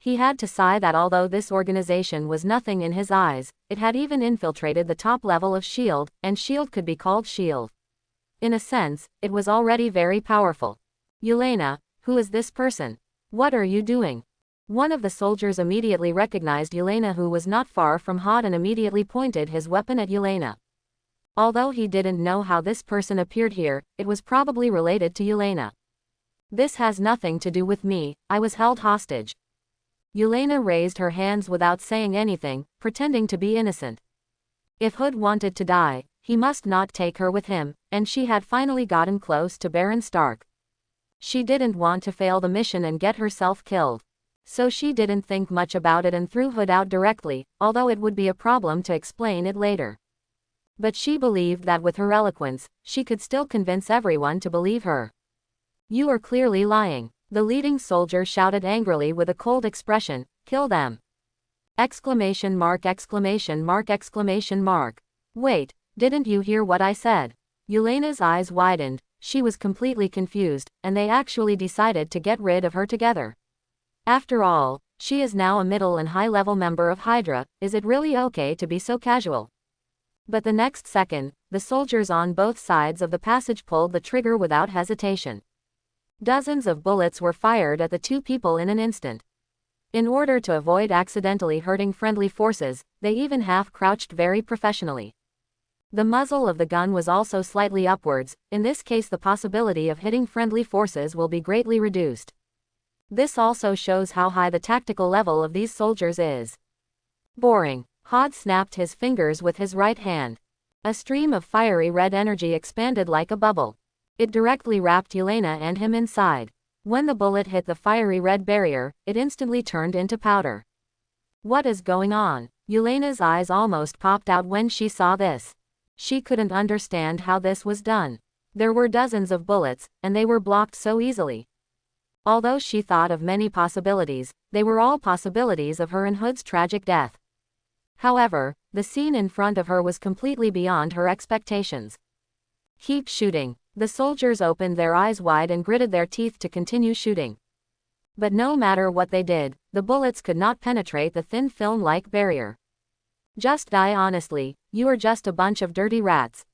He had to sigh that although this organization was nothing in his eyes, it had even infiltrated the top level of S.H.I.E.L.D., and S.H.I.E.L.D. could be called S.H.I.E.L.D. In a sense, it was already very powerful. Elena, who is this person? What are you doing? One of the soldiers immediately recognized Elena, who was not far from Hod, and immediately pointed his weapon at Elena. Although he didn't know how this person appeared here, it was probably related to Elena. This has nothing to do with me, I was held hostage. Elena raised her hands without saying anything, pretending to be innocent. If Hood wanted to die, he must not take her with him, and she had finally gotten close to Baron Stark. She didn't want to fail the mission and get herself killed. So she didn't think much about it and threw Hood out directly, although it would be a problem to explain it later. But she believed that with her eloquence, she could still convince everyone to believe her. You are clearly lying. The leading soldier shouted angrily with a cold expression, kill them! Exclamation mark, exclamation mark, exclamation mark. Wait, didn't you hear what I said? Elena's eyes widened, she was completely confused, and they actually decided to get rid of her together. After all, she is now a middle and high-level member of Hydra, is it really okay to be so casual? But the next second, the soldiers on both sides of the passage pulled the trigger without hesitation. Dozens of bullets were fired at the two people in an instant. In order to avoid accidentally hurting friendly forces, they even half-crouched very professionally. The muzzle of the gun was also slightly upwards, in this case the possibility of hitting friendly forces will be greatly reduced. This also shows how high the tactical level of these soldiers is. Boring. Hod snapped his fingers with his right hand. A stream of fiery red energy expanded like a bubble. It directly wrapped Elena and him inside. When the bullet hit the fiery red barrier, it instantly turned into powder. What is going on? Elena's eyes almost popped out when she saw this. She couldn't understand how this was done. There were dozens of bullets, and they were blocked so easily. Although she thought of many possibilities, they were all possibilities of her and Hood's tragic death. However, the scene in front of her was completely beyond her expectations. Keep shooting. The soldiers opened their eyes wide and gritted their teeth to continue shooting. But no matter what they did, the bullets could not penetrate the thin film-like barrier. Just die honestly, you are just a bunch of dirty rats.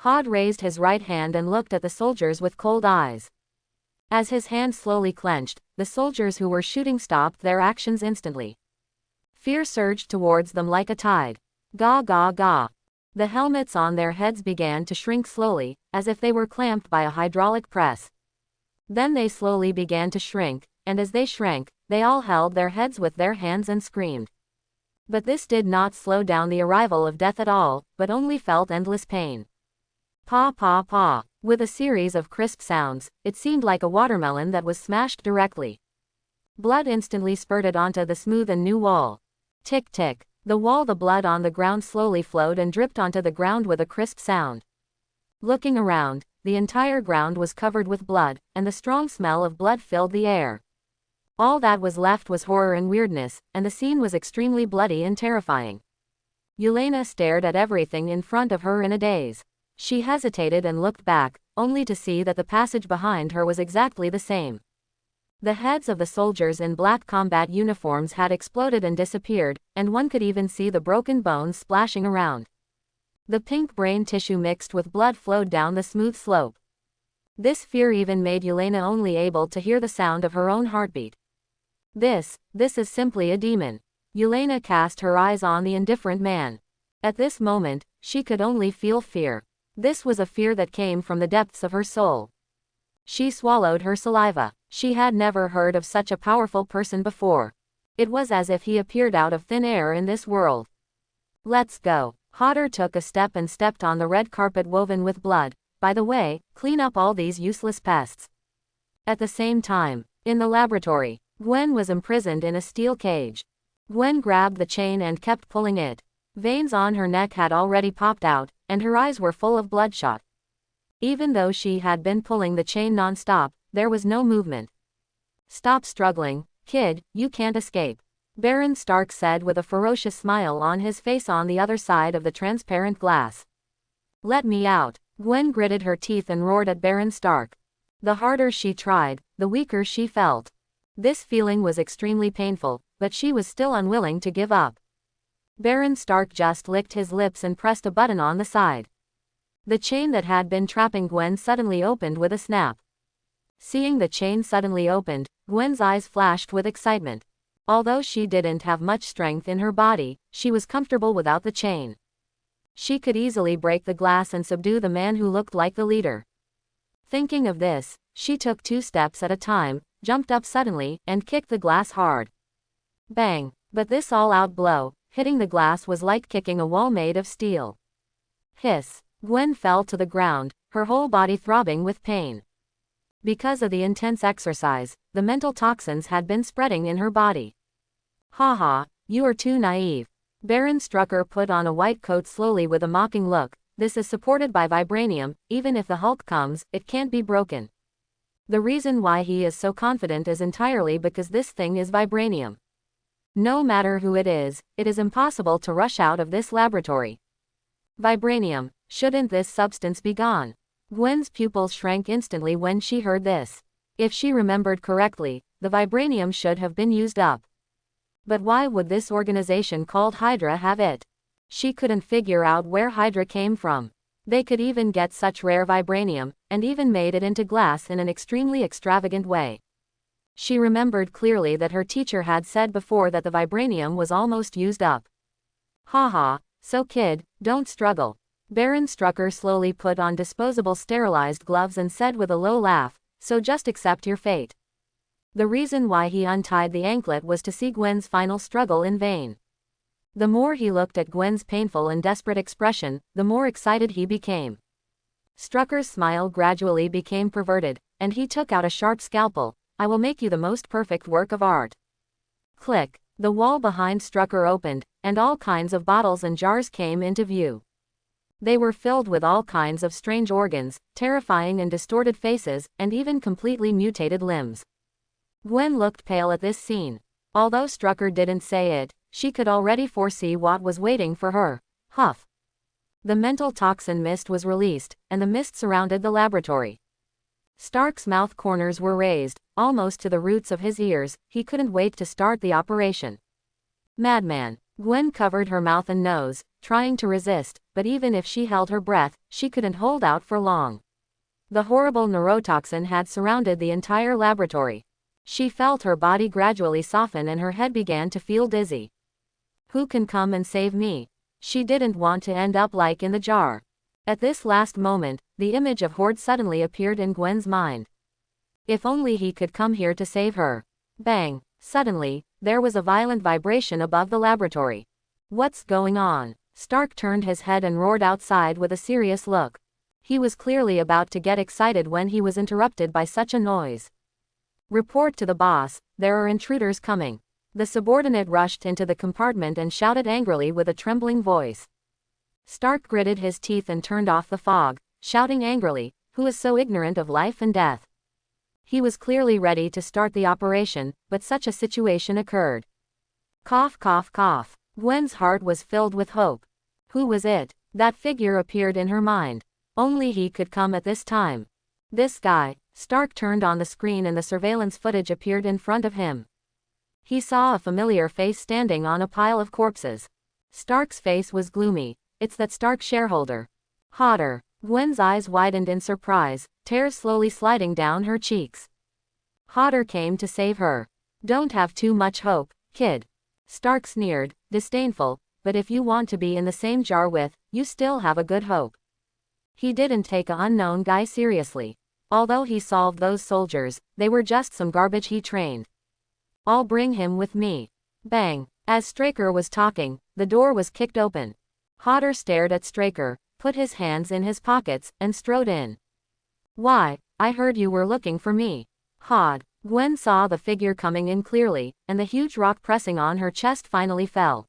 Hod raised his right hand and looked at the soldiers with cold eyes. As his hand slowly clenched, the soldiers who were shooting stopped their actions instantly. Fear surged towards them like a tide. Gah gah gah. The helmets on their heads began to shrink slowly, as if they were clamped by a hydraulic press. Then they slowly began to shrink, and as they shrank, they all held their heads with their hands and screamed. But this did not slow down the arrival of death at all, but only felt endless pain. Paw paw paw. With a series of crisp sounds, it seemed like a watermelon that was smashed directly. Blood instantly spurted onto the smooth and new wall. Tick tick. The blood on the ground slowly flowed and dripped onto the ground with a crisp sound. Looking around, the entire ground was covered with blood, and the strong smell of blood filled the air. All that was left was horror and weirdness, and the scene was extremely bloody and terrifying. Elena stared at everything in front of her in a daze. She hesitated and looked back, only to see that the passage behind her was exactly the same. The heads of the soldiers in black combat uniforms had exploded and disappeared, and one could even see the broken bones splashing around. The pink brain tissue mixed with blood flowed down the smooth slope. This fear even made Elena only able to hear the sound of her own heartbeat. This is simply a demon. Elena cast her eyes on the indifferent man. At this moment, she could only feel fear. This was a fear that came from the depths of her soul. She swallowed her saliva. She had never heard of such a powerful person before. It was as if he appeared out of thin air in this world. Let's go. Hodder took a step and stepped on the red carpet woven with blood. By the way, clean up all these useless pests. At the same time, in the laboratory, Gwen was imprisoned in a steel cage. Gwen grabbed the chain and kept pulling it. Veins on her neck had already popped out, and her eyes were full of bloodshot. Even though she had been pulling the chain non-stop, there was no movement. Stop struggling, kid, you can't escape. Baron Stark said with a ferocious smile on his face on the other side of the transparent glass. Let me out. Gwen gritted her teeth and roared at Baron Stark. The harder she tried, the weaker she felt. This feeling was extremely painful, but she was still unwilling to give up. Baron Stark just licked his lips and pressed a button on the side. The chain that had been trapping Gwen suddenly opened with a snap. Seeing the chain suddenly opened, Gwen's eyes flashed with excitement. Although she didn't have much strength in her body, she was comfortable without the chain. She could easily break the glass and subdue the man who looked like the leader. Thinking of this, she took 2 steps at a time, jumped up suddenly, and kicked the glass hard. Bang! But this all-out blow, hitting the glass, was like kicking a wall made of steel. Hiss! Gwen fell to the ground, her whole body throbbing with pain. Because of the intense exercise, the mental toxins had been spreading in her body. Haha, you are too naive. Baron Strucker put on a white coat slowly with a mocking look. This is supported by vibranium, even if the Hulk comes, it can't be broken. The reason why he is so confident is entirely because this thing is vibranium. No matter who it is impossible to rush out of this laboratory. Vibranium, shouldn't this substance be gone? Gwen's pupils shrank instantly when she heard this. If she remembered correctly, the vibranium should have been used up. But why would this organization called Hydra have it? She couldn't figure out where Hydra came from. They could even get such rare vibranium, and even made it into glass in an extremely extravagant way. She remembered clearly that her teacher had said before that the vibranium was almost used up. Haha, so kid, don't struggle. Baron Strucker slowly put on disposable sterilized gloves and said with a low laugh, so just accept your fate. The reason why he untied the anklet was to see Gwen's final struggle in vain. The more he looked at Gwen's painful and desperate expression, the more excited he became. Strucker's smile gradually became perverted, and he took out a sharp scalpel. I will make you the most perfect work of art. Click. The wall behind Strucker opened, and all kinds of bottles and jars came into view. They were filled with all kinds of strange organs, terrifying and distorted faces, and even completely mutated limbs. Gwen looked pale at this scene. Although Strucker didn't say it, she could already foresee what was waiting for her. Huff. The mental toxin mist was released, and the mist surrounded the laboratory. Stark's mouth corners were raised, almost to the roots of his ears. He couldn't wait to start the operation. Madman. Gwen covered her mouth and nose, trying to resist, but even if she held her breath, she couldn't hold out for long. The horrible neurotoxin had surrounded the entire laboratory. She felt her body gradually soften and her head began to feel dizzy. Who can come and save me? She didn't want to end up like in the jar. At this last moment, the image of Horde suddenly appeared in Gwen's mind. If only he could come here to save her. Bang! Suddenly, there was a violent vibration above the laboratory. What's going on? Stark turned his head and roared outside with a serious look. He was clearly about to get excited when he was interrupted by such a noise. Report to the boss, there are intruders coming. The subordinate rushed into the compartment and shouted angrily with a trembling voice. Stark gritted his teeth and turned off the fog, shouting angrily, who is so ignorant of life and death? He was clearly ready to start the operation, but such a situation occurred. Cough, cough, cough. Gwen's heart was filled with hope. Who was it? That figure appeared in her mind. Only he could come at this time. This guy. Stark turned on the screen and the surveillance footage appeared in front of him. He saw a familiar face standing on a pile of corpses. Stark's face was gloomy. It's that Stark shareholder. Hodder. Gwen's eyes widened in surprise, tears slowly sliding down her cheeks. Hodder came to save her. Don't have too much hope, kid. Stark sneered, disdainful, but if you want to be in the same jar with, you still have a good hope. He didn't take an unknown guy seriously. Although he solved those soldiers, they were just some garbage he trained. I'll bring him with me. Bang. As Straker was talking, the door was kicked open. Hodder stared at Straker, put his hands in his pockets, and strode in. Why, I heard you were looking for me. Hod. Gwen saw the figure coming in clearly, and the huge rock pressing on her chest finally fell.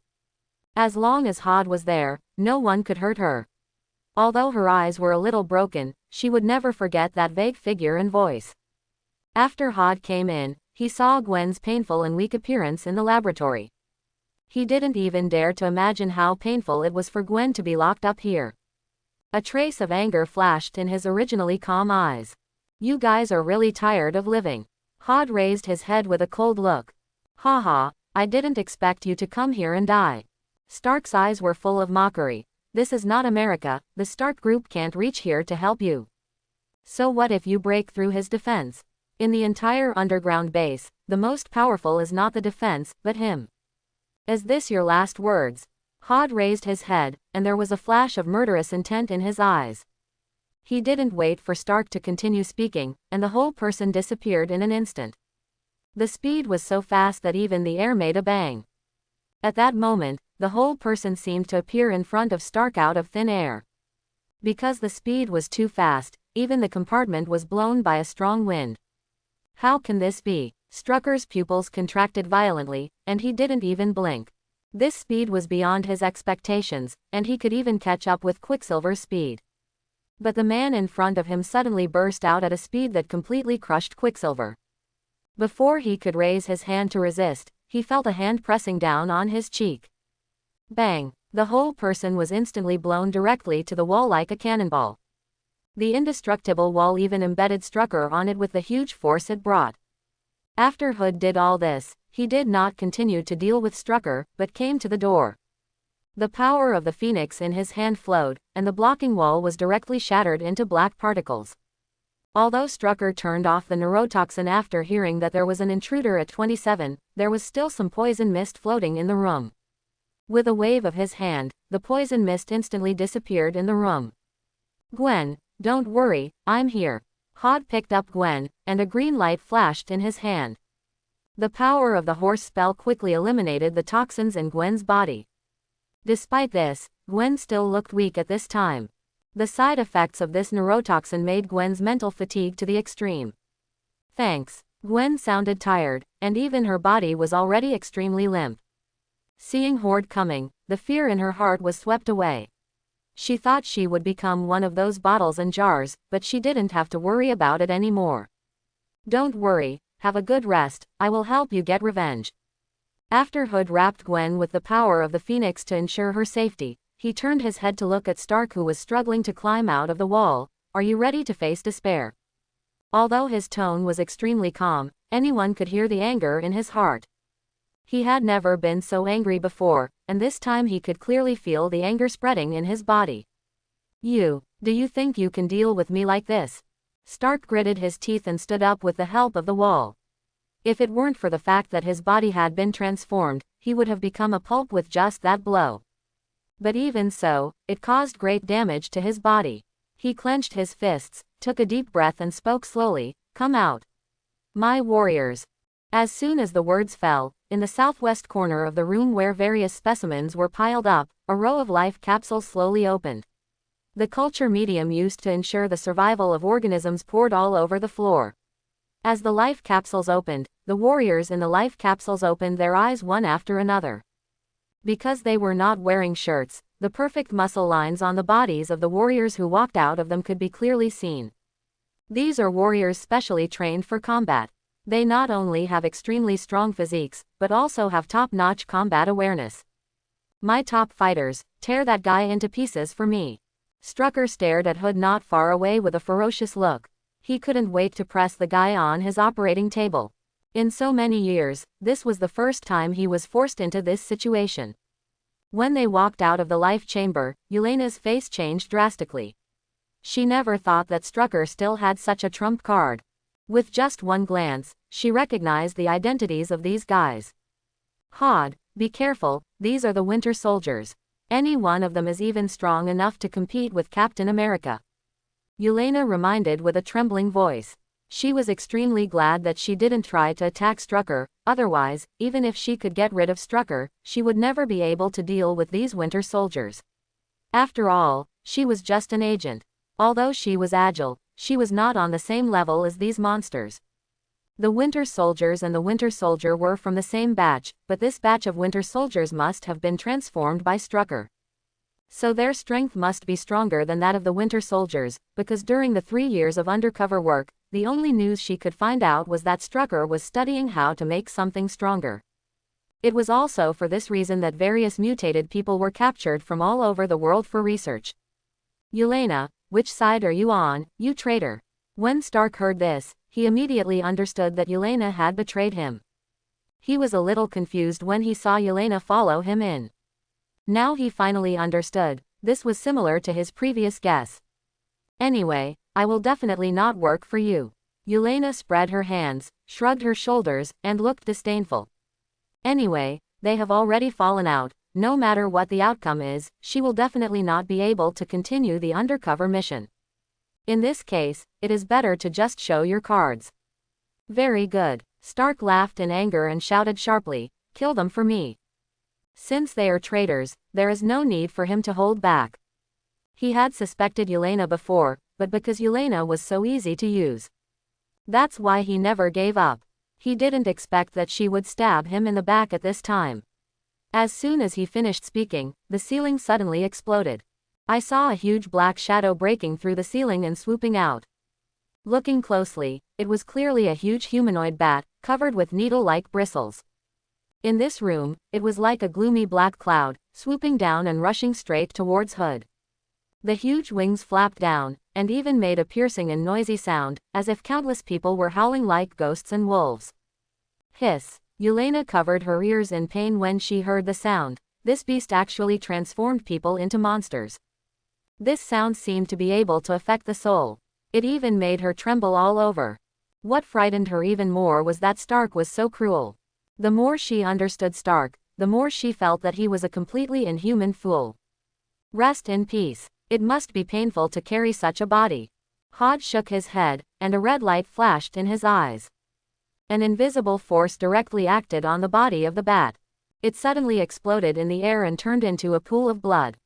As long as Hod was there, no one could hurt her. Although her eyes were a little broken, she would never forget that vague figure and voice. After Hod came in, he saw Gwen's painful and weak appearance in the laboratory. He didn't even dare to imagine how painful it was for Gwen to be locked up here. A trace of anger flashed in his originally calm eyes. You guys are really tired of living. Hod raised his head with a cold look. Haha, I didn't expect you to come here and die. Stark's eyes were full of mockery. This is not America, the Stark group can't reach here to help you. So what if you break through his defense? In the entire underground base, the most powerful is not the defense, but him. Is this your last words? Hod raised his head, and there was a flash of murderous intent in his eyes. He didn't wait for Stark to continue speaking, and the whole person disappeared in an instant. The speed was so fast that even the air made a bang. At that moment, the whole person seemed to appear in front of Stark out of thin air. Because the speed was too fast, even the compartment was blown by a strong wind. How can this be? Strucker's pupils contracted violently, and he didn't even blink. This speed was beyond his expectations, and he could even catch up with Quicksilver's speed. But the man in front of him suddenly burst out at a speed that completely crushed Quicksilver. Before he could raise his hand to resist, he felt a hand pressing down on his cheek. Bang! The whole person was instantly blown directly to the wall like a cannonball. The indestructible wall even embedded Strucker on it with the huge force it brought. After Hood did all this, he did not continue to deal with Strucker, but came to the door. The power of the Phoenix in his hand flowed, and the blocking wall was directly shattered into black particles. Although Strucker turned off the neurotoxin after hearing that there was an intruder at 27, there was still some poison mist floating in the room. With a wave of his hand, the poison mist instantly disappeared in the room. Gwen, don't worry, I'm here. Hod picked up Gwen, and a green light flashed in his hand. The power of the horse spell quickly eliminated the toxins in Gwen's body. Despite this, Gwen still looked weak at this time. The side effects of this neurotoxin made Gwen's mental fatigue to the extreme. Thanks. Gwen sounded tired, and even her body was already extremely limp. Seeing Horde coming, the fear in her heart was swept away. She thought she would become one of those bottles and jars, but she didn't have to worry about it anymore. Don't worry, have a good rest, I will help you get revenge. After Hood wrapped Gwen with the power of the Phoenix to ensure her safety, he turned his head to look at Stark, who was struggling to climb out of the wall. Are you ready to face despair? Although his tone was extremely calm, anyone could hear the anger in his heart. He had never been so angry before, and this time he could clearly feel the anger spreading in his body. Do you think you can deal with me like this? Stark gritted his teeth and stood up with the help of the wall. If it weren't for the fact that his body had been transformed, he would have become a pulp with just that blow. But even so, it caused great damage to his body. He clenched his fists, took a deep breath and spoke slowly, "Come out. My warriors." As soon as the words fell, in the southwest corner of the room where various specimens were piled up, a row of life capsules slowly opened. The culture medium used to ensure the survival of organisms poured all over the floor. As the life capsules opened, the warriors in the life capsules opened their eyes one after another. Because they were not wearing shirts, the perfect muscle lines on the bodies of the warriors who walked out of them could be clearly seen. These are warriors specially trained for combat. They not only have extremely strong physiques, but also have top-notch combat awareness. My top fighters, tear that guy into pieces for me. Strucker stared at Hood not far away with a ferocious look. He couldn't wait to press the guy on his operating table. In so many years, this was the first time he was forced into this situation. When they walked out of the life chamber, Elena's face changed drastically. She never thought that Strucker still had such a trump card. With just one glance, she recognized the identities of these guys. Hod, be careful, these are the Winter Soldiers. Any one of them is even strong enough to compete with Captain America. Elena reminded with a trembling voice. She was extremely glad that she didn't try to attack Strucker, otherwise, even if she could get rid of Strucker, she would never be able to deal with these Winter Soldiers. After all, she was just an agent. Although she was agile, she was not on the same level as these monsters. The Winter Soldiers and the Winter Soldier were from the same batch, but this batch of Winter Soldiers must have been transformed by Strucker. So their strength must be stronger than that of the Winter Soldiers, because during the 3 years of undercover work, the only news she could find out was that Strucker was studying how to make something stronger. It was also for this reason that various mutated people were captured from all over the world for research. Elena, which side are you on, you traitor? When Stark heard this, he immediately understood that Elena had betrayed him. He was a little confused when he saw Elena follow him in. Now he finally understood. This was similar to his previous guess. Anyway, I will definitely not work for you. Elena spread her hands, shrugged her shoulders, and looked disdainful. Anyway, they have already fallen out. No matter what the outcome is, she will definitely not be able to continue the undercover mission. In this case, it is better to just show your cards. Very good. Stark laughed in anger and shouted sharply, "Kill them for me." Since they are traitors, there is no need for him to hold back. He had suspected Elena before, but because Elena was so easy to use. That's why he never gave up. He didn't expect that she would stab him in the back at this time. As soon as he finished speaking, the ceiling suddenly exploded. I saw a huge black shadow breaking through the ceiling and swooping out. Looking closely, it was clearly a huge humanoid bat, covered with needle-like bristles. In this room, it was like a gloomy black cloud, swooping down and rushing straight towards Hood. The huge wings flapped down, and even made a piercing and noisy sound, as if countless people were howling like ghosts and wolves. Hiss! Elena covered her ears in pain when she heard the sound. This beast actually transformed people into monsters. This sound seemed to be able to affect the soul. It even made her tremble all over. What frightened her even more was that Stark was so cruel. The more she understood Stark, the more she felt that he was a completely inhuman fool. Rest in peace. It must be painful to carry such a body. Hod shook his head, and a red light flashed in his eyes. An invisible force directly acted on the body of the bat. It suddenly exploded in the air and turned into a pool of blood.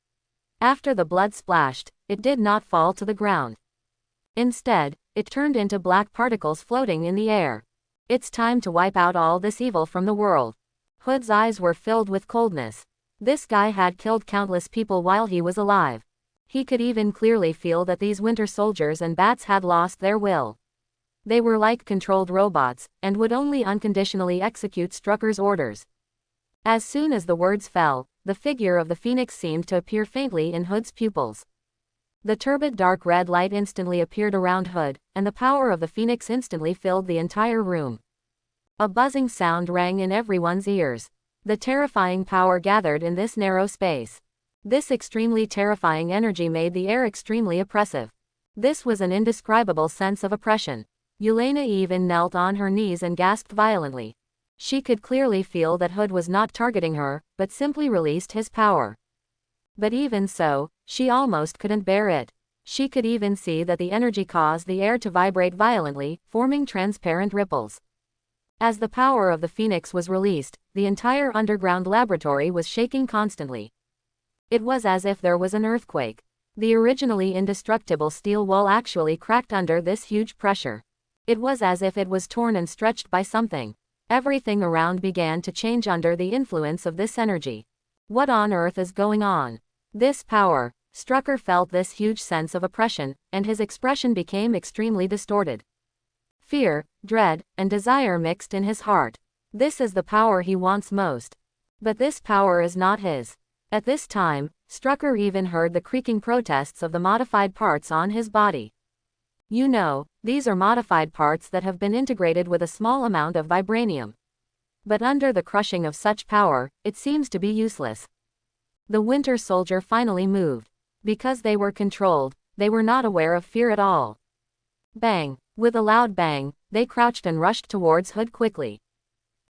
After the blood splashed, it did not fall to the ground. Instead, it turned into black particles floating in the air. It's time to wipe out all this evil from the world. Hood's eyes were filled with coldness. This guy had killed countless people while he was alive. He could even clearly feel that these winter soldiers and bats had lost their will. They were like controlled robots, and would only unconditionally execute Strucker's orders. As soon as the words fell, the figure of the phoenix seemed to appear faintly in Hood's pupils. The turbid dark red light instantly appeared around Hood, and the power of the phoenix instantly filled the entire room. A buzzing sound rang in everyone's ears. The terrifying power gathered in this narrow space. This extremely terrifying energy made the air extremely oppressive. This was an indescribable sense of oppression. Elena even knelt on her knees and gasped violently. She could clearly feel that Hood was not targeting her, but simply released his power. But even so, she almost couldn't bear it. She could even see that the energy caused the air to vibrate violently, forming transparent ripples. As the power of the Phoenix was released, the entire underground laboratory was shaking constantly. It was as if there was an earthquake. The originally indestructible steel wall actually cracked under this huge pressure. It was as if it was torn and stretched by something. Everything around began to change under the influence of this energy. What on earth is going on? This power. Strucker felt this huge sense of oppression, and his expression became extremely distorted. Fear, dread, and desire mixed in his heart. This is the power he wants most. But this power is not his. At this time, Strucker even heard the creaking protests of the modified parts on his body. You know, these are modified parts that have been integrated with a small amount of vibranium. But under the crushing of such power, it seems to be useless. The Winter Soldier finally moved. Because they were controlled, they were not aware of fear at all. Bang! With a loud bang, they crouched and rushed towards Hood quickly.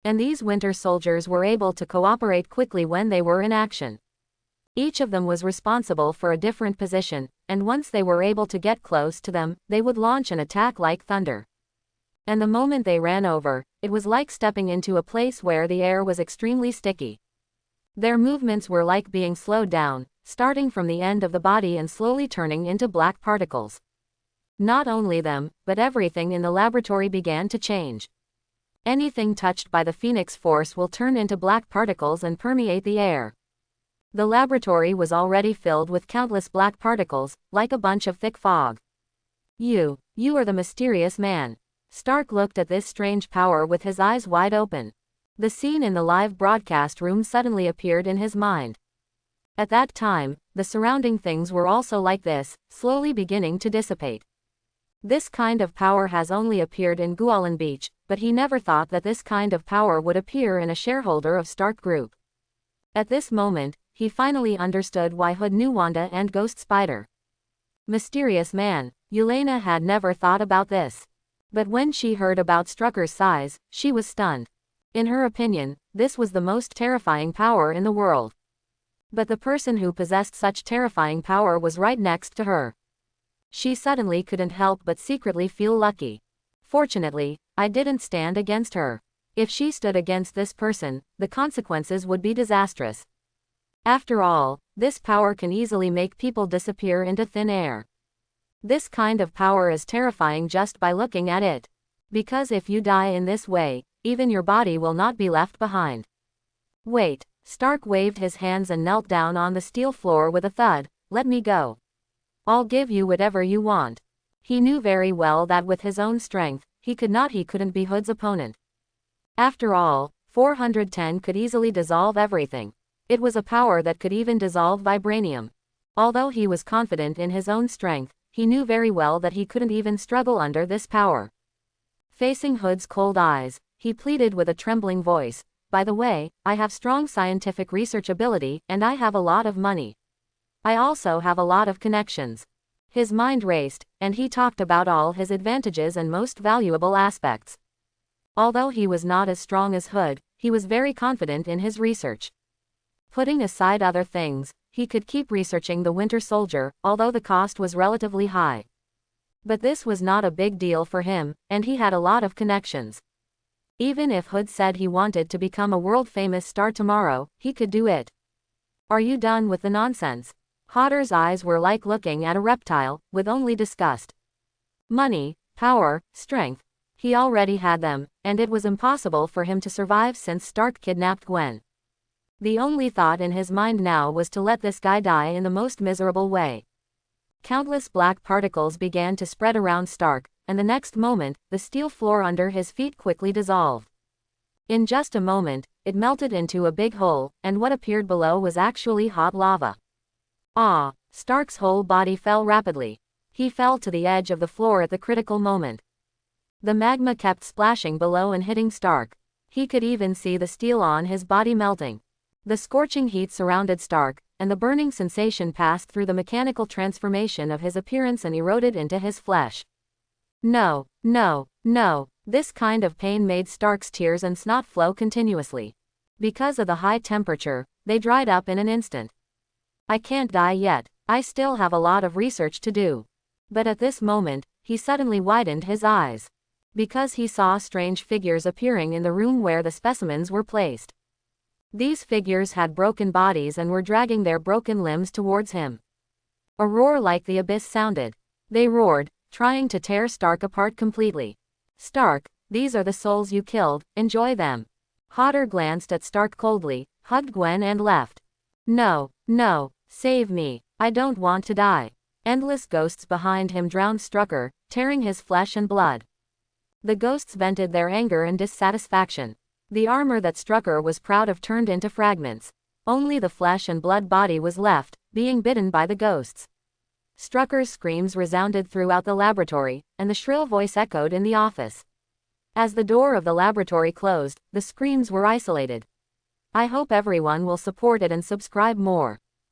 And these Winter Soldiers were able to cooperate quickly when they were in action. Each of them was responsible for a different position, and once they were able to get close to them, they would launch an attack like thunder. And the moment they ran over, it was like stepping into a place where the air was extremely sticky. Their movements were like being slowed down, starting from the end of the body and slowly turning into black particles. Not only them, but everything in the laboratory began to change. Anything touched by the Phoenix Force will turn into black particles and permeate the air. The laboratory was already filled with countless black particles, like a bunch of thick fog. You are the mysterious man. Stark looked at this strange power with his eyes wide open. The scene in the live broadcast room suddenly appeared in his mind. At that time, the surrounding things were also like this, slowly beginning to dissipate. This kind of power has only appeared in Guolan Beach, but he never thought that this kind of power would appear in a shareholder of Stark Group. At this moment, he finally understood why Hood knew Wanda and Ghost Spider. Mysterious man, Elena had never thought about this. But when she heard about Strucker's size, she was stunned. In her opinion, this was the most terrifying power in the world. But the person who possessed such terrifying power was right next to her. She suddenly couldn't help but secretly feel lucky. Fortunately, I didn't stand against her. If she stood against this person, the consequences would be disastrous. After all, this power can easily make people disappear into thin air. This kind of power is terrifying just by looking at it. Because if you die in this way, even your body will not be left behind. Wait, Stark waved his hands and knelt down on the steel floor with a thud. Let me go. I'll give you whatever you want. He knew very well that with his own strength, he couldn't be Hood's opponent. After all, 410 could easily dissolve everything. It was a power that could even dissolve vibranium. Although he was confident in his own strength, he knew very well that he couldn't even struggle under this power. Facing Hood's cold eyes, he pleaded with a trembling voice, "By the way, I have strong scientific research ability, and I have a lot of money. I also have a lot of connections." His mind raced, and he talked about all his advantages and most valuable aspects. Although he was not as strong as Hood, he was very confident in his research. Putting aside other things, he could keep researching the Winter Soldier, although the cost was relatively high. But this was not a big deal for him, and he had a lot of connections. Even if Hood said he wanted to become a world-famous star tomorrow, he could do it. Are you done with the nonsense? Hodder's eyes were like looking at a reptile, with only disgust. Money, power, strength. He already had them, and it was impossible for him to survive since Stark kidnapped Gwen. The only thought in his mind now was to let this guy die in the most miserable way. Countless black particles began to spread around Stark, and the next moment, the steel floor under his feet quickly dissolved. In just a moment, it melted into a big hole, and what appeared below was actually hot lava. Stark's whole body fell rapidly. He fell to the edge of the floor at the critical moment. The magma kept splashing below and hitting Stark. He could even see the steel on his body melting. The scorching heat surrounded Stark, and the burning sensation passed through the mechanical transformation of his appearance and eroded into his flesh. No, no, no. This kind of pain made Stark's tears and snot flow continuously. Because of the high temperature, they dried up in an instant. I can't die yet. I still have a lot of research to do. But at this moment, he suddenly widened his eyes. Because he saw strange figures appearing in the room where the specimens were placed. These figures had broken bodies and were dragging their broken limbs towards him. A roar like the abyss sounded. They roared, trying to tear Stark apart completely. Stark, these are the souls you killed, enjoy them. Hodder glanced at Stark coldly, hugged Gwen and left. No, no, save me, I don't want to die. Endless ghosts behind him drowned Strucker, tearing his flesh and blood. The ghosts vented their anger and dissatisfaction. The armor that Strucker was proud of turned into fragments. Only the flesh and blood body was left, being bitten by the ghosts. Strucker's screams resounded throughout the laboratory, and the shrill voice echoed in the office. As the door of the laboratory closed, the screams were isolated. I hope everyone will support it and subscribe more.